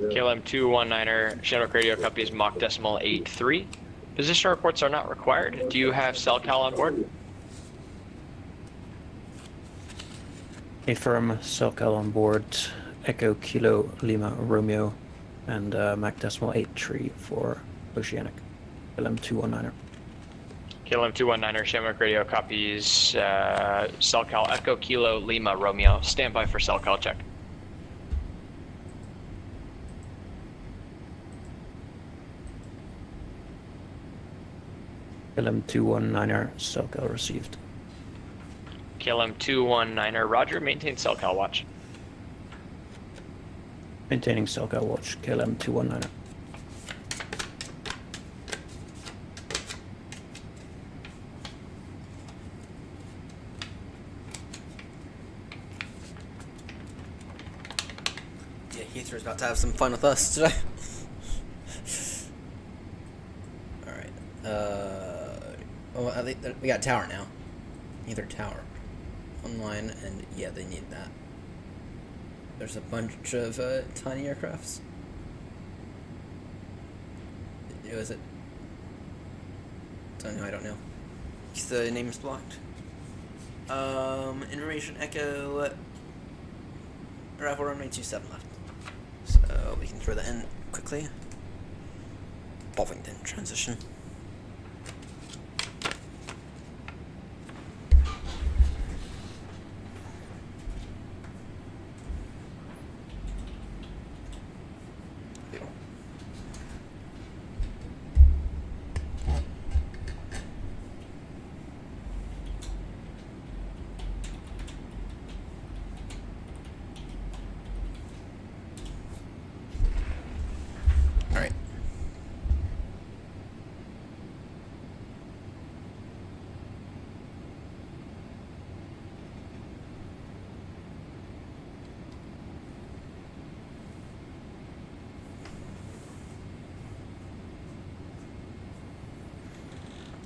KLM 219er, Chinook radio copies Mach decimal 83. Position reports are not required. Do you have cell cal on board? Affirm, SoCal on board, Echo Kilo Lima Romeo, and Mach decimal 83 for Oceanic, KLM 219er. KLM 219er, Chinook radio copies cell cal Echo Kilo Lima Romeo. Stand by for cell cal check. KLM 219er, SoCal received. KLM 219er, roger, maintain cell cal watch. Maintaining SoCal watch, KLM 219er. Yeah, Heathrow's about to have some fun with us today. Alright. Oh, I think we got tower now. Either tower. Online, and yeah, they need that. There's a bunch of tiny aircrafts. Was it? Don't know, I don't know. The name is blocked. Information Echo. Arrival runway 27 left. So we can throw that in quickly. Bovington transition.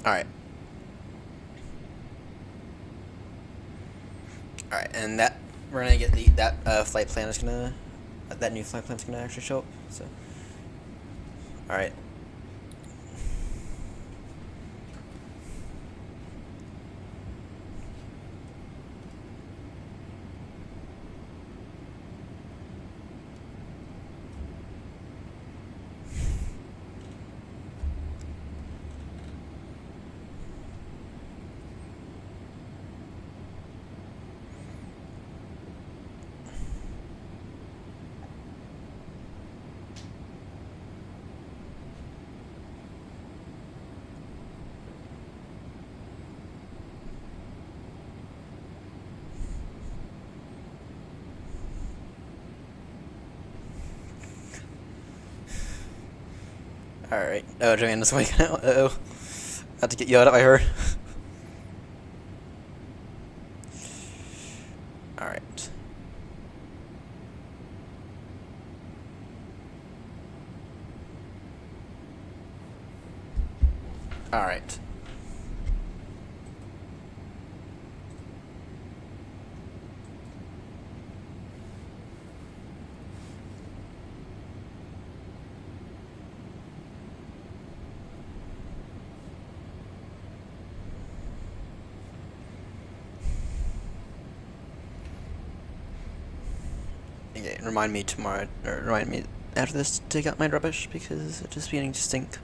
Alright. Alright, and that we're gonna get that flight plan is gonna that new flight plan's gonna actually show up. So alright. Alright. Oh, Joanna's waking up. Uh-oh. About to get yelled at by her. Alright. Alright. Okay, remind me tomorrow, or remind me after this to take out my rubbish because it's just beginning to stink.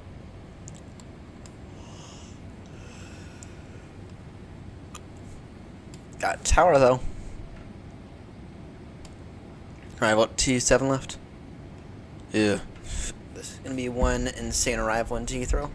Got a tower though. Alright, what, 2-7 left? Yeah. This is gonna be one insane arrival into Heathrow.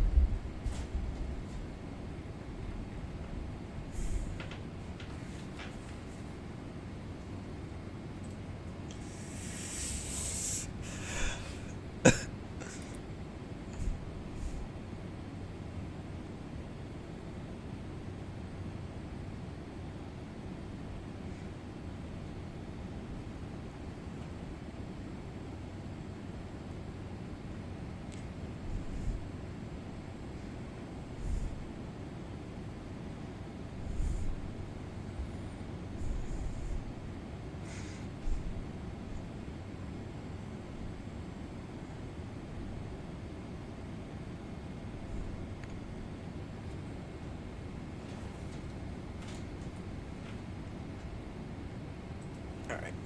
Alright.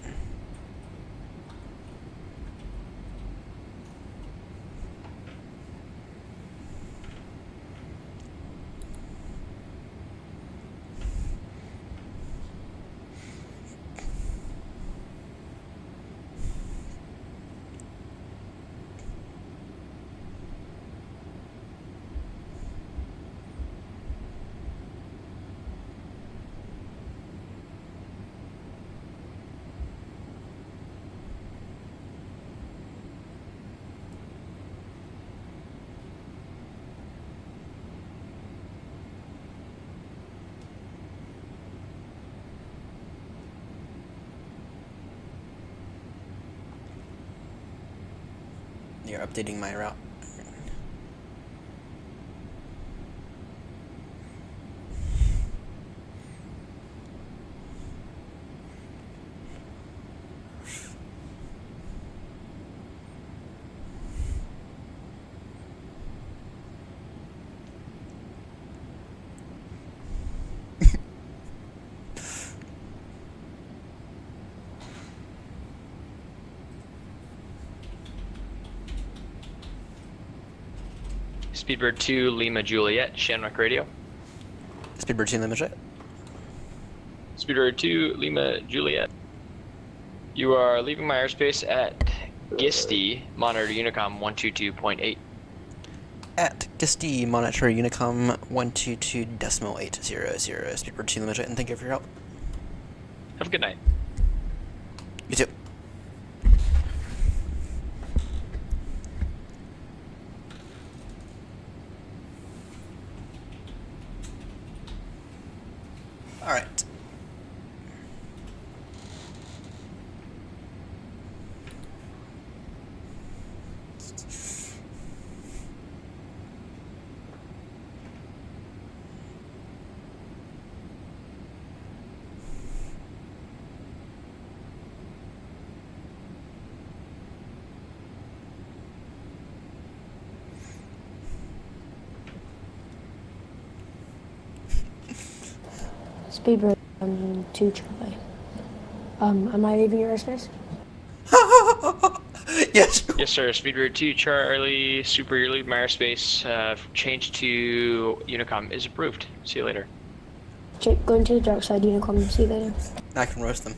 You're updating my route. Speedbird 2, Lima Juliet, Shanwick Radio. Speedbird 2, Lima Juliet. Speedbird 2, Lima Juliet. You are leaving my airspace at Gisty, monitor Unicom 122.8. At Gisty, monitor Unicom 122.800. Speedbird 2, Lima Juliet, and thank you for your help. Have a good night. You too. Alright. Speedbird 2 Charlie. Am I leaving your airspace? Yes. Yes, sir. Speedbird 2 Charlie, Super, you're leaving my airspace. Change to Unicom is approved. See you later. Going to the dark side, Unicom. See you later. I can roast them.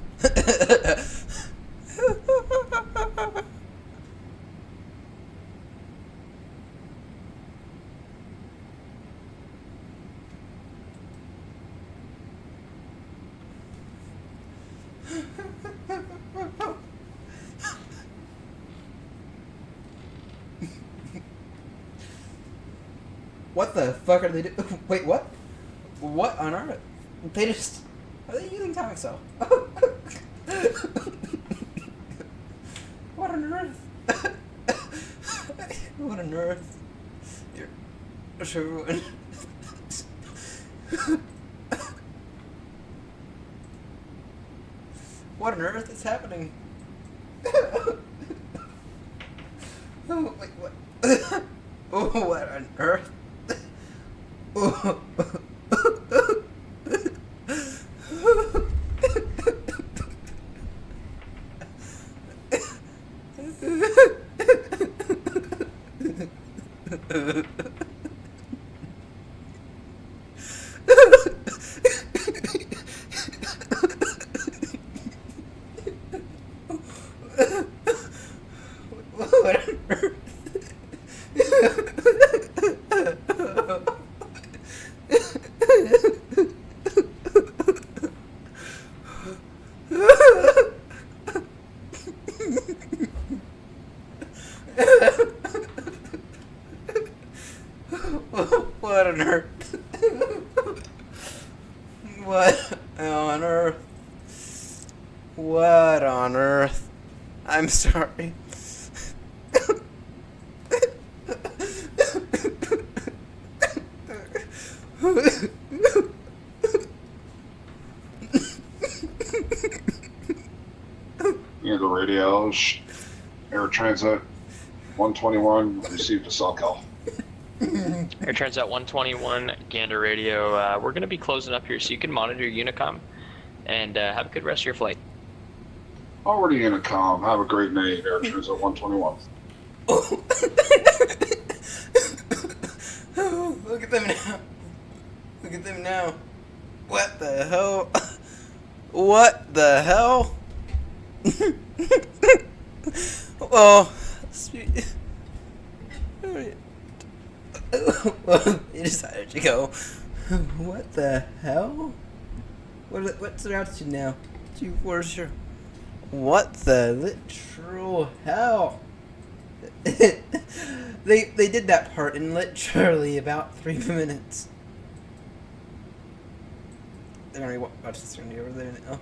What the fuck are they doing? Wait, what? What on earth? They just... Are they using Tomaxo? What on earth? What on earth? Everyone... What on earth is happening? Oh, wait, what? Oh, what on earth? Oh. What on earth? What on earth? What on earth? What on earth? I'm sorry. Eagle radios. Air Transit 121 received a cell call. Air Transat 121, Gander Radio. We're going to be closing up here, so you can monitor Unicom and have a good rest of your flight. Already intercom. Have a great night, Air Transit 121. Look at them now. Look at them now. What the hell? What the hell? Well, he decided to go. What the hell? What's their altitude now? 240. What the literal hell? They did that part in literally about 3 minutes. They're gonna watch this. They're gonna be over there now.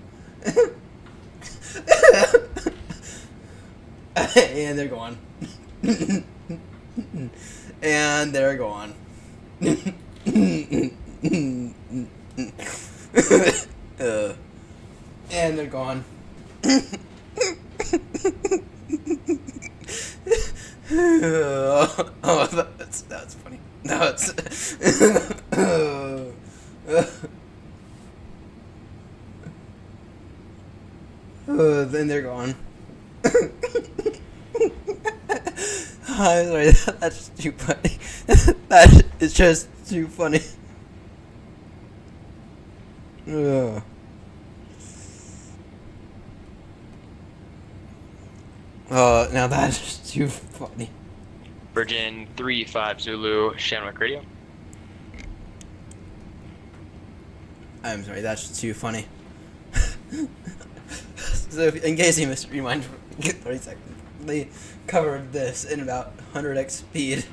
And they're gone. And they're gone. And they're gone. Oh, that's funny. No, it's. Then they're gone. I'm sorry, that's too funny. That is just too funny. Ugh. Oh, now that's just too funny. Virgin 3-5 Zulu, Shanwick Radio. I'm sorry, that's just too funny. So, in case you missed, rewind for 30 seconds. They covered this in about 100x speed.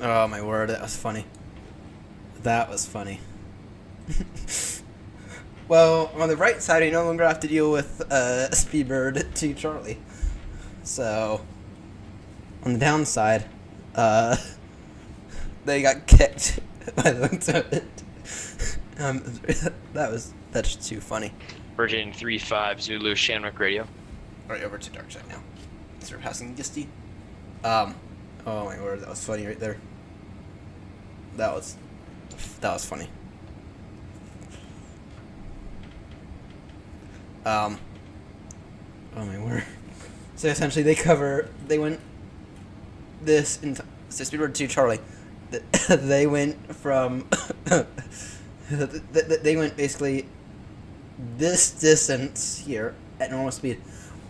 Oh my word, that was funny. That was funny. Well, on the right side, we no longer have to deal with Speedbird to Charlie. So, on the downside, they got kicked by the looks of it. That's too funny. Virgin 3-5 Zulu, Shanwick Radio. Right over to dark side now. Surpassing Gisty. Oh my word, that was funny right there. That was funny. Oh my word. So essentially they went this into Speedbird to Charlie. They went from they went basically this distance here at normal speed,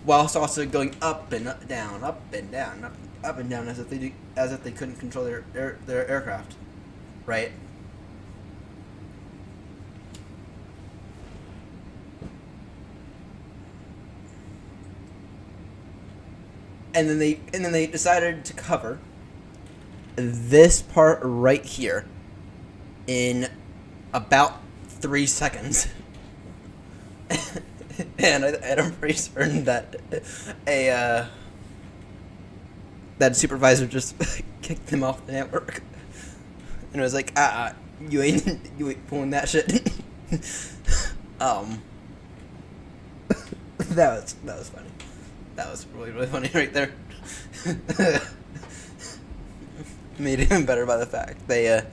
whilst also going up and down, up and down, up and down, as if they couldn't control their aircraft, right? And then they decided to cover this part right here in about 3 seconds. And I'm pretty certain that that supervisor just kicked them off the network, and was like, you ain't pulling that shit. That was funny. That was really funny right there. Made it even better by the fact that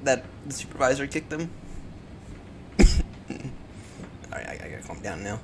the supervisor kicked them. Alright, I gotta calm down now.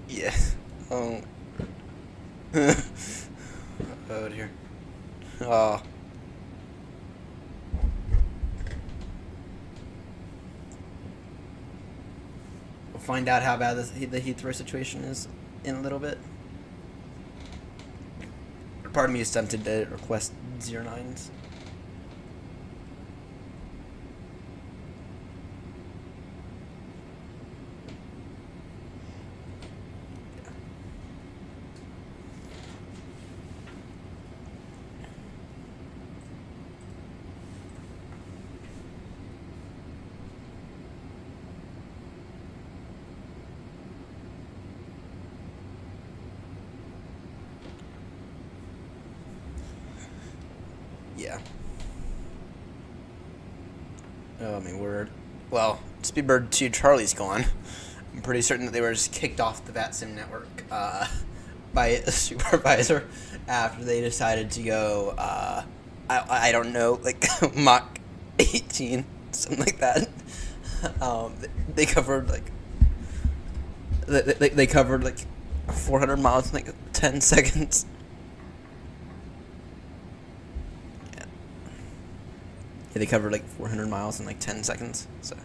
Yeah. Oh. Oh dear. Oh. We'll find out how bad the Heathrow situation is in a little bit. part of me is tempted to request 09s. Yeah. Oh my word. Well, Speedbird 2 Charlie's gone. I'm pretty certain that they were just kicked off the VATSIM network by a supervisor after they decided to go, I don't know, like Mach 18, something like that. They covered like they covered like 400 miles in like 10 seconds. Yeah, they covered like 400 miles in like 10 seconds. So,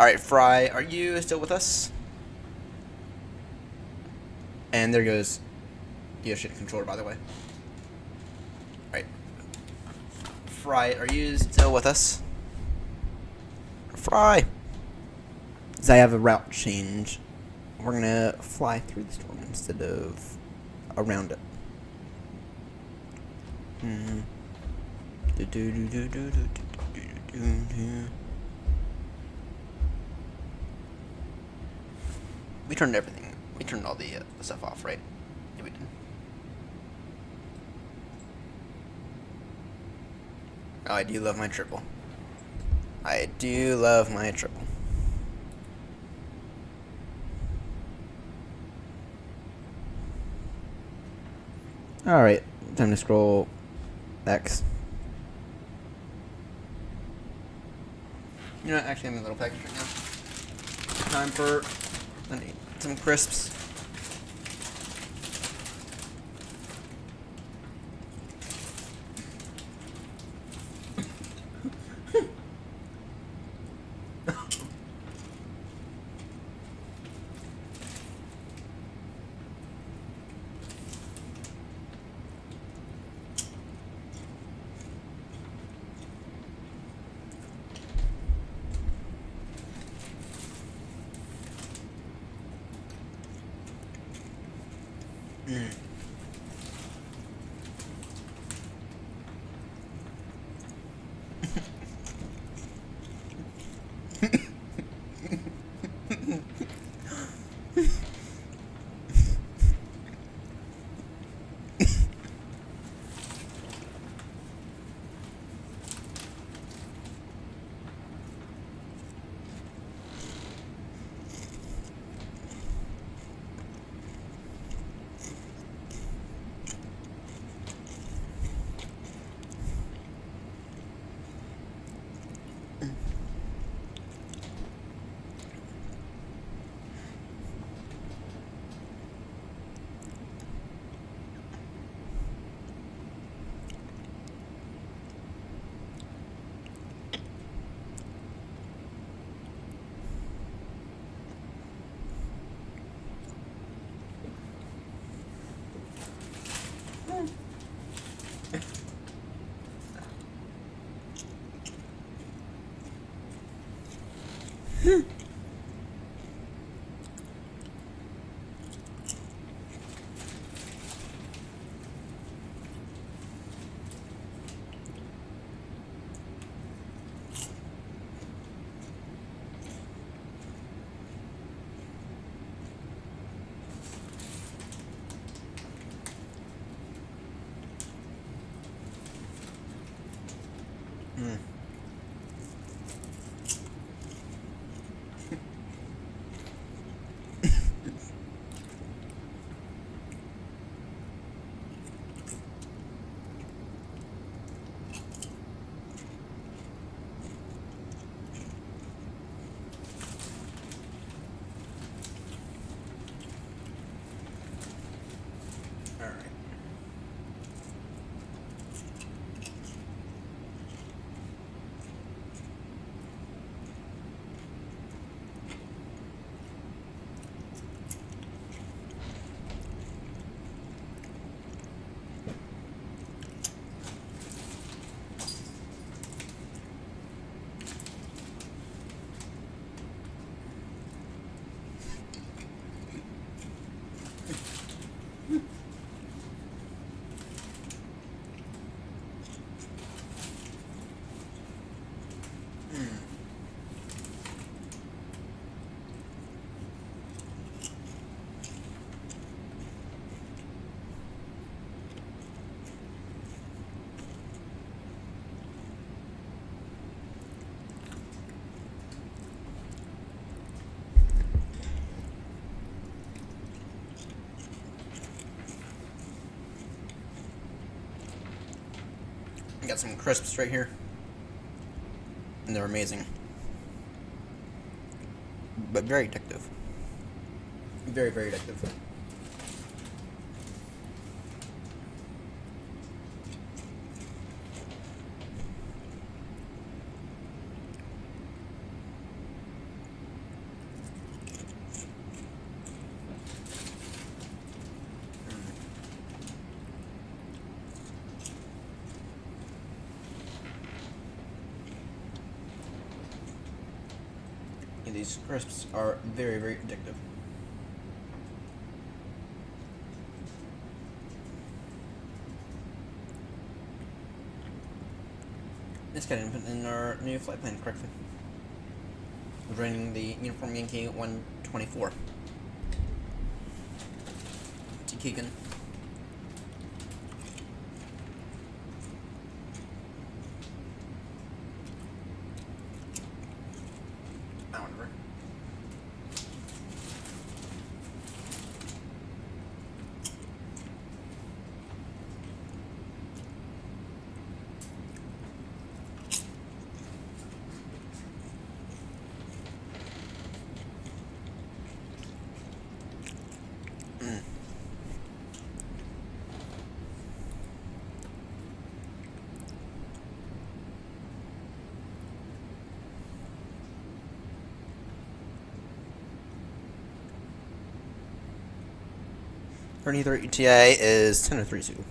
all right, Fry, are you still with us? And there goes the shit controller, by the way. All right, Fry, are you still with us? Fry. Because I have a route change. We're gonna fly through the storm instead of around it. Mm-hmm. We turned everything. We turned all the stuff off, right? Yeah, we did. Oh, I do love my triple. I do love my triple. Alright, time to scroll X. You know what, actually I'm in a little package right now. Time for some crisps. got some crisps right here, and they're amazing, but very addictive. Very, very addictive. And these crisps are very, very addictive. This got input in our new flight plan correctly. We're running the Uniform Yankee 124 to Keegan. Whatever. Mm. 33 ETA is 10:32.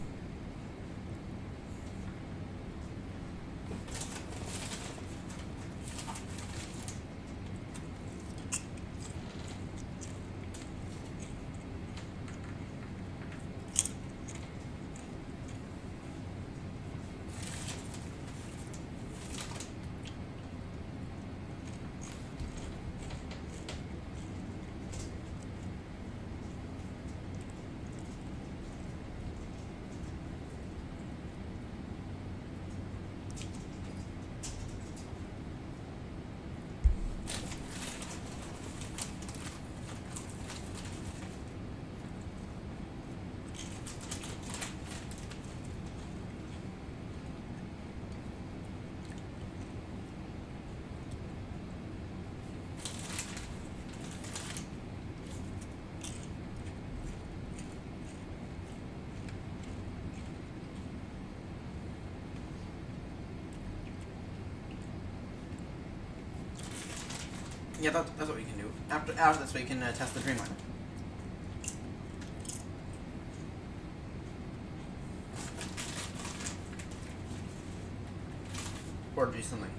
Yeah, that's what we can do. After this, we can test the Dreamliner. Or do something.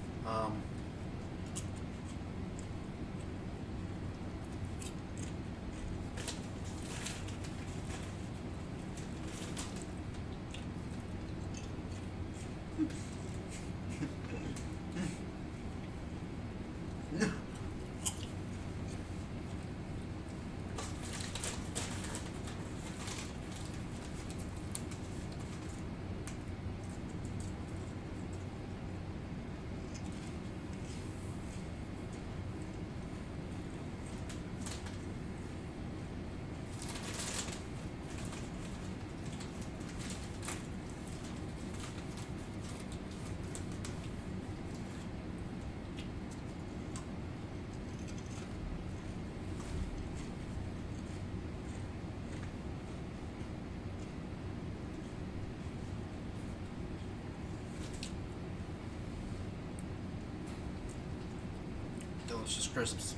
Delicious crisps.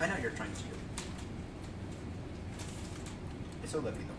I know you're trying to. It's so lovely though.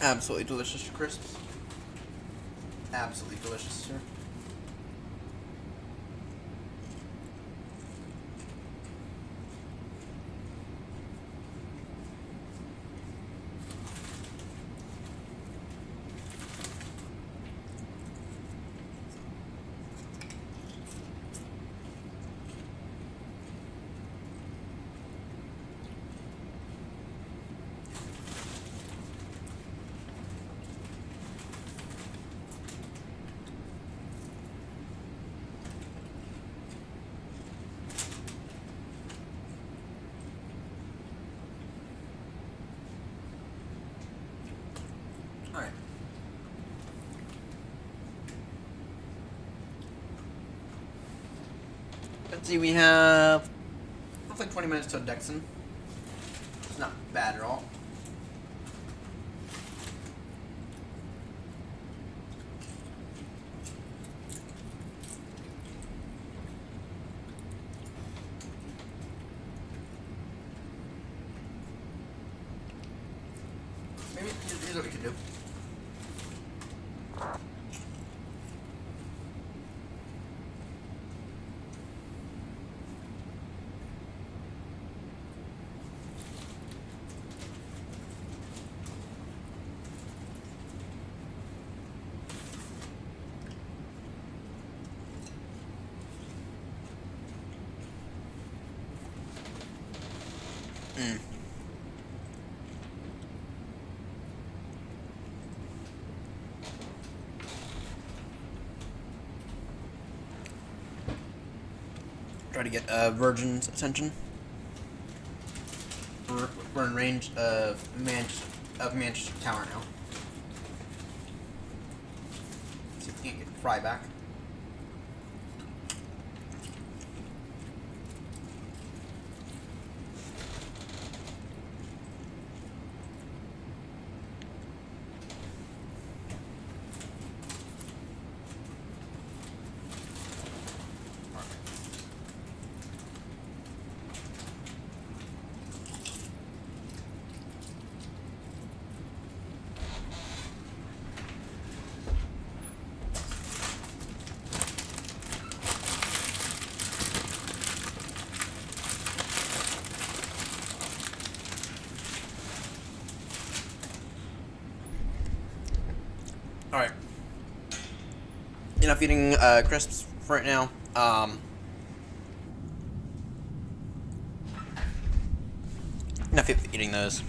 Absolutely delicious crisps. Absolutely delicious, sir. Alright. Let's see, we have looks like 20 minutes to Dexon. It's not bad at all. Maybe here's what we can do. Try to get Virgin's attention. We're in range of Manchester Tower now. See if we can't get Fry back. Alright. Enough eating crisps for right now. Enough eating those.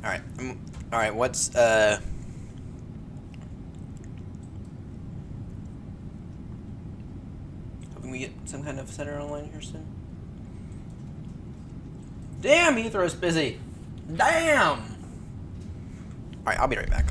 Alright. Alright, what's hoping we get some kind of center online here soon. Damn, Heathrow's busy. Damn. Alright, I'll be right back.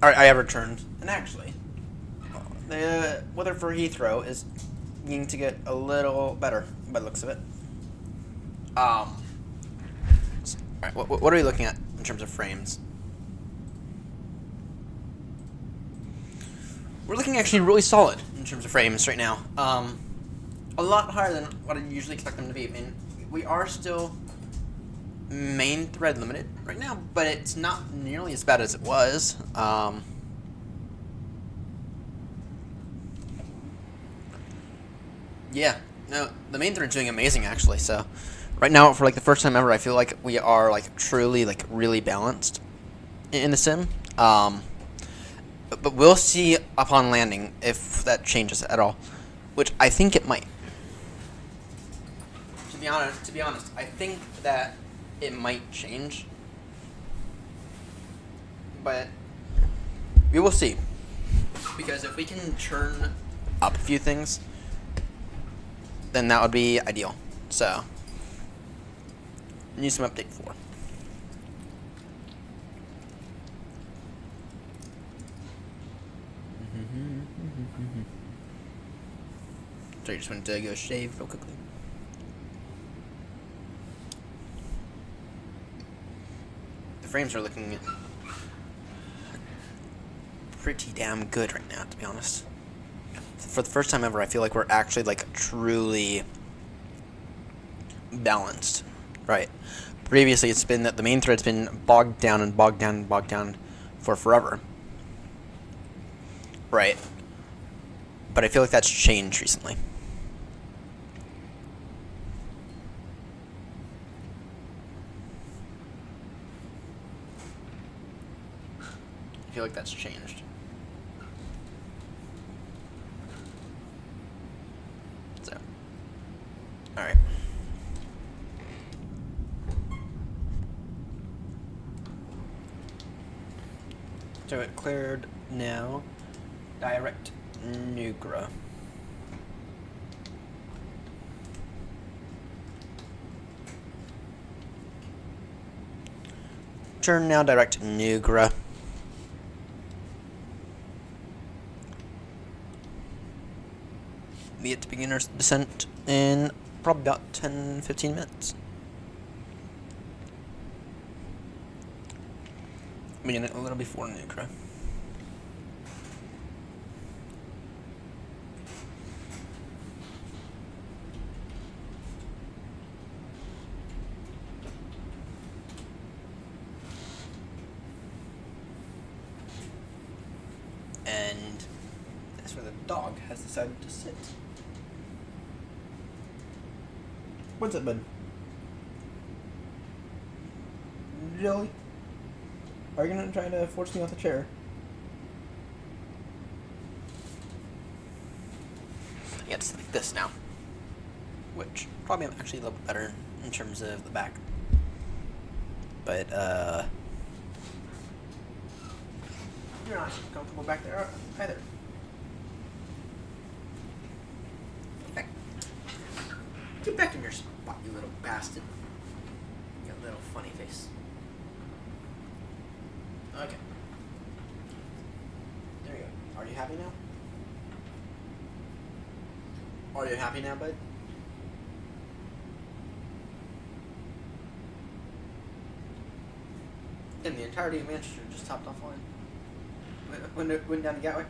Alright, I have returned. And actually, the weather for Heathrow is beginning to get a little better by the looks of it. Alright, what are we looking at in terms of frames? We're looking actually really solid in terms of frames right now. A lot higher than what I usually expect them to be. I mean, we are still main thread limited right now, but it's not nearly as bad as it was. Yeah, no, the main thread's doing amazing actually. So right now, for like the first time ever, I feel like we are like truly like really balanced in the sim. But we'll see upon landing if that changes at all, which I think it might. To be honest, I think that it might change, but we will see. Because if we can turn up a few things, then that would be ideal. So, need some update 4. So you just went to go shave real quickly. The frames are looking pretty damn good right now, to be honest. For the first time ever, I feel like we're actually like truly balanced, right? Previously, it's been that the main thread's been bogged down and bogged down and bogged down for forever, right? But I feel like that's changed recently. I feel like that's changed. So, alright. So it cleared now. Direct Nugra. Turn now, direct Nugra. Be at beginner's descent in probably about 10-15 minutes. Begin a little before Nugra. And that's where the dog has decided to sit. What's up, bud? Really? Are you gonna try to force me off the chair? Yeah, it's like this now. Which probably I'm actually a little bit better in terms of the back. But, you're not super comfortable back there either. Get back in your spot, you little bastard. You got a little funny face. Okay. There you go. Are you happy now? Are you happy now, bud? And the entirety of Manchester just topped offline. Went down to Gatwick.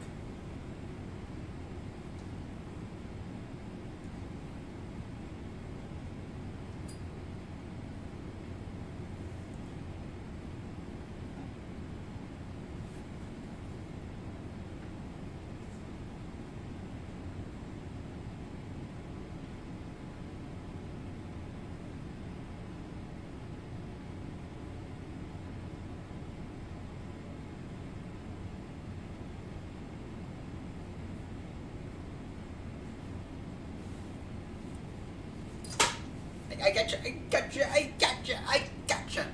I gotcha, I gotcha, I gotcha, I gotcha.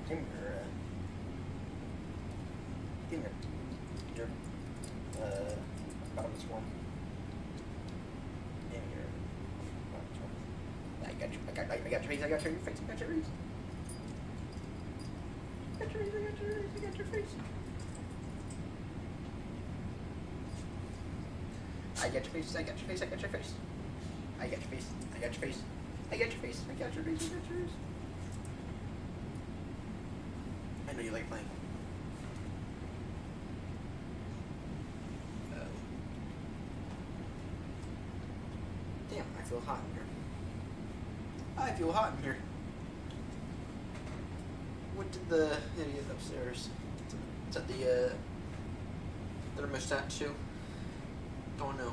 Give me your bottom swarm. Give me your bottom swarm. I got you, I got your face, I got your face, I got your face. I got your face, I got your face, I got your face. I got your face, I got your face. I got your face, I got your face, I got yours. I know you like playing. Damn, I feel hot in here. I feel hot in here. What did the idiot upstairs? Is that the thermostat too? Don't know.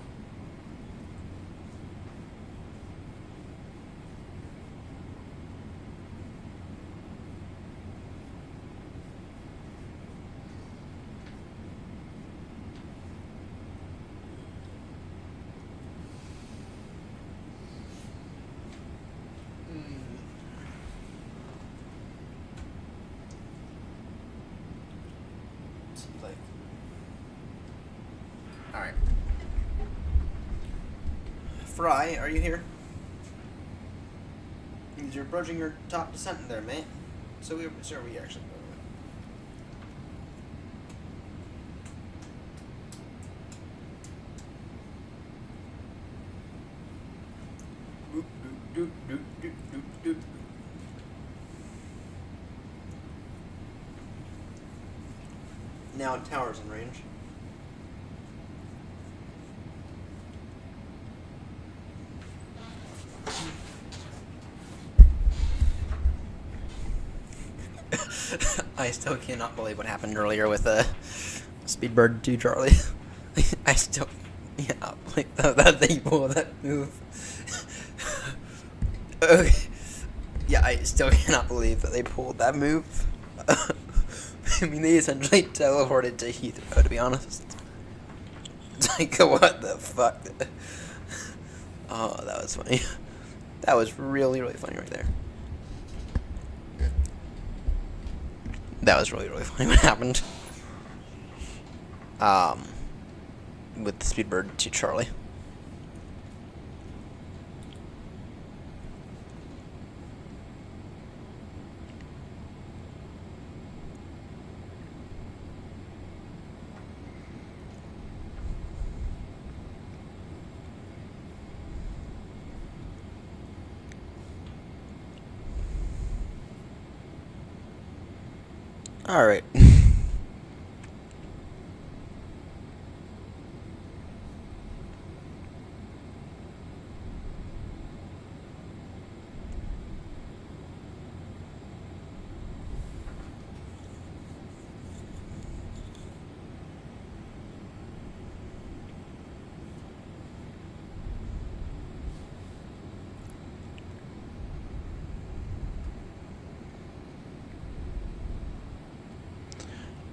Alright. Fry, are you here? You're approaching your top descent there, mate. So we actually now tower's in range. I still cannot believe what happened earlier with Speedbird 2 Charlie. I still cannot believe that they pulled that move. Okay. Yeah, I still cannot believe that they pulled that move. I mean, they essentially teleported to Heathrow, to be honest. It's like, what the fuck? Oh, that was funny. That was really, really funny right there. That was really, really funny what happened. With the Speedbird 2 Charlie. All right.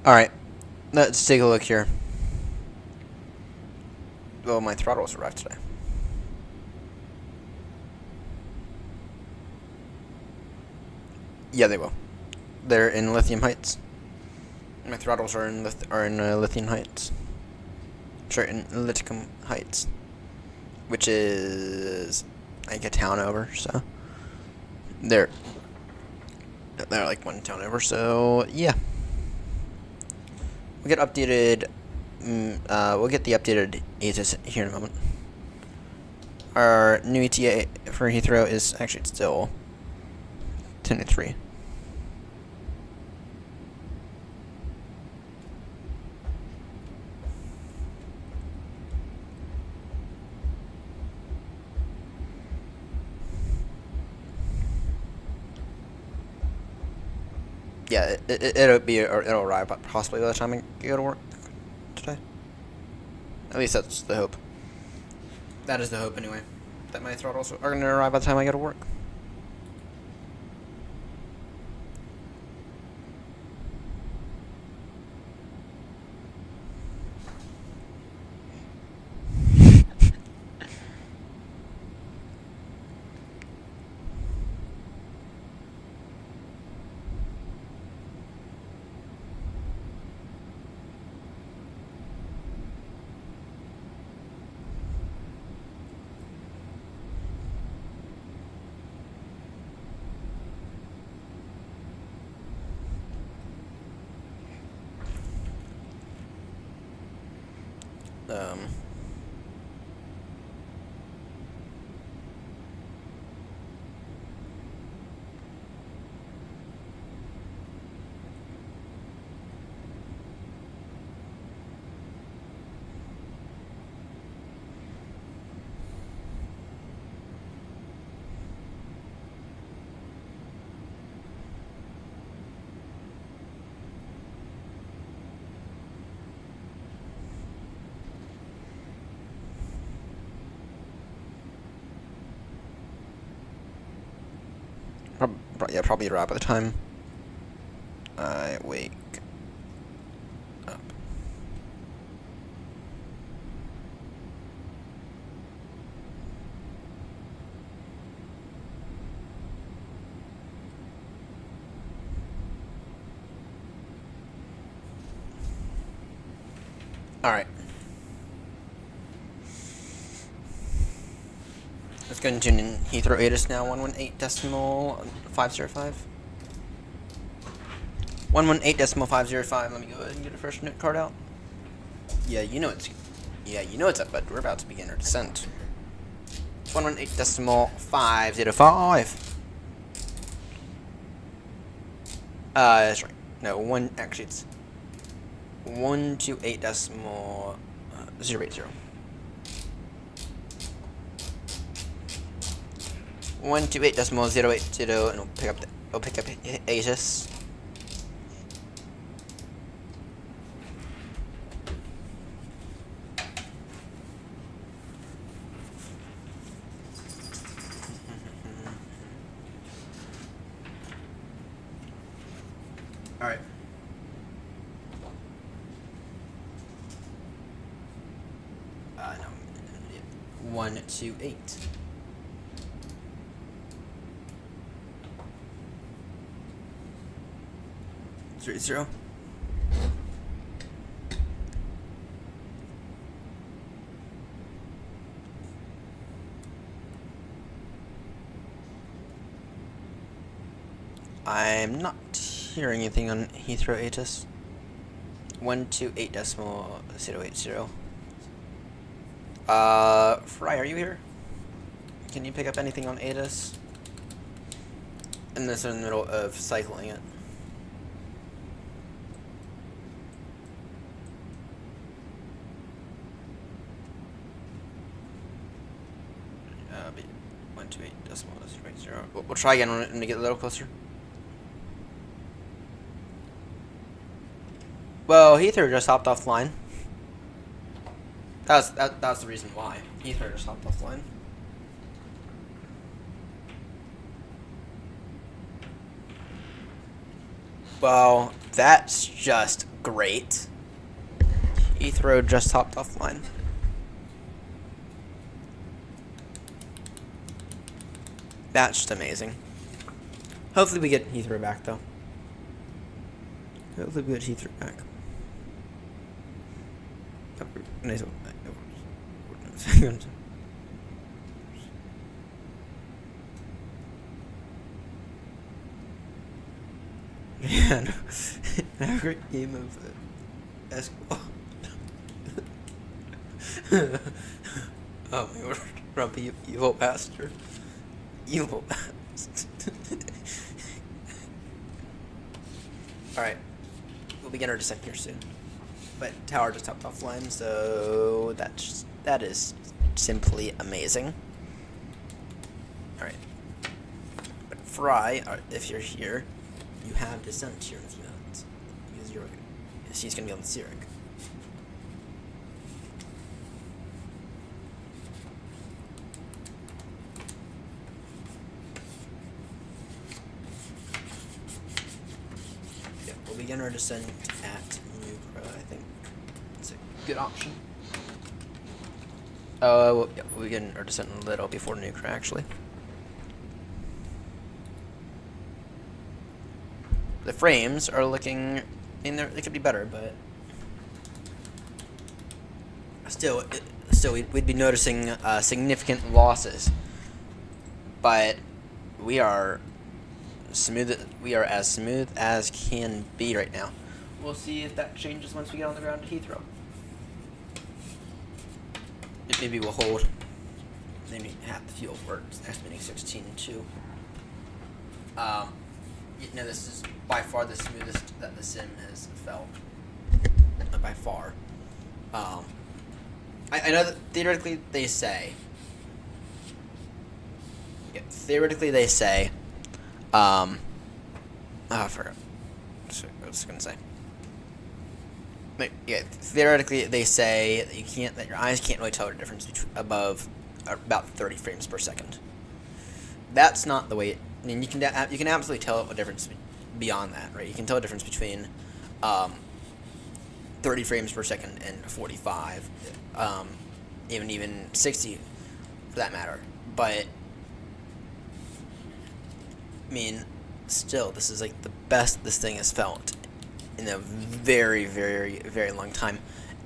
Alright, let's take a look here. Oh, my throttles arrived today. Yeah, they will. They're in Lithium Heights. My throttles are in Lithium Heights. Sorry, in Lithium Heights, which is like a town over. So they're like one town over. So yeah. We'll get updated. We'll get the updated ATIS here in a moment. Our new ETA for Heathrow is actually still 10 to 3. Yeah, it'll arrive possibly by the time I go to work today. At least that's the hope. That is the hope anyway. That my throttles are going to arrive by the time I go to work. Yeah, probably right by the time I wake up. All right. Let's go and tune in Heathrow ATIS now, 118.505. 118.505. Let me go ahead and get a first note card out. Yeah, you know it's up, but we're about to begin our descent. 118.505. That's right. No, it's 128.080. 128.080, and we'll pick up ATIS. All right. No. 128. 30. I'm not hearing anything on Heathrow ATIS. 128.080. Fry, are you here? Can you pick up anything on ATIS? And this is in the middle of cycling it. Be 128.080. We'll try again when we get a little closer. Well, Heathrow just hopped offline. That's the reason why. Heathrow just hopped offline. Well, that's just great. Heathrow just hopped offline. That's just amazing. Hopefully we get Heathrow back, though. Hopefully we get Heathrow back. Nice one. Yeah, no. A great game of basketball. Oh my word, Rumpy, you evil bastard. Evil bastard. Alright. We'll begin our descent here soon. But tower just hopped offline, so that is simply amazing. Alright. But Fry, if you're here, you have descent here in a few minutes. Because she's gonna be on the Zurich. Yeah, we'll begin our descent at Newcrow, I think. It's a good option. Well, yeah, we begin our descent a little before Newcrow, actually. The frames are looking, I mean, they could be better, but still we'd be noticing significant losses. But we are smooth. We are as smooth as can be right now. We'll see if that changes once we get on the ground to Heathrow. maybe we'll hold. Maybe half the fuel for estimating 16.2. This is by far the smoothest that the sim has felt. By far. I know that theoretically they say. Yeah, theoretically they say. I forgot. What I was gonna say. Yeah, theoretically they say that that your eyes can't really tell the difference above about 30 frames per second. That's not the way. I mean, you can absolutely tell a difference beyond that, right? You can tell a difference between 30 frames per second and 45, even 60, for that matter. But I mean, still, this is like the best this thing has felt in a very, very, very long time.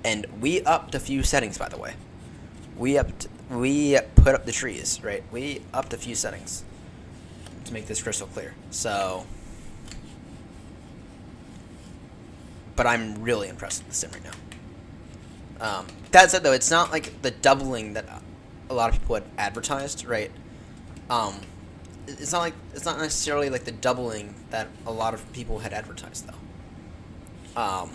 And we upped a few settings, by the way. We put up the trees, right? We upped a few settings to make this crystal clear. So, but I'm really impressed with the sim right now. That said, though, it's not like the doubling that a lot of people had advertised, right? It's not necessarily like the doubling that a lot of people had advertised, though. I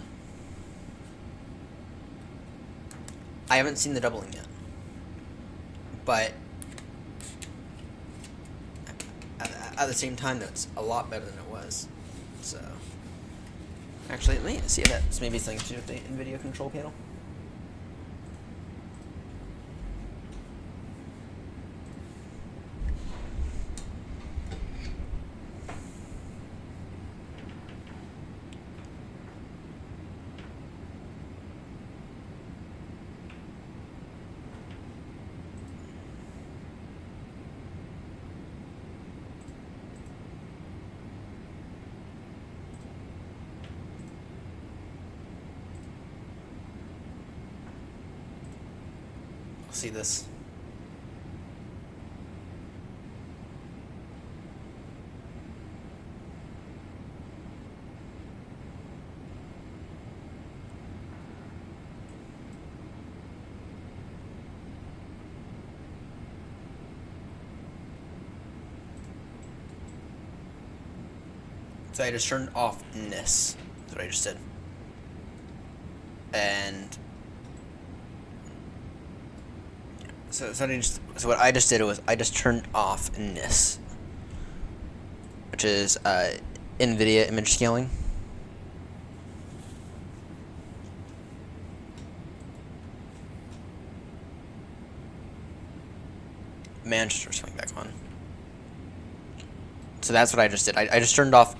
haven't seen the doubling yet, but at the same time, though, it's a lot better than it was. So, actually, let me see if that's maybe something to do with the NVIDIA control panel. See this. So I just turned off this. That's what I just did. And So what I just did was I just turned off this, which is NVIDIA image scaling. Manchester's coming back on. So that's what I just did. I just turned off.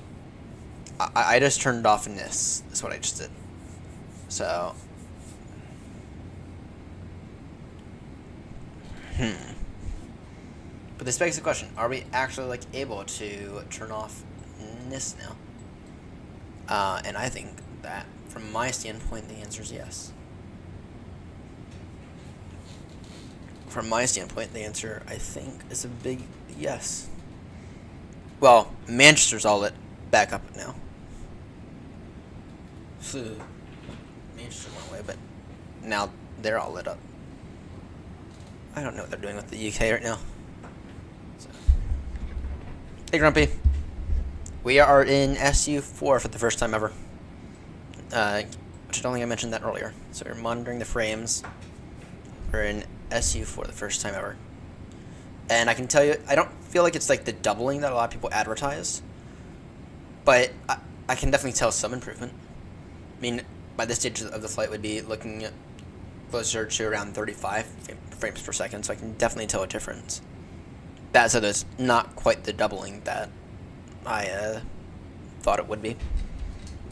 I just turned off this. That's what I just did. So. But this begs the question: are we actually able to turn off this now? And I think that, from my standpoint, the answer is yes. From my standpoint, the answer, I think, is a big yes. Well, Manchester's all lit back up now. Manchester went away, but now they're all lit up. I don't know what they're doing with the UK right now. So. Hey, Grumpy. We are in SU4 for the first time ever. Which I don't think I mentioned that earlier. So we're monitoring the frames. We're in SU4 for the first time ever. And I can tell you, I don't feel like it's like the doubling that a lot of people advertised. But I can definitely tell some improvement. I mean, by this stage of the flight, would be looking at closer to around 35 frames per second, so I can definitely tell a difference. That said, it's not quite the doubling that I thought it would be,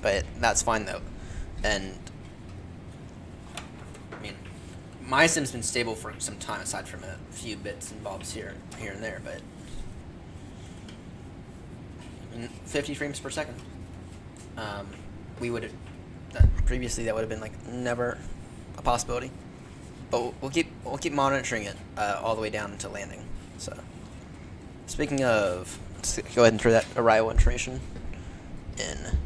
but that's fine though. And I mean, my sim's been stable for some time, aside from a few bits and bobs here and there, but 50 frames per second. We would previously that would have been never a possibility, but we'll keep monitoring it all the way down to landing. So, speaking of, let's go ahead and throw that arrival information in.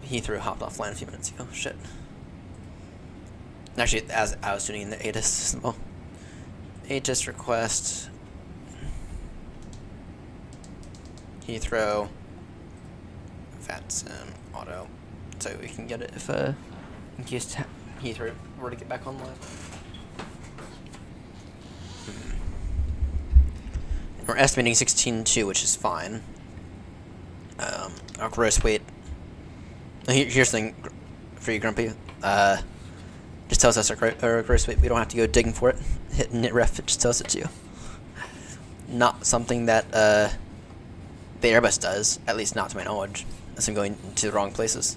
Heathrow hopped offline a few minutes ago. Shit. Actually, as I was doing in the ATIS as well. ATIS request. Heathrow. VATSIM auto. So we can get it if in case Heathrow were to get back online. We're estimating 16.2, which is fine. Our gross weight. Here's the thing for you, Grumpy. Just tells us our gross weight. We don't have to go digging for it. Hit NITREF, it just tells it to you. Not something that the Airbus does, at least not to my knowledge, unless I'm going to the wrong places.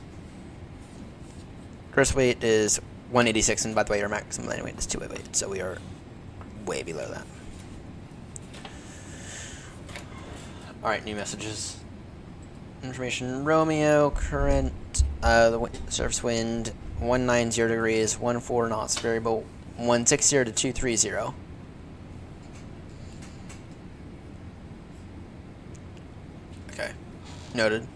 Gross weight is 186, and by the way, our maximum landing weight is 288, so we are way below that. Alright, new messages. Information, Romeo, current, the surface wind, 190 degrees, 14 knots, variable, 160 to 230. Okay, noted.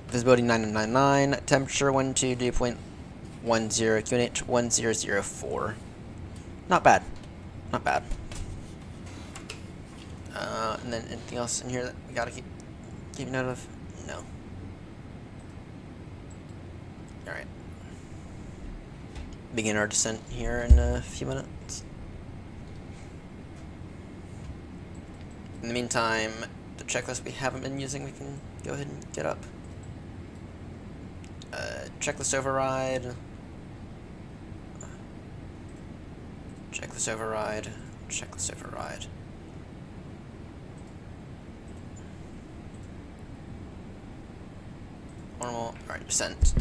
Visibility 999, temperature 12.10, QNH 1004. Not bad. Not bad. And then anything else in here that we gotta keep note of? No. Alright. Begin our descent here in a few minutes. In the meantime, the checklist we haven't been using, we can go ahead and get up. Checklist override. Checklist override. Checklist override. Normal. Alright, descent.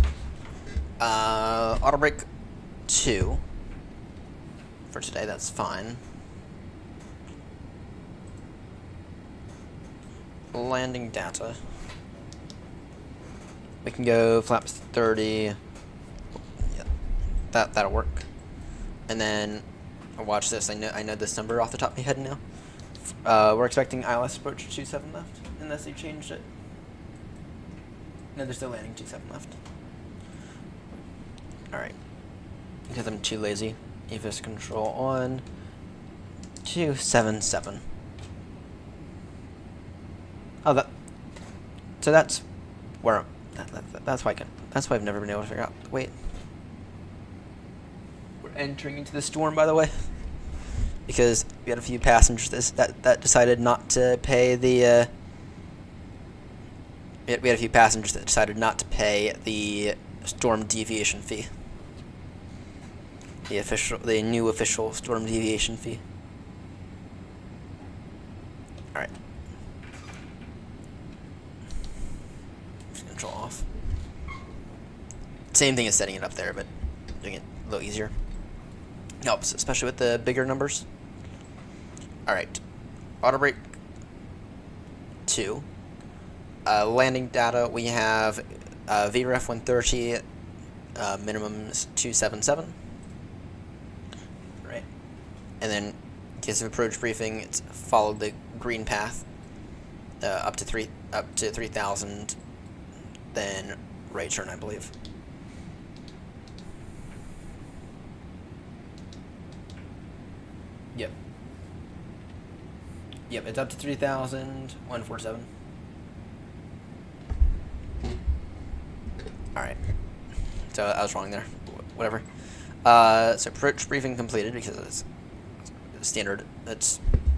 Auto brake 2 for today, that's fine. Landing data. We can go flaps 30. Yeah, that'll work. And then watch this. I know this number off the top of my head now. We're expecting ILS approach 27 left, unless they changed it. No, they're still landing 27 left. Alright. Because I'm too lazy. EVIS control on 277. Oh, so that's where that's why I've never been able to figure out. Wait. We're entering into the storm, by the way. Because we had a few passengers that decided not to pay the we had a few passengers that decided not to pay the storm deviation fee. The new official storm deviation fee. Alright. Control off. Same thing as setting it up there, but doing it a little easier. Helps, especially with the bigger numbers. Alright. Auto brake 2. Landing data, we have VREF 130, minimums 277. Right. And then, in case of approach briefing, it's followed the green path up to 3,000, then right turn, I believe. Yep. Yep, it's up to 3,000, 147. Alright. So I was wrong there. Whatever. So approach briefing completed because it's standard.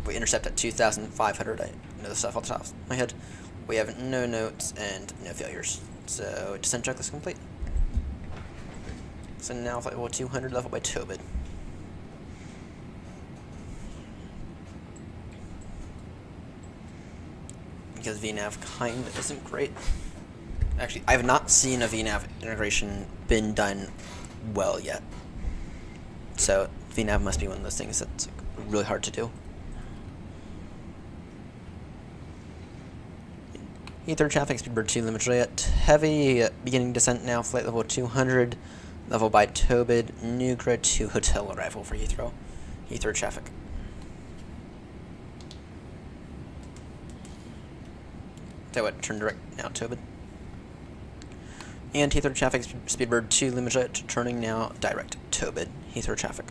We intercept at 2,500. I know the stuff off the top of my head. We have no notes and no failures. So descent checklist complete. So now flight level 200 level by Tobit. Because VNAV kind of isn't great. Actually, I have not seen a VNAV integration been done well yet. So VNAV must be one of those things that's really hard to do. Heathrow traffic speedbird 2 limit at heavy, beginning descent now, flight level 200, level by Tobit, new grade 2 hotel arrival for Heathrow. Heathrow traffic. So what, turn direct now, Tobit? And Heathrow traffic, Speedbird 2 Lima Jet turning now direct. Tobid, Heathrow traffic.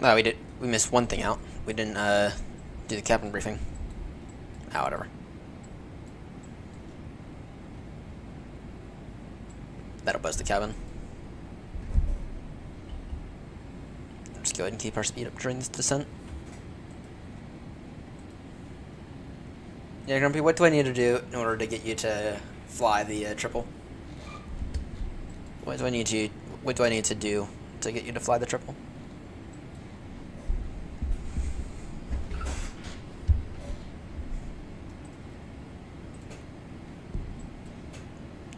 Oh, we missed one thing out. We didn't do the captain briefing. Ah, whatever. That'll buzz the cabin. Just go ahead and keep our speed up during this descent. Yeah, Grumpy, what do I need to do in order to get you to fly the triple? What do I need to do to get you to fly the triple?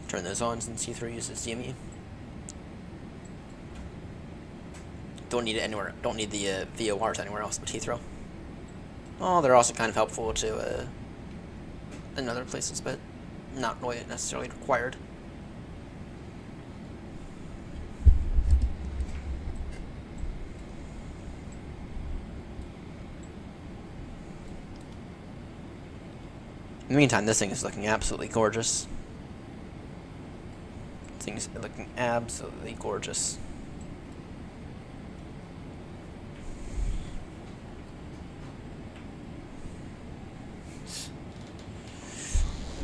Turn those on since Heathrow uses DME. Don't need it anywhere. Don't need the VORs anywhere else but Heathrow. Oh, they're also kind of helpful to in other places, but not really necessarily required. In the meantime, this thing is looking absolutely gorgeous. This thing's looking absolutely gorgeous.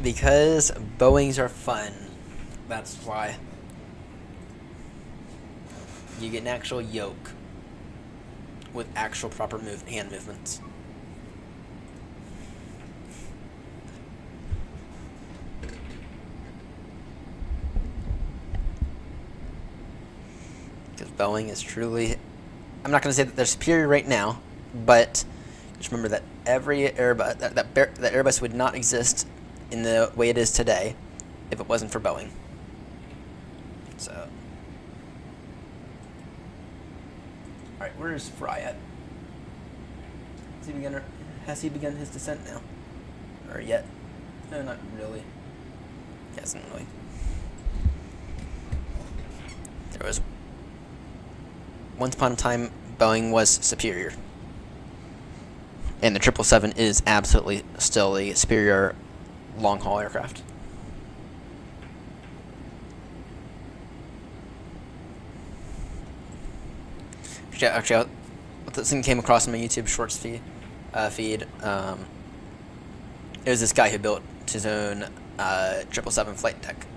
Because Boeings are fun. That's why. You get an actual yoke with actual proper hand movements. Because Boeing is truly... I'm not going to say that they're superior right now, but just remember that every Airbus... that Airbus would not exist in the way it is today if it wasn't for Boeing. So... Alright, where's Fry at? Has he begun his descent now? Or yet? No, not really. He hasn't really. There was... Once upon a time, Boeing was superior. And the 777 is absolutely still a superior long-haul aircraft. Actually, this thing came across in my YouTube Shorts feed. It was this guy who built his own 777 flight deck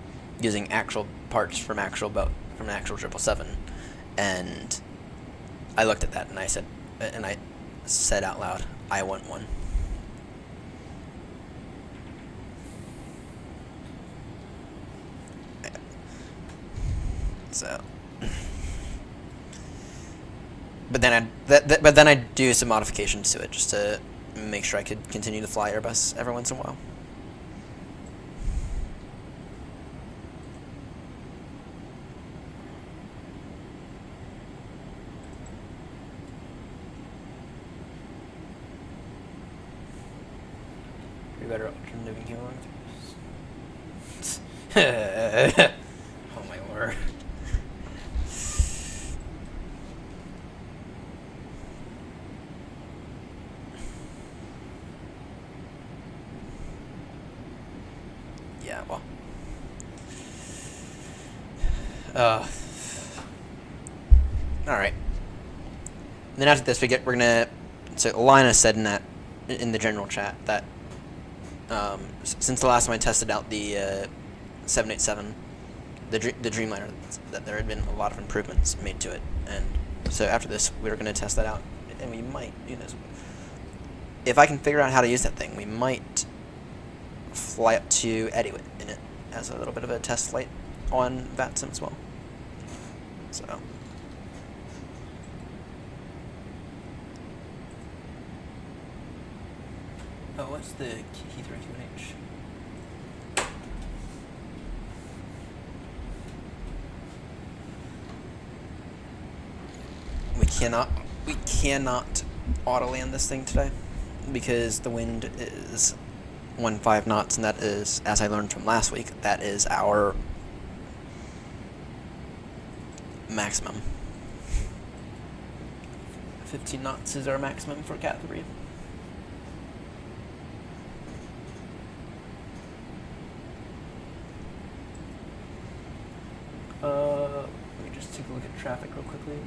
using actual parts from an actual 777, and I looked at that and I said out loud, I want one. So, but then I'd do some modifications to it just to make sure I could continue to fly Airbus every once in a while. We better option living here on. Oh my lord. Yeah, well. Alright. Then after this we're gonna... So Lina said in the general chat that since the last time I tested out the 787, the Dreamliner, that there had been a lot of improvements made to it, and so after this we were going to test that out, and we might do this. If I can figure out how to use that thing, we might fly up to Eddie in it as a little bit of a test flight on VATSIM as well. So. Oh, what's the Heathrow QNH? We cannot auto land this thing today because the wind is 15 knots, and that is, as I learned from last week, that is our maximum. 15 knots is our maximum for Cat 3. real quickly.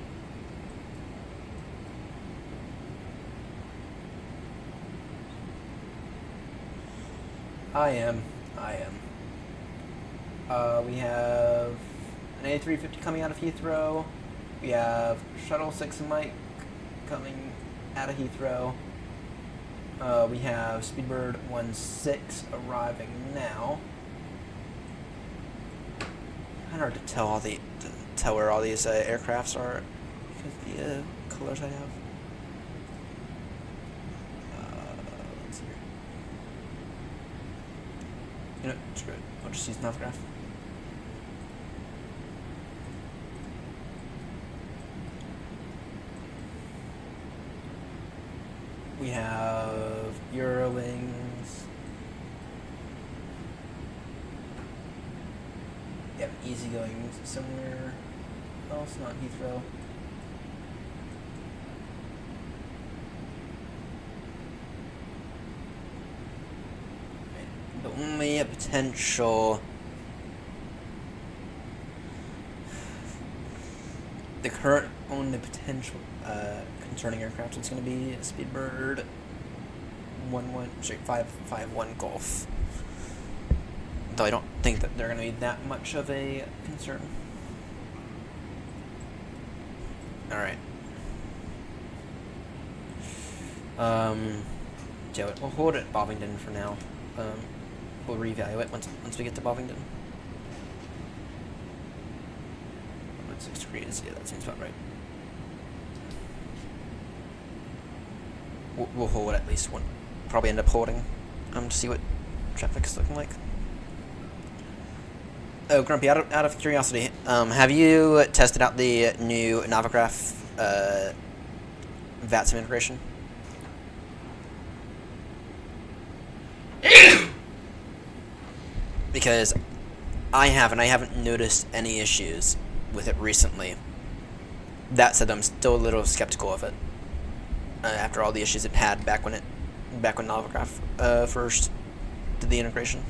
I am. We have an A350 coming out of Heathrow. We have Shuttle 6 Mike coming out of Heathrow. We have Speedbird 16 arriving now. Kind of hard to tell where all these aircrafts are because the colors I have. Let's see here. You know, screw it. I'll just use Navgraph. We have Eurowings. We have easygoing somewhere else, not Heathrow. The only potential, the current only potential concerning aircraft is going to be Speedbird 551 Golf. Though I don't think that they're going to be that much of a concern. All right. So we'll hold it at Bovington for now. We'll reevaluate once we get to Bovington. 6 degrees. Yeah, that seems about right. We'll hold at least one. Probably end up holding. To see what traffic's looking like. Oh, Grumpy, out of curiosity, have you tested out the new Navograph VATSIM integration? Because I haven't noticed any issues with it recently. That said, I'm still a little skeptical of it. After all the issues it had back when Navograph first did the integration.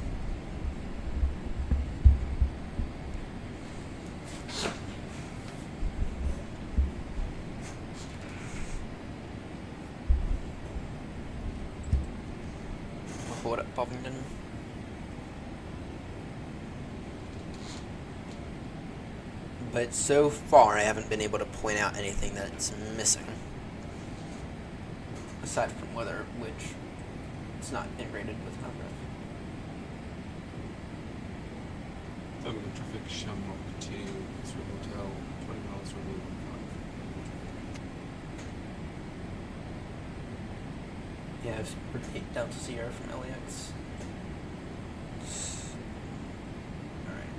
Hold up, Bovington. But so far, I haven't been able to point out anything that's missing. Aside from weather, which it's not integrated with Navgraph. Terminal traffic, Shamrock to Heathrow Hotel, 20 miles from Route 15. Yeah, it's pretty down to Sierra from LAX. Alright.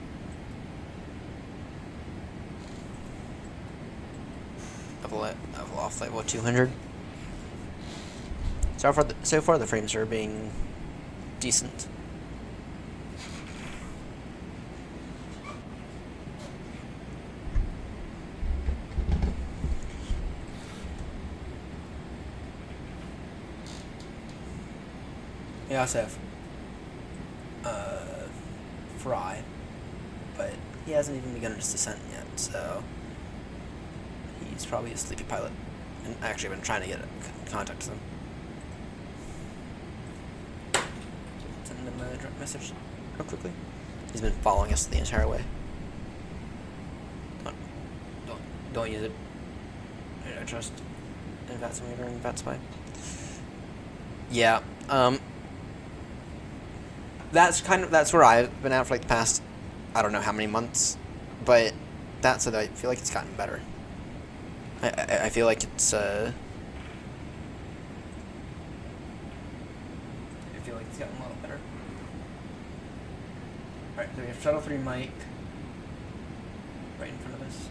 Level off level 200. So far the frames are being decent. We also have Fry, but he hasn't even begun his descent yet, so he's probably a sleepy pilot. And actually, I've been trying to get in contact with him. Send him a direct message real quickly. He's been following us the entire way. Don't use it. I trust in VATSIMulator and VATSpy. Yeah. That's where I've been at for like the past, I don't know how many months, but that said, I feel like it's gotten better. I feel like it's I feel like it's gotten a little better. Alright, so we have Shuttle 3 Mike right in front of us.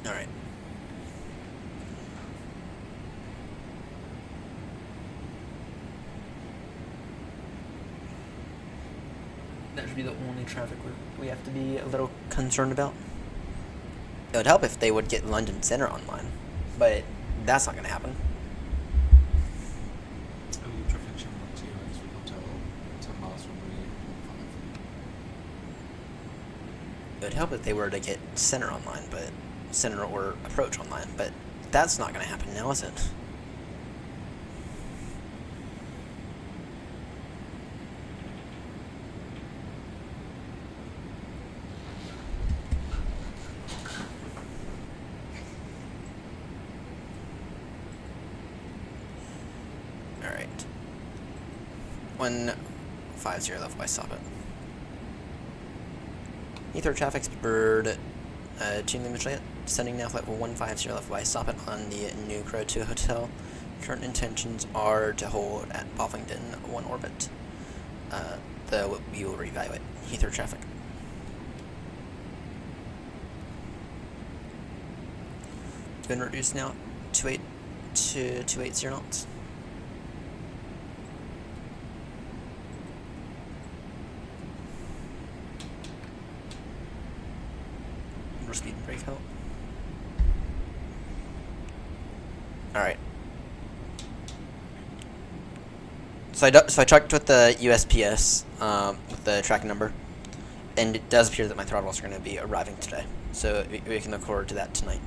Alright. That should be the only traffic we have to be a little concerned about. It would help if they would get London Center online, but that's not going to happen. Traffic Shamrock to Heathrow Hotel, 10 miles from Route 15. it would help if they were to get center online, but center or approach online, but that's not going to happen now, is it? Alright. 150 left by stop it. Heathrow traffic's bird, Team Lima Juliet, descending now flight 150 left by stop it on the New Crow 2 hotel. Current intentions are to hold at Buffington 1 orbit, though we will reevaluate Heathrow traffic. Been reduced now to 280 knots. Speed and brake help. Alright. So I checked with the USPS, with the tracking number, and it does appear that my throttles are going to be arriving today. So we can look forward to that tonight.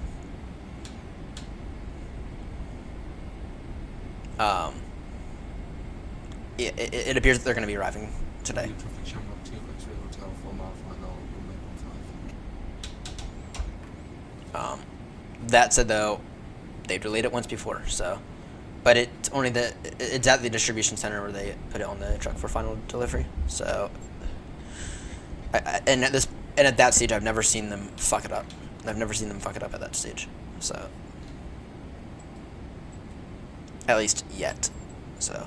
It appears that they're going to be arriving today. That said, though, they've delayed it once before, so, but it's only it's at the distribution center where they put it on the truck for final delivery. So, and at that stage, I've never seen them fuck it up. I've never seen them fuck it up at that stage. So, at least yet. So,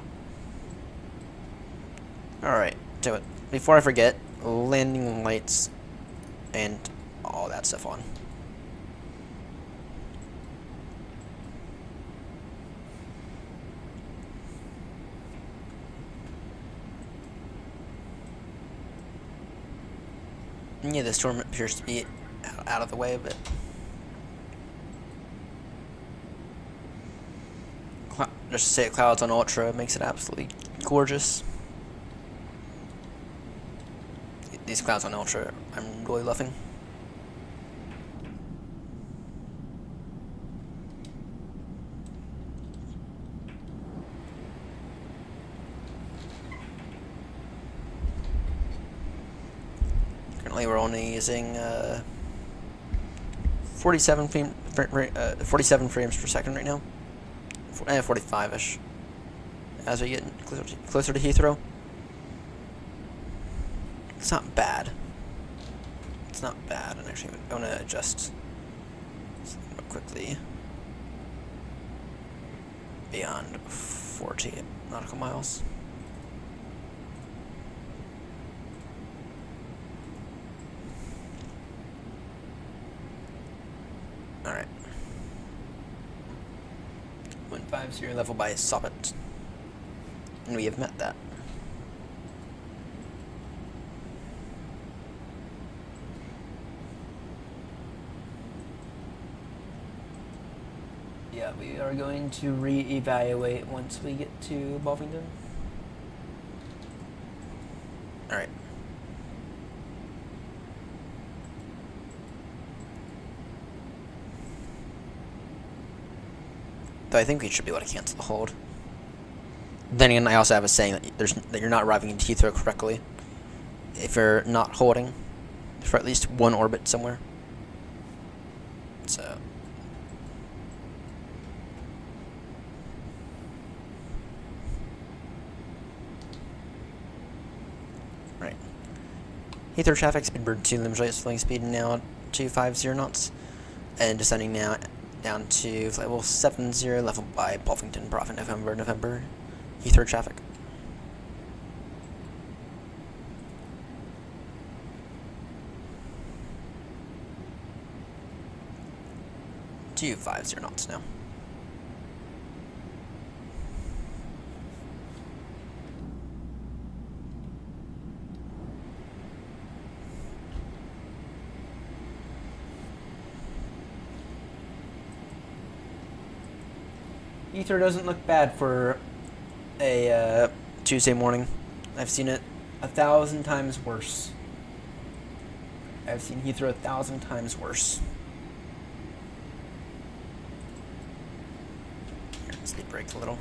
all right, do it before I forget. Landing lights and all that stuff on. Yeah, the storm appears to be out of the way, but just to say clouds on Ultra makes it absolutely gorgeous. These clouds on Ultra, I'm really loving. Currently, we're only using 47 frames per second right now, 45-ish. As we get closer to Heathrow, it's not bad. It's not bad. And actually, I want to adjust real quickly beyond 40 nautical miles. Alright. 150 level by Soppet. And we have met that. Yeah, we are going to re-evaluate once we get to Buffington. Alright. Though I think we should be able to cancel the hold. Then again, I also have a saying that you're not arriving into Heathrow correctly if you're not holding for at least one orbit somewhere. So, right. Heathrow traffic's been bird 2 Lima flying speed now 250 knots, and descending now down to flight level 70 level by Buffington, Bravo, November. Heathrow traffic. Two 50 knots now. Heathrow doesn't look bad for a Tuesday morning. I've seen it 1,000 times worse. I've seen Heathrow 1,000 times worse. Here, speed brake a little.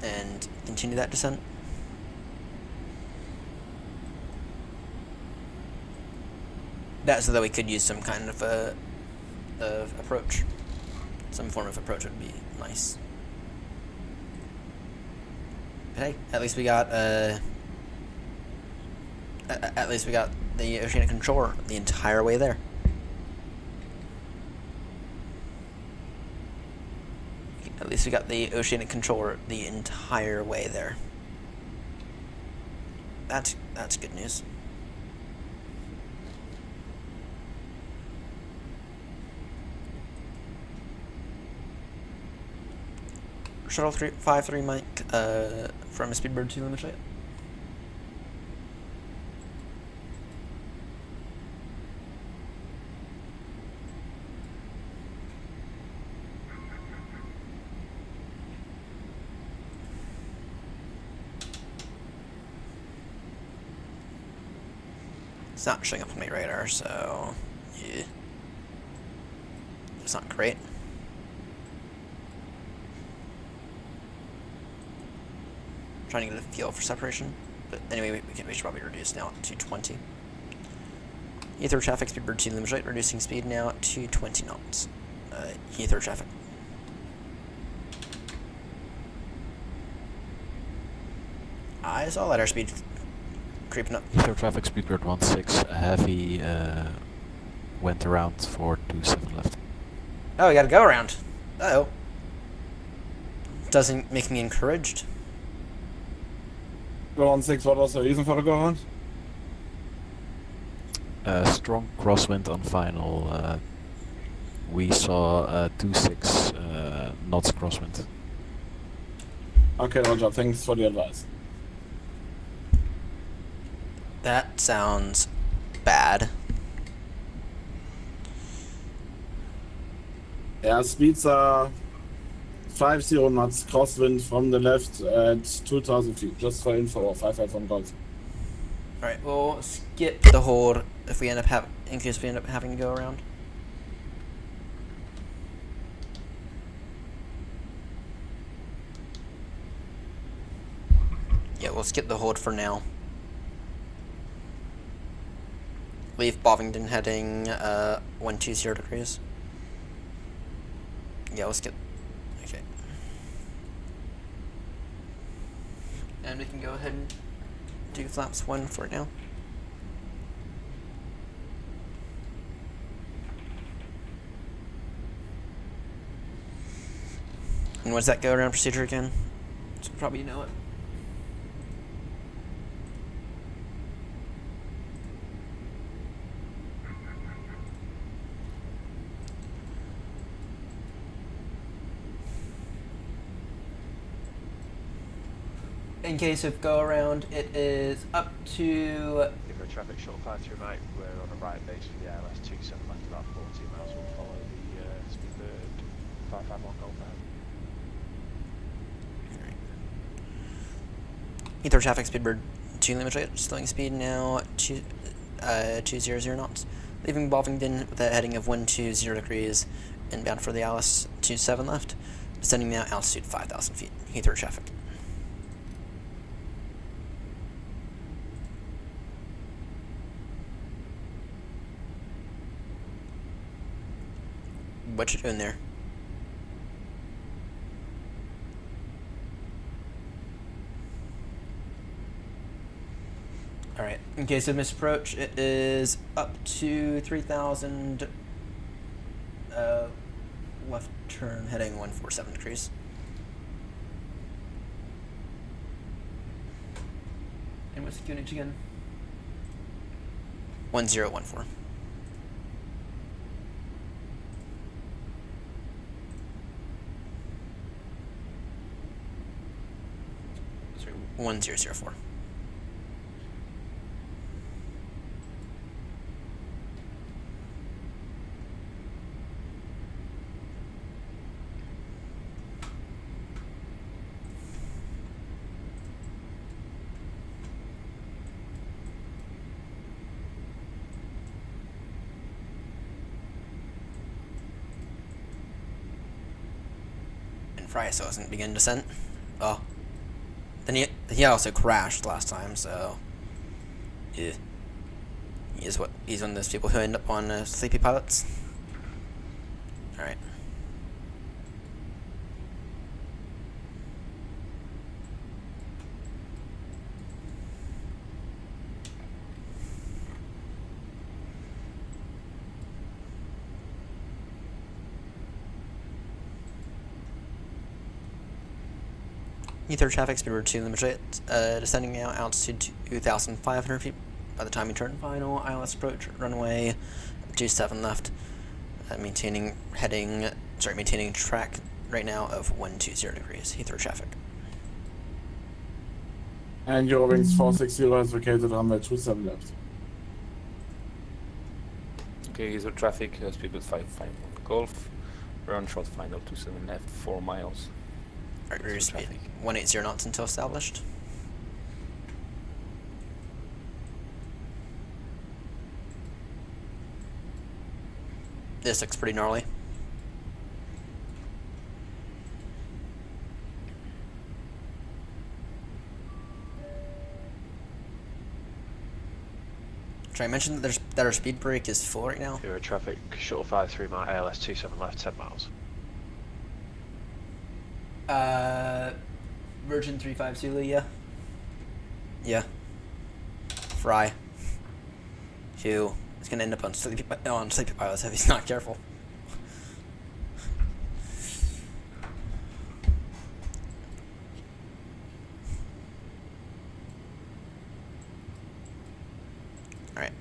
And continue that descent. That's so that we could use some kind of approach. Some form of approach would be nice. But hey, at least we got the oceanic controller the entire way there. At least we got the oceanic controller the entire way there. That's good news. Shuttle 53 Mike from Speedbird 2 Limited. It's not showing up on my radar, so yeah. It's not great. Trying to get a feel for separation, but anyway, we should probably reduce now to 20. Heathrow traffic, Speedbird 2 Limited, reducing speed now to 20 knots. Heathrow traffic. I saw that airspeed creeping up. Heathrow traffic, Speedbird 16, heavy, went around for 27 left. Oh, we gotta go around. Uh-oh. Doesn't make me encouraged. 16, what was the reason for the go around? Strong crosswind on final. We saw 26 knots crosswind. Okay, Roger, thanks for the advice. That sounds bad. Yeah, speeds are 50 knots crosswind from the left at 2,000 feet, just for info, or 55 from Golf. Alright, we'll skip the hold if we end up in case we end up having to go around. Yeah, we'll skip the hold for now. Leave Bovington heading 120 degrees. Yeah, we'll skip. Okay. And we can go ahead and do flaps 1 for now. And what's that go around procedure again? So probably you know it. In case of go around, it is up to. If we're traffic short 53 mate, we're on a right base for the ALS 27 left about 40 miles. We'll follow the Speedbird 551 Golf ahead. Heathrow traffic, Speedbird 2 Limited, slowing speed now 200 knots, leaving Bovington with a heading of 120 degrees, inbound for the Alice 27 left, descending now altitude 5,000 feet. Heathrow traffic. What you doing there? Alright, in case of misapproach, it is up to 3,000 left turn heading 147 degrees. And what's the QNH again? 1014. Sorry, 1004. Fry still hasn't begun descent. Oh. Then he also crashed last time, so yeah. He's one of those people who end up on sleepy pilots. All right. Heathrow traffic speed over 2 limited, descending now altitude 2,500 feet. By the time you turn final, ILS approach runway 27 left, maintaining track right now of 120 degrees. Heathrow traffic. And Eurowings 460 is located runway 27 left. Okay, Heathrow traffic, speed with 551 Golf, run short final 27 left, 4 miles. Alright, rear speed 180 knots until established. This looks pretty gnarly. Should I mention that our speed brake is full right now? Euro traffic, short 53 mile, ALS 27 left, 10 miles. Virgin 352 Leah. Yeah. Fry. Who is gonna end up on sleepy pilots if he's not careful. All right.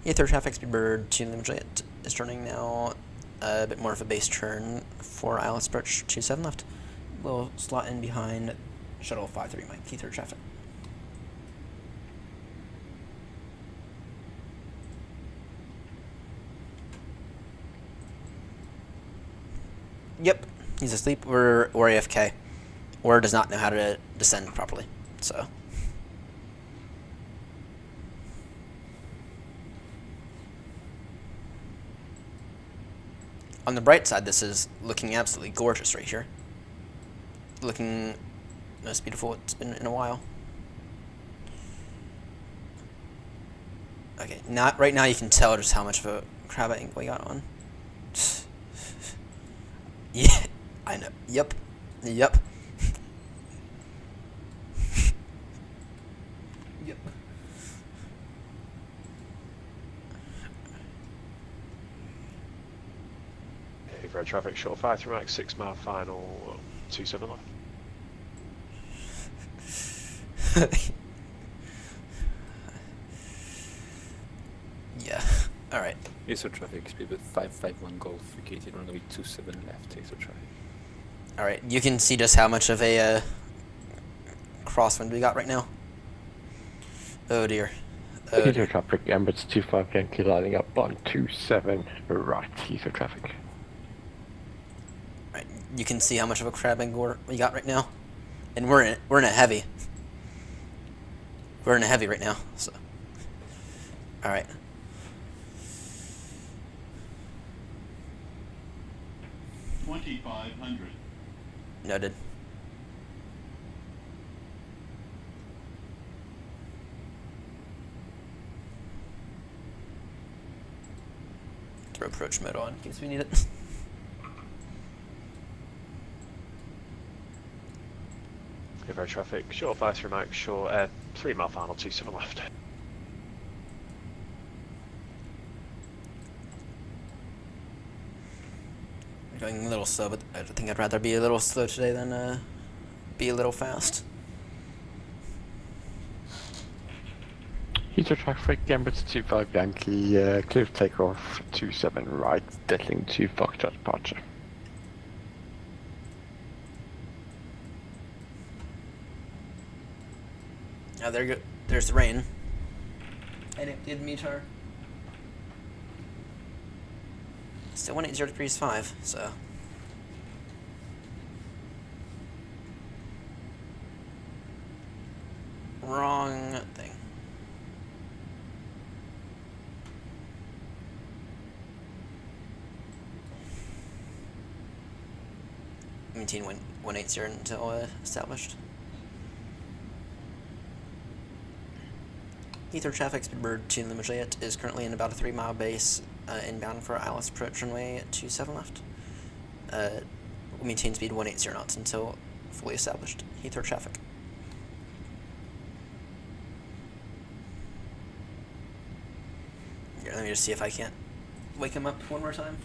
Heathrow traffic speedbird 2 limited is turning now a bit more of a base turn for ILS approach 27 left. We'll slot in behind shuttle 53 Mike Heathrow traffic. Yep, he's asleep or AFK, or does not know how to descend properly. So. On the bright side, this is looking absolutely gorgeous right here. Looking most beautiful it's been in a while. Okay, right now you can tell just how much of a crab angle we got on. Yeah, I know. Yep. Yep. Yep. Heathrow traffic, short 53 max, 6 mile final, 27 left. Yeah. All right. Heathrow traffic, speed with 551 Golf, vacated runway 27 left, Heathrow traffic. All right, you can see just how much of a crosswind we got right now. Oh dear. Oh, Heathrow traffic, Emirates 25 Yankee lining up on 27 right, Heathrow traffic. Right, you can see how much of a crab angle we got right now, and we're in a heavy. We're in a heavy right now, so. All right. $2,500. Noted. Throw approach mode on in case we need it. Heathrow traffic, short 53 max, short 3 mile final, 27 left. Going a little slow, but I think I'd rather be a little slow today than be a little fast. Heathrow traffic, Emirates 25 Yankee, clear to take off 27 right, deadling to Foxtrot departure. Oh, there's the rain. And it did meet our. Still 180 degrees 5, so. Wrong thing. maintain 180 until established. Heathrow traffic, Speedbird to Limoges is currently in about a 3-mile base inbound for ILS approach runway 27 left. We'll maintain speed 180 knots until fully established. Heathrow traffic. Here, let me just see if I can't wake him up one more time.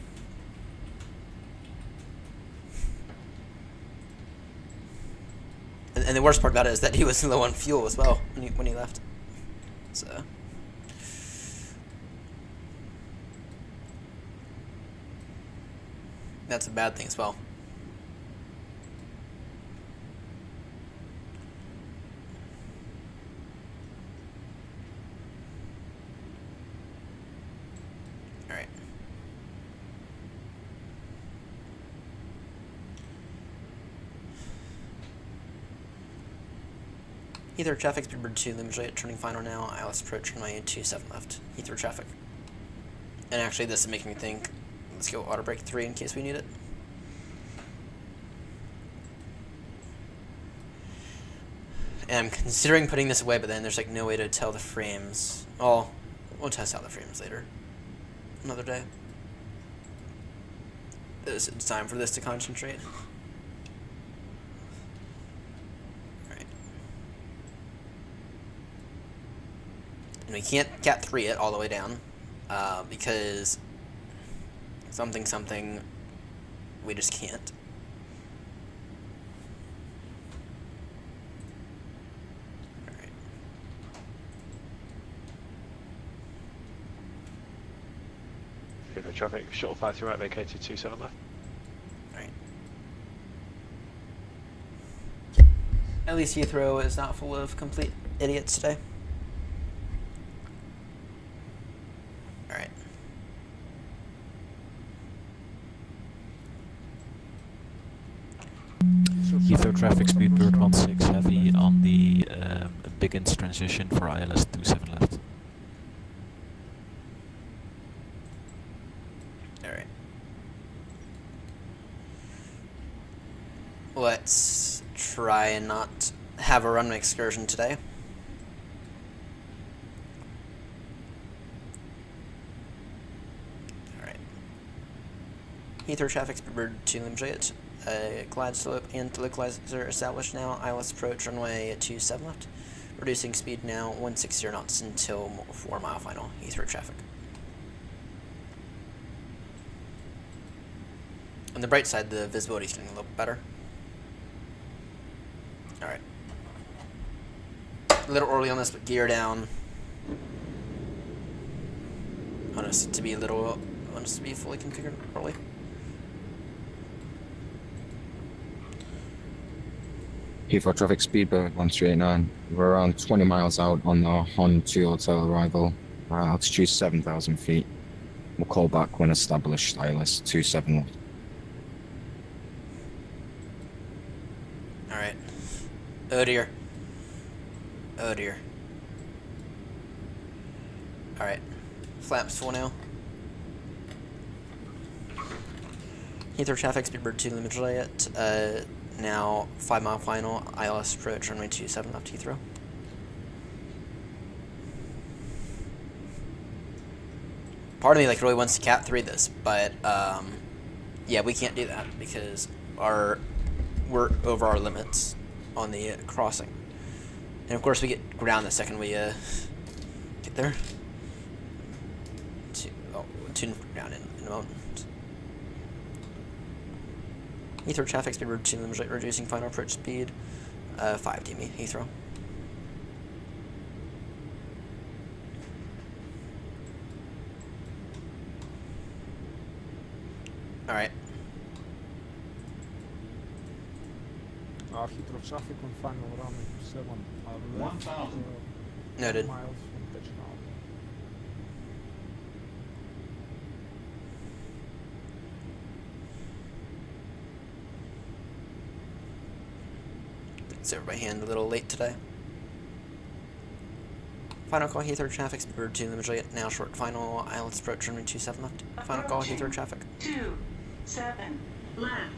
And the worst part about it is that he was low on fuel as well when he left. So that's a bad thing as well. All right. Heathrow traffic, Speedbird 2, Limoges turning final now, ILS approach runway 27 left. Heathrow traffic. And actually this is making me think, let's go auto brake 3 in case we need it. And I'm considering putting this away, but then there's like no way to tell the frames. Oh, we'll test out the frames later. Another day. It's time for this to concentrate. And we can't cat 3 it all the way down because something we just can't. Alright. Heathrow traffic, shuttle 53 right, vacated 27 left. Alright. At least Heathrow is not full of complete idiots today. Heathrow traffic, Speedbird 16 heavy on the Biggins transition for ILS 27 left. Alright. Let's try and not have a runway excursion today. Alright. Heathrow traffic, Speedbird 2 Limoges. Glide slope and localizer established now. ILS approach runway 27 left. Reducing speed now 160 knots until 4-mile final. Heathrow traffic. On the bright side, the visibility is getting a little better. Alright. A little early on this, but gear down. I want us to be fully configured early. Heathrow traffic, Speedbird 1389. We're around 20 miles out on the Hon2 hotel arrival. Altitude 7,000 feet. We'll call back when established. ILS 27 left. Alright. Oh dear. Oh dear. Alright. Flaps full now. Heathrow traffic, Speedbird 2 Limoges. Now 5-mile final, ILS approach runway 27 left Heathrow. Part of me really wants to cat 3 this, but yeah, we can't do that because we're over our limits on the crossing, and of course we get ground the second we get there. Tune ground in a moment. Heathrow traffic, Speedbird 2 Limoges reducing final approach speed 5 DME, Heathrow. Alright. Heathrow traffic on final runway 27. 1,000. Noted. Miles from pitch now. Is everybody hand a little late today? Final call Heathrow traffic, Speedbird 2 Limoges now short final, ILS approach runway 27 left. Final call Heathrow traffic. 27 left.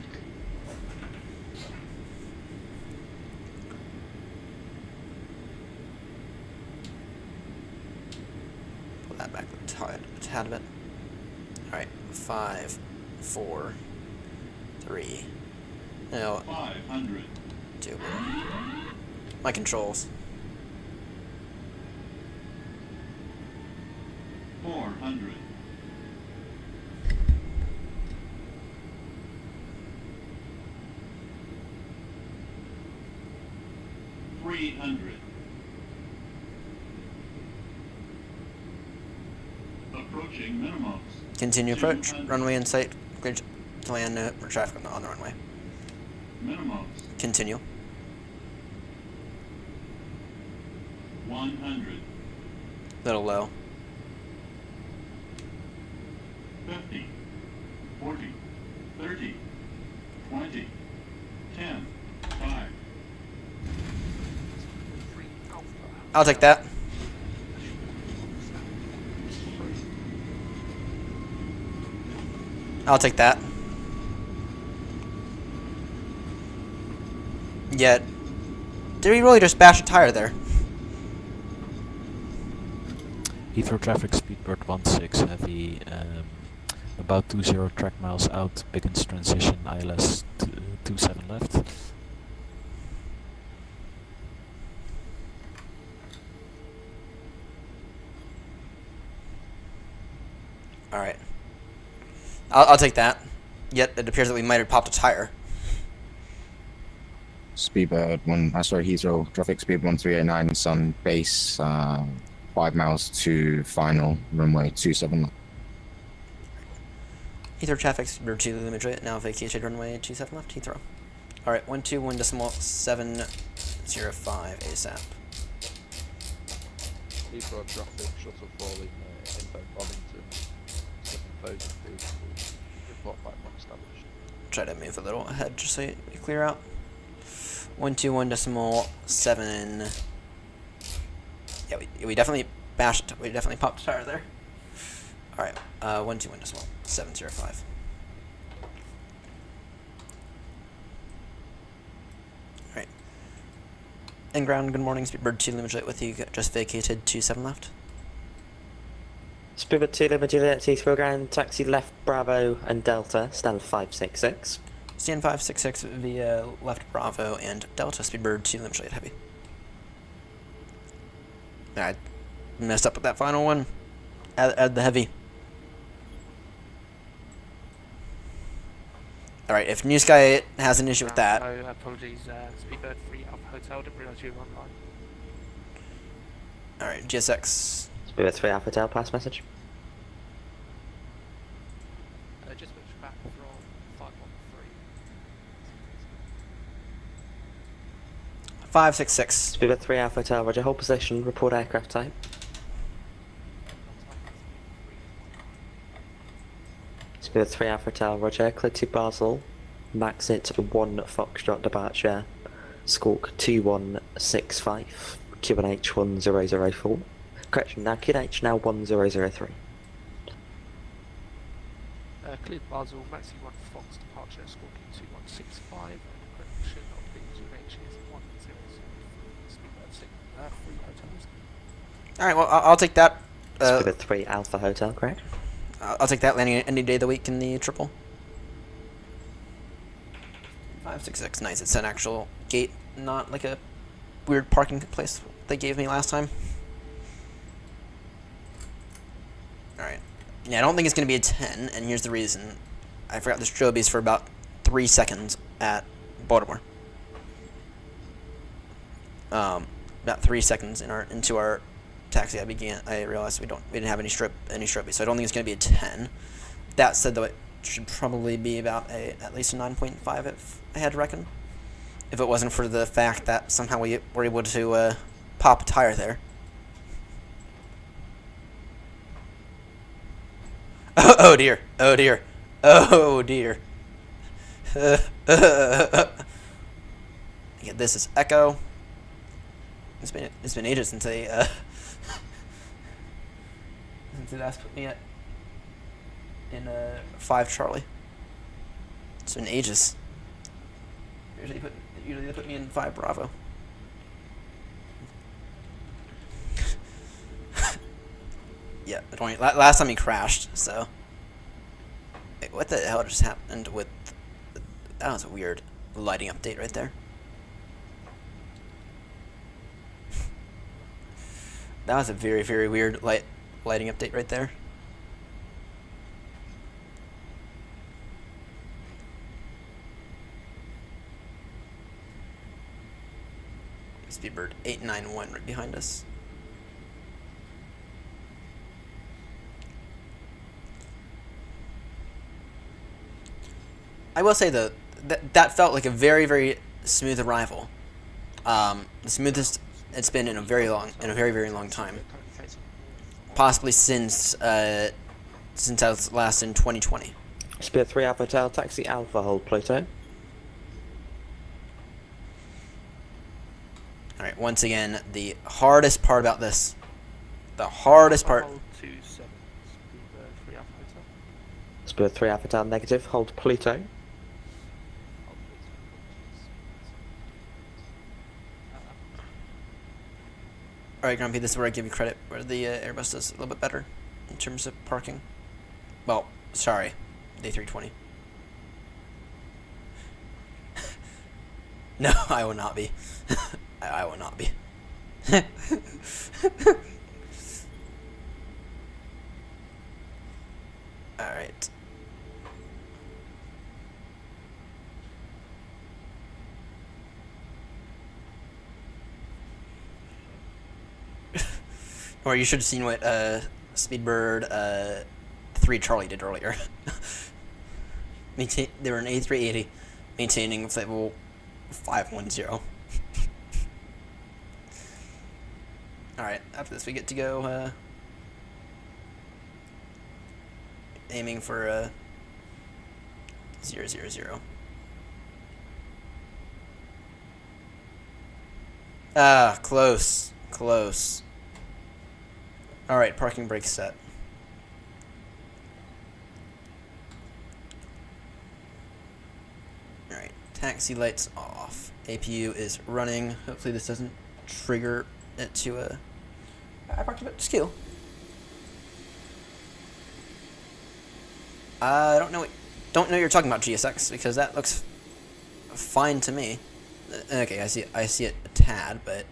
tad bit. Alright, 5, 4, 3. No. 500. 2. My controls. 400. 300. Approaching minimums. Continue approach. Runway in sight. Cleared to land. No traffic on the runway. Minimums. Continue. 100. Little low. 50. 40. 30. 20. 10. 5. I'll take that. I'll take that. Yet, did we really just bash a tire there? Heathrow traffic, speedbird 16 heavy, about 20 track miles out, begins transition, ILS 27 left. Alright. I'll take that. Yet, it appears that we might have popped a tire. Speedbird Heathrow traffic speed 1389 is on base 5 miles to final runway 27. Heathrow traffic speed 2 limit now vacated runway 27 left Heathrow. Alright, 121.705 ASAP. Heathrow traffic shuttle falling inbound Bobbington 7,000 feet. Report back when established. Try to move a little ahead just so you clear out. 121.7. Yeah, we definitely bashed. We definitely popped a tire there. All right, 121.705. All right. In ground. Good morning. Speedbird 2 Limited with you. Just vacated 27 left. Speedbird 2 Limited Heathrow ground. Taxi left Bravo and Delta. Stand 566. Stand 566 via left Bravo and Delta. Speedbird 2 Limited heavy. I messed up with that final one. Add the heavy. Alright, if New Sky has an issue with that. No, apologies. Speedbird 3 Alpha Hotel, didn't realise you were online. Alright, GSX. Speedbird 3 Alpha Hotel, pass message. Just switch back from 513. 566. Speedbird 3 Alpha Hotel, roger. Hold position, report aircraft type. Speedbird 3 Alpha Hotel, roger. Clear to Basel. Max it 1 Foxtrot departure. Squawk 2165. QNH 1004. Correction, now QNH now 1003. Cleared Basel, Maxi 1 Fox departure, squawking 2165, and correction of the QNH is 1003. Speedbird 6, 3 hotels. Alright, well, I'll take that. Speedbird 3 Alpha Hotel, correct? I'll take that landing any day of the week in the triple. 566, nice. It's an actual gate, not like a weird parking place they gave me last time. Alright. Yeah, I don't think it's going to be a 10, and here's the reason. I forgot the strobies for about 3 seconds at Baltimore. About 3 seconds into our taxi, I realized we didn't have any strobies, so I don't think it's going to be a 10. That said, though, it should probably be about at least a 9.5 if I had to reckon. If it wasn't for the fact that somehow we were able to pop a tire there. Oh dear! Oh dear! Oh dear! Yeah, this is Echo. It's been ages since they since they last put me in 5 Charlie. It's been ages. Usually they put me in 5 Bravo. Yeah, 20. Last time he crashed, so. Wait, what the hell just happened with... That was a weird lighting update right there. That was a very, very weird lighting update right there. Speedbird 891 right behind us. I will say though, that felt like a very, very smooth arrival. The smoothest it's been in a very, very long time. Possibly since I was last in 2020. Spirit 3 Alpha Hotel, taxi Alpha, hold Pluto. Alright, once again, the hardest part about this. The hardest part. Hold 27, Spirit 3 Alpha Hotel. Spirit 3 Alpha Hotel, negative, hold Pluto. Alright, Grumpy, this is where I give you credit, where the Airbus does a little bit better in terms of parking. Well, sorry, the A320. No, I will not be. I will not be. Alright. Or you should have seen what Speedbird 3 Charlie did earlier. They were an A380 maintaining flight level 510. Alright, after this we get to go aiming for 000. Ah, close. Close. Alright, parking brake set. Alright, taxi lights off. APU is running. Hopefully this doesn't trigger it to a... I parked a bit skew. I don't know what you're talking about, GSX, because that looks fine to me. Okay, I see it a tad, but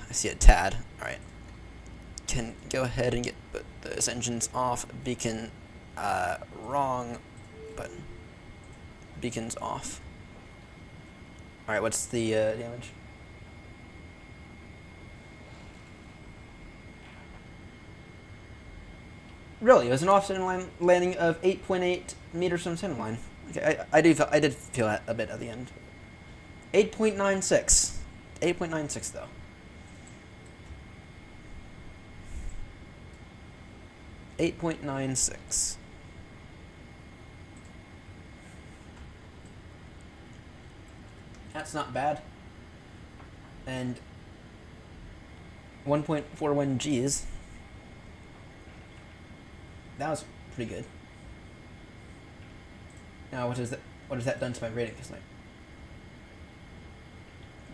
I see a tad. Alright. Can go ahead and put those engines off. Beacon wrong button. Beacon's off. Alright, what's the damage? Really, it was an off-center landing of 8.8 meters from center line. Okay, I did feel that a bit at the end. 8.96. 8.96 though. 8.96. That's not bad. And 1.41 Gs. That was pretty good. Now, what has that done to my rating? Because my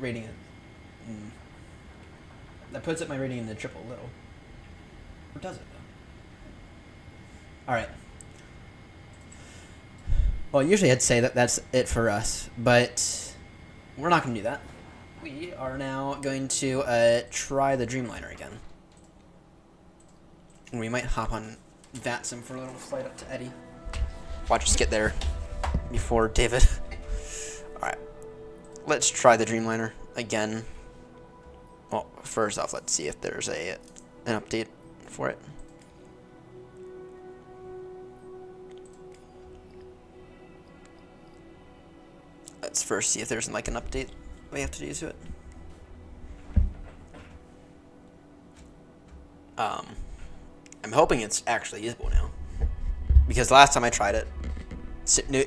rating is... that puts up my rating in the triple little. Or does it, though? Alright. Well, usually I'd say that that's it for us, but we're not going to do that. We are now going to try the Dreamliner again. And we might hop on VATSIM for a little flight up to Eddie. Watch us get there before David. Alright. Let's try the Dreamliner again. Well, first off, let's see if there's an update for it. Let's first see if there's like an update we have to do to it. I'm hoping it's actually usable now, because last time I tried it,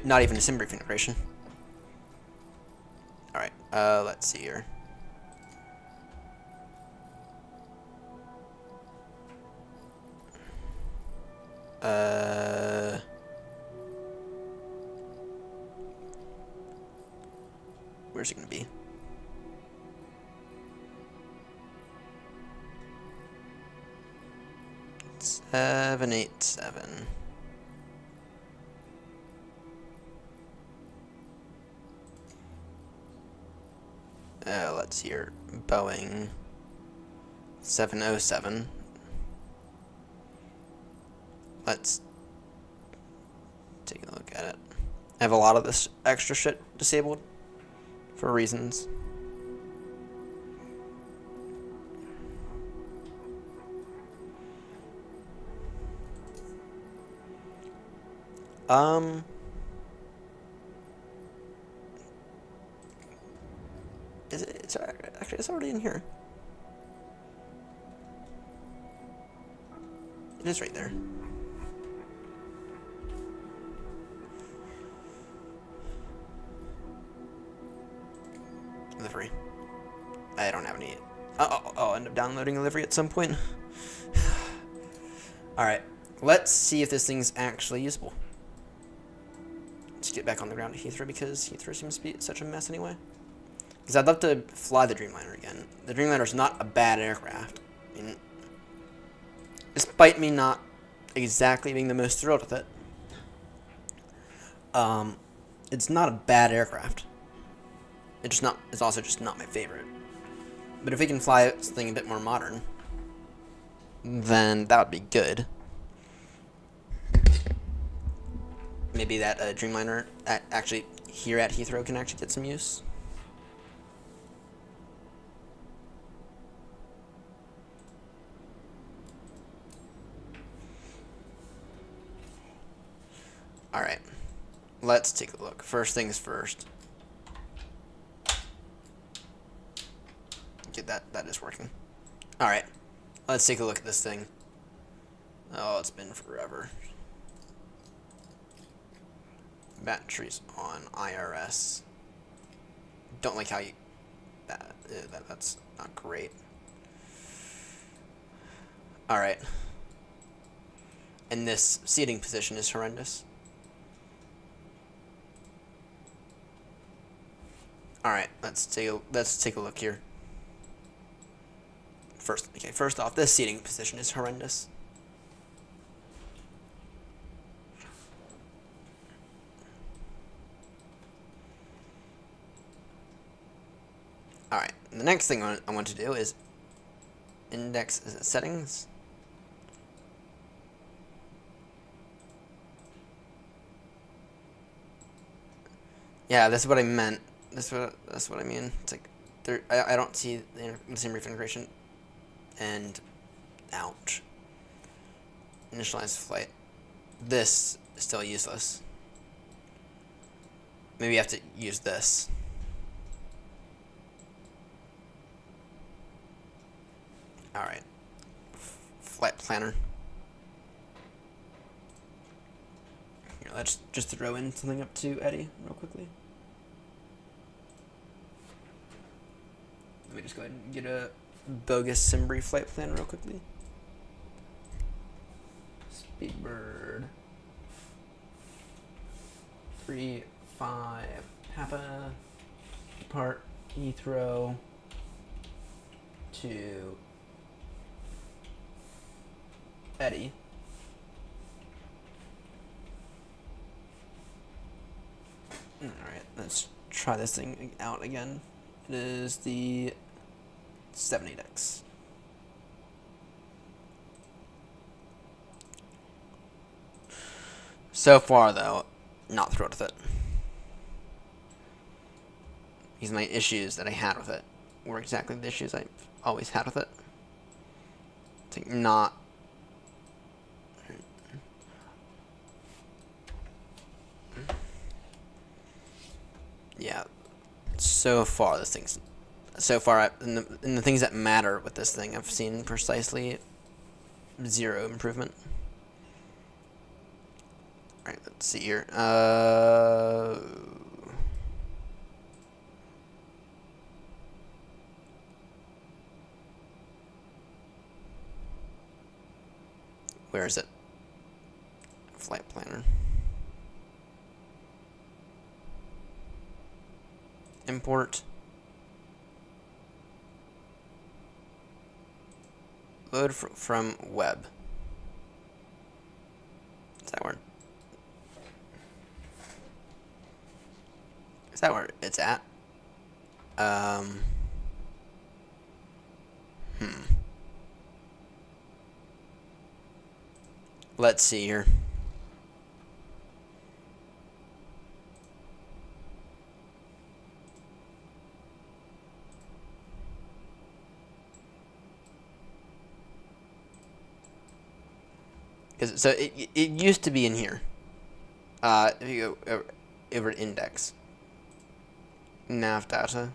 not even a sim brief integration. All right, let's see here. Where's it gonna be? 787. Let's see here. Boeing 707. Let's take a look at it. I have a lot of this extra shit disabled for reasons. Is it? It's actually, it's already in here. It is right there. Livery. I don't have any. I'll end up downloading a livery at some point. Alright. Let's see if this thing's actually usable. Let's get back on the ground at Heathrow because Heathrow seems to be such a mess anyway. Because I'd love to fly the Dreamliner again. The Dreamliner's not a bad aircraft. I mean, despite me not exactly being the most thrilled with it, it's not a bad aircraft. It's also just not my favorite. But if we can fly something a bit more modern, then that would be good. Maybe that Dreamliner actually here at Heathrow can actually get some use. Alright, let's take a look. First things first. Okay, that is working. Alright, let's take a look at this thing. Oh, it's been forever. Batteries on IRS. Don't like how you... That's not great. Alright. And this seating position is horrendous. Alright, let's take a look here. First off, this seating position is horrendous. Alright, the next thing I want to do is index settings. Yeah, that's what I meant. That's what I mean. It's like I don't see the same reef integration. And ouch. Initialize flight. This is still useless. Maybe I have to use this. Alright. Flight planner. Here, let's just throw in something up to Eddie real quickly. Let me just go ahead and get a bogus Simbri flight plan real quickly. Speedbird 3-5 Papa depart Heathrow to Eddie. Alright, let's try this thing out again. It is the 78X. So far, though, not thrilled with it. Because my issues that I had with it were exactly the issues I've always had with it. It's like not... Yeah. So far, this thing's... So far, in the things that matter with this thing, I've seen precisely 0 improvement. Alright, let's see here. Where is it? Flight planner. Import. Load from web. Is that where it's at? Let's see here. So it used to be in here. If you go over to index, nav data,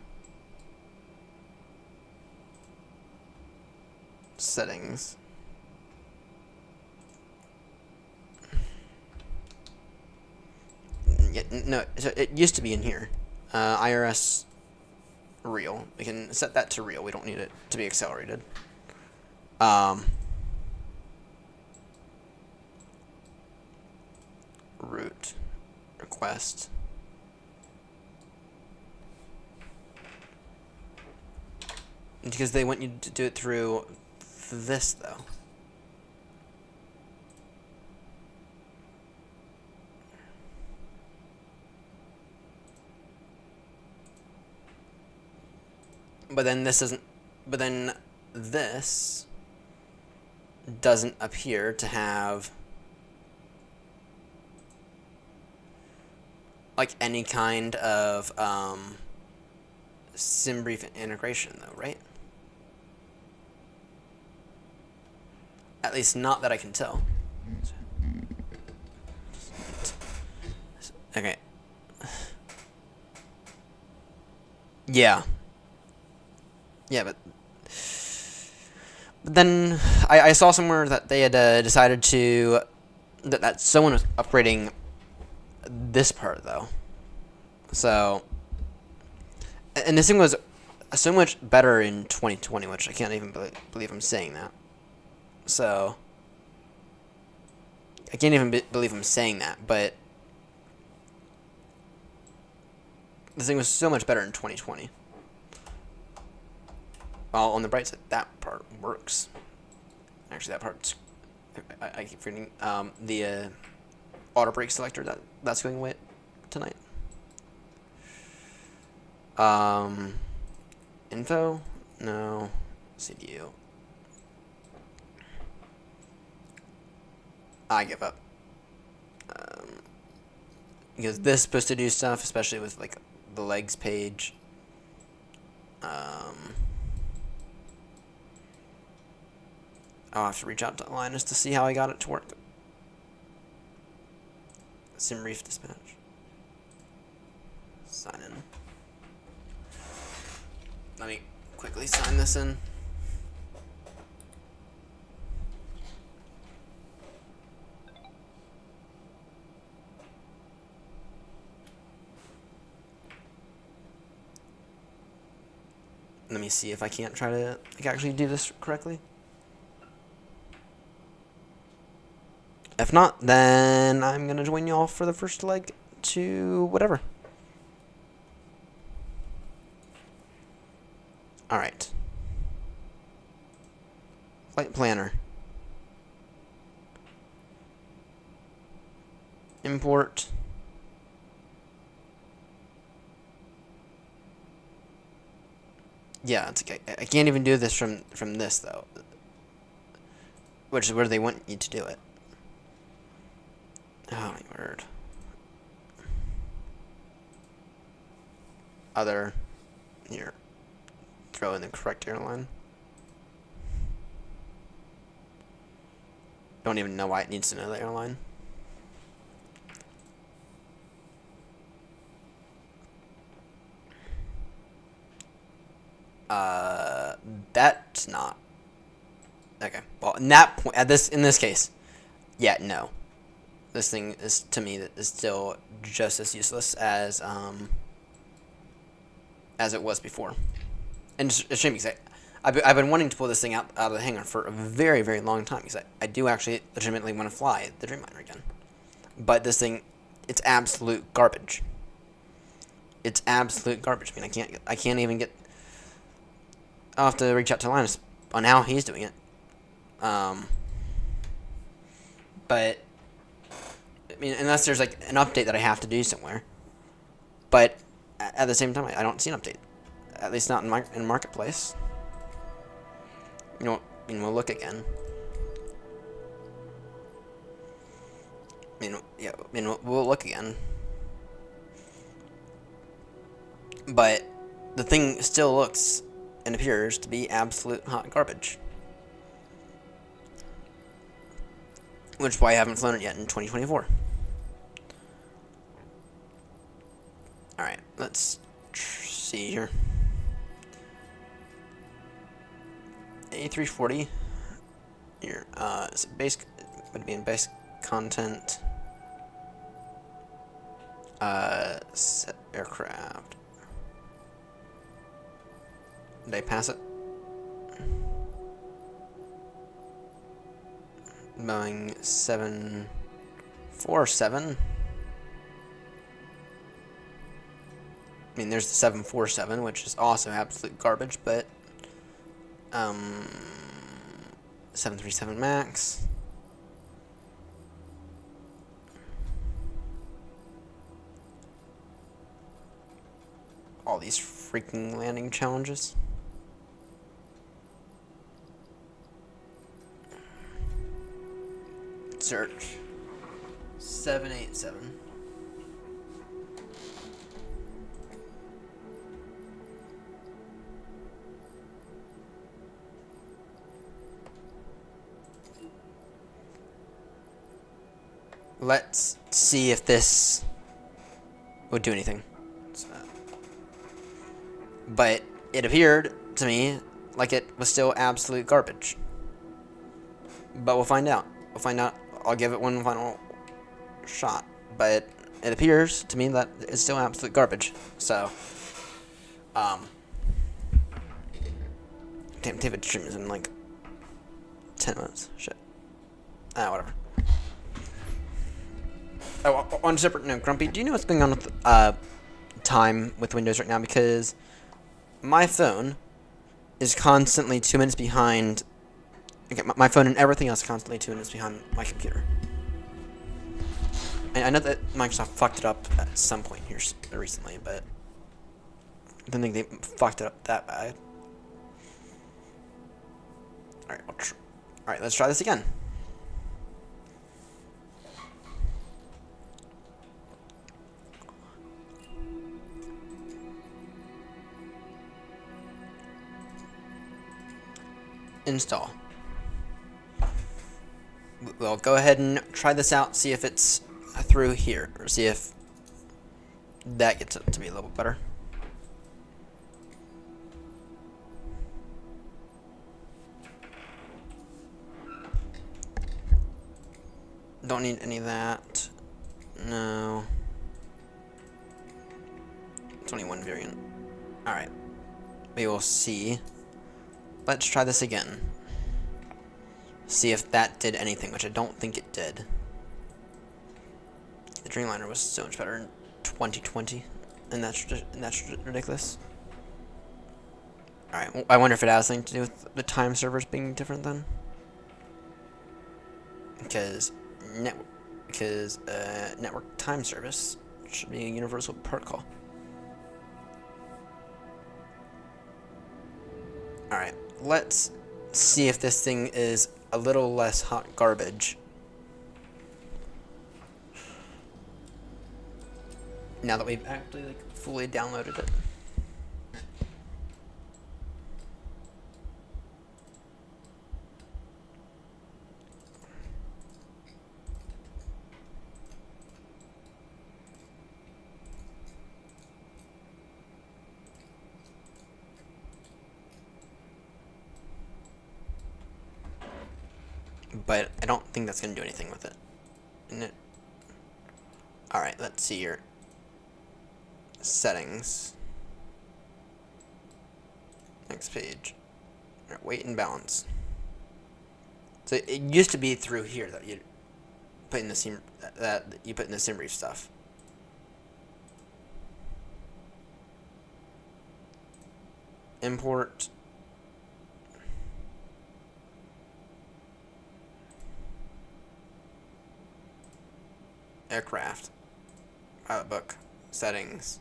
settings. Yeah, no, so it used to be in here. IRS real. We can set that to real. We don't need it to be accelerated. Route request. Because they want you to do it through this though. But then this isn't. But then this doesn't appear to have like any kind of SimBrief integration though, right? At least not that I can tell. Okay. Yeah. Yeah, but then I saw somewhere that they had decided to that someone was upgrading this part though. So, and this thing was so much better in 2020, which I can't even believe I'm saying that. So, I can't even believe I'm saying that, but this thing was so much better in 2020. Well, on the bright side, that part works. Actually, that part's... I keep forgetting. The auto brake selector, that's going away tonight. Info? No. CDU. I give up. Because this is supposed to do stuff, especially with, like, the legs page. I'll have to reach out to Linus to see how I got it to work. SimBrief dispatch. Sign in. Let me quickly sign this in. Let me see if I can't try to actually do this correctly. If not, then I'm going to join y'all for the first leg to whatever. Alright. Flight planner. Import. Yeah, it's okay. I can't even do this from this, though. Which is where they want you to do it. Oh my word. Other. Here. Throw in the correct airline. Don't even know why it needs to know the airline. That's not. Okay. Well, in that point, in this case, yeah, no. This thing is, to me, is still just as useless as it was before. And it's a shame because I've been wanting to pull this thing out of the hangar for a very, very long time because I do actually legitimately want to fly the Dreamliner again. But this thing, it's absolute garbage. It's absolute garbage. I mean, I can't even get. I'll have to reach out to Linus on how he's doing it. But I mean, unless there's like an update that I have to do somewhere. But at the same time, I don't see an update. At least not in Marketplace. You know what? I mean, we'll look again. We'll look again. But the thing still looks and appears to be absolute hot garbage. Which is why I haven't flown it yet in 2024. Alright, let's see here. A340. Here, is it base, would it be in base content? Set aircraft. Did I pass it? Boeing 747. I mean, there's the 747, which is also absolute garbage, but 737 Max. All these freaking landing challenges. Search 787. Let's see if this would do anything. But it appeared to me like it was still absolute garbage. But we'll find out. We'll find out. I'll give it one final shot. But it appears to me that it's still absolute garbage. So, damn, David stream is in like 10 minutes. Shit. Whatever. Oh, on a separate note, Grumpy, do you know what's going on with time with Windows right now? Because my phone is constantly 2 minutes behind. Okay, my phone and everything else is constantly 2 minutes behind my computer. And I know that Microsoft fucked it up at some point here recently, but I don't think they fucked it up that bad. Alright, alright, let's try this again. Install. We'll go ahead and try this out, see if it's through here, or see if that gets it to be a little better. Don't need any of that. No. 21 variant. Alright. We will see. Let's try this again. See if that did anything, which I don't think it did. The Dreamliner was so much better in 2020, and that's ridiculous. Alright, I wonder if it has something to do with the time servers being different then. Because network time service should be a universal protocol. Alright, let's see if this thing is a little less hot garbage now that we've actually fully downloaded it. But I don't think that's going to do anything with it. Alright, let's see your settings. Next page. Right, weight and balance. So it used to be through here that you put in the sim brief stuff. Import. Aircraft, pilot book, settings,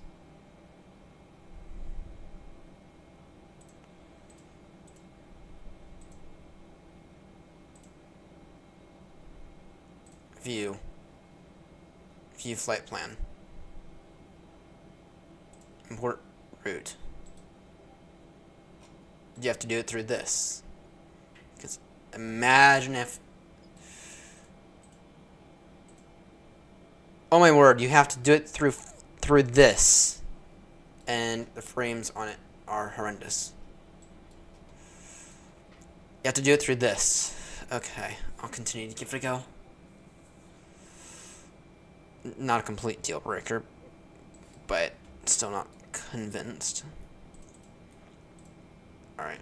View flight plan. Import route. You have to do it through this. Because imagine if... Oh my word, you have to do it through this. And the frames on it are horrendous. You have to do it through this. Okay, I'll continue to give it a go. Not a complete deal breaker, but still not convinced. Alright.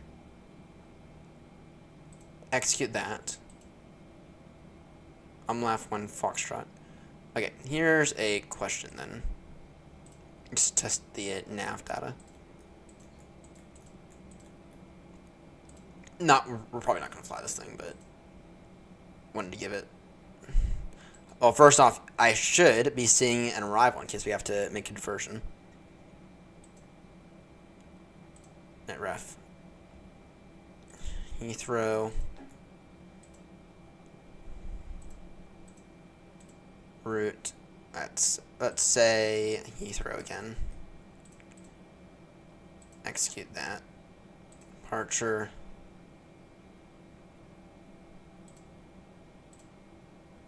Execute that. I'm left 1 Foxtrot. Okay, here's a question then. Just test the nav data. We're probably not going to fly this thing, but wanted to give it. Well, first off, I should be seeing an arrival in case we have to make a diversion. Net ref. Heathrow. Route. Let's say Heathrow again. Execute that. Departure.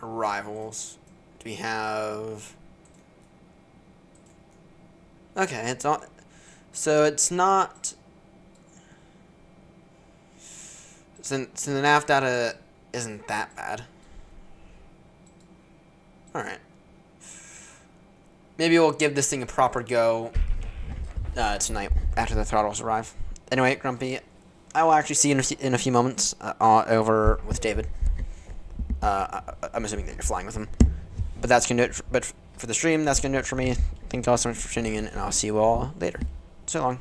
Arrivals. Do we have... Okay, it's on... So it's not... So the nav data isn't that bad. Alright. Maybe we'll give this thing a proper go tonight after the throttles arrive. Anyway, Grumpy, I will actually see you in a few moments over with David. I'm assuming that you're flying with him. But that's going to do it. But for the stream, that's going to do it for me. Thank you all so much for tuning in, and I'll see you all later. So long.